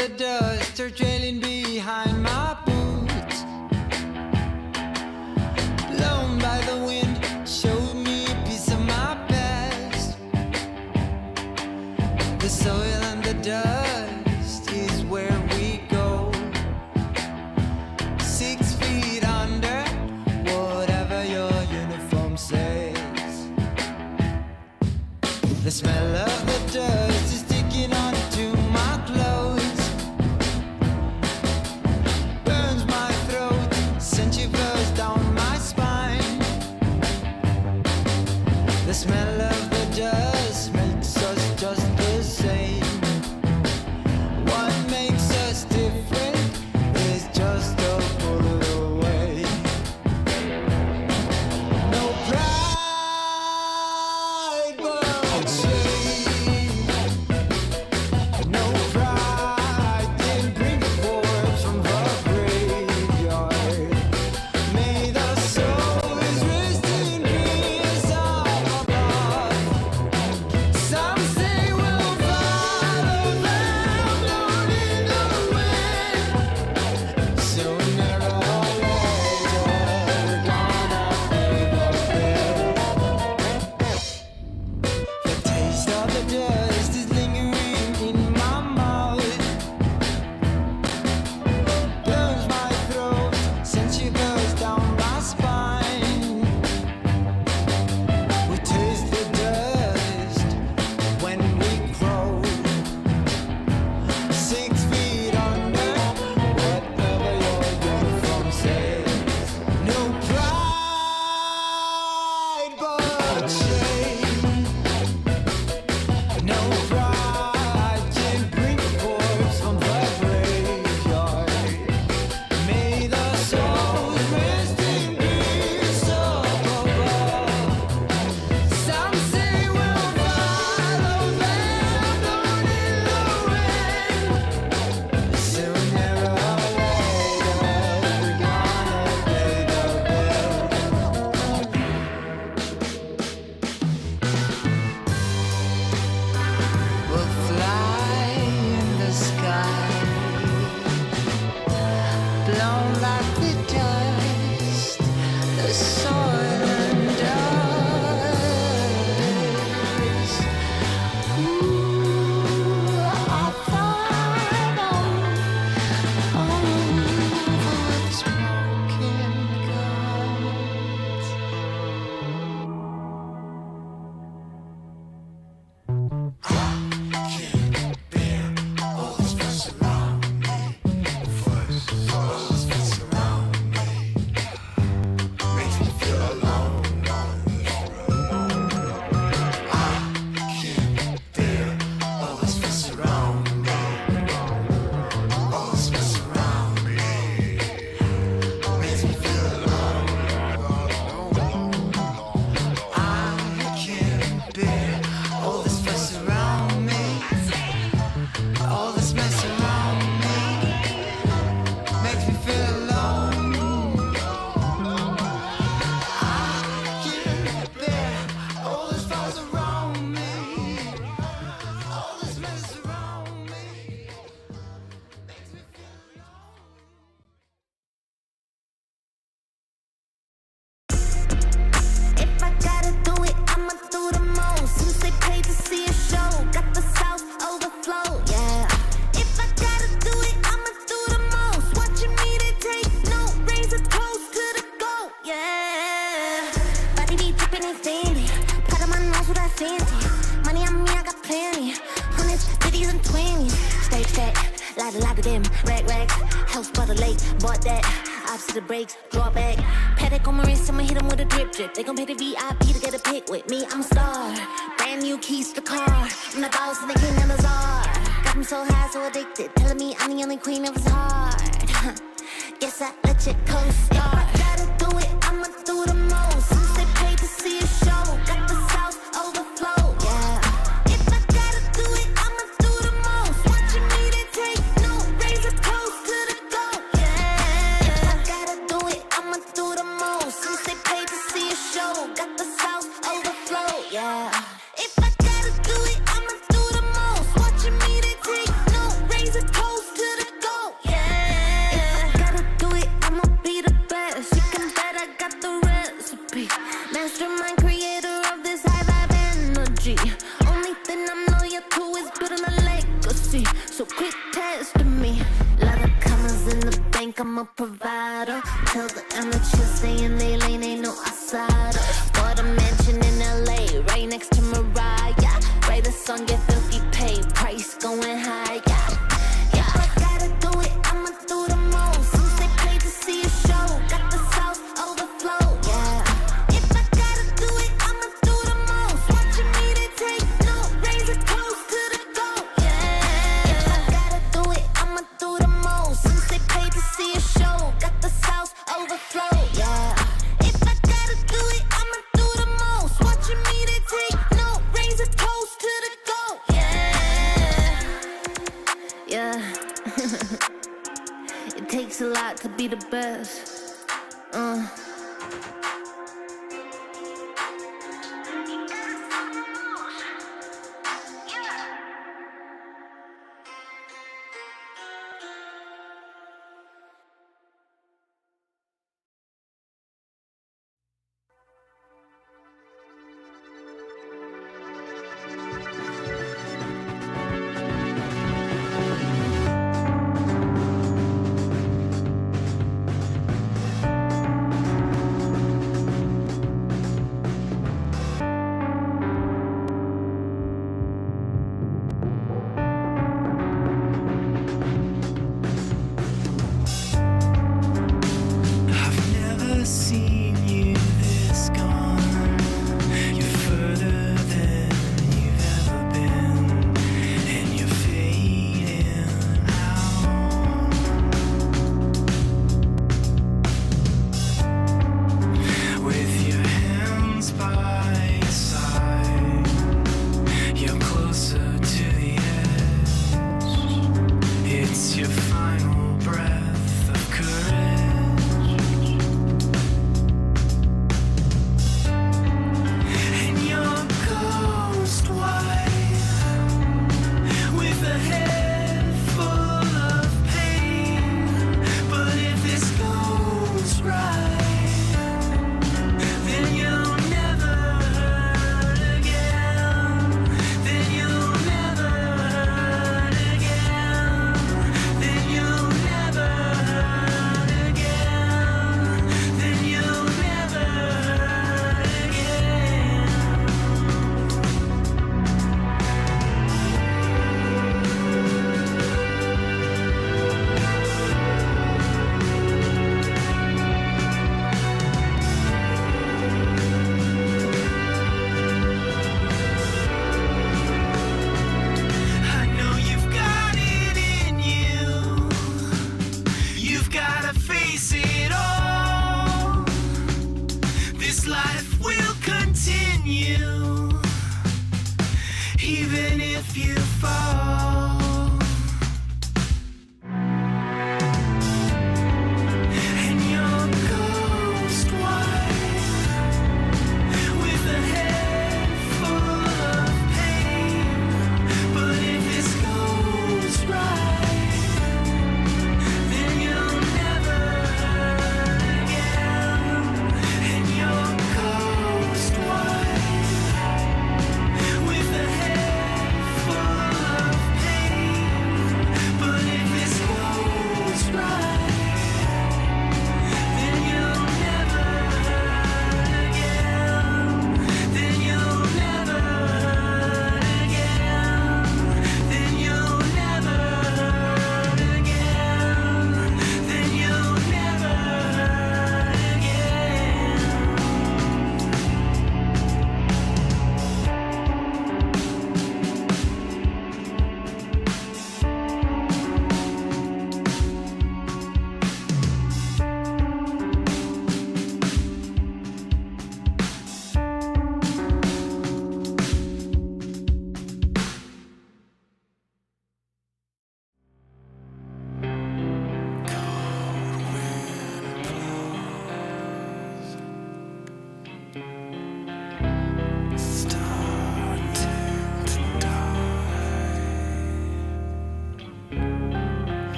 the dust are trailing behind my boots. Blown by the wind, showed me a piece of my past. The soil and the dust is where we go. 6 feet under, whatever your uniform says. The smell of the dust is sticking onto my clothes. Burns my throat, sends shivers down my spine. The smell of the dust makes us just the same. What makes us different is just a bullet away. No pride but shame. No pride can bring the corpse from the graveyard. May the souls rest in peace up above. Some say we'll follow them down in the wind. Sooner or later, we're gonna pay the bill. The taste of the dust is lingering in my mouth. Burns my throat, sends shivers down my spine. We taste the dust when we crow. 6 feet under, whatever your uniform says. No pride but shame. No pride can bring the corpse from the graveyard. May the souls rest in peace up above. Some say we'll follow them down in the wind. Sooner or later, we're gonna pay the bill. We'll fly in the sky, blown like the dust, the soil and dust. Ooh, I thought on the smoking guns. All this fuss around me, all this fuss around me, makes me feel alone. I can't bear all this fuss around me, all this fuss around me, makes me feel alone. I can't bear all this fuss around me, all this mess around me, makes me feel alone. I can't bear all this fuss around me, all this mess around me, makes me feel alone. If I gotta do it, I'ma do the most. Since they paid to see a show, got the South overflow, yeah. If I gotta do it, I'ma do the most. Watching me, they take no, raise a toast to the goat, yeah. Body be dripping and fancy, part of my nose with that fancy. Money on me, I got plenty. Hundreds, 50s and 20s. Stay fat, lot of them. Rag, house by the lake, bought that. Opposite the brakes, draw back. Paddock on my wrist, I'ma hit 'em with a drip. They gon' pay the VIP to get a pic with me. I'm a star, brand new keys to the car. I'm the boss and the king and the czar. Got 'em so high, so addicted, telling me I'm the only queen of his heart. Guess I let you co-star. If I gotta do it, I'ma do the most. Since they paid to see a show, got the South overflow, yeah. If I gotta do it, I'ma do the most. Watching me, they take no, raise a toast to the goat, yeah. If I gotta do it, I'ma do the most. Since they paid to see a show, got the South overflow, yeah. If I gotta do it, I'ma do the most. Watching me, they take no, raise a toast Mastermind, creator of this high vibe energy. Only thing I'm loyal to is building a legacy. So quit testing me. Lot of commas in the bank, I'm a provider. Tell the amateurs stay in their lane, ain't no outsider. Bought a mansion in LA, right next to Mariah. Write a song, get filthy paid, price going high. Yeah, if I gotta do it, I'ma do the most. Since they paid to see a show, got the South overflow. Yeah, if I gotta do it, I'ma do the most. Watching me, they take no, raise a toast to the goal. Yeah, if I gotta do it, I'ma do the most. Since they paid to see a show, got the South overflow. Yeah, if I gotta do it, I'ma do the most. Watching me, they take no, raise a toast to the goal. Yeah. It takes a lot to be the best. I've never seen you this gone. You're further than you've ever been, and you're fading out. With your hands by your side, you're closer to the edge. It's your final breath of courage. And you're ghost white, with a head full of pain. But if this goes right, then you'll never hurt again. Then you'll never hurt again. Then you'll never hurt again. Then you'll never hurt again. I know you've got it in you. You've gotta face it all. This life will continue, even if you fall. And you're ghost white, with a head full of pain. But if this goes right, then you'll never hurt again. And you're ghost white, with a head full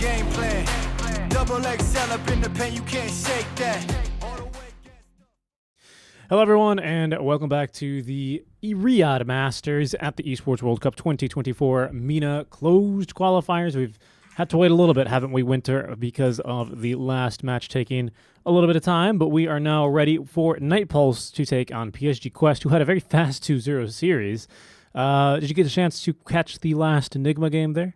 game plan. Double XL up in the pen, you can't shake that. Hello, everyone, and welcome back to the Riyadh Masters at the Esports World Cup 2024 MENA closed qualifiers. We've had to wait a little bit, haven't we, Winter, because of the last match taking a little bit of time, but we are now ready for Night Pulse to take on PSG Quest, who had a very fast 2-0 series. Did you get a chance to catch the last Enigma game there?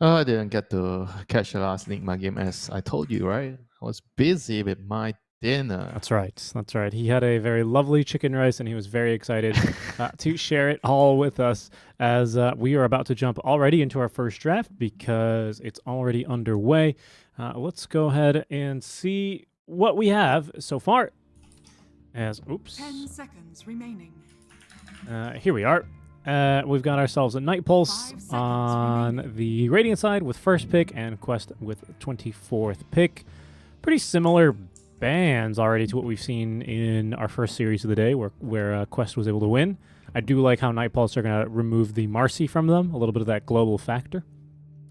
I didn't get to catch the last Enigma game, as I told you, right? I was busy with my dinner. That's right. He had a very lovely chicken rice, and he was very excited to share it all with us as we are about to jump already into our first draft because it's already underway. Let's go ahead and see what we have so far. 10 seconds remaining. Here we are. We've got ourselves a Night Pulse on the Radiant side with first pick and Quest with 24th pick. Pretty similar bans already to what we've seen in our first series of the day where Quest was able to win. I do like how Night Pulse are going to remove the Marcy from them, a little bit of that global factor.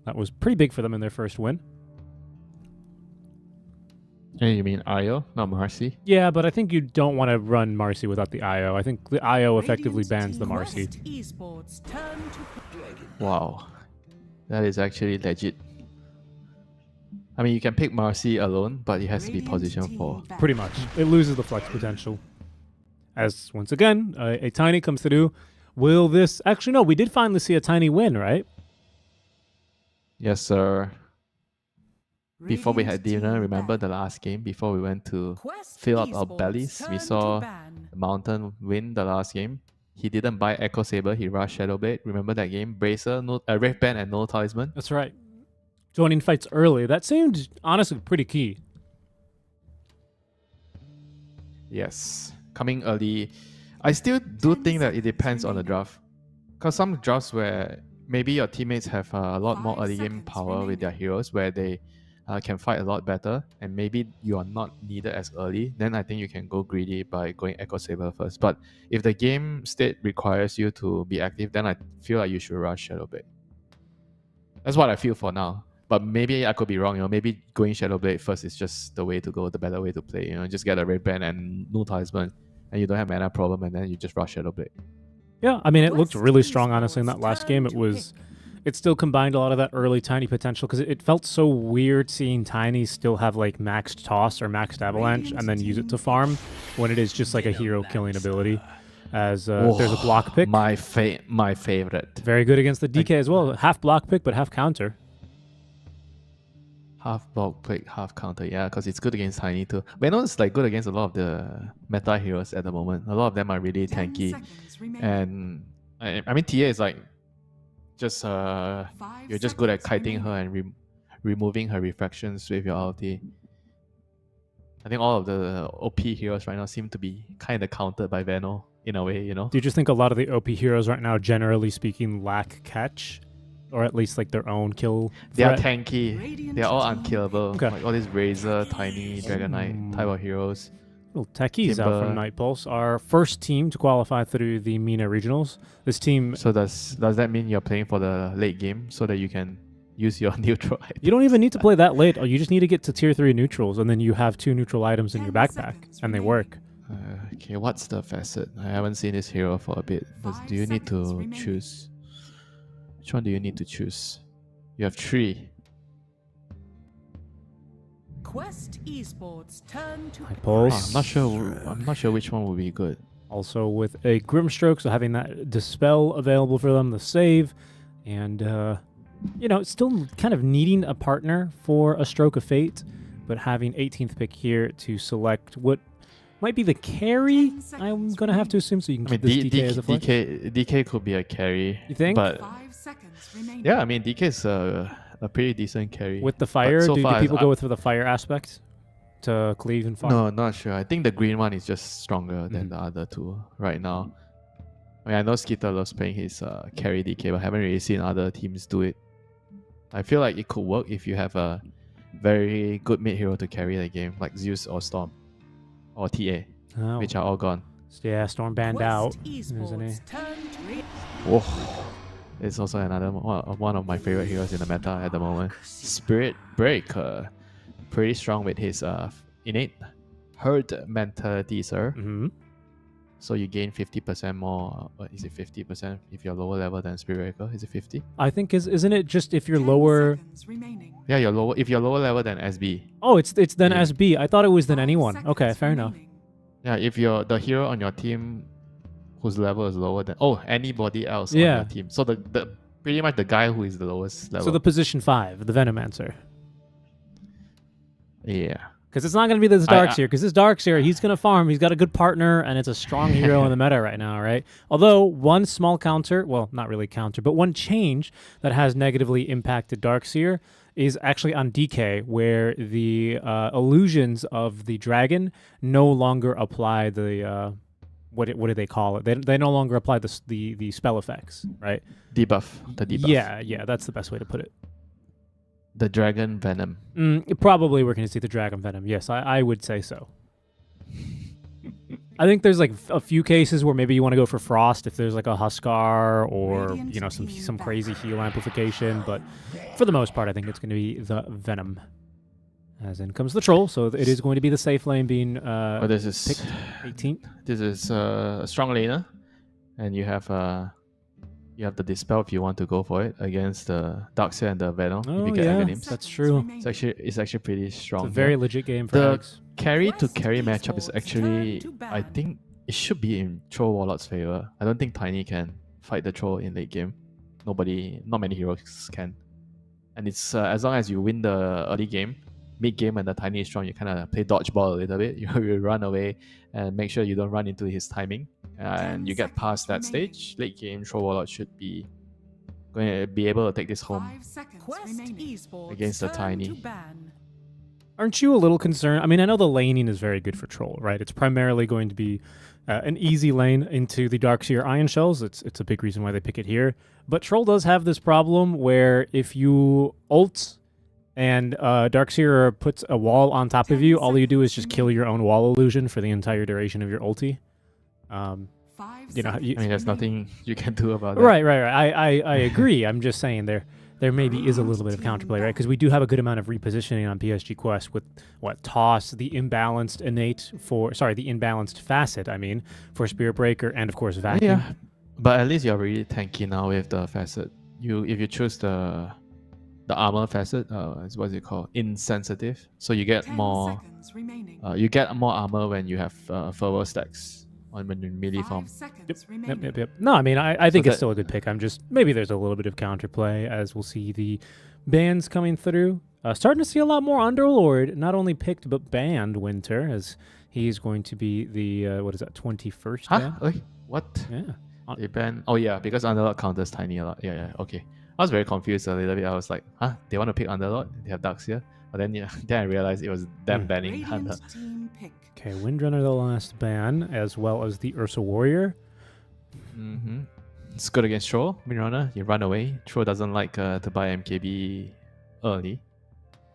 That was pretty big for them in their first win. Hey, you mean IO, not Marcy? Yeah, but I think you don't want to run Marcy without the IO. I think the IO effectively bans the Marcy. Wow. That is actually legit. I mean, you can pick Marcy alone, but it has to be position 4. Pretty much. It loses the flex potential. As, once again, a Tiny comes through. Will this... Actually, no, we did finally see a Tiny win, right? Yes, sir. Before we had dinner, remember the last game? Before we went to fill up our bellies, we saw Mountain win the last game. He didn't buy Echo Saber, he rushed Shadowblade. Remember that game? Bracer, Red Band, and no Talisman. That's right. Joining fights early. That seemed, honestly, pretty key. Yes. Coming early. I still do think that it depends on the draft. Because some drafts where maybe your teammates have a lot more early game power with their heroes, where they can fight a lot better, and maybe you are not needed as early, then I think you can go greedy by going Echo Saber first. But if the game state requires you to be active, then I feel like you should rush Shadowblade. That's what I feel for now. But maybe I could be wrong, maybe going Shadowblade first is just the way to go, the better way to play, just get a Red Band and no Talisman, and you don't have mana problem, and then you just rush Shadowblade. Yeah, I mean, it looked really strong, honestly, in that last game. It still combined a lot of that early Tiny potential, because it felt so weird seeing Tiny still have, like, maxed Toss or maxed Avalanche, and then use it to farm, when it is just, like, a hero-killing ability. As there's a block pick. My favorite. Very good against the DK as well. Half block pick, but half counter. Half block pick, half counter, yeah, because it's good against Tiny too. Venom is like good against a lot of the meta heroes at the moment. A lot of them are really tanky. And I mean, TA is like just you're just good at kiting her and removing her refractions with your ulti. I think all of the OP heroes right now seem to be kind of countered by Venom in a way, Do you just think a lot of the OP heroes right now, generally speaking, lack catch? Or at least like their own kill They are threat? tanky. They are all unkillable. Okay. Like all these Razor, Tiny, Dragon Knight type of heroes. Well, Techies out from Night Pulse, our first team to qualify through the MENA regionals. This team... So does that mean you're playing for the late game so that you can use your neutral item? You don't even need to play that late. You just need to get to tier 3 neutrals, and then you have 2 neutral items in your backpack, and they work. Okay, what's the facet? I haven't seen this hero for a bit. Do you need to choose? Which one do you need to choose? You have 3. Quest Esports turn to Night Pulse. I'm not sure which one would be good. Also with a Grimstroke, so having that Dispel available for them, the save, and still kind of needing a partner for a Stroke of Fate, but having 18th pick here to select what might be the carry, I'm going to have to assume, so you can keep this DK as a flex. DK could be a carry. You think? But 5 seconds remaining. yeah, I mean, DK is a pretty decent carry. With the fire, so do far, people go with the fire aspect to cleave and farm? No, not sure. I think the green one is just stronger than the other two right now. I mean, I know Skeeter loves playing his carry DK, but I haven't really seen other teams do it. I feel like it could work if you have a very good mid hero to carry the game, like Zeus or Storm or TA, which are all gone. Yeah, Storm banned out, isn't he? Oh, is also another one of my favorite heroes in the meta at the moment. Spirit Breaker, pretty strong with his innate herd mentality, sir. Mm-hmm. So you gain 50% more. Is it 50% if you're lower level than Spirit Breaker? Is it 50? I think isn't it just if you're lower? Yeah, you're lower. If you're lower level than SB. Oh, it's then Yeah. SB. I thought it was then anyone. Okay, fair enough. Yeah, if you're the hero on your team whose level is lower than anybody else on Yeah. your team. So the pretty much the guy who is the lowest level. So the position 5, the Venomancer. Yeah. Because it's not going to be this Darkseer, because this Darkseer, he's going to farm, he's got a good partner, and it's a strong hero in the meta right now, right? Although, one small counter, well, not really counter, but one change that has negatively impacted Darkseer is actually on DK, where the illusions of the dragon no longer apply the... what do they call it? They no longer apply the spell effects, right? The debuff. Yeah, that's the best way to put it. The dragon venom. Probably we're going to see the dragon venom. Yes, I would say so. I think there's like a few cases where maybe you want to go for frost if there's like a Huskar or some crazy heal amplification, but for the most part, I think it's going to be the venom. As in comes the troll, so it is going to be the safe lane being this is picked 18th. This is a strong laner, and you have the dispel if you want to go for it against the Darkseer and the Venom. Oh, if you get yeah, Aghanims. that's true. It's actually pretty strong. It's a very legit game for the Alex. carry to carry matchup is actually, I think it should be in Troll Warlord's favor. I don't think Tiny can fight the Troll in late game. Not many heroes can. And it's as long as you win the early game, mid game when the Tiny is strong, you kind of play dodgeball a little bit. You run away and make sure you don't run into his timing. And you get past that stage. Late game, Troll Warlord should be going to be able to take this home against the Tiny. Aren't you a little concerned? I mean, I know the laning is very good for Troll, right? It's primarily going to be an easy lane into the Darkseer Iron Shells. It's a big reason why they pick it here. But Troll does have this problem where if you ult and Darkseer puts a wall on top of you, all you do is just kill your own wall illusion for the entire duration of your ulti. I mean, there's nothing you can do about that. Right. I agree. I'm just saying there maybe is a little bit of counterplay, right? Because we do have a good amount of repositioning on PSG Quest with toss, the imbalanced facet. I mean, for Spirit Breaker and of course vacuum. Yeah, but at least you're really tanky now with the facet. If you choose the armor facet, what's it called? Insensitive. So you get more. You get more armor when you have fervor stacks. When in melee form. Yep. No, I mean, I think it's still a good pick. Maybe there's a little bit of counterplay as we'll see the bans coming through. Starting to see a lot more Underlord, not only picked but banned Winter, as he's going to be the, 21st ban? Wait, what? Yeah. They ban... Oh yeah, because Underlord counters Tiny a lot. Yeah, okay. I was very confused a little bit. I was like, they want to pick Underlord? They have Darkseer? But then, then I realized it was them banning Hunter. Okay, Windrunner the last ban, as well as the Ursa Warrior. It's good against Troll. Windrunner, you run away. Troll doesn't like to buy MKB early.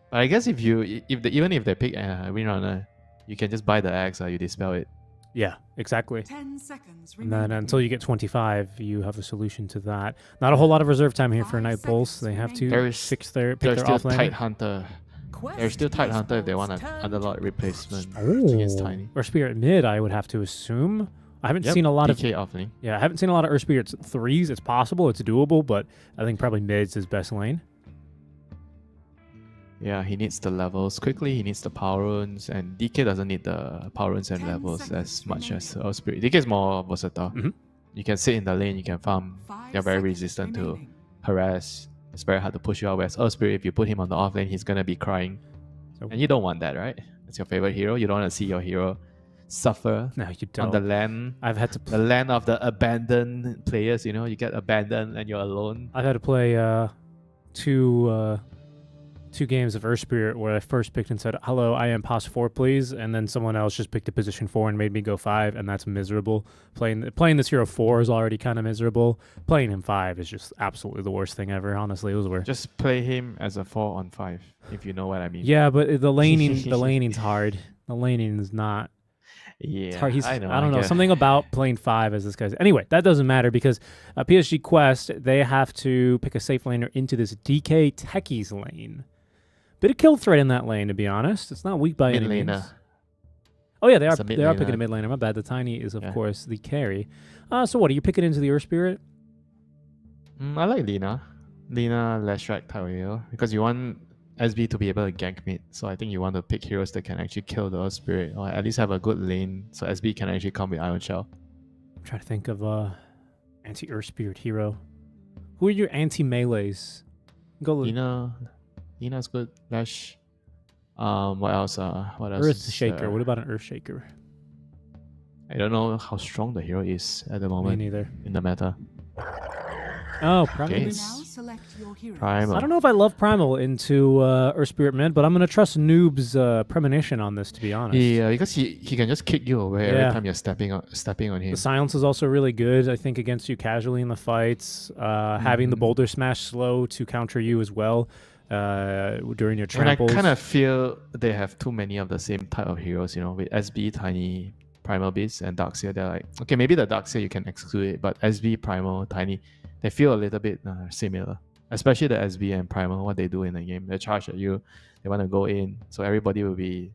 But I guess even if they pick Windrunner, you can just buy the axe or you dispel it. Yeah, exactly. 10 seconds and then until you get 25, you have a solution to that. Not a whole lot of reserve time here for Night Pulse. They have to pick their offlaner. Tight Hunter. There's still Tight Hunter if they want an Underlord replacement against Tiny. Or Spirit mid, I would have to assume. I haven't seen a lot DK offlane. Yeah, I haven't seen a lot of Earth Spirits 3s. It's possible, it's doable, but I think probably mid's his best lane. Yeah, he needs the levels quickly. He needs the power runes, and DK doesn't need the power runes and levels as much as Earth Spirit. DK is more versatile. You can sit in the lane, you can farm. You're very resistant to harass. It's very hard to push you out. Whereas Earth Spirit, if you put him on the offlane, he's gonna be crying, and you don't want that, right? It's your favorite hero. You don't want to see your hero suffer. No, you don't. On the land. I've had to the land of the abandoned players. You know, you get abandoned and you're alone. I've had to play two games of Earth Spirit where I first picked and said, "Hello, I am pos 4, please," and then someone else just picked a position 4 and made me go 5, and that's miserable. Playing this hero 4 is already kind of miserable. Playing him 5 is just absolutely the worst thing ever. Honestly, it was worse. Just play him as a 4 on 5, if you know what I mean. Yeah, but the laning's hard. The laning is not. Yeah, It's hard. I know. I don't know. guess. Something about playing 5 as this guy's. Anyway, that doesn't matter because PSG Quest, they have to pick a safe laner into this DK Techies lane. Bit of kill threat in that lane, to be honest. It's not weak by Mid any means. laner. Oh yeah, they are. It's a mid They are laner. picking a mid laner. My bad. The Tiny is of Yeah. course the carry. So what are you picking into the Earth Spirit? I like Lina. Lina Leshrac type of hero because you want SB to be able to gank mid. So I think you want to pick heroes that can actually kill the Earth Spirit or at least have a good lane so SB can actually come with Iron Shell. I'm trying to think of anti Earth Spirit hero. Who are your anti melees? Go Lina's good. Lash. What else? What else? Earth is Shaker. there? What about an Earth Shaker? I don't know how strong the hero is at the Me moment neither. in the meta. Oh, Primal. Okay. Now is- select your hero. Primal. I don't know if I love Primal into Earth Spirit mid, but I'm gonna trust Noob's premonition on this, to be honest. Yeah, because he can just kick you away Yeah. every time you're stepping on him. The silence is also really good, I think, against you casually in the fights. Having the Boulder Smash slow to counter you as well during your And I tramples. kind of feel they have too many of the same type of heroes, with SB, Tiny, Primal Beast, and Darkseer. They're like, okay, maybe the Darkseer you can exclude it, but SB, Primal, Tiny, they feel a little bit similar. Especially the SB and Primal, what they do in the game. They charge at you, they want to go in, so everybody will be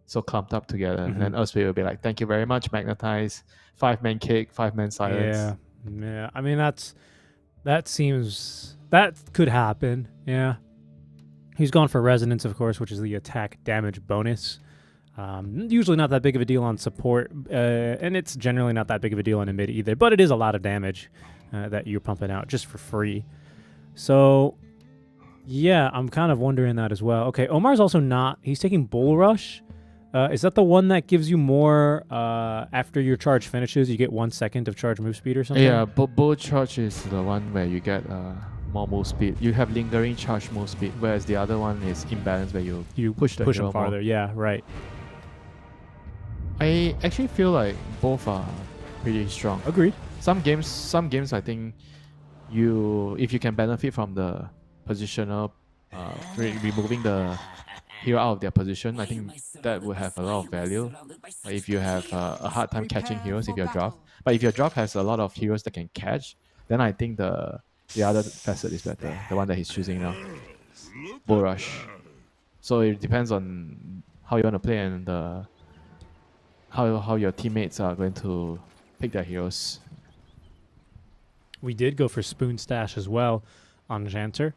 so clumped up together. And then Earthspirit will be like, thank you very much, magnetize, 5-man kick, 5-man silence. Yeah. I mean, that could happen. Yeah. He's gone for Resonance, of course, which is the attack damage bonus. Usually not that big of a deal on support, and it's generally not that big of a deal on a mid either, but it is a lot of damage that you're pumping out just for free. So, yeah, I'm kind of wondering that as well. Okay, Omar's also not. He's taking Bull Rush. Is that the one that gives you more after your charge finishes? You get 1 second of charge move speed or something? Yeah, but Bull Charge is the one where you get more move speed. You have lingering charge move speed, whereas the other one is imbalance where you push the push hero him farther. more. Yeah, right. I actually feel like both are pretty strong. Agreed. Some games I think if you can benefit from the positional removing the hero out of their position, I think that would have a lot of value. If you have a hard time catching heroes if your draft, but if your draft has a lot of heroes that can catch, then I think the other facet is better, the one that he's choosing now, Bull Rush. So it depends on how you want to play and how your teammates are going to pick their heroes. We did go for Spoon Stash as well on Janter.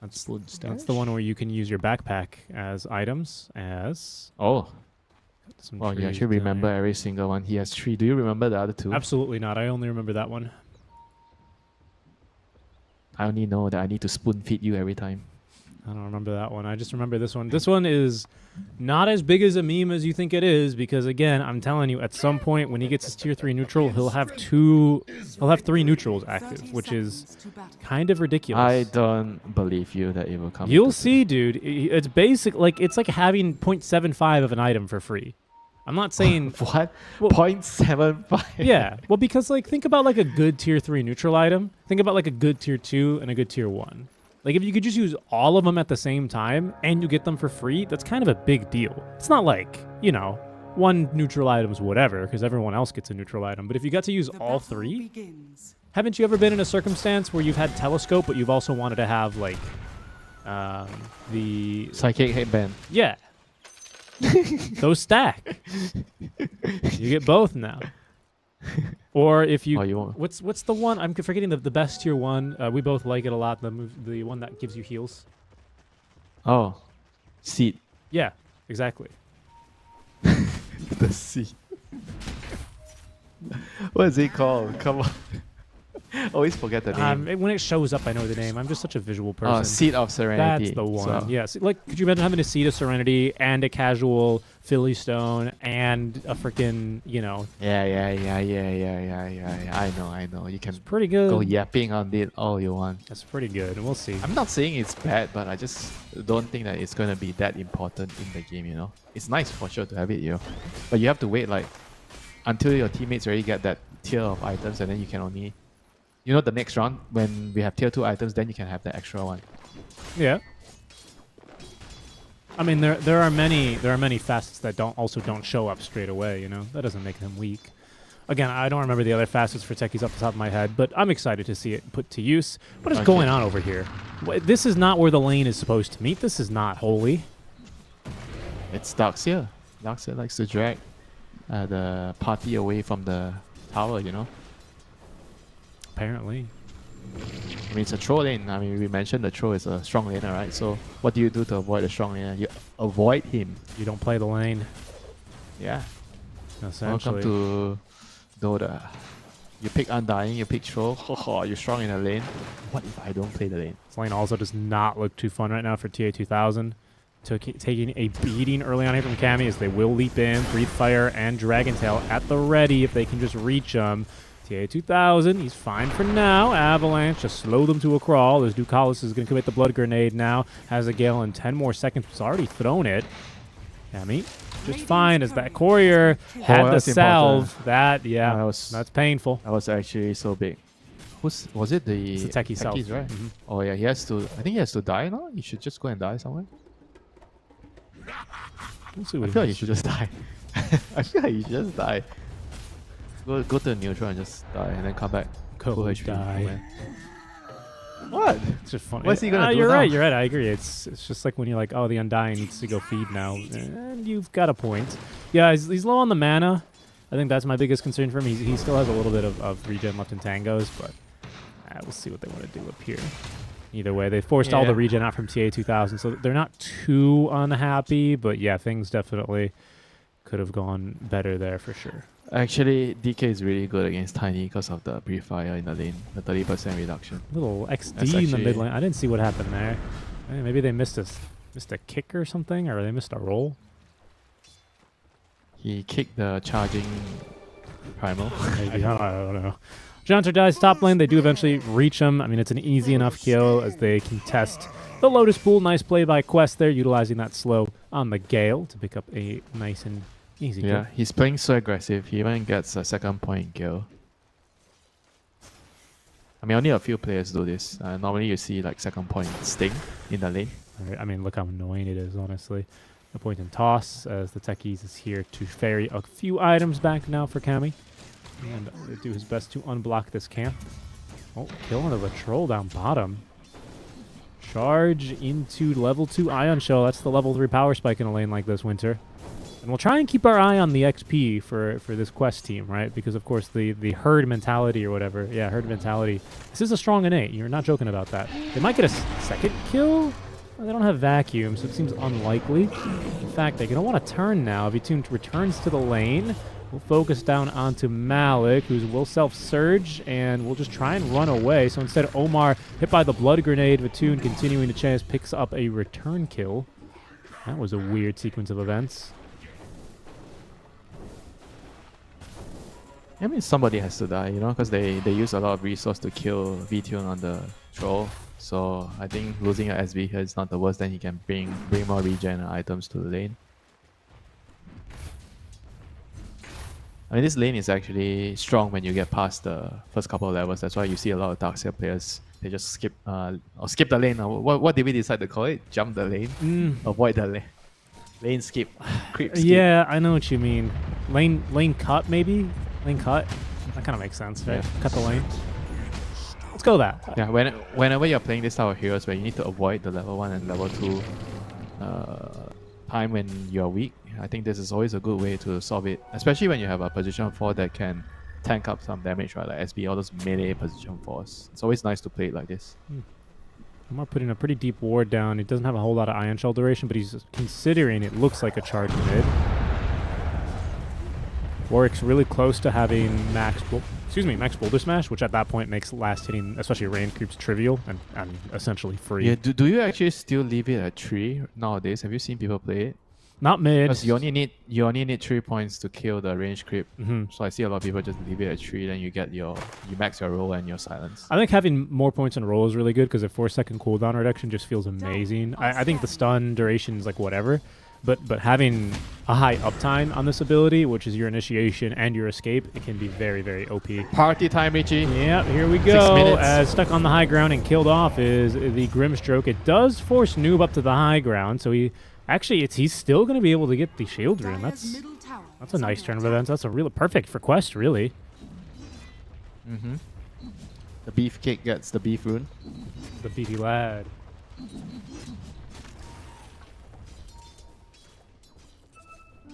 That's the one where you can use your backpack as items. Oh. Some Well, you trees actually down remember there. every single one. He has 3. Do you remember the other 2? Absolutely not. I only remember that one. I only know that I need to spoon feed you every time. I don't remember that one. I just remember this one. This one is not as big as a meme as you think it is because, again, I'm telling you, at some point when he gets his tier 3 neutral, he'll have 3 neutrals active, which is kind of ridiculous. I don't believe you that it will come. You'll see, dude. It's basic. It's like having 0.75 of an item for free. I'm not saying what? Well, 0.75? Yeah. Well, because think about a good tier 3 neutral item. Think about a good tier 2 and a good tier 1. If you could just use all of them at the same time and you get them for free, that's kind of a big deal. It's not one neutral item's whatever, because everyone else gets a neutral item. But if you got to use all 3, haven't you ever been in a circumstance where you've had telescope, but you've also wanted to have the Psychic headband. Yeah. Those stack. You get both now. Or if you, what's the one? I'm forgetting the best tier 1. We both like it a lot. The one that gives you heals. Oh, seed. Yeah, exactly. The seed. What is it called? Come on. Always forget the name. When it shows up, I know the name. I'm just such a visual person. Oh, Seed of Serenity. That's the one. So. Yes. Could you imagine having a Seed of Serenity and a casual Philly Stone and a freaking, Yeah. I know. You can pretty good. Go yapping on it all you want. That's pretty good. We'll see. I'm not saying it's bad, but I just don't think that it's going to be that important in the game, It's nice for sure to have it, But you have to wait, until your teammates already get that tier of items, and then you can only... the next round, when we have tier 2 items, then you can have the extra one. Yeah. I mean, there are many facets that don't show up straight away. You know, that doesn't make them weak. Again, I don't remember the other facets for techies off the top of my head, but I'm excited to see it put to use. What is going on over here? This is not where the lane is supposed to meet. This is not holy. It's Darkseer. Darkseer likes to drag the party away from the tower, you know? Apparently. I mean, it's a troll lane. I mean, we mentioned the troll is a strong laner, right? So what do you do to avoid a strong laner? You avoid him. You don't play the lane. Yeah. Essentially. Welcome to Dota. You pick Undying, you pick troll. You're strong in the lane. What if I don't play the lane? This lane also does not look too fun right now for TA2000. Taking a beating early on here from Cammy as they will leap in. Breathe Fire and Dragon Tail at the ready if they can just reach him. TA2000, he's fine for now. Avalanche just slow them to a crawl as Ducalis is going to commit the Blood Grenade now. Has a Gale in 10 more seconds. He's already thrown it. Cammy just fine as that courier had the salve. That's painful. That was actually so big. Was it the it's the techie self, right? Oh yeah, he has to. I think he has to die now. He should just go and die somewhere. We'll see what I feel like you should just die. I feel like you should just die. Go to the neutral and just die, and then come back. Go HP. die. What? It's just funny. What's he gonna do You're now? right. You're right. I agree. It's just like when you're like, oh, the Undying needs to go feed now, and you've got a point. Yeah, he's low on the mana. I think that's my biggest concern for him. He still has a little bit of regen left in Tangos, but we'll see what they want to do up here. Either way, they forced all the regen out from TA2000, so they're not too unhappy. But yeah, things definitely could have gone better there for sure. Actually, DK is really good against Tiny because of the Breathe Fire in the lane, the 30% reduction. Little XD in the mid lane. I didn't see what happened there. Maybe they missed a kick or something, or they missed a roll. He kicked the charging primal. Maybe, I don't know. Jonter dies top lane. They do eventually reach him. I mean, it's an easy enough kill as they contest the Lotus Pool. Nice play by Quest there, utilizing that slow on the Gale to pick up a nice and easy kill. He's playing so aggressive. He even gets a second point Gale. I mean, only a few players do this. Normally you see like second point Sting in the lane. I mean, look how annoying it is, honestly. No point in toss as the techies is here to ferry a few items back now for Cammy. And do his best to unblock this camp. Oh, kill into the troll down bottom. Charge into level 2 Ion Shell. That's the level 3 power spike in a lane like this, Winter. And we'll try and keep our eye on the XP for this Quest team, right? Because, of course, the herd mentality or whatever. Yeah, herd mentality. This is a strong innate. You're not joking about that. They might get a second kill. Well, they don't have vacuum, so it seems unlikely. In fact, they're going to want to turn now. Vitoon returns to the lane. We'll focus down onto Malik, who will self-surge, and we'll just try and run away. So instead, Omar hit by the Blood Grenade. Vitoon continuing to chase, picks up a return kill. That was a weird sequence of events. I mean, somebody has to die, you know, because they use a lot of resource to kill Vitoon on the troll. So I think losing a SB here is not the worst. Then he can bring more regen items to the lane. I mean, this lane is actually strong when you get past the first couple of levels. That's why you see a lot of Darkseer players. They just skip the lane. What did we decide to call it? Jump the lane? Avoid the lane. Lane skip. Creep skip. Yeah, I know what you mean. Lane cut, maybe? Lane cut? That kind of makes sense, right? Yeah. Cut the lane. Let's go with that. Yeah, whenever you're playing this type of heroes where you need to avoid the level 1 and level 2 time when you're weak, I think this is always a good way to solve it, especially when you have a position 4 that can tank up some damage, right? Like SB, all those melee position 4s. It's always nice to play it like this. Omar putting a pretty deep ward down. He doesn't have a whole lot of Ion Shell duration, but he's considering it looks like a charge mid. Warwick's really close to having max Boulder Smash, which at that point makes last hitting, especially range creeps, trivial and essentially free. Yeah, do you actually still leave it at 3 nowadays? Have you seen people play it? Not mid. Because you only need 3 points to kill the range creep. So I see a lot of people just leave it at 3, then you max your roll and your silence. I think having more points on roll is really good because a 4-second cooldown reduction just feels amazing. I think the stun duration is like whatever. But having a high uptime on this ability, which is your initiation and your escape, it can be very, very OP. Party time, Richie. Yeah, here we go. As stuck on the high ground and killed off is the Grimstroke. It does force Noob up to the high ground, so he Actually, he's still going to be able to get the shield rune. Dire's middle tower That's a is nice under turn of attack. events. That's a really perfect for Quest, really. Mm-hmm. The beefcake gets the beef rune. The beefy lad.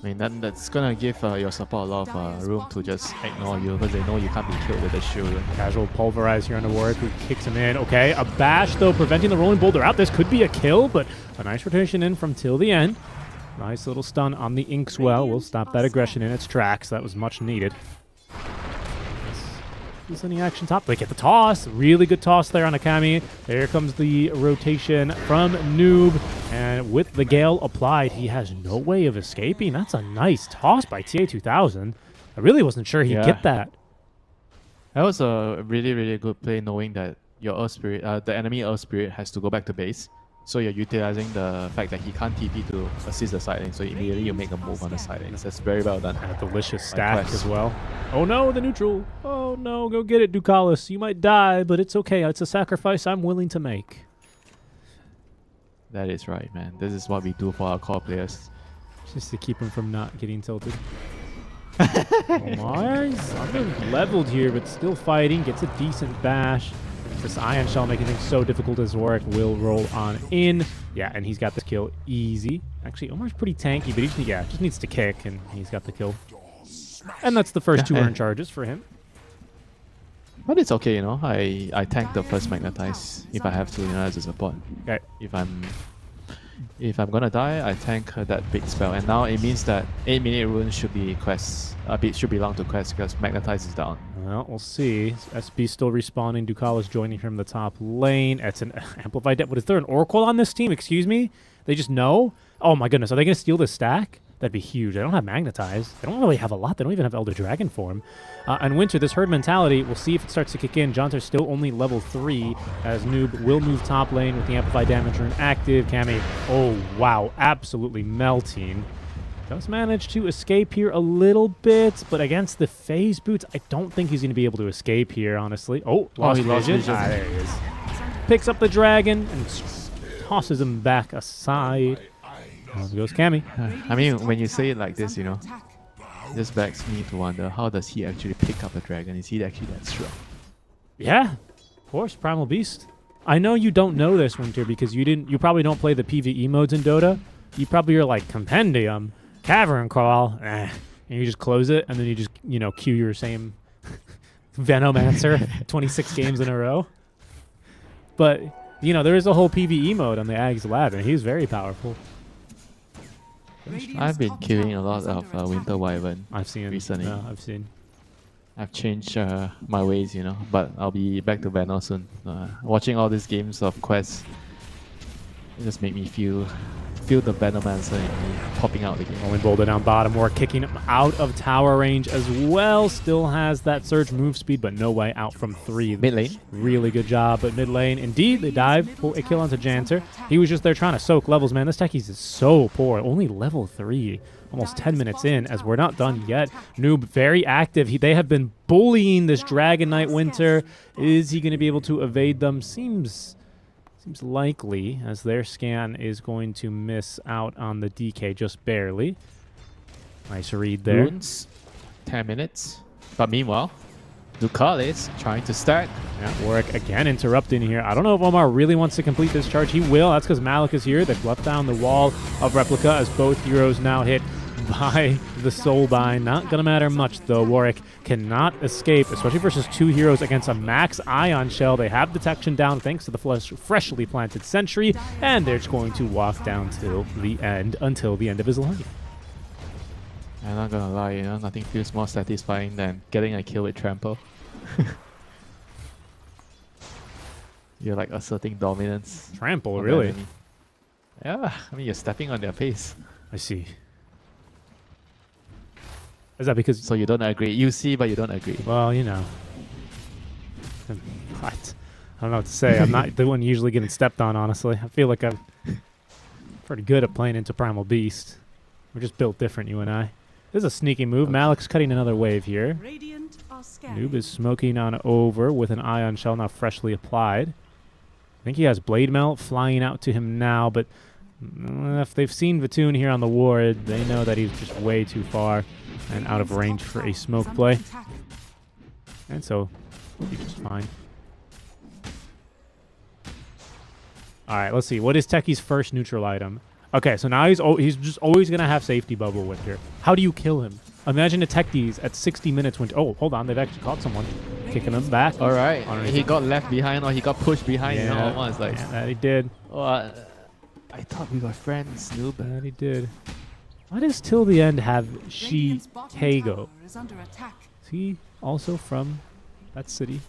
I mean, that's gonna give your support a lot of room to just ignore you because they know you can't be killed with the shield rune. Casual pulverize here on the Warwick, who kicks him in. Okay, a bash though, preventing the rolling boulder out. This could be a kill, but a nice rotation in from till the end. Nice little stun on the Inkswell. We'll stop that aggression in its tracks. That was much needed. Is any action top? They get the toss. Really good toss there on Akami. There comes the rotation from Noob. And with the Gale applied, he has no way of escaping. That's a nice toss by TA2000. I really wasn't sure he'd get that. That was a really, really good play, knowing that your Earth Spirit, the enemy Earth Spirit has to go back to base. So you're utilizing the fact that he can't TP to assist the side lane, so immediately you make a move on the side lane. That's very well done. And a delicious stack as well. Oh no, the neutral. Oh no, go get it, Ducalis. You might die, but it's okay. It's a sacrifice I'm willing to make. That is right, man. This is what we do for our core players. Just to keep him from not getting tilted. Mars leveled here, but still fighting. Gets a decent bash. This Ion Shell making things so difficult as Warwick will roll on in. Yeah, and he's got this kill easy. Actually, Omar's pretty tanky, but he just needs to kick, and he's got the kill. And that's the first two earned charges for him. But it's okay, you know. I tank the first magnetize if I have to, you know, as a support. Okay. If I'm gonna die, I tank that big spell, and now it means that 8-minute rune should be Quest. Should belong to Quest because magnetize is down. Well, we'll see. SB still respawning. Ducalis joining from the top lane. It's an amplified depth. What is there, an Oracle on this team? Excuse me? They just know? Oh my goodness, are they gonna steal this stack? That'd be huge. They don't have Magnetize. They don't really have a lot. They don't even have Elder Dragon form. And Winter, this herd mentality, we'll see if it starts to kick in. Jonter's still only level 3, as Noob will move top lane with the Amplified Damage rune active. Cammy, oh wow, absolutely melting. Does manage to escape here a little bit, but against the phase boots, I don't think he's going to be able to escape here, honestly. Oh, lost vision. There he is. Picks up the dragon and tosses him back aside. There goes Cammy. I mean, when you say it like this, you know, this begs me to wonder, how does he actually pick up a dragon? Is he actually that strong? Yeah, of course, Primal Beast. I know you don't know this, Winter, because you probably don't play the PvE modes in Dota. You probably are like Compendium, Cavern Crawl, and you just close it, and then you just, you know, queue your same Venomancer 26 games in a row. But, you know, there is a whole PvE mode on the Aegis lab, and he's very powerful. I've been queuing a lot of Winter Wyvern. I've seen recently. Yeah, I've seen. I've changed my ways, you know, but I'll be back to Veno soon. Watching all these games of quests, it just made me feel the Venomancer in me popping out again. Rolling boulder down bottom, or kicking him out of tower range as well. Still has that surge move speed, but no way out from 3. Mid lane. Really good job, but mid lane, indeed, they dive for a kill onto Janter. He was just there trying to soak levels, man. This techies is so poor. Only level 3. Almost 10 minutes in, as we're not done yet. Noob, very active. They have been bullying this Dragon Knight Winter. Is he going to be able to evade them? Seems likely, as their scan is going to miss out on the DK just barely. Nice read there. Runes, 10 minutes. But meanwhile, Ducalis trying to stack. Yeah, Warwick again interrupting here. I don't know if Omar really wants to complete this charge. He will. That's because Malik is here. They've left down the wall of Replica as both heroes now hit by the Soulbind. Not going to matter much, though. Warwick cannot escape, especially versus 2 heroes against a max Ion Shell. They have detection down thanks to the freshly planted Sentry, and they're just going to walk down till the end, until the end of his life. I'm not gonna lie, you know, nothing feels more satisfying than getting a kill with Trample. You're like asserting dominance. Trample, really? Yeah, I mean, you're stepping on their pace. I see. Is that because... So you don't agree. You see, but you don't agree. Well, you know. What? I don't know what to say. I'm not the one usually getting stepped on, honestly. I feel like I'm pretty good at playing into Primal Beast. We're just built different, you and I. This is a sneaky move. Okay. Malik's cutting another wave here. Noob is smoking on over with an Ion Shell now freshly applied. I think he has Blade Melt flying out to him now, but If they've seen Vatoon here on the ward, they know that he's just way too far and out of range for a smoke play. And so, he'll be just fine. All right, let's see. What is Techie's first neutral item? Okay, so now he's just always going to have safety bubble with here. How do you kill him? Imagine a Techies at 60 minutes when... Oh, hold on. They've actually caught someone. Kicking him back. All right. He got left behind or he got pushed behind. Yeah, you know, almost like... Yeah, that he did. I thought we were friends, noob. That he did. Why does Till the End have Radiant's bottom Hago? tower is under attack. Is he also from that city?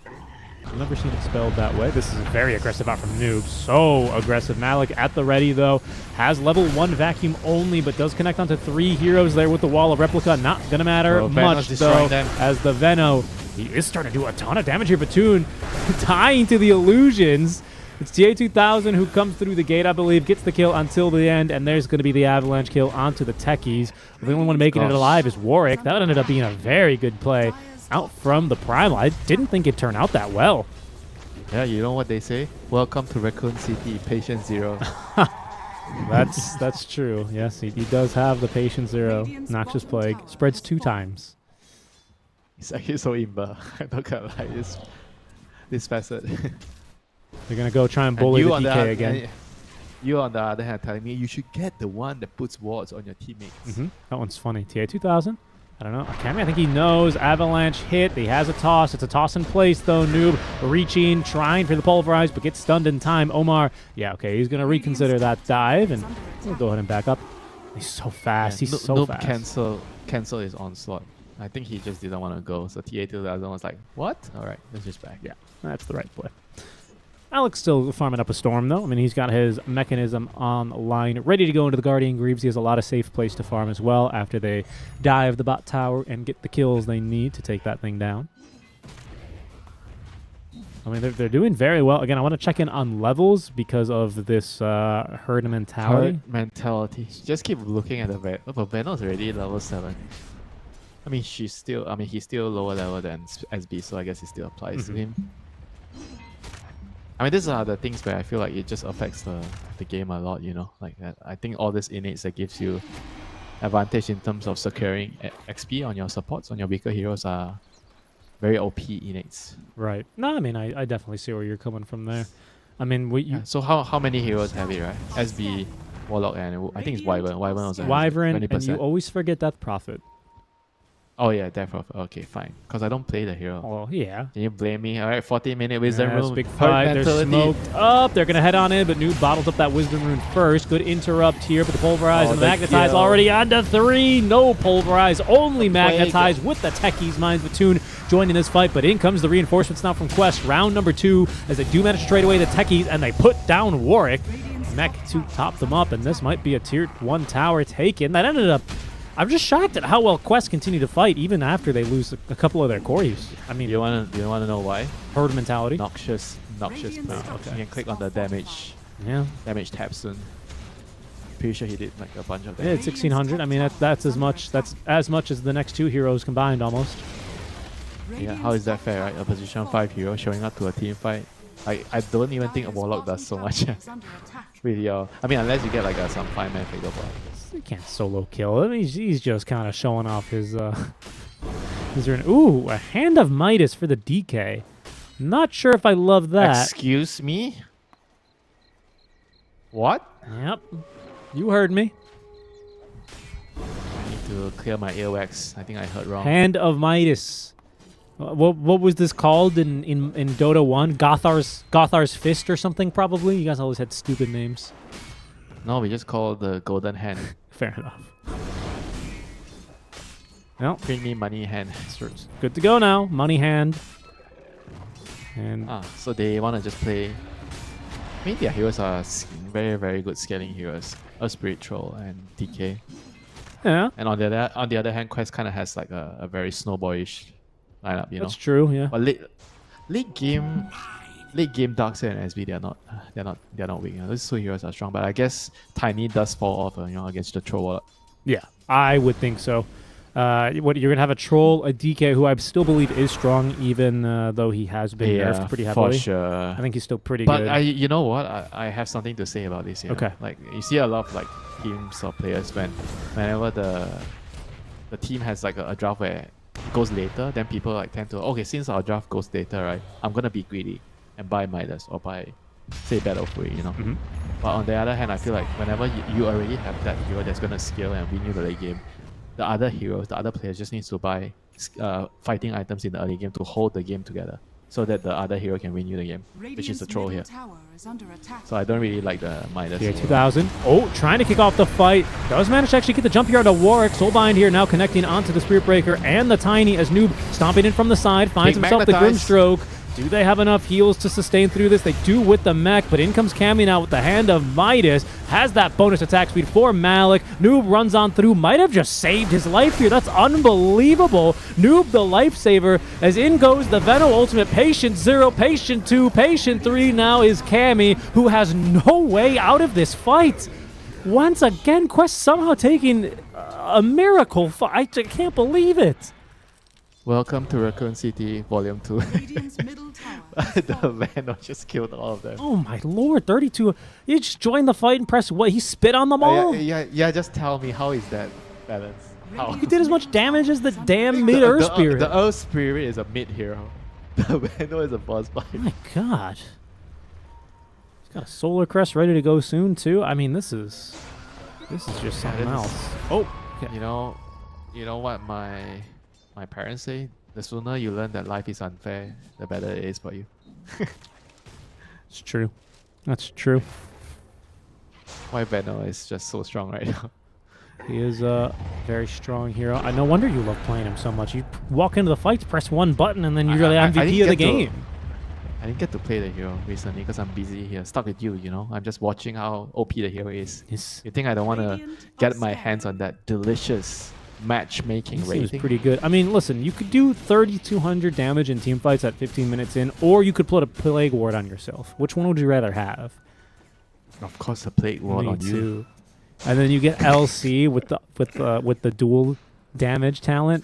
I've never seen it spelled that way. This is very aggressive out from Noob. So aggressive. Malik at the ready, though. Has level 1 vacuum only, but does connect onto 3 heroes there with the wall of replica. Not going to matter much, though, as the Veno, he is starting to do a ton of damage here. Batoon tying to the illusions. It's TA2000 who comes through the gate, I believe, gets the kill until the end, and there's going to be the avalanche kill onto the Techies. The only one making it alive is Warwick. That ended up being a very good play out from the Primal. I didn't think it turned out that well. Yeah, you know what they say? Welcome to Raccoon City, patient 0. That's true. Yes, he does have the patient 0. Noxious Plague. Spreads 2 times. It's actually so imba. I'm not gonna lie. This facet. They're going to go try and bully the DK again. You, on the other hand, telling me you should get the one that puts wards on your teammates. That one's funny. TA2000? I don't know. Akami, I think he knows. Avalanche hit. He has a toss. It's a toss in place, though. Noob reaching, trying for the pulverize, but gets stunned in time. Omar, yeah, okay, he's going to reconsider that dive, and he'll go ahead and back up. He's so fast. He's so fast. Cancel his onslaught. I think he just didn't want to go, so TA2000 was like, what? All right, let's just back. Yeah, that's the right play. Alex still farming up a storm, though. I mean, he's got his mechanism online, ready to go into the Guardian Greaves. He has a lot of safe place to farm as well after they dive the bot tower and get the kills they need to take that thing down. I mean, they're doing very well. Again, I want to check in on levels because of this herd mentality. Just keep looking at the Veno. Oh, but Veno's already level 7. I mean, he's still lower level than SB, so I guess it still applies to him. I mean, these are the things where I feel like it just affects the game a lot, you know? Like, I think all these innates that gives you advantage in terms of securing XP on your supports, on your weaker heroes are very OP innates. Right. No, I mean, I definitely see where you're coming from there. I mean, so how many heroes have it, right? SB, Warlock, and I think it's Wyvern. Wyvern also Wyvern, and you always forget Death Prophet. Oh yeah, Death Prophet. Okay, fine. Because I don't play the hero. Oh yeah. Can you blame me? All right, 40-minute Wisdom Rune. Big fight. They're smoked up. They're going to head on in, but Noob bottles up that Wisdom Rune first. Good interrupt here, but the Pulverize and the Magnetize already onto 3. No Pulverize, only Magnetize with the Techies. Minds Vatoon joining this fight, but in comes the reinforcements now from Quest. Round number 2 as they do manage to trade away the Techies, and they put down Warwick. Mech to top them up, and this might be a tier 1 tower taken. That ended up... I'm just shocked at how well Quest continue to fight even after they lose a couple of their cores. I mean, you want to know why? Herd mentality. Noxious play. Okay. You can click on the damage. Yeah. Damage tab soon. Pretty sure he did like a bunch of damage. Yeah, it's 1600. I mean, that's as much. That's as much as the next 2 heroes combined, almost. Yeah. How is that fair, right? A position 5 hero showing up to a team fight. I don't even think a Warlock does so much with your... I mean, unless you get like some 5-man fatal ball. He can't solo kill. I mean, he's just kind of showing off his... Ooh, a Hand of Midas for the DK. Not sure if I love that. Excuse me? What? Yep. You heard me. I need to clear my earwax. I think I heard wrong. Hand of Midas. What was this called in Dota 1? Gothar's Fist or something, probably? You guys always had stupid names. No, we just call the Golden Hand. Fair enough. Well, bring me money hand. Good to go now. Money hand. And so they want to just play... I mean, their heroes are very, very good scaling heroes. A Spirit Troll and DK. Yeah. And on the other hand, Quest kind of has like a very snowboyish lineup, you know. That's true, yeah. But late game Darkseid and SB they're not weak. You know? Those 2 heroes are strong, but I guess Tiny does fall off, against the Troll. Yeah, I would think so. What you're gonna have a troll, a DK who I still believe is strong, even though he has been nerfed pretty heavily. For sure. I think he's still pretty but good. you know what? I have something to say about this. Okay. Like you see a lot of like teams or players whenever the team has like a draft where it goes later, then people like tend to since our draft goes later, right? I'm gonna be greedy and buy Midas or buy say Battlefield, you know. But on the other hand, I feel like whenever you already have that hero that's gonna scale and win you the late game, the other heroes, the other players just needs to buy fighting items in the early game to hold the game together, so that the other hero can win you the game, which is the troll here. So I don't really like the Midas. Yeah, 2000. Oh, trying to kick off the fight. Does manage to actually get the jump here onto Warwick. Soulbind here now connecting onto the Spirit Breaker and the Tiny as Noob stomping in from the side. Finds himself the Grimstroke. Do they have enough heals to sustain through this? They do with the mech, but in comes Cammy now with the Hand of Midas. Has that bonus attack speed for Malik. Noob runs on through. Might have just saved his life here. That's unbelievable. Noob the lifesaver as in goes the Venom ultimate. Patient 0, Patient 2, Patient 3 now is Cammy, who has no way out of this fight. Once again, Quest somehow taking a miracle fight. I can't believe it. Welcome to Raccoon City Volume 2. Radiant's middle tower The Venom just killed all of them. Oh my lord, 32. You just joined the fight and pressed what? He spit on them all? Yeah, just tell me, how is that balanced? How? You did as much damage as the damn mid Earth Spirit. The Earth Spirit is a mid hero. The Venom is a boss fight. Oh my god. He's got a Solar Crest ready to go soon too. I mean, this is just something else. Oh, okay. You know what my parents say? The sooner you learn that life is unfair, the better it is for you. It's true. That's true. Why Venom is just so strong right now. He is a very strong hero. No wonder you love playing him so much. You walk into the fights, press one button, and then you're the MVP of the game. I didn't get to play the hero recently because I'm busy here, stuck with you, you know? I'm just watching how OP the hero is. Yes. You think I don't want to get my hands on that delicious matchmaking rating? Seems pretty good. I mean, listen, you could do 3,200 damage in team fights at 15 minutes in, or you could put a Plague Ward on yourself. Which one would you rather have? Of course, a Plague Ward on you. Too. And then you get LC with the dual damage talent.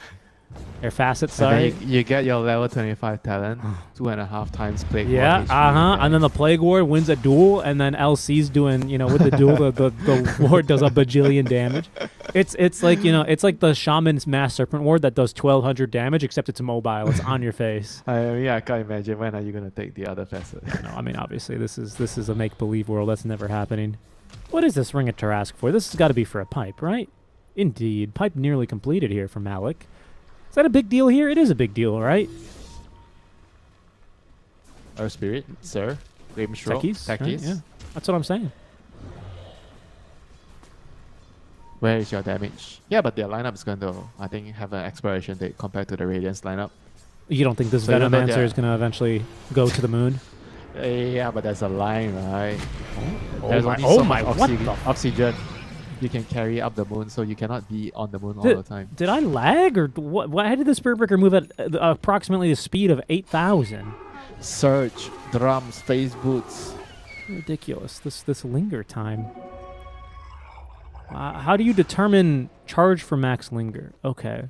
Or facet, sorry. And then you get your level 25 talent, 2.5 times Plague Ward. Yeah, and then the Plague Ward wins a duel, and then LC's doing, with the duel, the ward does a bajillion damage. It's like, it's like the Shaman's Mass Serpent Ward that does 1,200 damage, except it's mobile. It's on your face. I can't imagine when are you gonna take the other facet. No, I mean, obviously this is a make-believe world. That's never happening. What is this Ring of Tarask for? This has got to be for a pipe, right? Indeed, pipe nearly completed here for Malik. Is that a big deal here? It is a big deal, right? Our Spirit, sir. Techies? Right? Yeah, that's what I'm saying. Where is your damage? Yeah, but their lineup is going to, I think, have an expiration date compared to the Radiance lineup. You don't think this Venomancer is going to eventually go to the moon? Yeah, but there's a line, right? Oh my, what the oxygen you can carry up the moon, so you cannot be on the moon all the time. Did I lag, or what? Why did the Spirit Breaker move at approximately the speed of 8,000? Surge, drums, phase boots. Ridiculous. This linger time. How do you determine charge for max linger? Okay.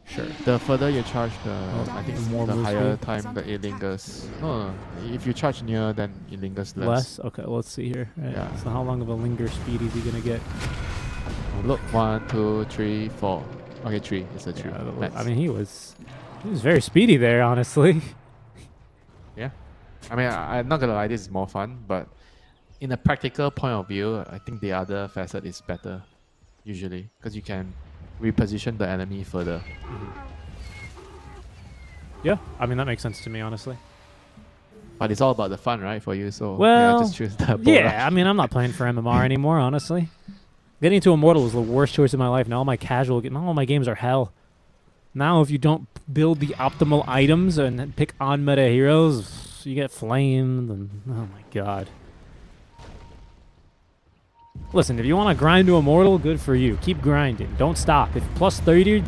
Sure. The further you charge, I think more the higher speed. time that it lingers. No, if you charge near, then it lingers less. Less? Okay, well, let's see here. Right. Yeah. So how long of a linger speed is he going to get? Look, 1, 2, 3, 4. Okay, 3. It's a 3. Yeah, I mean, he was very speedy there, honestly. Yeah. I mean, I'm not gonna lie, this is more fun, but in a practical point of view, I think the other facet is better, usually, because you can reposition the enemy further. Yeah, I mean, that makes sense to me, honestly. But it's all about the fun, right, for you? So well, yeah, just choose the yeah, I mean, I'm not playing for MMR anymore, honestly. Getting into Immortal was the worst choice of my life. Now all my games are hell. Now if you don't build the optimal items and pick on-meta heroes, you get flamed, and oh my god. Listen, if you want to grind to Immortal, good for you. Keep grinding. Don't stop. If plus 30,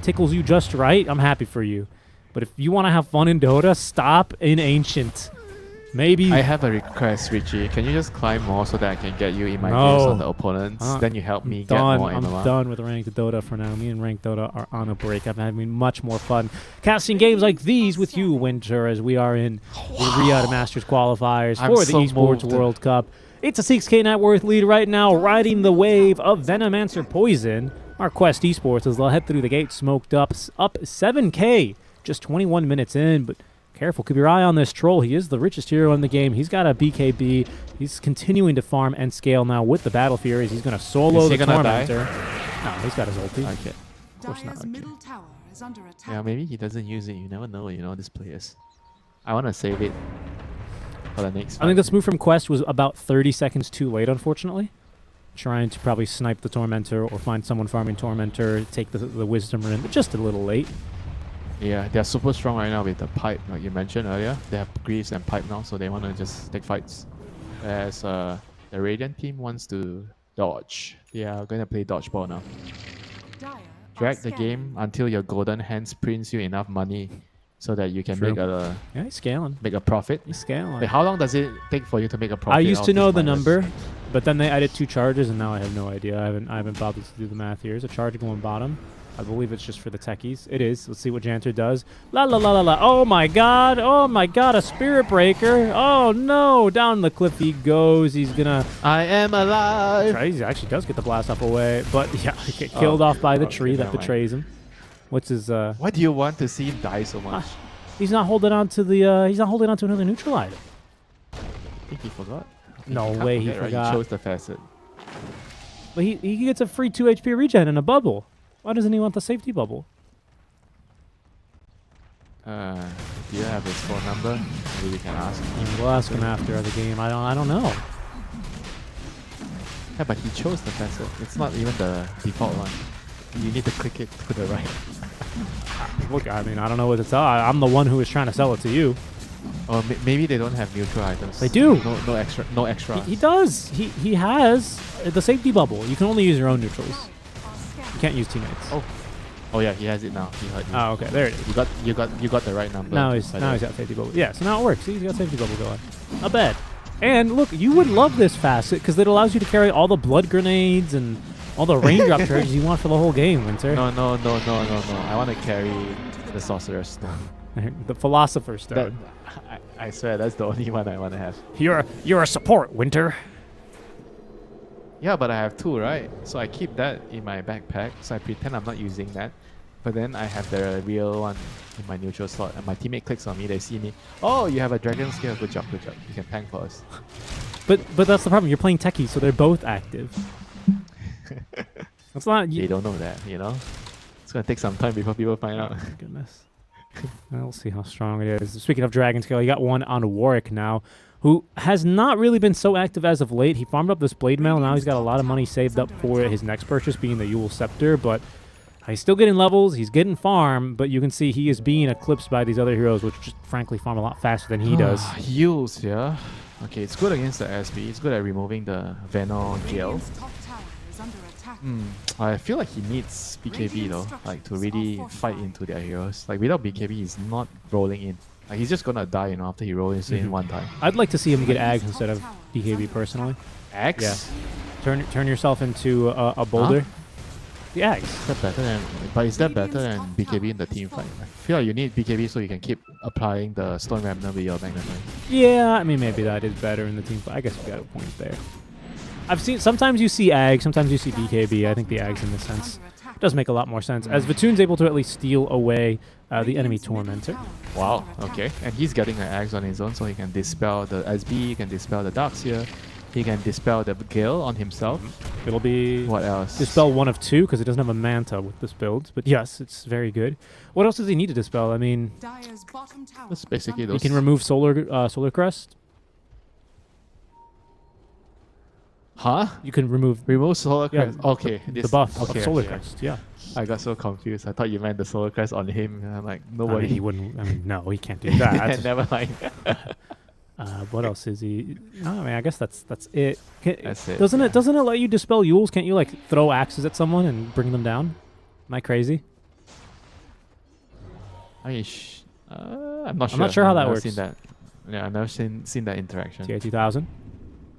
tickles you just right, I'm happy for you. But if you want to have fun in Dota, stop in Ancient. Maybe. I have a request, Richie. Can you just climb more so that I can get you in my No. views on the opponents? Then you help me get more I'm MMR. done with ranked Dota for now. Me and ranked Dota are on a break. I'm having much more fun casting games like these with you, Winter, as we are in the Riyadh Masters qualifiers I'm for the so Esports moved. World Cup. It's a 6K net worth lead right now, riding the wave of Venomancer Poison. Our Quest Esports as they'll head through the gate, smoked up 7K, just 21 minutes in, but careful, keep your eye on this troll. He is the richest hero in the game. He's got a BKB. He's continuing to farm and scale now with the Battle Furies. He's going to solo Is the he gonna Tormentor. No, he's got his ulti. Okay. Of course not. Dire's middle tower is under attack. Yeah, maybe he doesn't use it. You never know, these players. I want to save it for the next I think fight. this move from Quest was about 30 seconds too late, unfortunately. Trying to probably snipe the Tormentor or find someone farming Tormentor, take the Wisdom Ring, but just a little late. Yeah, they're super strong right now with the pipe, like you mentioned earlier. They have Greaves and pipe now, so they want to just take fights. Whereas the Radiant team wants to dodge. They are going to play dodgeball now. Dire are Drag the scanning. game until your golden hands prints you enough money so that you can True. make He's scaling. a profit. He's scaling. Wait, how long does it take for you to make a profit? I used out to of know this the minus? number, but then they added 2 charges, and now I have no idea. I haven't bothered to do the math here. There's a charge going bottom. I believe it's just for the techies. It is. Let's see what Janter does. La la la la la. Oh my god. Oh my god. A Spirit Breaker. Oh no. Down the cliff he goes. He's gonna. I am alive. He actually does get the blast off away, but yeah, he get killed off by the okay, tree that never mind. betrays him. What's his? Why do you want to see him die so much? He's not holding on to the. He's not holding on to another neutral item. I think he forgot. No You can't way he forget, right? forgot. He chose the facet. But he gets a free 2 HP regen in a bubble. Why doesn't he want the safety bubble? Do you have his phone number? Maybe we can ask him. We'll ask him after the game. I don't know. Yeah, but he chose the facet. It's not even the default one. You need to click it to the right. Look, I mean, I don't know what to tell. I'm the one who was trying to sell it to you. Or maybe they don't have neutral items. They do. No extra. No extra. He does. He has the safety bubble. You can only use your own neutrals. You can't use teammates. Oh yeah, he has it now. He heard you. Oh, okay. There it is. You got the right number. Now he's by the way. got safety bubble. Yeah, so now it works. See, he's got safety bubble going. Not bad. And look, you would love this facet because it allows you to carry all the blood grenades and all the raindrop charges you want for the whole game, Winter. No. I want to carry the Sorcerer's Stone. The Philosopher's Stone. I swear that's the only one I want to have. You're a support, Winter. Yeah, but I have 2, right? So I keep that in my backpack. So I pretend I'm not using that. But then I have the real one in my neutral slot. And my teammate clicks on me. They see me. Oh, you have a dragon scale. Good job. You can tank for us. But that's the problem. You're playing techies, so they're both active. That's not. They don't know that, It's going to take some time before people find out. Goodness. We'll see how strong it is. Speaking of Dragon Scale, you got one on Warwick now, who has not really been so active as of late. He farmed up this Blade Mail. Now he's got a lot of money saved up for his next purchase, being the Yule Scepter. But he's still getting levels. He's getting farm. But you can see he is being eclipsed by these other heroes, which just frankly farm a lot faster than he does. Yules, yeah. Okay, it's good against the SB. It's good at removing the Venom Gale. Radiant's top tower is under attack. I feel like he needs BKB though, like to really fight into their heroes. Like without BKB, he's not rolling in. Like he's just gonna die, after he rolls in one time. I'd like to see him get Ags instead of BKB personally. Axe? Yeah. Turn yourself into a boulder. The Ags. Is that better than? But is that better than BKB in the team fight? I feel like you need BKB so you can keep applying the Stone Remnant with your Magnet. Yeah, I mean maybe that is better in the team fight. I guess you got a point there. I've seen sometimes you see Ag, sometimes you see BKB. I think the Ags in this sense does make a lot more sense, as Vatoon's able to at least steal away the enemy Tormentor. Wow, okay. And he's getting an Axe on his own, so he can dispel the SB, he can dispel the Darkseer, he can dispel the Gale on himself. It'll be... What else? Dispel 1 of 2, because it doesn't have a Manta with this build. But yes, it's very good. What else does he need to dispel? I mean... Dire's bottom tower That's basically is those. He can remove Solar Crest. Huh? You can remove... Solar Yeah, Crest. Okay. the buff okay, of Solar okay. Crest, yeah. I got so confused. I thought you meant the Solar Crest on him. And I'm like, I nobody. mean, he wouldn't... I mean, no, he can't do that. Never mind. What else is he? I mean, I guess that's it. That's it, Doesn't yeah. it? Doesn't it let you dispel Yules? Can't you like throw axes at someone and bring them down? Am I crazy? I mean, I'm not sure. I'm not sure how I've that never works. Seen that. Yeah, I've never seen that interaction. TA2000.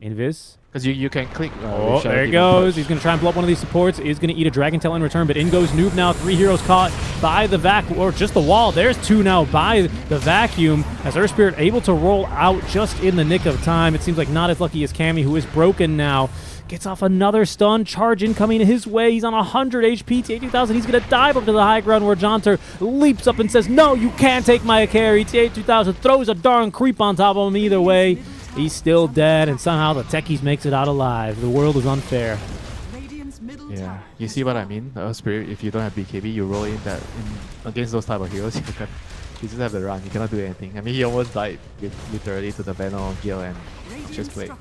Invis. Because you can click. Oh, there he goes. He's going to try and blow up one of these supports. He's going to eat a Dragon Tail in return, but in goes Noob now. 3 heroes caught by the vacuum, or just the wall. There's 2 now by the vacuum, as Earth Spirit able to roll out just in the nick of time. It seems like not as lucky as Cammy, who is broken now. Gets off another stun. Charge incoming his way. He's on 100 HP. TA2000, he's going to dive up to the high ground where Jonter leaps up and says, no, you can't take my carry. TA2000 throws a darn creep on top of him either way. He's still dead, and somehow the Techies makes it out alive. The world is unfair. Yeah, you see what I mean? Spirit, if you don't have BKB, you roll in that against those type of heroes, you just have the run. You cannot do anything. I mean, he almost died literally to the Venom Gale and just played.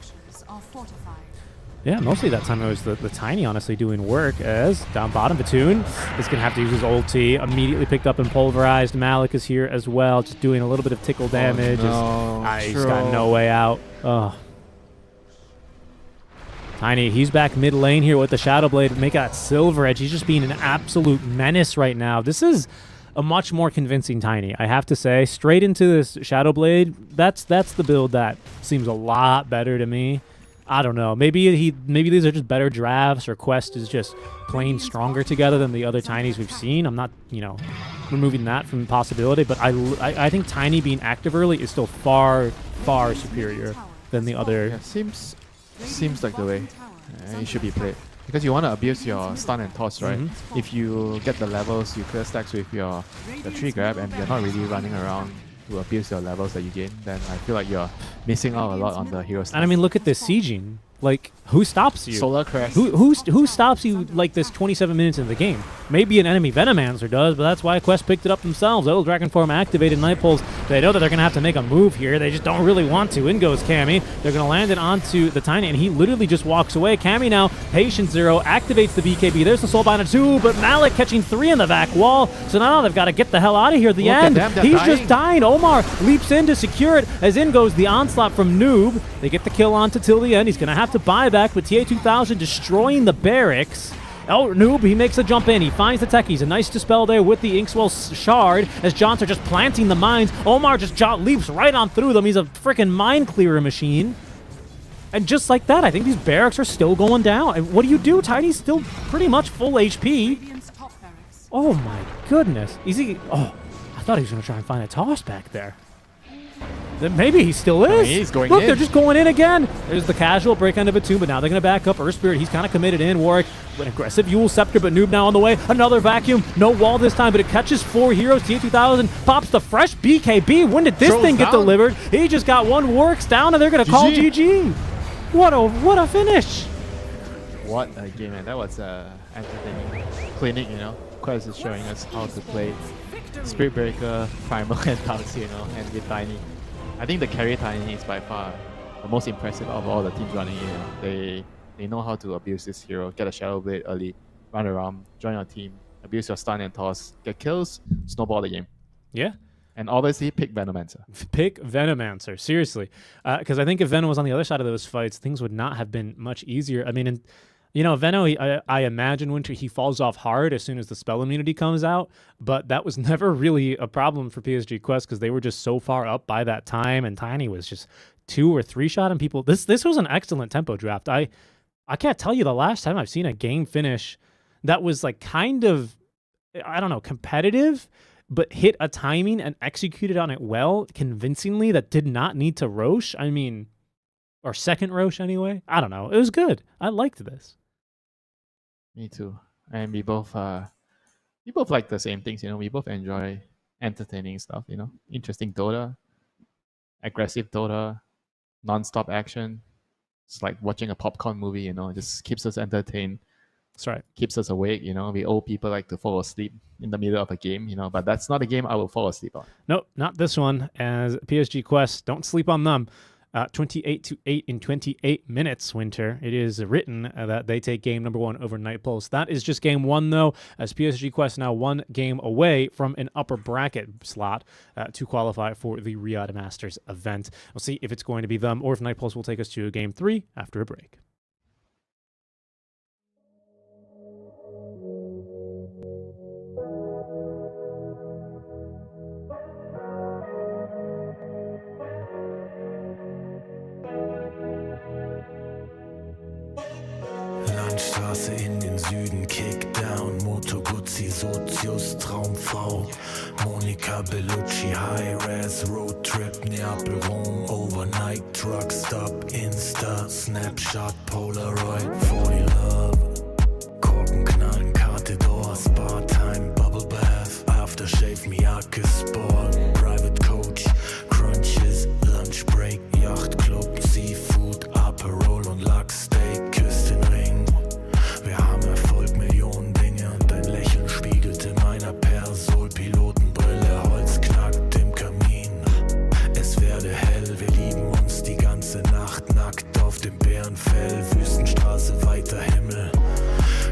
Yeah, mostly that time it was the Tiny honestly doing work, as down bottom, Batoon is going to have to use his ulti. Immediately picked up and pulverized. Malik is here as well, just doing a little bit of tickle damage. He's got no way out. Oh. Tiny, he's back mid lane here with the Shadow Blade. Make that Silver Edge. He's just being an absolute menace right now. This is a much more convincing Tiny, I have to say. Straight into this Shadow Blade, that's the build that seems a lot better to me. I don't know. Maybe these are just better drafts, or Quest is just playing stronger together than the other Tinies we've seen. I'm not, removing that from possibility, but I think Tiny being active early is still far superior than the other. Yeah, seems like the way it should be played. Because you want to abuse your stun and toss, right? If you get the levels, you clear stacks with your tree grab, and you're not really running around to abuse your levels that you gain, then I feel like you're missing out a lot on the hero stats. And I mean, look at this sieging. Like, who stops you? Solar Crest. Who stops you like this 27 minutes into the game? Maybe an enemy Venomancer does, but that's why Quest picked it up themselves. Oh, Dragon Form activated, Night Pulse. They know that they're going to have to make a move here. They just don't really want to. In goes Cammy. They're going to land it onto the Tiny, and he literally just walks away. Cammy now, Patient Zero, activates the BKB. There's the Soulbinder 2, but Malik catching 3 in the back wall. So now they've got to get the hell out of here at the end. He's just dying. Omar leaps in to secure it, as in goes the onslaught from Noob. They get the kill onto till the end. He's going to have to buy back, but TA2000 destroying the barracks. Oh, Noob, he makes a jump in. He finds the Techies. A nice dispel there with the Inkswell Shard, as Jonter just planting the mines. Omar just leaps right on through them. He's a freaking mine clearer machine. And just like that, I think these barracks are still going down. And what do you do? Tiny's still pretty much full HP. Oh my goodness. Is he? Oh, I thought he was going to try and find a toss back there. Then maybe he still is. I mean, he's going Look, in. They're just going in again. There's the casual break end of it too, but now they're going to back up. Earth Spirit, he's kind of committed in. Warwick, an aggressive Yule Scepter, but Noob now on the way. Another vacuum. No wall this time, but it catches 4 heroes. TA2000 pops the fresh BKB. When did this thing get delivered? He just got one Warwick's down, and they're going to call GG. What a finish. What a game, man. That was entertaining clinic, Quest is showing us how to play Spirit Breaker, Primal, and Tux, and with Tiny. I think the carry Tiny is by far the most impressive of all the teams running in. They know how to abuse this hero, get a Shadow Blade early, run around, join your team, abuse your stun and toss, get kills, snowball the game. Yeah. And obviously pick Venomancer. Pick Venomancer, seriously. Because I think if Venom was on the other side of those fights, things would not have been much easier. I mean, Venom, I imagine Winter, he falls off hard as soon as the spell immunity comes out, but that was never really a problem for PSG Quest because they were just so far up by that time, and Tiny was just 2 or 3 shotting people. This was an excellent tempo draft. I can't tell you the last time I've seen a game finish that was like kind of, I don't know, competitive, but hit a timing and executed on it well, convincingly, that did not need to Roche. I mean, or second Roche anyway. I don't know. It was good. I liked this. Me too. And we both like the same things, We both enjoy entertaining stuff, Interesting Dota, aggressive Dota, non-stop action. It's like watching a popcorn movie, It just keeps us entertained. That's right. Keeps us awake, We old people like to fall asleep in the middle of a game, But that's not a game I will fall asleep on. Nope, not this one. As PSG Quest, don't sleep on them. 28-8 in 28 minutes, Winter. It is written that they take game number 1 over Night Pulse. That is just game 1, though, as PSG Quest now 1 game away from an upper bracket slot to qualify for the Riyadh Masters event. We'll see if it's going to be them or if Night Pulse will take us to game 3 after a break. Straße in den Süden, Kickdown, Moto Guzzi, Sozius, Traumfrau, Monika Bellucci, High-Res, Roadtrip, Neapel, Rom, Overnight, Truckstop, Insta, Snapshot, Polaroid, 40 Love, Korken knallen, Karte Door, Spa-Time, Bubble Bath, Aftershave, Miyake Sport, Private Coach, Crunches, Lunch Break, Yacht Club, Seafood, Aperol und Lachsteak, küsst den Ring. Wir haben Erfolg, Millionen Dinge und dein Lächeln spiegelt in meiner Persol, Pilotenbrille, Holz knackt im Kamin. Es werde hell, wir lieben uns die ganze Nacht, nackt auf dem Bärenfell, Wüstenstraße, weiter Himmel.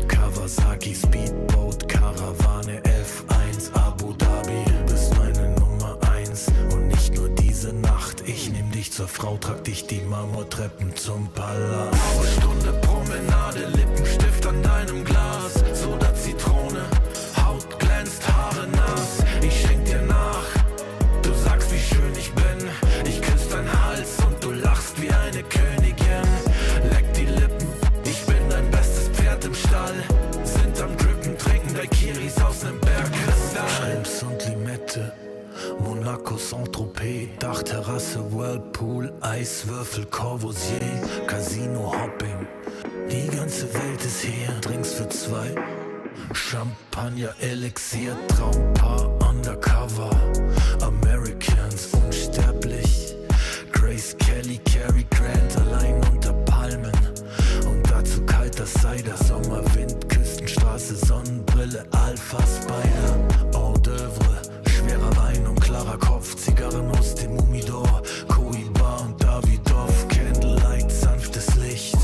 Kawasaki, Speedboat, Karawane, F1, Abu Dhabi, bist meine Nummer 1 und nicht nur diese Nacht. Ich nehm dich zur Frau, trag dich die Marmortreppen zum Palast. Blaue Stunde, Promenade, Lippenstift an deinem Glas, Soda, Zitrone, Haut glänzt, Haare nass. Ich schenk dir nach, du sagst wie schön ich bin. Ich küss deinen Hals und du lachst wie eine Königin. Leck die Lippen, ich bin dein bestes Pferd im Stall. Sind am Drippen, trinken Daiquiris aus nem Bergkristall. Schrimps und Limette, Monaco, Saint-Tropez, Dachterrasse, Whirlpool, Eiswürfel, Corbusier, Casino, Hopping. Die ganze Welt ist hier, Drinks für zwei, Champagner, Elixier, Traumpaar, Undercover, Americans, unsterblich, Grace Kelly, Cary Grant, allein unter Palmen. Und dazu kalter Cider, Sommerwind, Küstenstraße, Sonnenbrille, Alpha Spider, Hors d'oeuvre, schwerer Wein und klarer Kopf, Zigarren aus dem Humidor, Cohiba und Davidoff, Candlelight, sanftes Licht,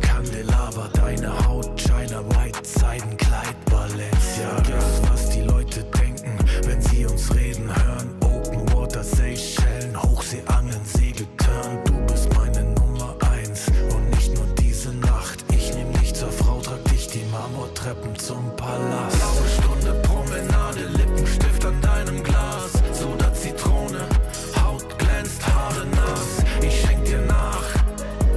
Candelabra, deine Haut, China White, Seidenkleid, Balenciaga. Was die Leute denken, wenn sie uns reden hören, Open Water, Seychellen, Hochseeangeln, Segeltörn, du bist meine Nummer 1 und nicht nur diese Nacht. Ich nehm dich zur Frau, trag dich die Marmortreppen zum Palast. Blaue Stunde, Promenade, Lippenstift an deinem Glas, Soda, Zitrone, Haut glänzt, Haare nass. Ich schenk dir nach,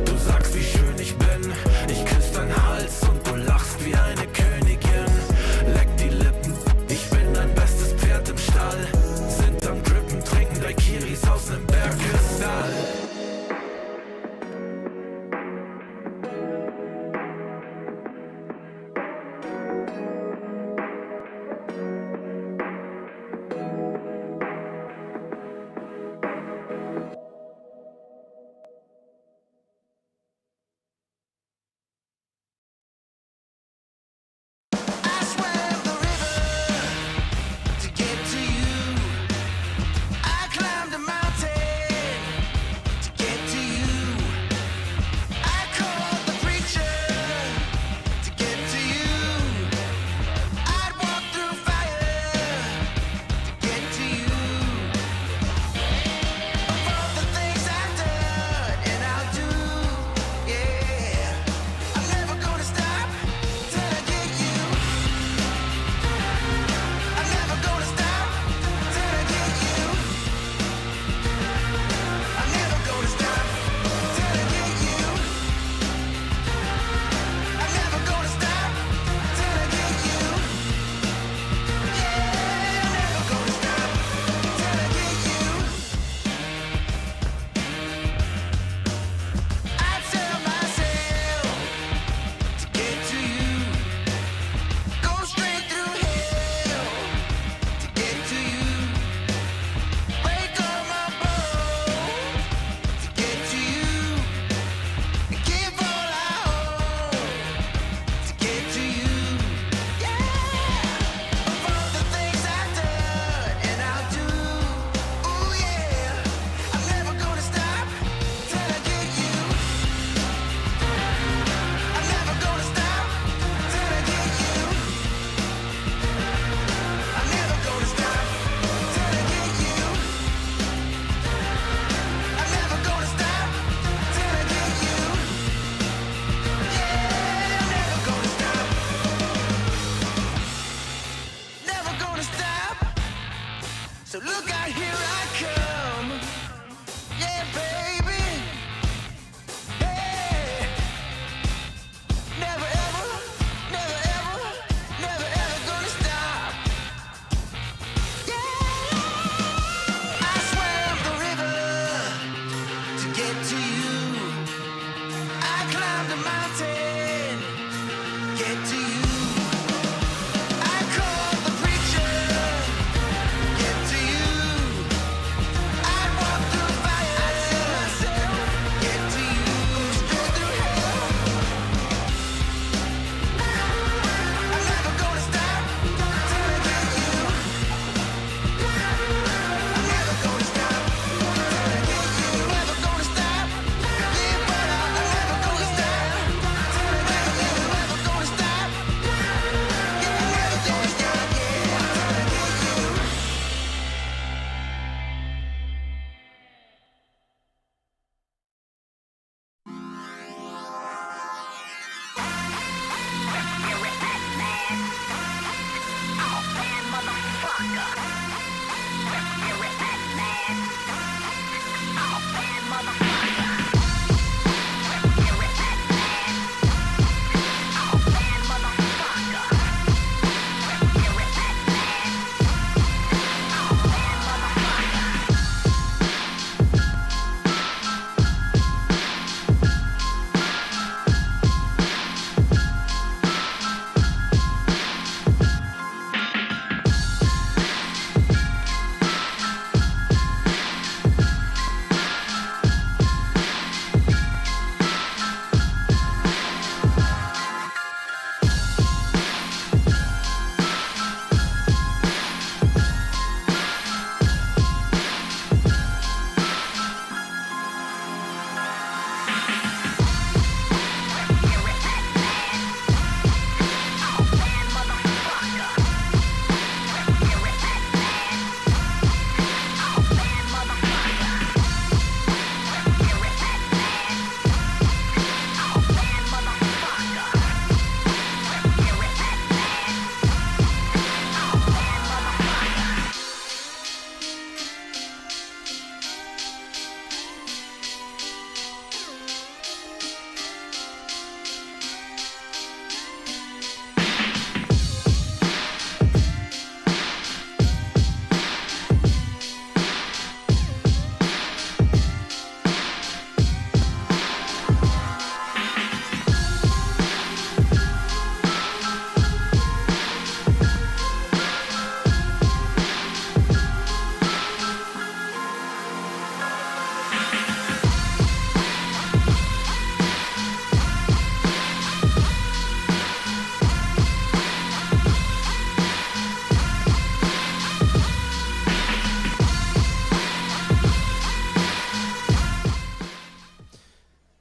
du sagst wie schön ich bin. Ich küss deinen Hals und du lachst wie eine Königin. Leck die Lippen, ich bin dein bestes Pferd im Stall. Sind am Drippen, trinken Daiquiris aus nem Bergkristall. get to you. I call the preacher, get to you. I walk through fire, I tell myself, get to you. Straight through hell. I'm never gonna stop till I get you. I'm never gonna stop till I get you. Never gonna stop. Yeah, but I'm never gonna stop till I get you. Never gonna stop. Yeah, I'm never gonna stop. Yeah, till I get you.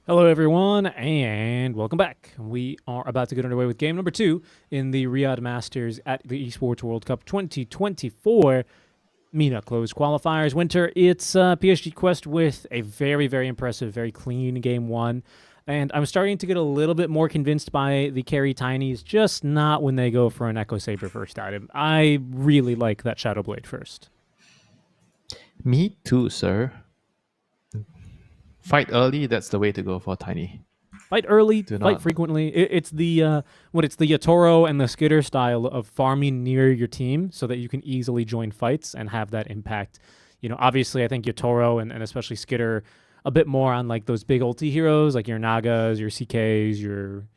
Hello, everyone, and welcome back. We are about to get underway with game number 2 in the Riyadh Masters at the Esports World Cup 2024 MENA closed qualifiers. Winter, it's PSG Quest with a very, very impressive, very clean game 1. And I'm starting to get a little bit more convinced by the carry Tinies, just not when they go for an Echo Saber first item. I really like that Shadow Blade first. Me too, sir. Fight early, that's the way to go for Tiny. Fight early, Do fight not- frequently. It's the it's the Yatoro and the Skitter style of farming near your team so that you can easily join fights and have that impact. You know, obviously I think Yatoro and especially Skitter a bit more on like those big ulti heroes like your Nagas, your CKs, your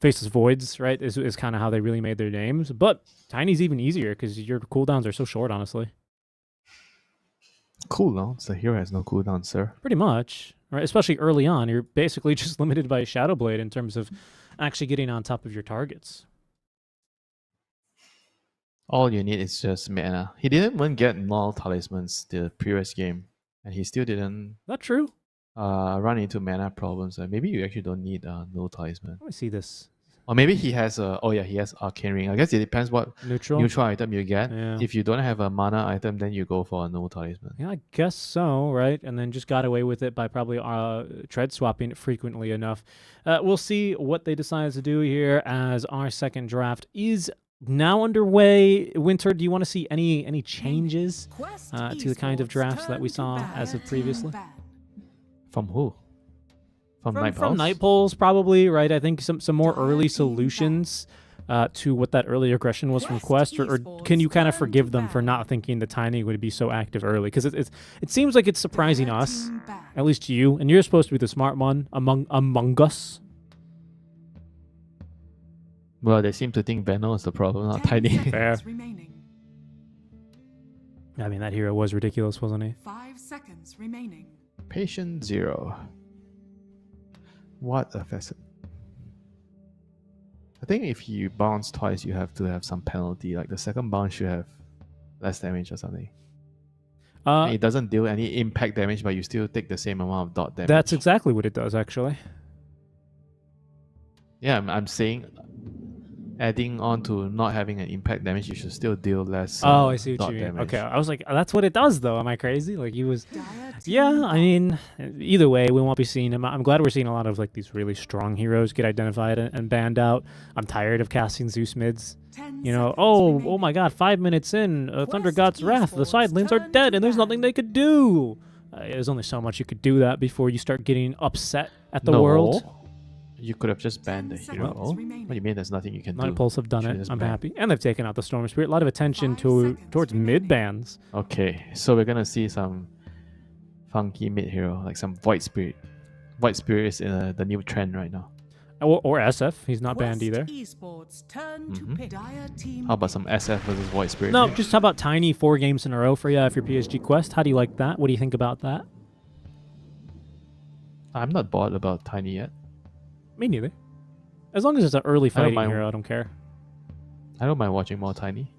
Faceless Voids, right? Is kind of how they really made their names. But Tiny's even easier because your cooldowns are so short, honestly. Cooldowns? The hero has no cooldown, sir. Pretty much, right? Especially early on, you're basically just limited by Shadow Blade in terms of actually getting on top of your targets. All you need is just mana. He didn't even get null talismans the previous game, and he still didn't Is that true? run into mana problems. Maybe you actually don't need no talisman. Let me see this. Or maybe he has he has Arcane Ring. I guess it depends what Neutral? neutral item you get. Yeah. If you don't have a mana item, then you go for a no talisman. Yeah, I guess so, right? And then just got away with it by probably tread swapping frequently enough. We'll see what they decide to do here as our second draft is now underway. Winter, do you want to see any changes to the kind of drafts that we saw as of previously? From who? From Night From Pulse? Night Pulse, probably, right? I think some more early solutions to what that early aggression was from Quest, or can you kind of forgive them for not thinking the Tiny would be so active early? Because it seems like it's surprising us, at least you, and you're supposed to be the smart one among us. Well, they seem to think Venom is the problem, not 10 Tiny. Fair. seconds remaining. I mean, that hero was ridiculous, wasn't he? 5 seconds remaining. Patient 0. What a facet. I think if you bounce twice, you have to have some penalty. Like the second bounce should have less damage or something. It doesn't deal any impact damage, but you still take the same amount of dot damage. That's exactly what it does, actually. Yeah, I'm saying adding on to not having an impact damage, you should still deal less I see what dot you mean. damage. Okay, I was like, that's what it does, though. Am I crazy? Like, he was... Dire Yeah, team I mean, either way, we won't be seeing him. I'm glad we're seeing a lot of, like, these really strong heroes get identified and banned out. I'm tired of casting Zeus mids. 10 You know, seconds oh remaining. my god, 5 minutes in, Thunder Quest God's Wrath, the Esports side lanes are turn dead, to and there's nothing ban. they could do. There's only so much you could do that before you start getting upset at the No, world. You could have just banned the 10 hero. seconds remaining. What do you mean there's nothing you can do? Night Pulse have done Should've it. just I'm banned. happy. And they've taken out the Storm Spirit. A lot of attention 5 to seconds towards remaining. mid bans. Okay, so we're gonna see some funky mid hero, like some Void Spirit. Void Spirit is the new trend right now. Or SF. He's not banned Quest either. Esports turn to Mhm. pick. Dire team How about some SF versus Void Spirit? No, just how about Tiny 4 games in a row for you if you're PSG Quest? How do you like that? What do you think about that? I'm not bored about Tiny yet. Me neither. As long as it's an early I don't fighting mind- hero, I don't care. I don't mind watching more Tiny.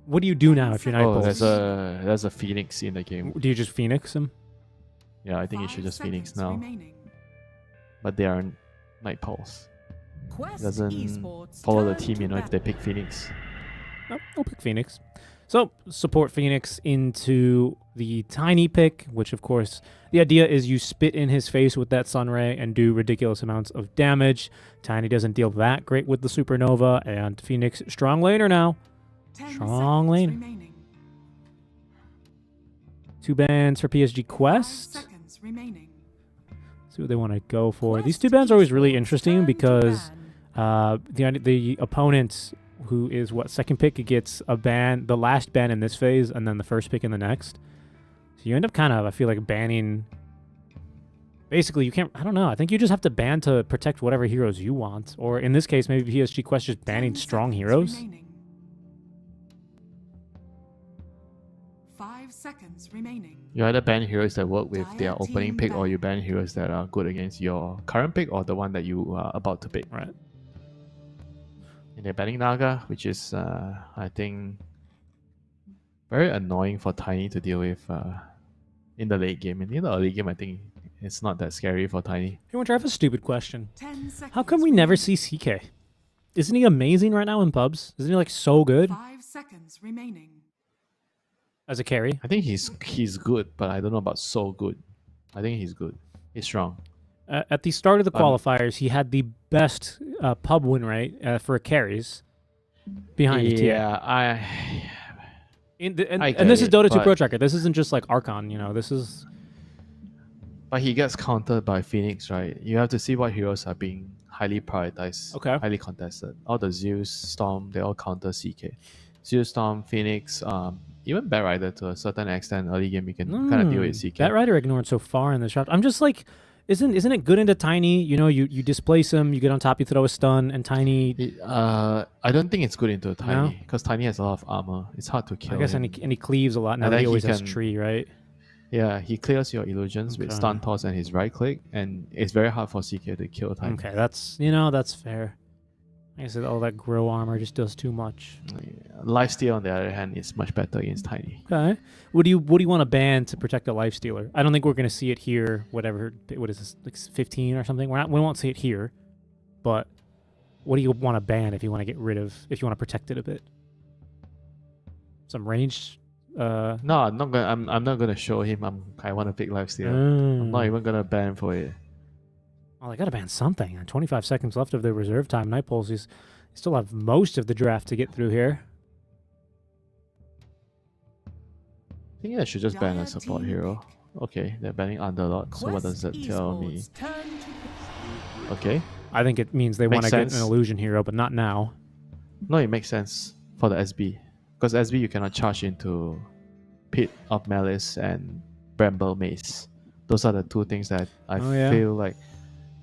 What do you do now if you're Night Oh, Pulse? there's a Phoenix in the game. Do you just Phoenix him? Yeah, I think you 5 should just Phoenix seconds now. remaining. But they are Night Pulse. Quest Doesn't Esports follow the turn team, to you know, if they battle. pick Phoenix. No, I'll pick Phoenix. So, support Phoenix into the Tiny pick, which, of course, the idea is you spit in his face with that Sunray and do ridiculous amounts of damage. Tiny doesn't deal that great with the Supernova, and Phoenix, strong laner now. 10 Strong seconds lane. remaining. 2 bans for PSG 5 Quest. seconds remaining. See what they want to go for. These Quest 2 bans are always really Esports interesting turn to because ban. the opponent, who is second pick, gets a ban, the last ban in this phase, and then the first pick in the next. So you end up kind of, I feel like, banning. Basically, you can't. I don't know. I think you just have to ban to protect whatever heroes you want, or in this case, maybe PSG Quest just banning 10 strong seconds heroes. remaining. 5 seconds remaining. You either ban heroes that work with their Dire opening team pick, or ban. you ban heroes that are good against your current pick or the one that you are about to pick. Right. And they're banning Naga, which is, I think, very annoying for Tiny to deal with in the late game. And in the early game, I think it's not that scary for Tiny. Hey, Winter, I have a stupid question. 10 seconds How come we never remaining. see CK? Isn't he amazing right now in pubs? Isn't he like so good 5 seconds remaining. as a carry? I think he's good, but I don't know about so good. I think he's good. He's strong. At the start of the Um, qualifiers, he had the best pub win rate for carries behind the tier. Yeah, And I this is get it, Dota 2 but- Pro Tracker. This isn't just like Archon, you know. This is but he gets countered by Phoenix, right? You have to see what heroes are being highly prioritized, Okay. highly contested. All the Zeus, Storm, they all counter CK. Zeus, Storm, Phoenix, even Bat Rider to a certain extent. Early game, you can kind of deal with CK. Bat Rider ignored so far in this draft. I'm just like, isn't it good into Tiny? You know, you displace him, you get on top, you throw a stun, and Tiny. I don't think it's good into No? Tiny because Tiny has a lot of armor. It's hard to kill. I guess him. and he cleaves a lot now And that then he he always has can- tree, right? Yeah, he clears your illusions with Okay. stun toss and his right click, and it's very hard for CK to kill Tiny. Okay, that's fair. I guess all that grow armor just does too much. Lifesteal, on the other hand, is much better against Tiny. Okay. What do you want to ban to protect a life stealer? I don't think we're gonna see it here. Whatever. What is this? Like 15 or something? We won't see it here. But what do you want to ban if you want to get rid of? If you want to protect it a bit? Some ranged. No, I'm not gonna. I'm not gonna show him. I want to pick lifesteal. I'm not even gonna ban for it. Oh, they gotta ban something. 25 seconds left of their reserve time. Night Pulse is still have most of the draft to get through here. I think I should just ban a support hero. Okay, they're banning Underlord. So what does that tell me? Esports turn to Okay. I think it means they want Makes to get sense. an illusion hero, but not now. No, it makes sense for the SB. Because SB you cannot charge into Pit of Malice and Bramble Mace. Those are the two things that I Oh, yeah. feel like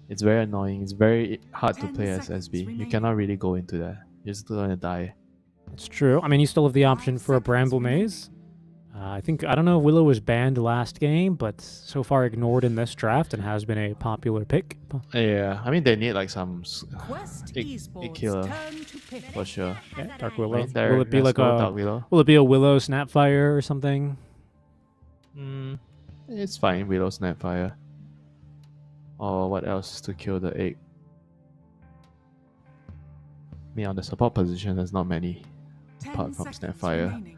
It's very annoying. It's very hard to 10 play as seconds SB. You remaining. cannot really go into that. You're still gonna die. That's true. I mean, you still have the option for a Bramble Maze. I don't know if Willow was banned last game, but so far ignored in this draft and has been a popular pick. Yeah, I mean they need like some Quest egg Esports killer turn to pick. for sure. Yeah, Dark Willow. Right there, Will it be let's like go, a Dark Willow? Will it be a Willow Snapfire or something? It's fine, Willow Snapfire. Or what else to kill the egg? Me on the support position, there's not many 10 apart from seconds Snapfire. remaining.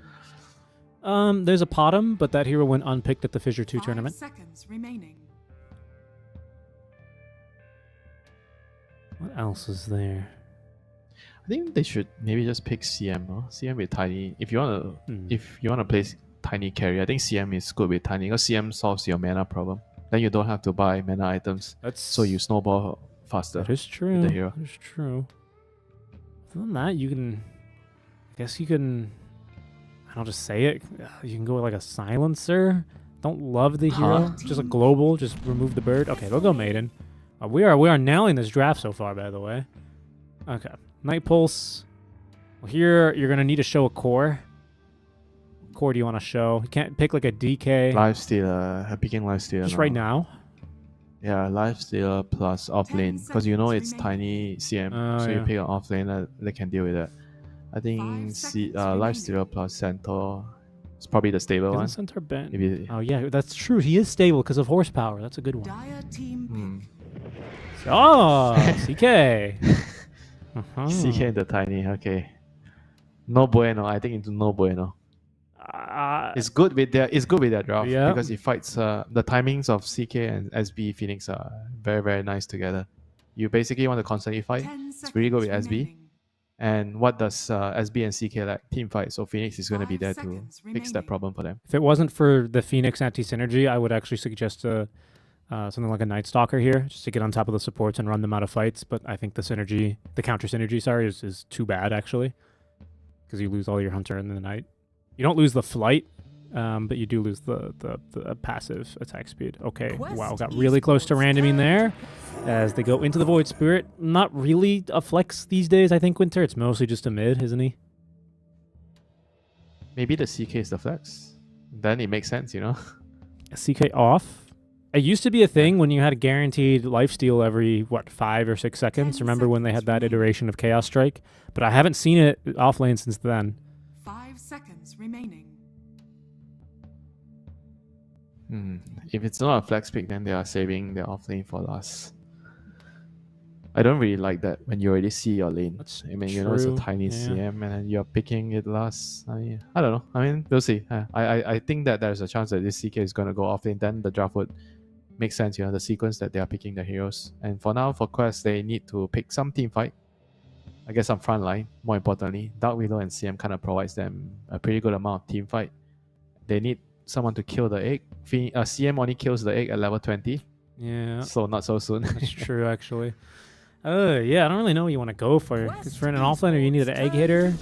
There's a Potom, but that hero went unpicked at the Fissure 2 5 tournament. seconds remaining. What else is there? I think they should maybe just pick CM. Huh? CM with tiny. If you wanna play tiny carry, I think CM is good with tiny because CM solves your mana problem. Then you don't have to buy mana items, so you snowball faster. That is true. With the hero. That is true. Other than that, I guess you can. I'll just say it. You can go with like a silencer. Don't love the hero. Just a global. Just remove the bird. Okay, they'll go maiden. We are nailing this draft so far, by the way. Okay, Night Pulse. Well, here you're gonna need to show a core. What core do you want to show? You can't pick like a DK. Lifestealer. Picking Lifestealer. Just right now. Yeah, Lifestealer plus offlane because you know it's tiny CM, so you pick an offlane that can deal with that. I think Lifestealer plus Centaur is probably the stable one. Isn't Centaur banned? Maybe. Oh yeah, that's true. He is stable because of horsepower. That's a good one. Dire team Oh, CK. CK and the tiny. Okay. No bueno. I think into no bueno. It's good with their draft because it fights. The timings of CK and SB Phoenix are very very nice together. You basically want to constantly fight. It's really good with SB. And what does SB and CK like? Team fight. So Phoenix is going to be there to fix that problem for them. If it wasn't for the Phoenix anti-synergy, I would actually suggest something like a Night Stalker here, just to get on top of the supports and run them out of fights. But I think the counter synergy, is too bad actually, because you lose all your hunter in the night. You don't lose the flight, but you do lose the passive attack speed. Okay, wow, got really close to randoming there as they go into the Void Spirit. Not really a flex these days, I think, Winter. It's mostly just a mid, isn't he? Maybe the CK is the flex. Then it makes sense, you know? CK off? It used to be a thing when you had a guaranteed lifesteal every, 5 or 6 seconds. Remember when they had that iteration of Chaos Strike? But I haven't seen it off lane since then. 5 seconds remaining. If it's not a flex pick, then they are saving their offlane for last. I don't really like that when you already see your lane. I mean, you know, it's a tiny CM and then you're picking it last. I mean, I don't know. I mean, we'll see. I think that there's a chance that this CK is going to go offlane. Then the draft would make sense, you know, the sequence that they are picking the heroes. And for now, for Quest, they need to pick some team fight. I guess some front line, more importantly. Dark Widow and CM kind of provides them a pretty good amount of team fight. They need someone to kill the egg. CM only kills the egg at level 20. Yeah. So not so soon. That's true, actually. Yeah, I don't really know what you want to go for. Because for an offlaner, you need an egg hitter.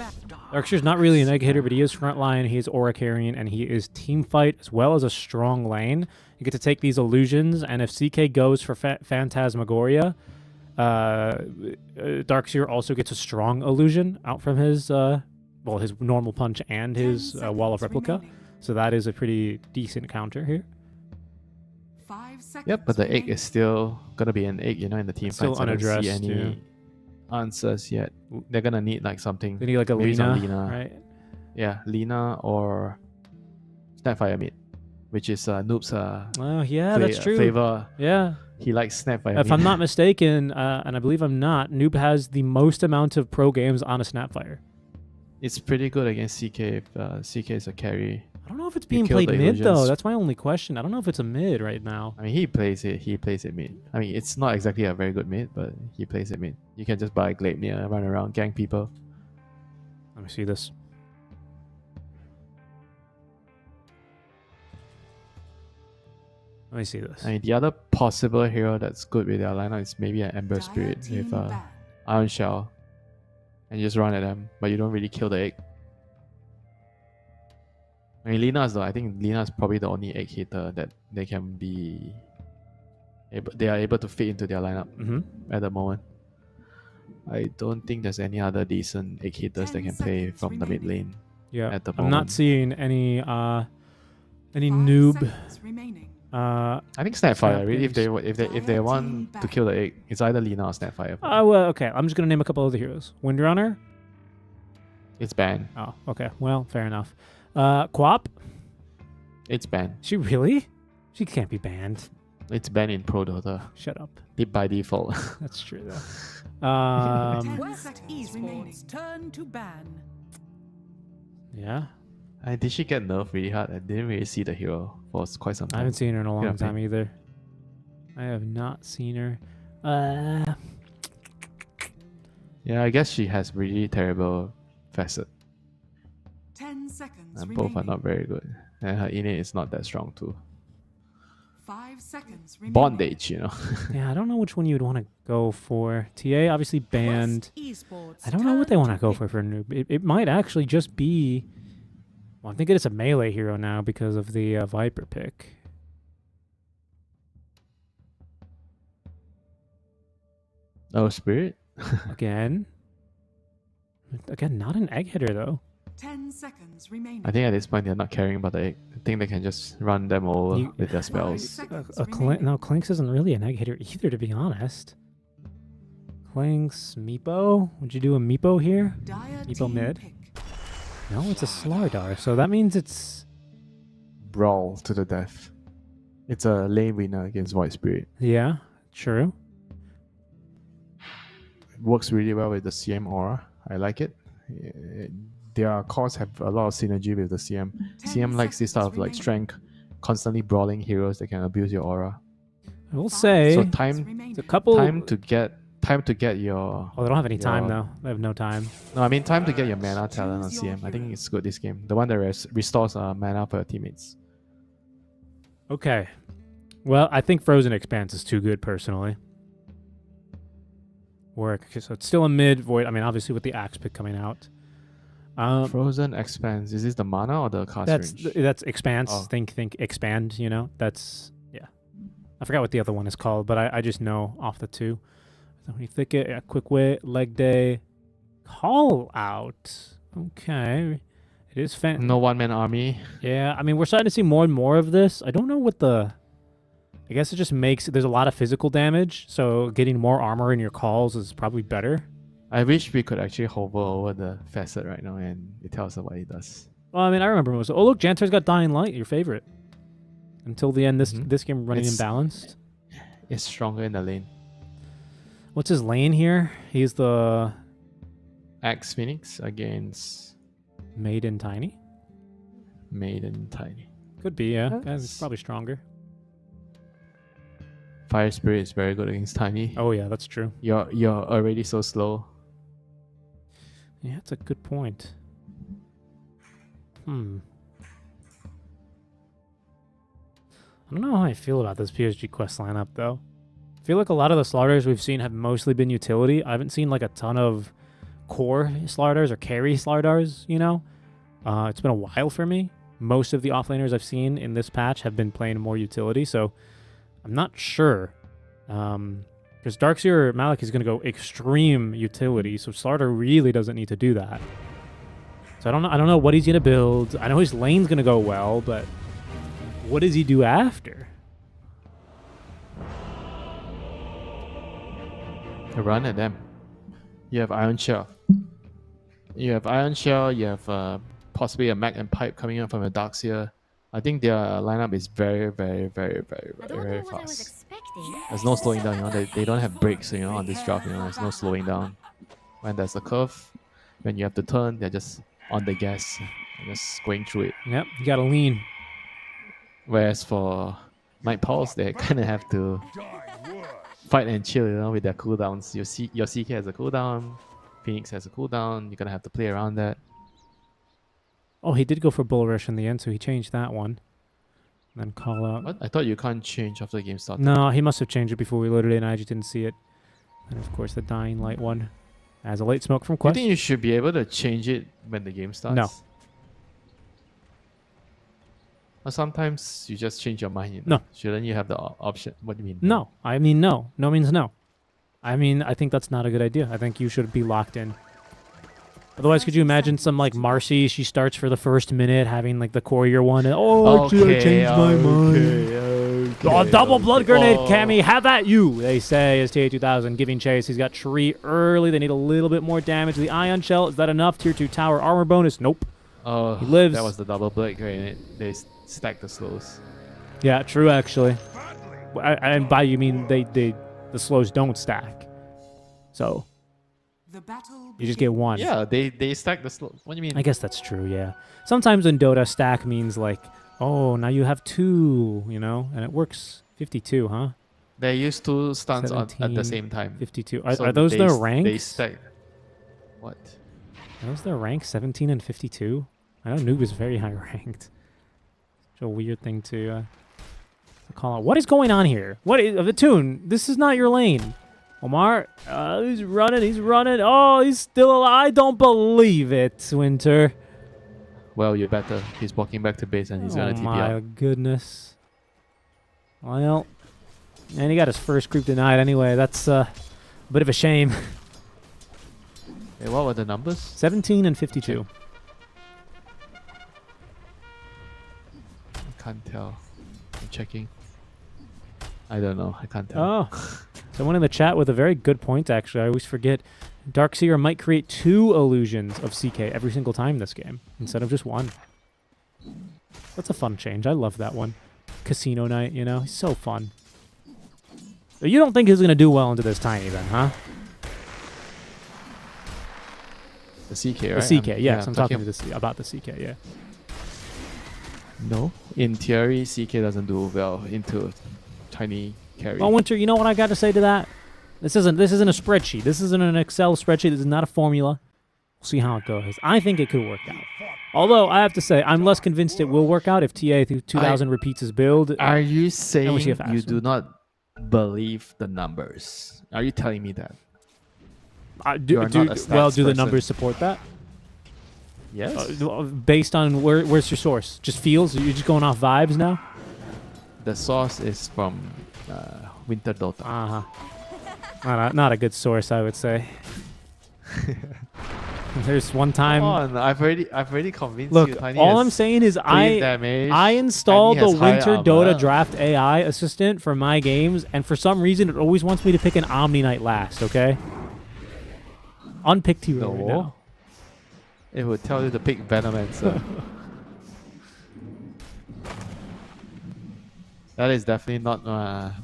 Darkseer's not really an egg hitter, but he is frontline, he is aura carrying, and he is team fight as well as a strong lane. You get to take these illusions, and if CK goes for Phantasmagoria, Darkseer also gets a strong illusion out from his his normal punch and his Wall of Replica. So that is a pretty decent counter here. 5 seconds. Yep, but the egg is still gonna be an egg, you know, in the team Still fights. I don't see unaddressed, any answers yet. They're gonna need like something. They need like a maybe some Lina, right? Yeah, Lina or Snapfire mid, which is Noob's Oh yeah, that's true. flavor. Yeah. He likes Snapfire. If I'm not mistaken, and I believe I'm not, Noob has the most amount of pro games on a Snapfire. It's pretty good against CK if CK is a carry. I don't know if it's being played mid though. That's my only question. I don't know if it's a mid right now. I mean, he plays it mid. I mean, it's not exactly a very good mid, but he plays it mid. You can just buy Gleipnir, run around, gang people. Let me see this. Let me see this. I mean, the other possible hero that's good with their lineup is maybe an Ember Spirit with Iron Shell. And you just run at them, but you don't really kill the egg. I mean, I think Lina is probably the only egg hitter that they can be they are able to fit into their lineup Mm-hmm. at the moment. I don't think there's any other decent egg hitters that can play from the mid lane. Yeah, at the I'm not moment. seeing any 5 noob. seconds remaining. I think Snapfire. Really, if champions. they want to kill the egg, it's either Lina or Snapfire. Well, okay. I'm just gonna name a couple other heroes. Windrunner. It's banned. Oh, okay. Well, fair enough. Quap. It's banned. She really? She can't be banned. It's banned in Pro Dota. Shut up. By default. That's true though. 10 seconds remaining. Turn to ban. Yeah. Did she get nerfed really hard? I didn't really see the hero for quite some I time. haven't seen her in a long Yeah, time either. I have not seen her. Yeah, I guess she has really terrible facet. 10 seconds And remaining. both are not very good. And her innate is not that strong too. 5 seconds remaining. Bondage, you know. Yeah, I don't know which one you would want to go for. TA obviously banned. Esports. I don't know what they want to go for a noob. It might actually just be. Well, I'm thinking it's a melee hero now because of the Viper pick. Oh, Spirit? Again, not an egg hitter though. 10 seconds remaining. I think at this point they're not caring about the egg. I think they can just run them over You- with their spells. No, Clinks isn't really an egg hitter either, to be honest. Clinks, Meepo. Would you do a Meepo here? Dire Meepo team mid. pick. No, it's a Slardar, so that means it's Brawl to the death. It's a lane winner against Void Spirit. yeah, true. It works really well with the CM aura. I like it. Their cores have a lot of synergy with the CM. 10 CM likes this type of seconds like remaining. strength, constantly brawling heroes that can abuse your aura. I will 5 say So seconds time- remaining. it's a couple. Time to get your. Oh, they don't have any time your- though. They have no time. No, I mean time to get your mana talent on Choose your CM. I think hero. it's good this game. The one that restores mana for your teammates. Okay. Well, I think Frozen Expanse is too good personally. Work. Okay, so it's still a mid Void. I mean, obviously with the Axe pick coming out. Frozen Expanse. Is this the mana or the cast range? That's Expanse. Oh. Think expand. You know, that's yeah. I forgot what the other one is called, but I just know off the two. When you thicket, yeah, quick wit, leg day, call out. Okay, it is fan. No one-man army. Yeah, I mean we're starting to see more and more of this. I don't know what the. I guess it just makes there's a lot of physical damage, so getting more armor in your calls is probably better. I wish we could actually hover over the facet right now and it tells us what it does. Well, I mean I remember most. Oh look, Jantar's got Dying Light, your favorite. Until the end, this Mhm. this game running It's- imbalanced. It's stronger in the lane. What's his lane here? He's the Axe Phoenix against Maiden Tiny. Maiden Tiny. Could be, yeah. Yes. Guy's probably stronger. Fire Spirit is very good against Tiny. Oh yeah, that's true. You're already so slow. Yeah, that's a good point. I don't know how I feel about this PSG quest lineup though. I feel like a lot of the slaughters we've seen have mostly been utility. I haven't seen like a ton of core slaughters or carry slaughters, you know? It's been a while for me. Most of the offlaners I've seen in this patch have been playing more utility, so I'm not sure. Because Darkseer Malik is going to go extreme utility, so Slaughter really doesn't need to do that. So I don't know what he's going to build. I know his lane's going to go well, but what does he do after? Run at them. You have Iron Shell. You have possibly a Mag and Pipe coming up from a Darkseer. I think their lineup is very, very, very, very, very, very fast. There's no slowing down, you know. They don't have breaks, you know, on this draft, you know. There's no slowing down. When there's a curve, when you have to turn, they're just on the gas, just going through it. Yep, you got to lean. Whereas for Night Pulse, they kind of have to fight and chill, you know, with their cooldowns. Your CK has a cooldown, Phoenix has a cooldown. You're gonna have to play around that. Oh, he did go for Bull Rush in the end, so he changed that one. And then call out. What? I thought you can't change after the game started. No, he must have changed it before we loaded it, and I just didn't see it. And of course, the Dying Light one. As a late smoke from I Quest. think you should be able to change it when the game starts. No. Or sometimes you just change your mind. No. Shouldn't you have the option? What do you mean? No. I mean, no. No means no. I mean, I think that's not a good idea. I think you should be locked in. Otherwise, could you imagine some like Marcy? She starts for the first minute having like the courier one. And, actually, I changed my mind. Oh, double blood grenade, Cammy. Have at you, they say, as TA2000 giving chase. He's got tree early. They need a little bit more damage. The ion shell, is that enough? Tier 2 tower armor bonus? Nope. Oh, he lives. That was the double blood grenade. They stacked the slows. Yeah, true, actually. And by you mean the slows don't stack. So The battle you just get one. Yeah, they stack the slows. What do you mean? I guess that's true, yeah. Sometimes in Dota, stack means like, oh, now you have 2, you know, and it works 52, huh? They use 2 stuns at the 17, same time. 52. So Are those their ranks? They stack. What? Are those their ranks, 17 and 52? I know Noob is very high ranked. It's a weird thing to call out. What is going on here? What is the tune? This is not your lane. Omar, he's running. Oh, he's still alive. I don't believe it, Winter. Well, you better. He's walking back to base and he's gonna TP Oh my out. goodness. Well, and he got his first creep denied anyway. That's a bit of a shame. Hey, what were the numbers? 17 and 52. I can't tell. I'm checking. I don't know. I can't tell. Oh. Someone in the chat with a very good point, actually. I always forget. Darkseer might create 2 illusions of CK every single time this game, instead of just 1. That's a fun change. I love that one. Casino night, you know? He's so fun. But you don't think he's going to do well into this tiny then, huh? The CK, right? The CK, yes. I'm I'm talking to about the CK, yeah. No. In theory, CK doesn't do well into tiny carry. Well, Winter, you know what I got to say to that? This isn't a spreadsheet. This isn't an Excel spreadsheet. This is not a formula. We'll see how it goes. I think it could work out. Although, I have to say, I'm less convinced it will work out if TA2000 repeats his build. Are you saying you you do not believe the numbers? Are you telling me that? Do the numbers support that? Yes. Based on where's your source? Just feels? You're just going off vibes now? The source is from Winter Dota. Not a good source, I would say. There's one time. Come on, I've already convinced Look, you. Tiny all has I'm saying is damage, I installed the Tiny has high Winter armor. Dota Draft AI assistant for my games, and for some reason it always wants me to pick an Omni Knight last. Okay. Unpicked hero right now. It would tell you to pick Venomancer. That is definitely not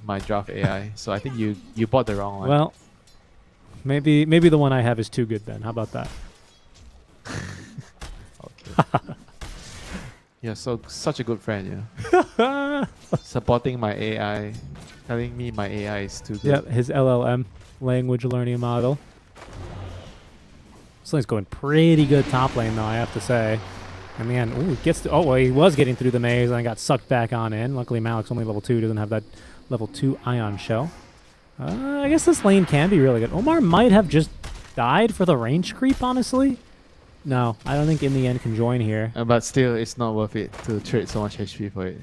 my draft AI. So I think you bought the wrong one. Well, maybe the one I have is too good then. How about that? Okay. You're such a good friend, yeah. Supporting my AI, telling me my AI is too good. Yep, his LLM, language learning model. This lane's going pretty good top lane, though, I have to say. And man, ooh, he was getting through the maze and got sucked back on in. Luckily, Malik's only level 2, doesn't have that level 2 ion shell. I guess this lane can be really good. Omar might have just died for the range creep, honestly. No, I don't think in the end can join here. But still, it's not worth it to trade so much HP for it.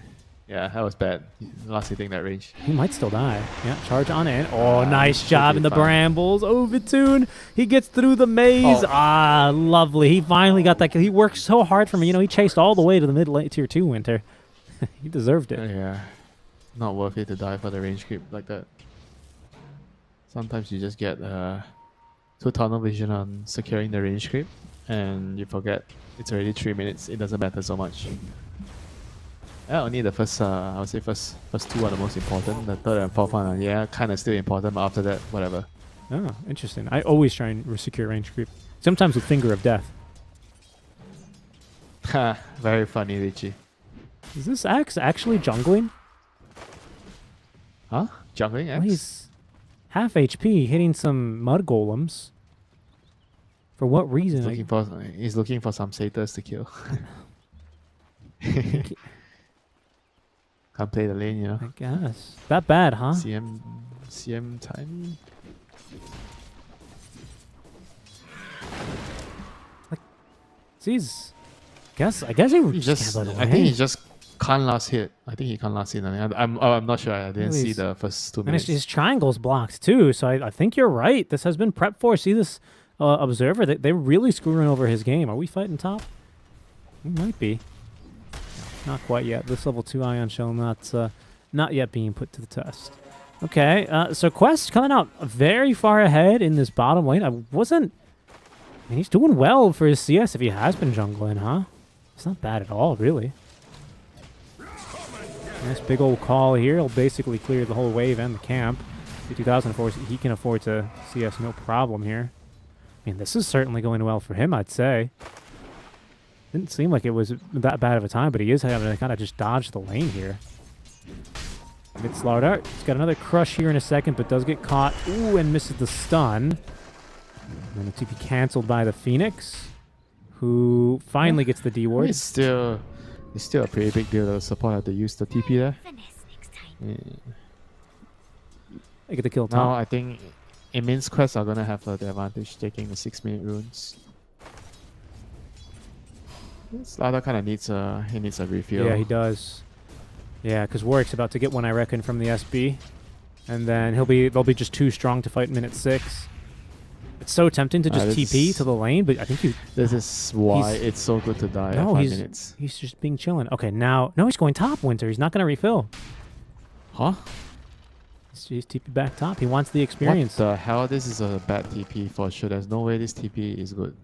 Yeah, that was bad. Last hitting that range. He might still die. Yeah, charge on in. Oh, nice job in the brambles. Overtune. He gets through the maze. Ah, lovely. He finally got that kill. He worked so hard for me. You know, he chased all the way to the mid-late tier 2 Winter. He deserved it. Yeah. Not worth it to die for the range creep like that. Sometimes you just get 2 tunnel vision on securing the range creep and you forget it's already 3 minutes. It doesn't matter so much. Yeah, only the first, I would say first 2 are the most important. The third and fourth one are, yeah, kind of still important, but after that, whatever. Oh, interesting. I always try and secure range creep. Sometimes with Finger of Death. Ha, very funny, Richie. Is this Axe actually jungling? Huh? Jungling Axe? Well, he's half HP, hitting some mud golems. For what reason? He's looking for some satyrs to kill. Can't play the lane, you know. I guess. That bad, huh? CM time. Like, geez. I guess he just can't let it I think he's just can't last hit. I think he can't last hit. I mean, I'm not sure. I didn't see He's- the first 2 And minutes. his triangle's blocked too, so I think you're right. This has been prepped for. See this observer? They're really screwing over his game. Are we fighting top? We might be. Not quite yet. This level 2 Ion Shell not yet being put to the test. Okay, so Quest coming out very far ahead in this bottom lane. I mean, he's doing well for his CS if he has been jungling, huh? It's not bad at all, really. Nice big old call here. He'll basically clear the whole wave and the camp. 2000, he can afford to CS no problem here. I mean, this is certainly going well for him, I'd say. Didn't seem like it was that bad of a time, but he is having to kind of just dodge the lane here. Mid Slardart. He's got another crush here in a second, but does get caught. Ooh, and misses the stun. And the TP canceled by the Phoenix, who finally gets the D ward. It's still a pretty big deal. The support had to use the TP there. Yeah. They get the kill Now top. I think Emin's Quest are gonna have the advantage taking the 6-minute runes. Slada kind of needs a refill. Yeah, he does. Yeah, because Warwick's about to get one, I reckon, from the SB, and then they'll be just too strong to fight in minute 6. It's so tempting to just TP to the lane, but I think This is why it's so good to die at 5 minutes. he's just being chilling. Okay, no, he's going top, Winter. He's not going to refill. Huh? He's TP back top. He wants the experience. What the hell? This is a bad TP for sure. There's no way this TP is good.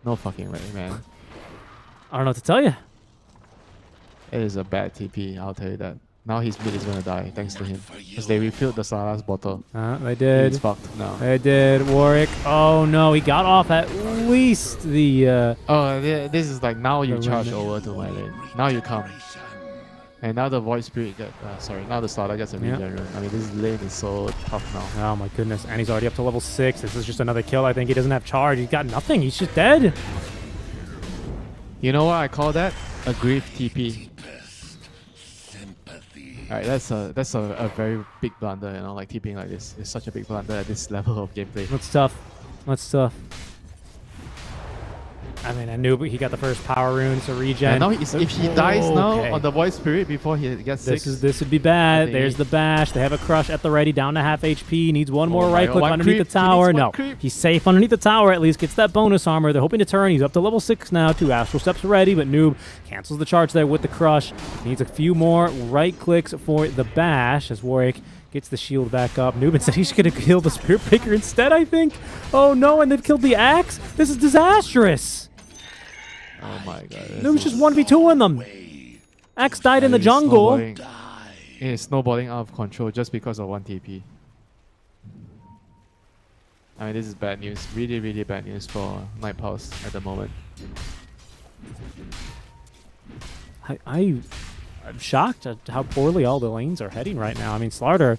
No fucking way, man. I don't know what to tell you. It is a bad TP, I'll tell you that. Now his mid is gonna die, thanks to him. Because they refilled the Sala's bottle. They did. He's fucked now. They did. Warwick. Oh no, he got off at least the. This is like now you the charge remnant. over to my lane. Now you come. And now the Void Spirit now the Slaughter gets a regen rune. I mean, this lane is so tough now. Oh my goodness. And he's already up to level 6. This is just another kill. I think he doesn't have charge. He's got nothing. He's just dead. You know what I call that? A grief TP. Alright, that's a very big blunder, you know, like TPing like this. It's such a big blunder at this level of gameplay. That's tough. That's tough. I mean, I knew he got the first power rune to regen. And now if he dies now Okay. on the Void Spirit before he gets 6. This would be bad. think There's the bash. They have a crush at the ready, down to half HP. Needs one more my right God, click one underneath creep. the tower. He needs No, one creep. he's safe underneath the tower at least. Gets that bonus armor. They're hoping to turn. He's up to level 6 now. 2 astral steps ready, but Noob cancels the charge there with the crush. Needs a few more right clicks for the bash as Warwick gets the shield back up. Noob said he's going to kill the Spirit Breaker instead, I think. Oh no, and they've killed the Axe. This is disastrous. Oh my god. It was just 1v2 them. Axe died in the jungle. It's snowballing out of control just because of one TP. I mean, this is bad news. Really, really bad news for Night Pulse at the moment. I'm shocked at how poorly all the lanes are heading right now. I mean, Slardar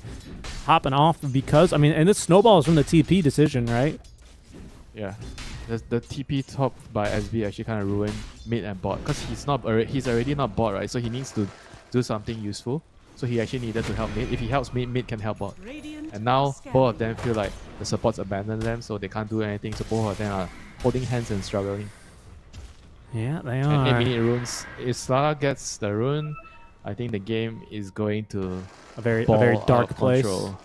hopping off because, I mean, and this snowballs from the TP decision, right? Yeah. The TP top by SB actually kind of ruined mid and bot because he's already not bot, right? So he needs to do something useful. So he actually needed to help mid. If he helps mid, mid can help bot. And now both of them feel like the supports abandoned them, so they can't do anything. So both of them are holding hands and struggling. Yeah, they And are. 8-minute runes. If Slara gets the rune, I think the game is going to A very ball dark out of place. control.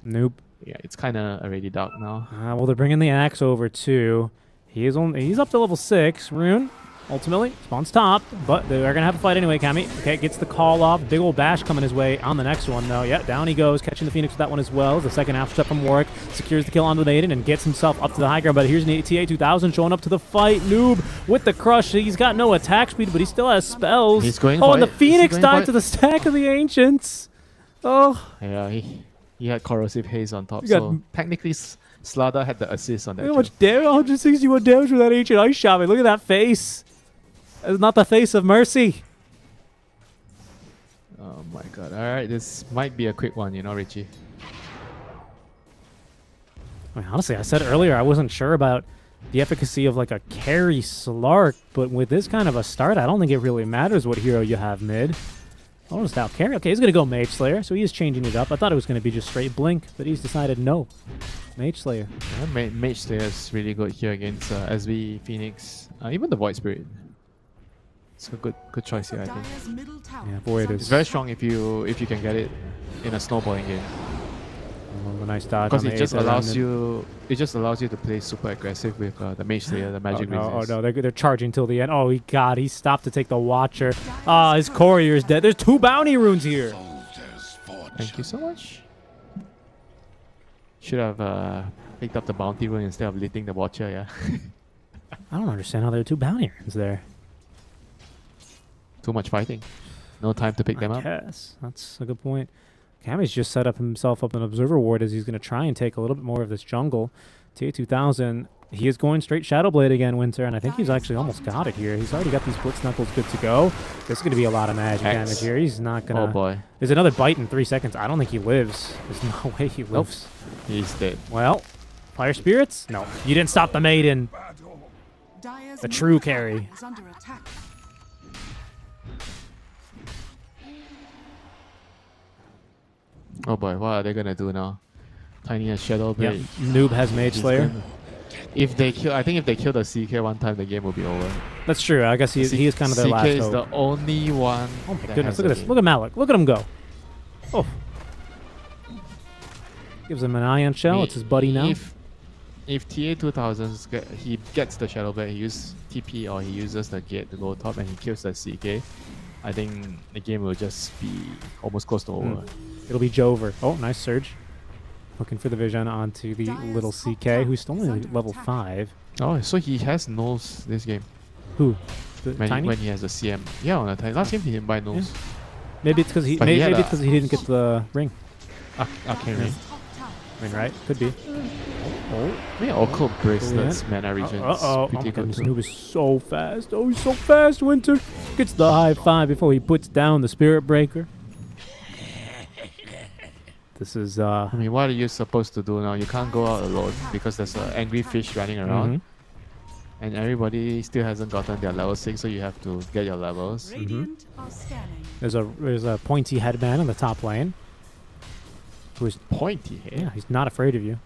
Nope. Yeah, it's kind of already dark now. Well, they're bringing the Axe over too. He's up to level 6. Rune ultimately spawns top, but they're gonna have a fight anyway. Kami, okay, gets the call off. Big old bash coming his way on the next one though. Yeah, down he goes, catching the Phoenix with that one as well. The second after step from Warwick secures the kill onto the Maiden and gets himself up to the high ground. But here's an TA 2000 showing up to the fight. Noob with the crush. He's got no attack speed, but he still has spells. He's going Oh, for and the it. He's Phoenix going died for to it. the stack of the Ancients. Oh. Yeah, he had corrosive haze on top, You got so technically Slada had the assist on that. Look how much damage, 161 damage with that ancient ice shaman. Look at that face. That's not the face of mercy. Oh my god. Alright, this might be a quick one, you know, Richie. I mean, honestly, I said earlier I wasn't sure about the efficacy of like a carry Slark, but with this kind of a start, I don't think it really matters what hero you have mid. Oh, style carry. Okay, he's going to go Mage Slayer, so he is changing it up. I thought it was going to be just straight Blink, but he's decided no. Mage Slayer. Yeah, Mage Slayer is really good here against SB, Phoenix, even the Void Spirit. It's a good choice here, I think. Dire's middle tower Yeah, boy, it It's is. very strong if you can get it in a snowballing game. A nice dodge. Because on it the just eighth allows around you to play super aggressive with the Mage Slayer, the magic Oh resist. no, they're charging till the end. Oh, he stopped to take the Watcher. Ah, his courier is dead. There's 2 bounty runes here. Thank you so much. Should have picked up the bounty rune instead of litting the Watcher, yeah. I don't understand how there are 2 bounty runes there. Too much fighting. No time to pick them up. Yes, that's a good point. Kami's just set up himself up an observer ward as he's going to try and take a little bit more of this jungle. TA2000, he is going straight Shadowblade again, Winter, and I think he's actually almost got it here. He's already got these Blitz Knuckles good to go. This is going to be a lot of magic damage here. He's not going to... Oh boy. There's another bite in 3 seconds. I don't think he lives. There's no way he lives. He's dead. Well, Fire Spirits? No. You didn't stop the Maiden. Dire's The middle true tower carry. is under attack. Oh boy, what are they gonna do now? Tiny has Shadow Yep. Blade. Noob has Mage He's Slayer. If they kill, I think if they kill the CK one time, the game will be over. That's true. I guess he is kind of their CK last is hope. the only one. Oh my that goodness, has look at a this. game. Look at Malik. Look at him go. Oh. Gives him an Ion Shell. It's his buddy now. If TA2000 he gets the Shadow Blade, he uses TP or he uses the gate to go top and he kills the CK, I think the game will just be almost close to over. It'll be Jover. Oh, nice surge. Looking for the vision onto the little CK, who's still only level 5. Oh, so he has nulls this game. Who? The When Tiny? he has a CM. Yeah, on the Tiny. Last game he didn't buy nulls. Maybe it's because he But he had maybe a- it's because he didn't get the ring. Arcane Ring. I mean, right? Could be. Oh, I mean, Occult Bracelets, Mana Regions. oh Pretty my good goodness, too. Noob is so fast. Oh, he's so fast, Winter. Gets the high 5 before he puts down the Spirit Breaker. This is I mean, what are you supposed to do now? You can't go out alone because there's an angry fish running around. And everybody still hasn't gotten their level 6, so you have to get your levels. Radiant are scanning. there's a pointy headman in the top lane. Who's Pointy head? yeah, he's not afraid of you.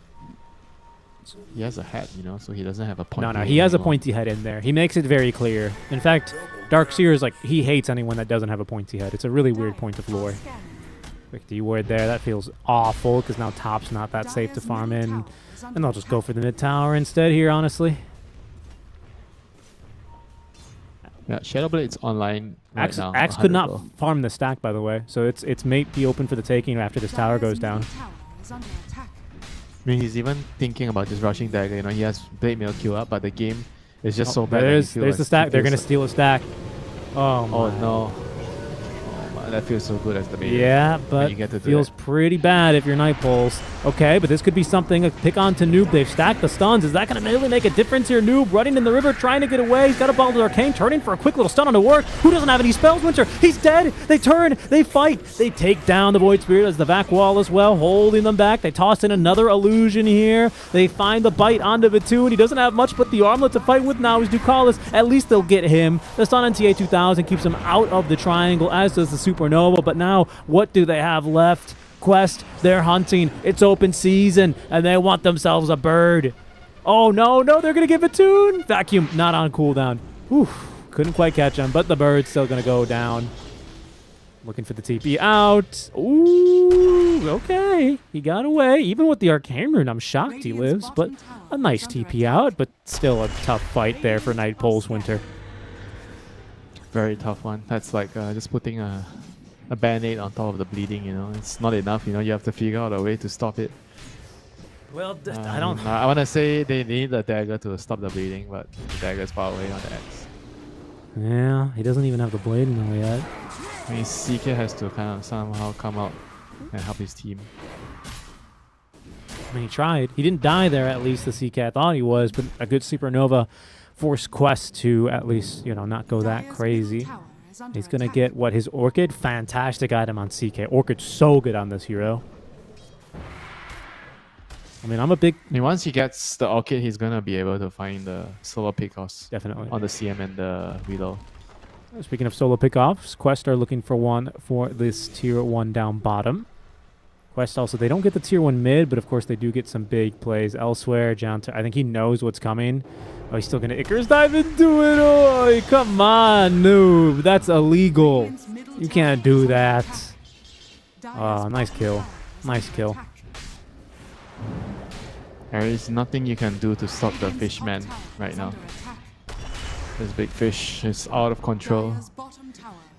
He has a hat, you know, so he doesn't have a pointy No, head he has a anymore. pointy head in there. He makes it very clear. In fact, Darkseer is like, he hates anyone that doesn't have a pointy head. It's a really weird point of lore. Quick D-ward there. That feels awful because now top's not that safe to farm in. And they'll just go for the mid tower instead here, honestly. Yeah, Shadowblade's online right now. Axe could not 100 farm the stack, by the way. So it's may be open for the taking after this tower goes down. Tower is under attack. I mean, he's even thinking about just rushing dagger. You know, he has Blade Mail queue up, but the game is just so bad. that he There's feels the like stack. he They're feels going to steal a stack. Oh, my. Oh no. Oh, man, that feels so good as the main. Yeah, but you get to do feels it. pretty bad if you're Night Pulse. Okay, but this could be something. A pick on to Noob. They've stacked the stuns. Is that going to really make a difference here? Noob running in the river, trying to get away. He's got a ball to Arcane, turning for a quick little stun on the work. Who doesn't have any spells, Winter? He's dead. They turn. They fight. They take down the Void Spirit as the Vac Wall as well, holding them back. They toss in another illusion here. They find the bite onto Vitoon. He doesn't have much but the armlet to fight with now. He's Ducalis. At least they'll get him. The stun on TA2000 keeps him out of the triangle, as does the Supernova. But now, what do they have left? Quest, they're hunting. It's open season, and they want themselves a bird. Oh, no, they're going to give it to Vacuum, not on cooldown. Oof, couldn't quite catch him, but the bird's still going to go down. Looking for the TP out. Ooh, okay. He got away. Even with the Arcane Rune, I'm shocked he lives, but a nice TP out, but still a tough fight there for Night Pulse Winter. Very tough one. That's like just putting a band-aid on top of the bleeding, you know. It's not enough, you know. You have to figure out a way to stop it. Well, I don't... I want to say they need the dagger to stop the bleeding, but the dagger is far away on the X. Yeah, he doesn't even have the blade in there yet. I mean, CK has to kind of somehow come out and help his team. I mean, he tried. He didn't die there, at least, the CK. I thought he was, but a good Supernova forced Quest to at least, you know, not go that crazy. He's going to get, what, his Orchid? Fantastic item on CK. Orchid's so good on this hero. I mean, I'm a big... I mean, once he gets the Orchid, he's going to be able to find the solo pickoffs. Definitely. On the CM and the reload. Speaking of solo pickoffs, Quest are looking for one for this tier 1 down bottom. Quest also, they don't get the tier 1 mid, but of course they do get some big plays elsewhere. Jonter, I think he knows what's coming. Oh, he's still going to Icarus dive into it. Oh, come on, noob. That's illegal. You can't do that. Oh, nice kill. Nice kill. There is nothing you can do to stop the fishman right now. This big fish is out of control.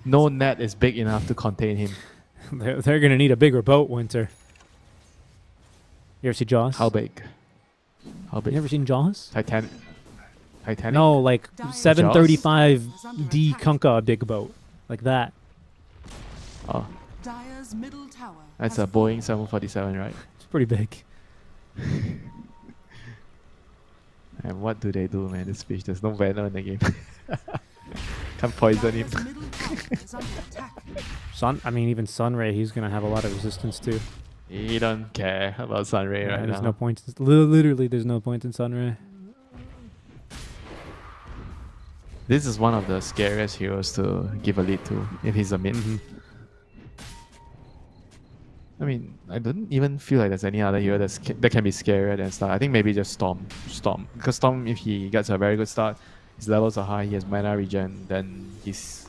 No net is big enough to contain him. They're going to need a bigger boat, Winter. You ever see Jaws? How big? How big? You never seen Jaws? Titanic? No, like 735D Kunkka big boat. Like that. Oh. Dire's middle tower That's a Boeing 747, right? It's pretty big. And what do they do, man? This fish, there's no venom in the game. Can't poison him. Even Sunray, he's going to have a lot of resistance too. He don't care about Sunray right There's now. no point. Literally, there's no point in Sunray. This is one of the scariest heroes to give a lead to if he's a mid. I mean, I don't even feel like there's any other hero that can be scarier than Star. I think maybe just Storm. Because Storm, if he gets a very good start, his levels are high, he has mana regen, then he's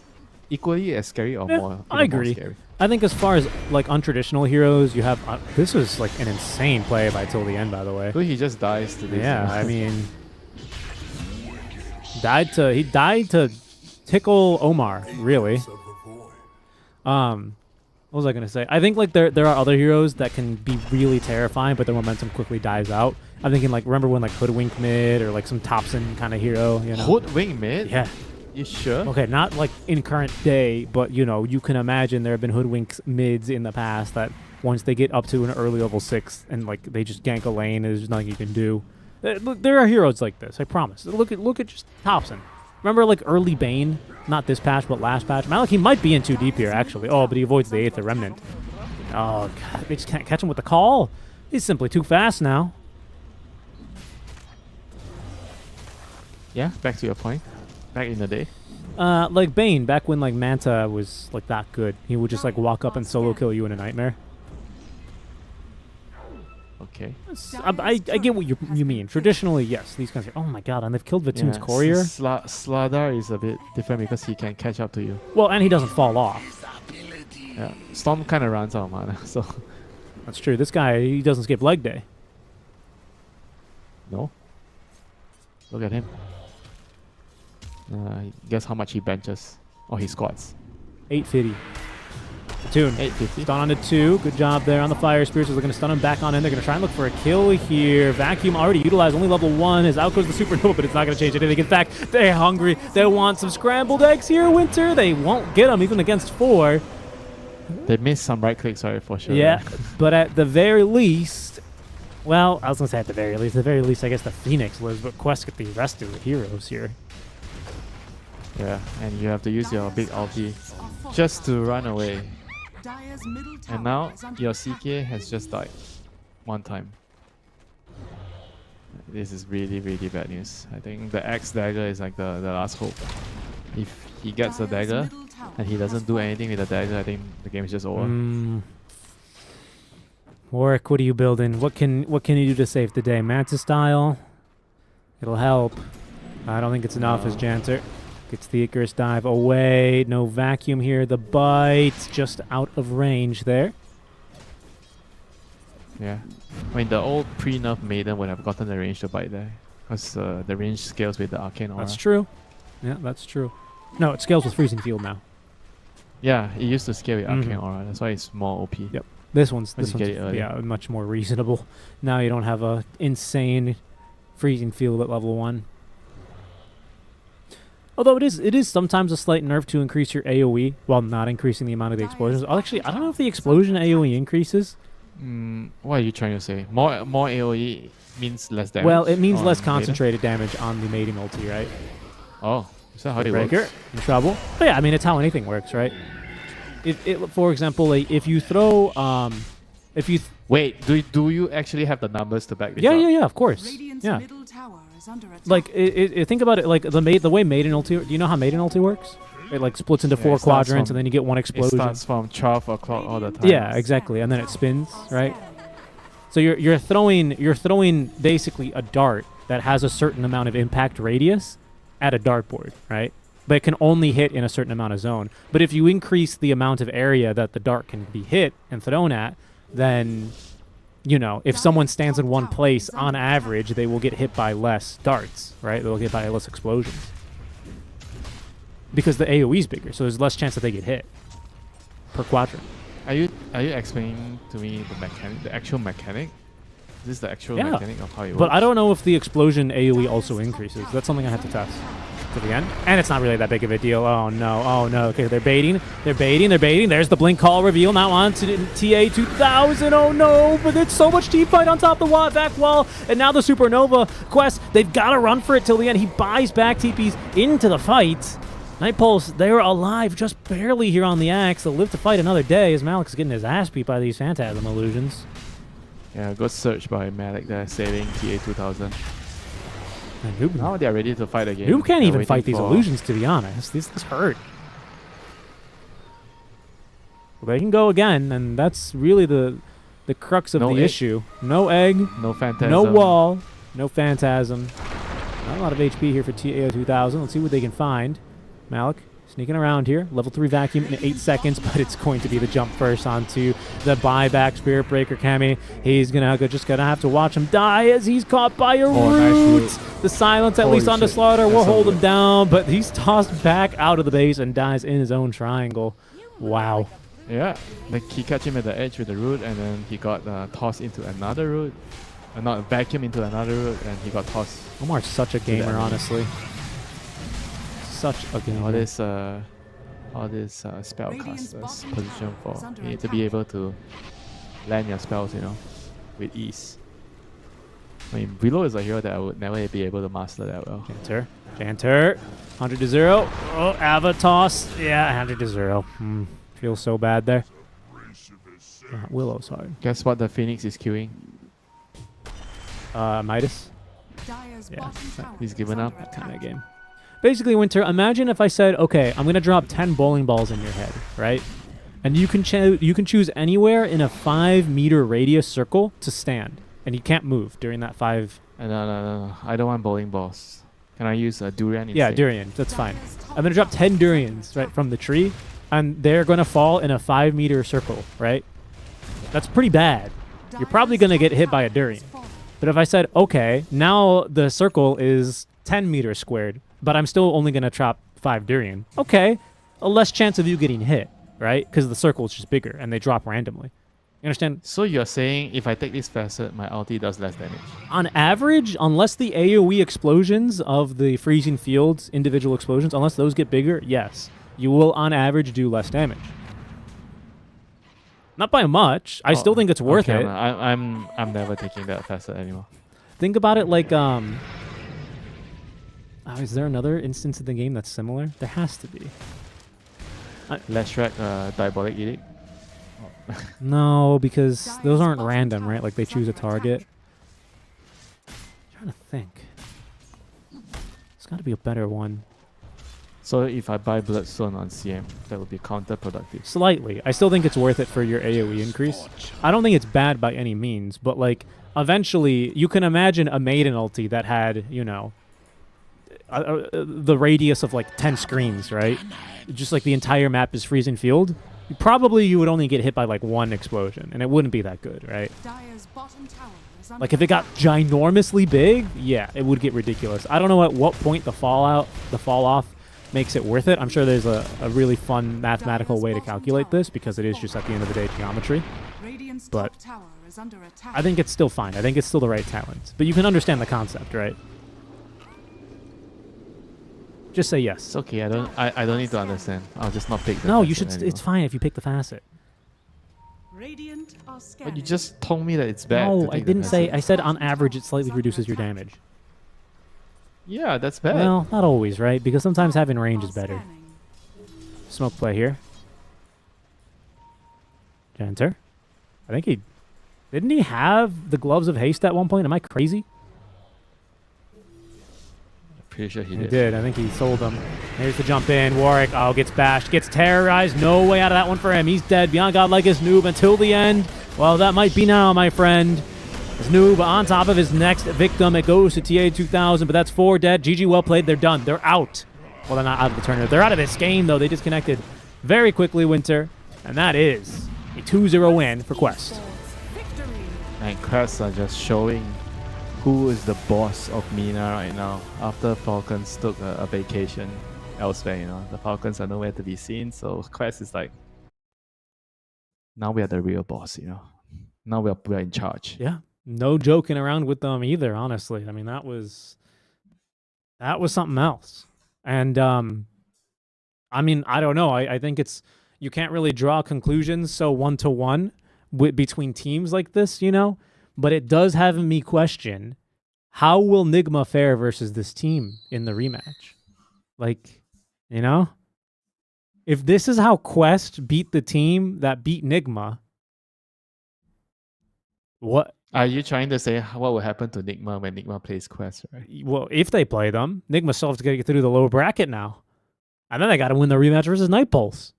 equally as scary or more. I agree. More scary. I think as far as like untraditional heroes, you have this was like an insane play by Till the End, by the way. So he just dies to this. Yeah, I mean, he died to tickle Omar, really. What was I gonna say? I think like there are other heroes that can be really terrifying, but their momentum quickly dies out. I'm thinking like, remember when like Hoodwink mid or like some Thompson kind of hero, you know? Hoodwink mid? Yeah. You sure? Okay, not like in current day, but you know, you can imagine there have been Hoodwink mids in the past that once they get up to an early level 6 and like they just gank a lane, there's nothing you can do. Look, there are heroes like this, I promise. Look at just Thompson. Remember like early Bane? Not this patch, but last patch. He might be in too deep here, actually. Oh, but he avoids the 8th Remnant. Oh, God. They just can't catch him with the call. He's simply too fast now. Yeah, back to your point. Back in the day. Like Bane, back when like Manta was like that good. He would just like walk up and solo kill you in a nightmare. Okay. I get what you mean. Traditionally, yes. These guys are, oh my god, and they've killed Vatoon's courier. Slardar is a bit different because he can catch up to you. Well, and he doesn't fall off. Yeah. Storm kind of runs out of mana, so... That's true. This guy, he doesn't skip leg day. No. Look at him. Guess how much he benches? Or he squats. 850. Vatoon. 850. Stun onto 2. Good job there on the Fire Spirits. They're going to stun him back on in. They're going to try and look for a kill here. Vacuum already utilized. Only level 1. His out goes the Supernova, but it's not going to change anything. In fact, they're hungry. They want some scrambled eggs here, Winter. They won't get them even against 4. They missed some right clicks, sorry, for sure. Yeah, but at the very least, well, I was going to say at the very least, I guess the Phoenix lives, but Quest get the rest of the heroes here. Yeah, and you have to use your big ulti just to run away. And now your CK has just died one time. This is really, really bad news. I think the Axe dagger is like the last hope. If he gets a dagger and he doesn't do anything with the dagger, I think the game is just over. Warwick, what are you building? What can you do to save the day? Manta style? It'll help. I don't think it's enough as Janter gets the Icarus dive away. No vacuum here. The bite just out of range there. Yeah. I mean, the old pre-nerf Maiden would have gotten the range to bite there. Because the range scales with the Arcane Aura. That's true. Yeah, that's true. No, it scales with Freezing Field now. Yeah, it used to scale with Arcane Aura. That's why it's more OP. Yep. This one's early. Yeah, much more reasonable. Now you don't have a insane Freezing Field at level 1. Although it is sometimes a slight nerf to increase your AoE while not increasing the amount of the explosions. Actually, I don't know if the explosion AoE increases. What are you trying to say? More AoE means less damage? Well, it means less concentrated damage on the mating ulti, right? Oh, is that how it Breaker, works? in trouble. But yeah, I mean, it's how anything works, right? For example, like, if you throw... Wait, do you actually have the numbers to back this up? Yeah, of course. Yeah. Middle tower is under attack. Like, think about it, like the way Maiden ulti... Do you know how Maiden ulti works? It like splits into Yeah, 4 it starts quadrants, from- and then you get one It explosion. starts from 12 o'clock all the time. Yeah, exactly, and then it spins, right? So you're throwing basically a dart that has a certain amount of impact radius at a dartboard, right? But it can only hit in a certain amount of zone. But if you increase the amount of area that the dart can be hit and thrown at, then, you know, if someone stands in one place, on average, they will get hit by less darts, right? They'll get hit by less explosions. Because the AoE is bigger, so there's less chance that they get hit per quadrant. Are you explaining to me the mechanic, the actual mechanic? Is this the actual Yeah, mechanic of how it works? but I don't know if the explosion AoE also increases. That's something I have to test to the end. And it's not really that big of a deal. Oh no. Okay, they're baiting. There's the blink call reveal. Now on to TA 2000. Oh no, but it's so much team fight on top of the back wall. And now the Supernova quest, they've got to run for it till the end. He buys back TPs into the fight. Night Pulse, they're alive just barely here on the Axe. They'll live to fight another day as Malik's getting his ass beat by these Phantasm illusions. Yeah, good search by Malik there, saving TA 2000. And Noob, Now they're ready to fight again. Noob can't They're even waiting fight these for- illusions, to be honest. This hurt. Well, they can go again, and that's really the crux of No the egg. issue. No egg, No Phantasm. no wall, no Phantasm. Not a lot of HP here for TA 2000. Let's see what they can find. Malik sneaking around here. Level 3 vacuum in 8 seconds, but it's going to be the jump first onto the buyback Spirit Breaker Kami. He's just gonna have to watch him die as he's caught by a nice root. root. The silence, at Holy least on the shit. slaughter, will That's so hold him good. down, but he's tossed back out of the base and dies in his own triangle. Wow. Yeah, like he catch him at the edge with the root, and then he got tossed into another root. Not vacuum into another root, and he got tossed. Omar's such a the gamer, enemy. honestly. Such a gamer. All this spellcasters bottom position tower for is under you need to attack. be able to land your spells, with ease. I mean, Willow is a hero that I would never be able to master that well. Janter. 100 to 0. Oh, Avatos. Yeah, 100 to 0. Feels so bad there. Willow's hard. Guess what the Phoenix is queuing? Midas. Dire's Yeah, bottom tower he's is given under up. attack. Kind of game. Basically, Winter, imagine if I said, okay, I'm going to drop 10 bowling balls in your head, right? And you can choose anywhere in a 5-meter radius circle to stand. And you can't move during that 5... No. I don't want bowling balls. Can I use a durian instead? Yeah, durian. That's fine. I'm going to drop 10 durians, right, from the tree. And they're going to fall in a 5-meter circle, right? That's pretty bad. You're probably going to get hit by a durian. But if I said, okay, now the circle is 10 meters squared, but I'm still only going to drop 5 durian. Okay, a less chance of you getting hit, right? Because the circle is just bigger and they drop randomly. You understand? So you're saying if I take this facet, my ulti does less damage? On average, unless the AoE explosions of the freezing fields, individual explosions, unless those get bigger, yes, you will on average do less damage. Not by much. I still think it's worth okay, it. I'm never taking that facet anymore. Think about it like is there another instance in the game that's similar? There has to be. Let's track Diabolic Edict. No, because those aren't random, right? Like they choose a target. I'm trying to think. There's got to be a better one. So if I buy Bloodstone on CM, that would be counterproductive. Slightly. I still think it's worth it for your AoE increase. I don't think it's bad by any means, but like eventually you can imagine a Maiden ulti that had, the radius of like 10 screens, right? Just like the entire map is freezing field. Probably you would only get hit by like 1 explosion, and it wouldn't be that good, right? Dire's bottom tower is under Like if it got ginormously big, yeah, it would get ridiculous. I don't know at what point the fall off makes it worth it. I'm sure there's a really fun mathematical way to calculate this because it is just at the end of the day geometry. Radiant's But top tower is under attack. I think it's still fine. I think it's still the right talent. But you can understand the concept, right? Just say yes. It's okay. I don't need to understand. I'll just not pick. The No, you facet should. anymore. It's fine if you pick the facet. Radiant are But scanning. you just told me that it's bad. to No, I take the didn't say. facet. I said on average it slightly reduces your damage. Yeah, that's bad. Well, not always, right? Because sometimes having range is better. Smoke play here. Janter. I think he... Didn't he have the gloves of haste at one point? Am I crazy? Pretty sure he He did. did. I think he sold them. Here's the jump in. Warwick, gets bashed, gets terrorized. No way out of that one for him. He's dead. Beyond God like his noob until the end. Well, that might be now, my friend. His noob on top of his next victim. It goes to TA2000, but that's 4 dead. GG, well played. They're done. They're out. Well, they're not out of the tournament. They're out of this game, though. They disconnected very quickly, Winter. And that is a 2-0 win for Quest. And Quest are just showing who is the boss of MENA right now. After Falcons took a vacation elsewhere, you know, the Falcons are nowhere to be seen. So Quest is like, now we are the real boss, you know. Now we are in charge. Yeah, no joking around with them either. Honestly, I mean that was something else. And I mean, I don't know. I think it's you can't really draw conclusions so 1-to-1 between teams like this, you know. But it does have me question, how will Nigma fare versus this team in the rematch? Like, you know, if this is how Quest beat the team that beat Nigma, what? Are you trying to say what will happen to Nigma when Nigma plays Quest, right? Well, if they play them, Nigma still has to get through the lower bracket now. And then they got to win the rematch versus Night Pulse.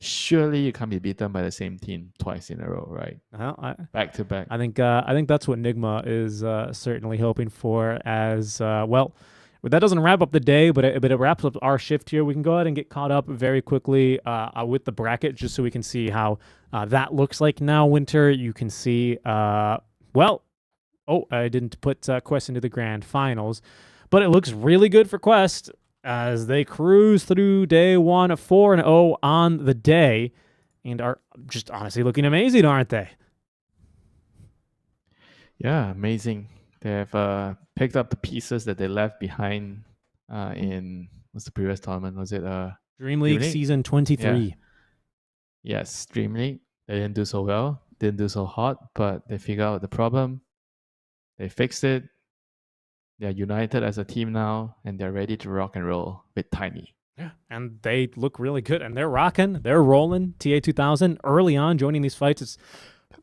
Surely you can't be beaten by the same team twice in a row, right? Well, back to back. I think that's what Nigma is certainly hoping for. As well, that doesn't wrap up the day, but it wraps up our shift here. We can go ahead and get caught up very quickly with the bracket, just so we can see how that looks like now. Winter, you can see. I didn't put Quest into the grand finals, but it looks really good for Quest as they cruise through day 1, 4-0 on the day, and are just honestly looking amazing, aren't they? Yeah, amazing. They have picked up the pieces that they left behind in what's the previous tournament? Was it Dream League Season 23? Yeah. Yes, Dream League. They didn't do so well, didn't do so hot, but they figured out the problem. They fixed it. They're united as a team now, and they're ready to rock and roll with Tiny. Yeah, and they look really good, and they're rocking, they're rolling. TA2000 early on joining these fights. It's,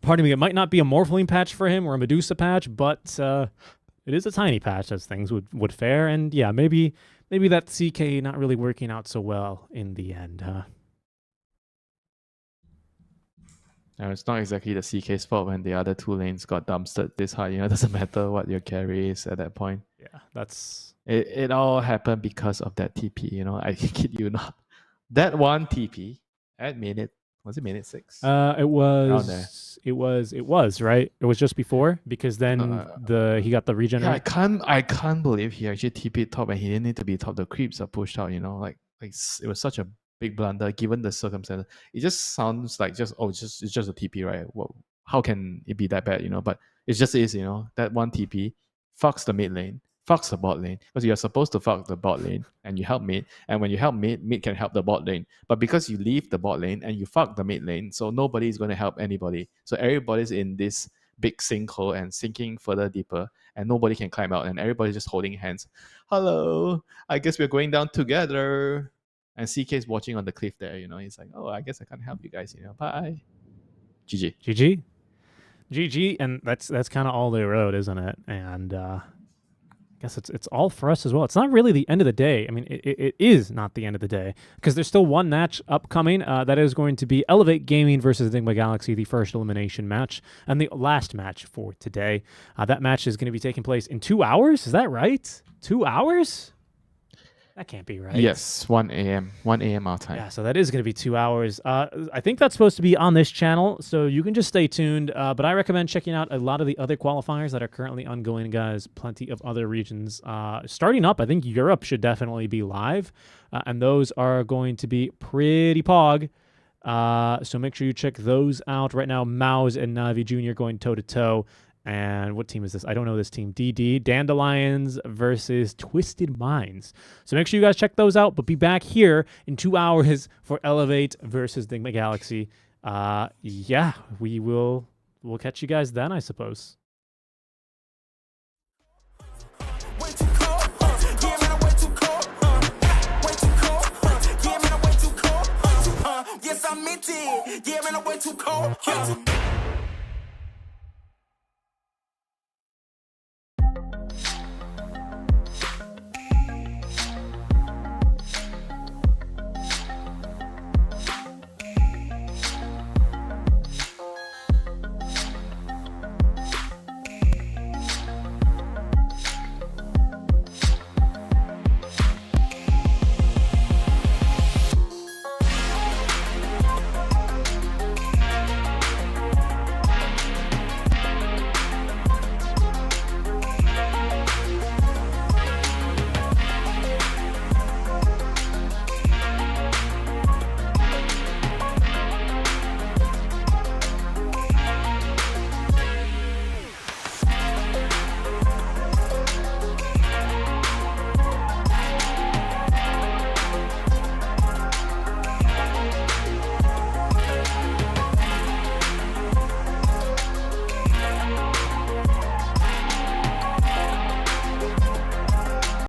pardon me, it might not be a Morphling patch for him or a Medusa patch, but it is a Tiny patch as things would fare. And yeah, maybe that CK not really working out so well in the end. Now, it's not exactly the CK's fault when the other 2 lanes got dumpstered this hard. You know, it doesn't matter what your carry is at that point. Yeah, that's... It all happened because of that TP, you know. I kid you not. That one TP at minute, was it minute 6? It was, right? It was just before, because then he got the regen. Yeah, I can't believe he actually TP'd top and he didn't need to be top. The creeps are pushed out, you know. Like it was such a big blunder given the circumstances. It just sounds like it's just a TP, right? Well, how can it be that bad, you know? But it just is, you know. That one TP fucks the mid lane, fucks the bot lane, because you're supposed to fuck the bot lane and you help mid, and when you help mid can help the bot lane. But because you leave the bot lane and you fuck the mid lane, so nobody's going to help anybody. So everybody's in this big sinkhole and sinking further deeper, and nobody can climb out, and everybody's just holding hands. Hello, I guess we're going down together. And CK is watching on the cliff there, you know. He's like, oh, I guess I can't help you guys, you know. Bye. GG. And that's kind of all they wrote, isn't it? And I guess it's all for us as well. It's not really the end of the day. I mean, it is not the end of the day, because there's still one match upcoming. That is going to be Elevate Gaming versus Enigma Galaxy, the first elimination match, and the last match for today. That match is going to be taking place in 2 hours. Is that right? 2 hours? That can't be right. Yes, 1 a.m. 1 a.m. our time. Yeah, so that is going to be 2 hours. I think that's supposed to be on this channel, so you can just stay tuned. But I recommend checking out a lot of the other qualifiers that are currently ongoing, guys. Plenty of other regions. Starting up, I think Europe should definitely be live, and those are going to be pretty pog. So make sure you check those out. Right now, Maus and Navi Jr. going toe-to-toe. And what team is this? I don't know this team. DD, Dandelions versus Twisted Minds. So make sure you guys check those out. But be back here in 2 hours for Elevate versus Enigma Galaxy. Yeah, we'll catch you guys then, I suppose. Yes, I meant it. Yeah, man, I'm way too cold.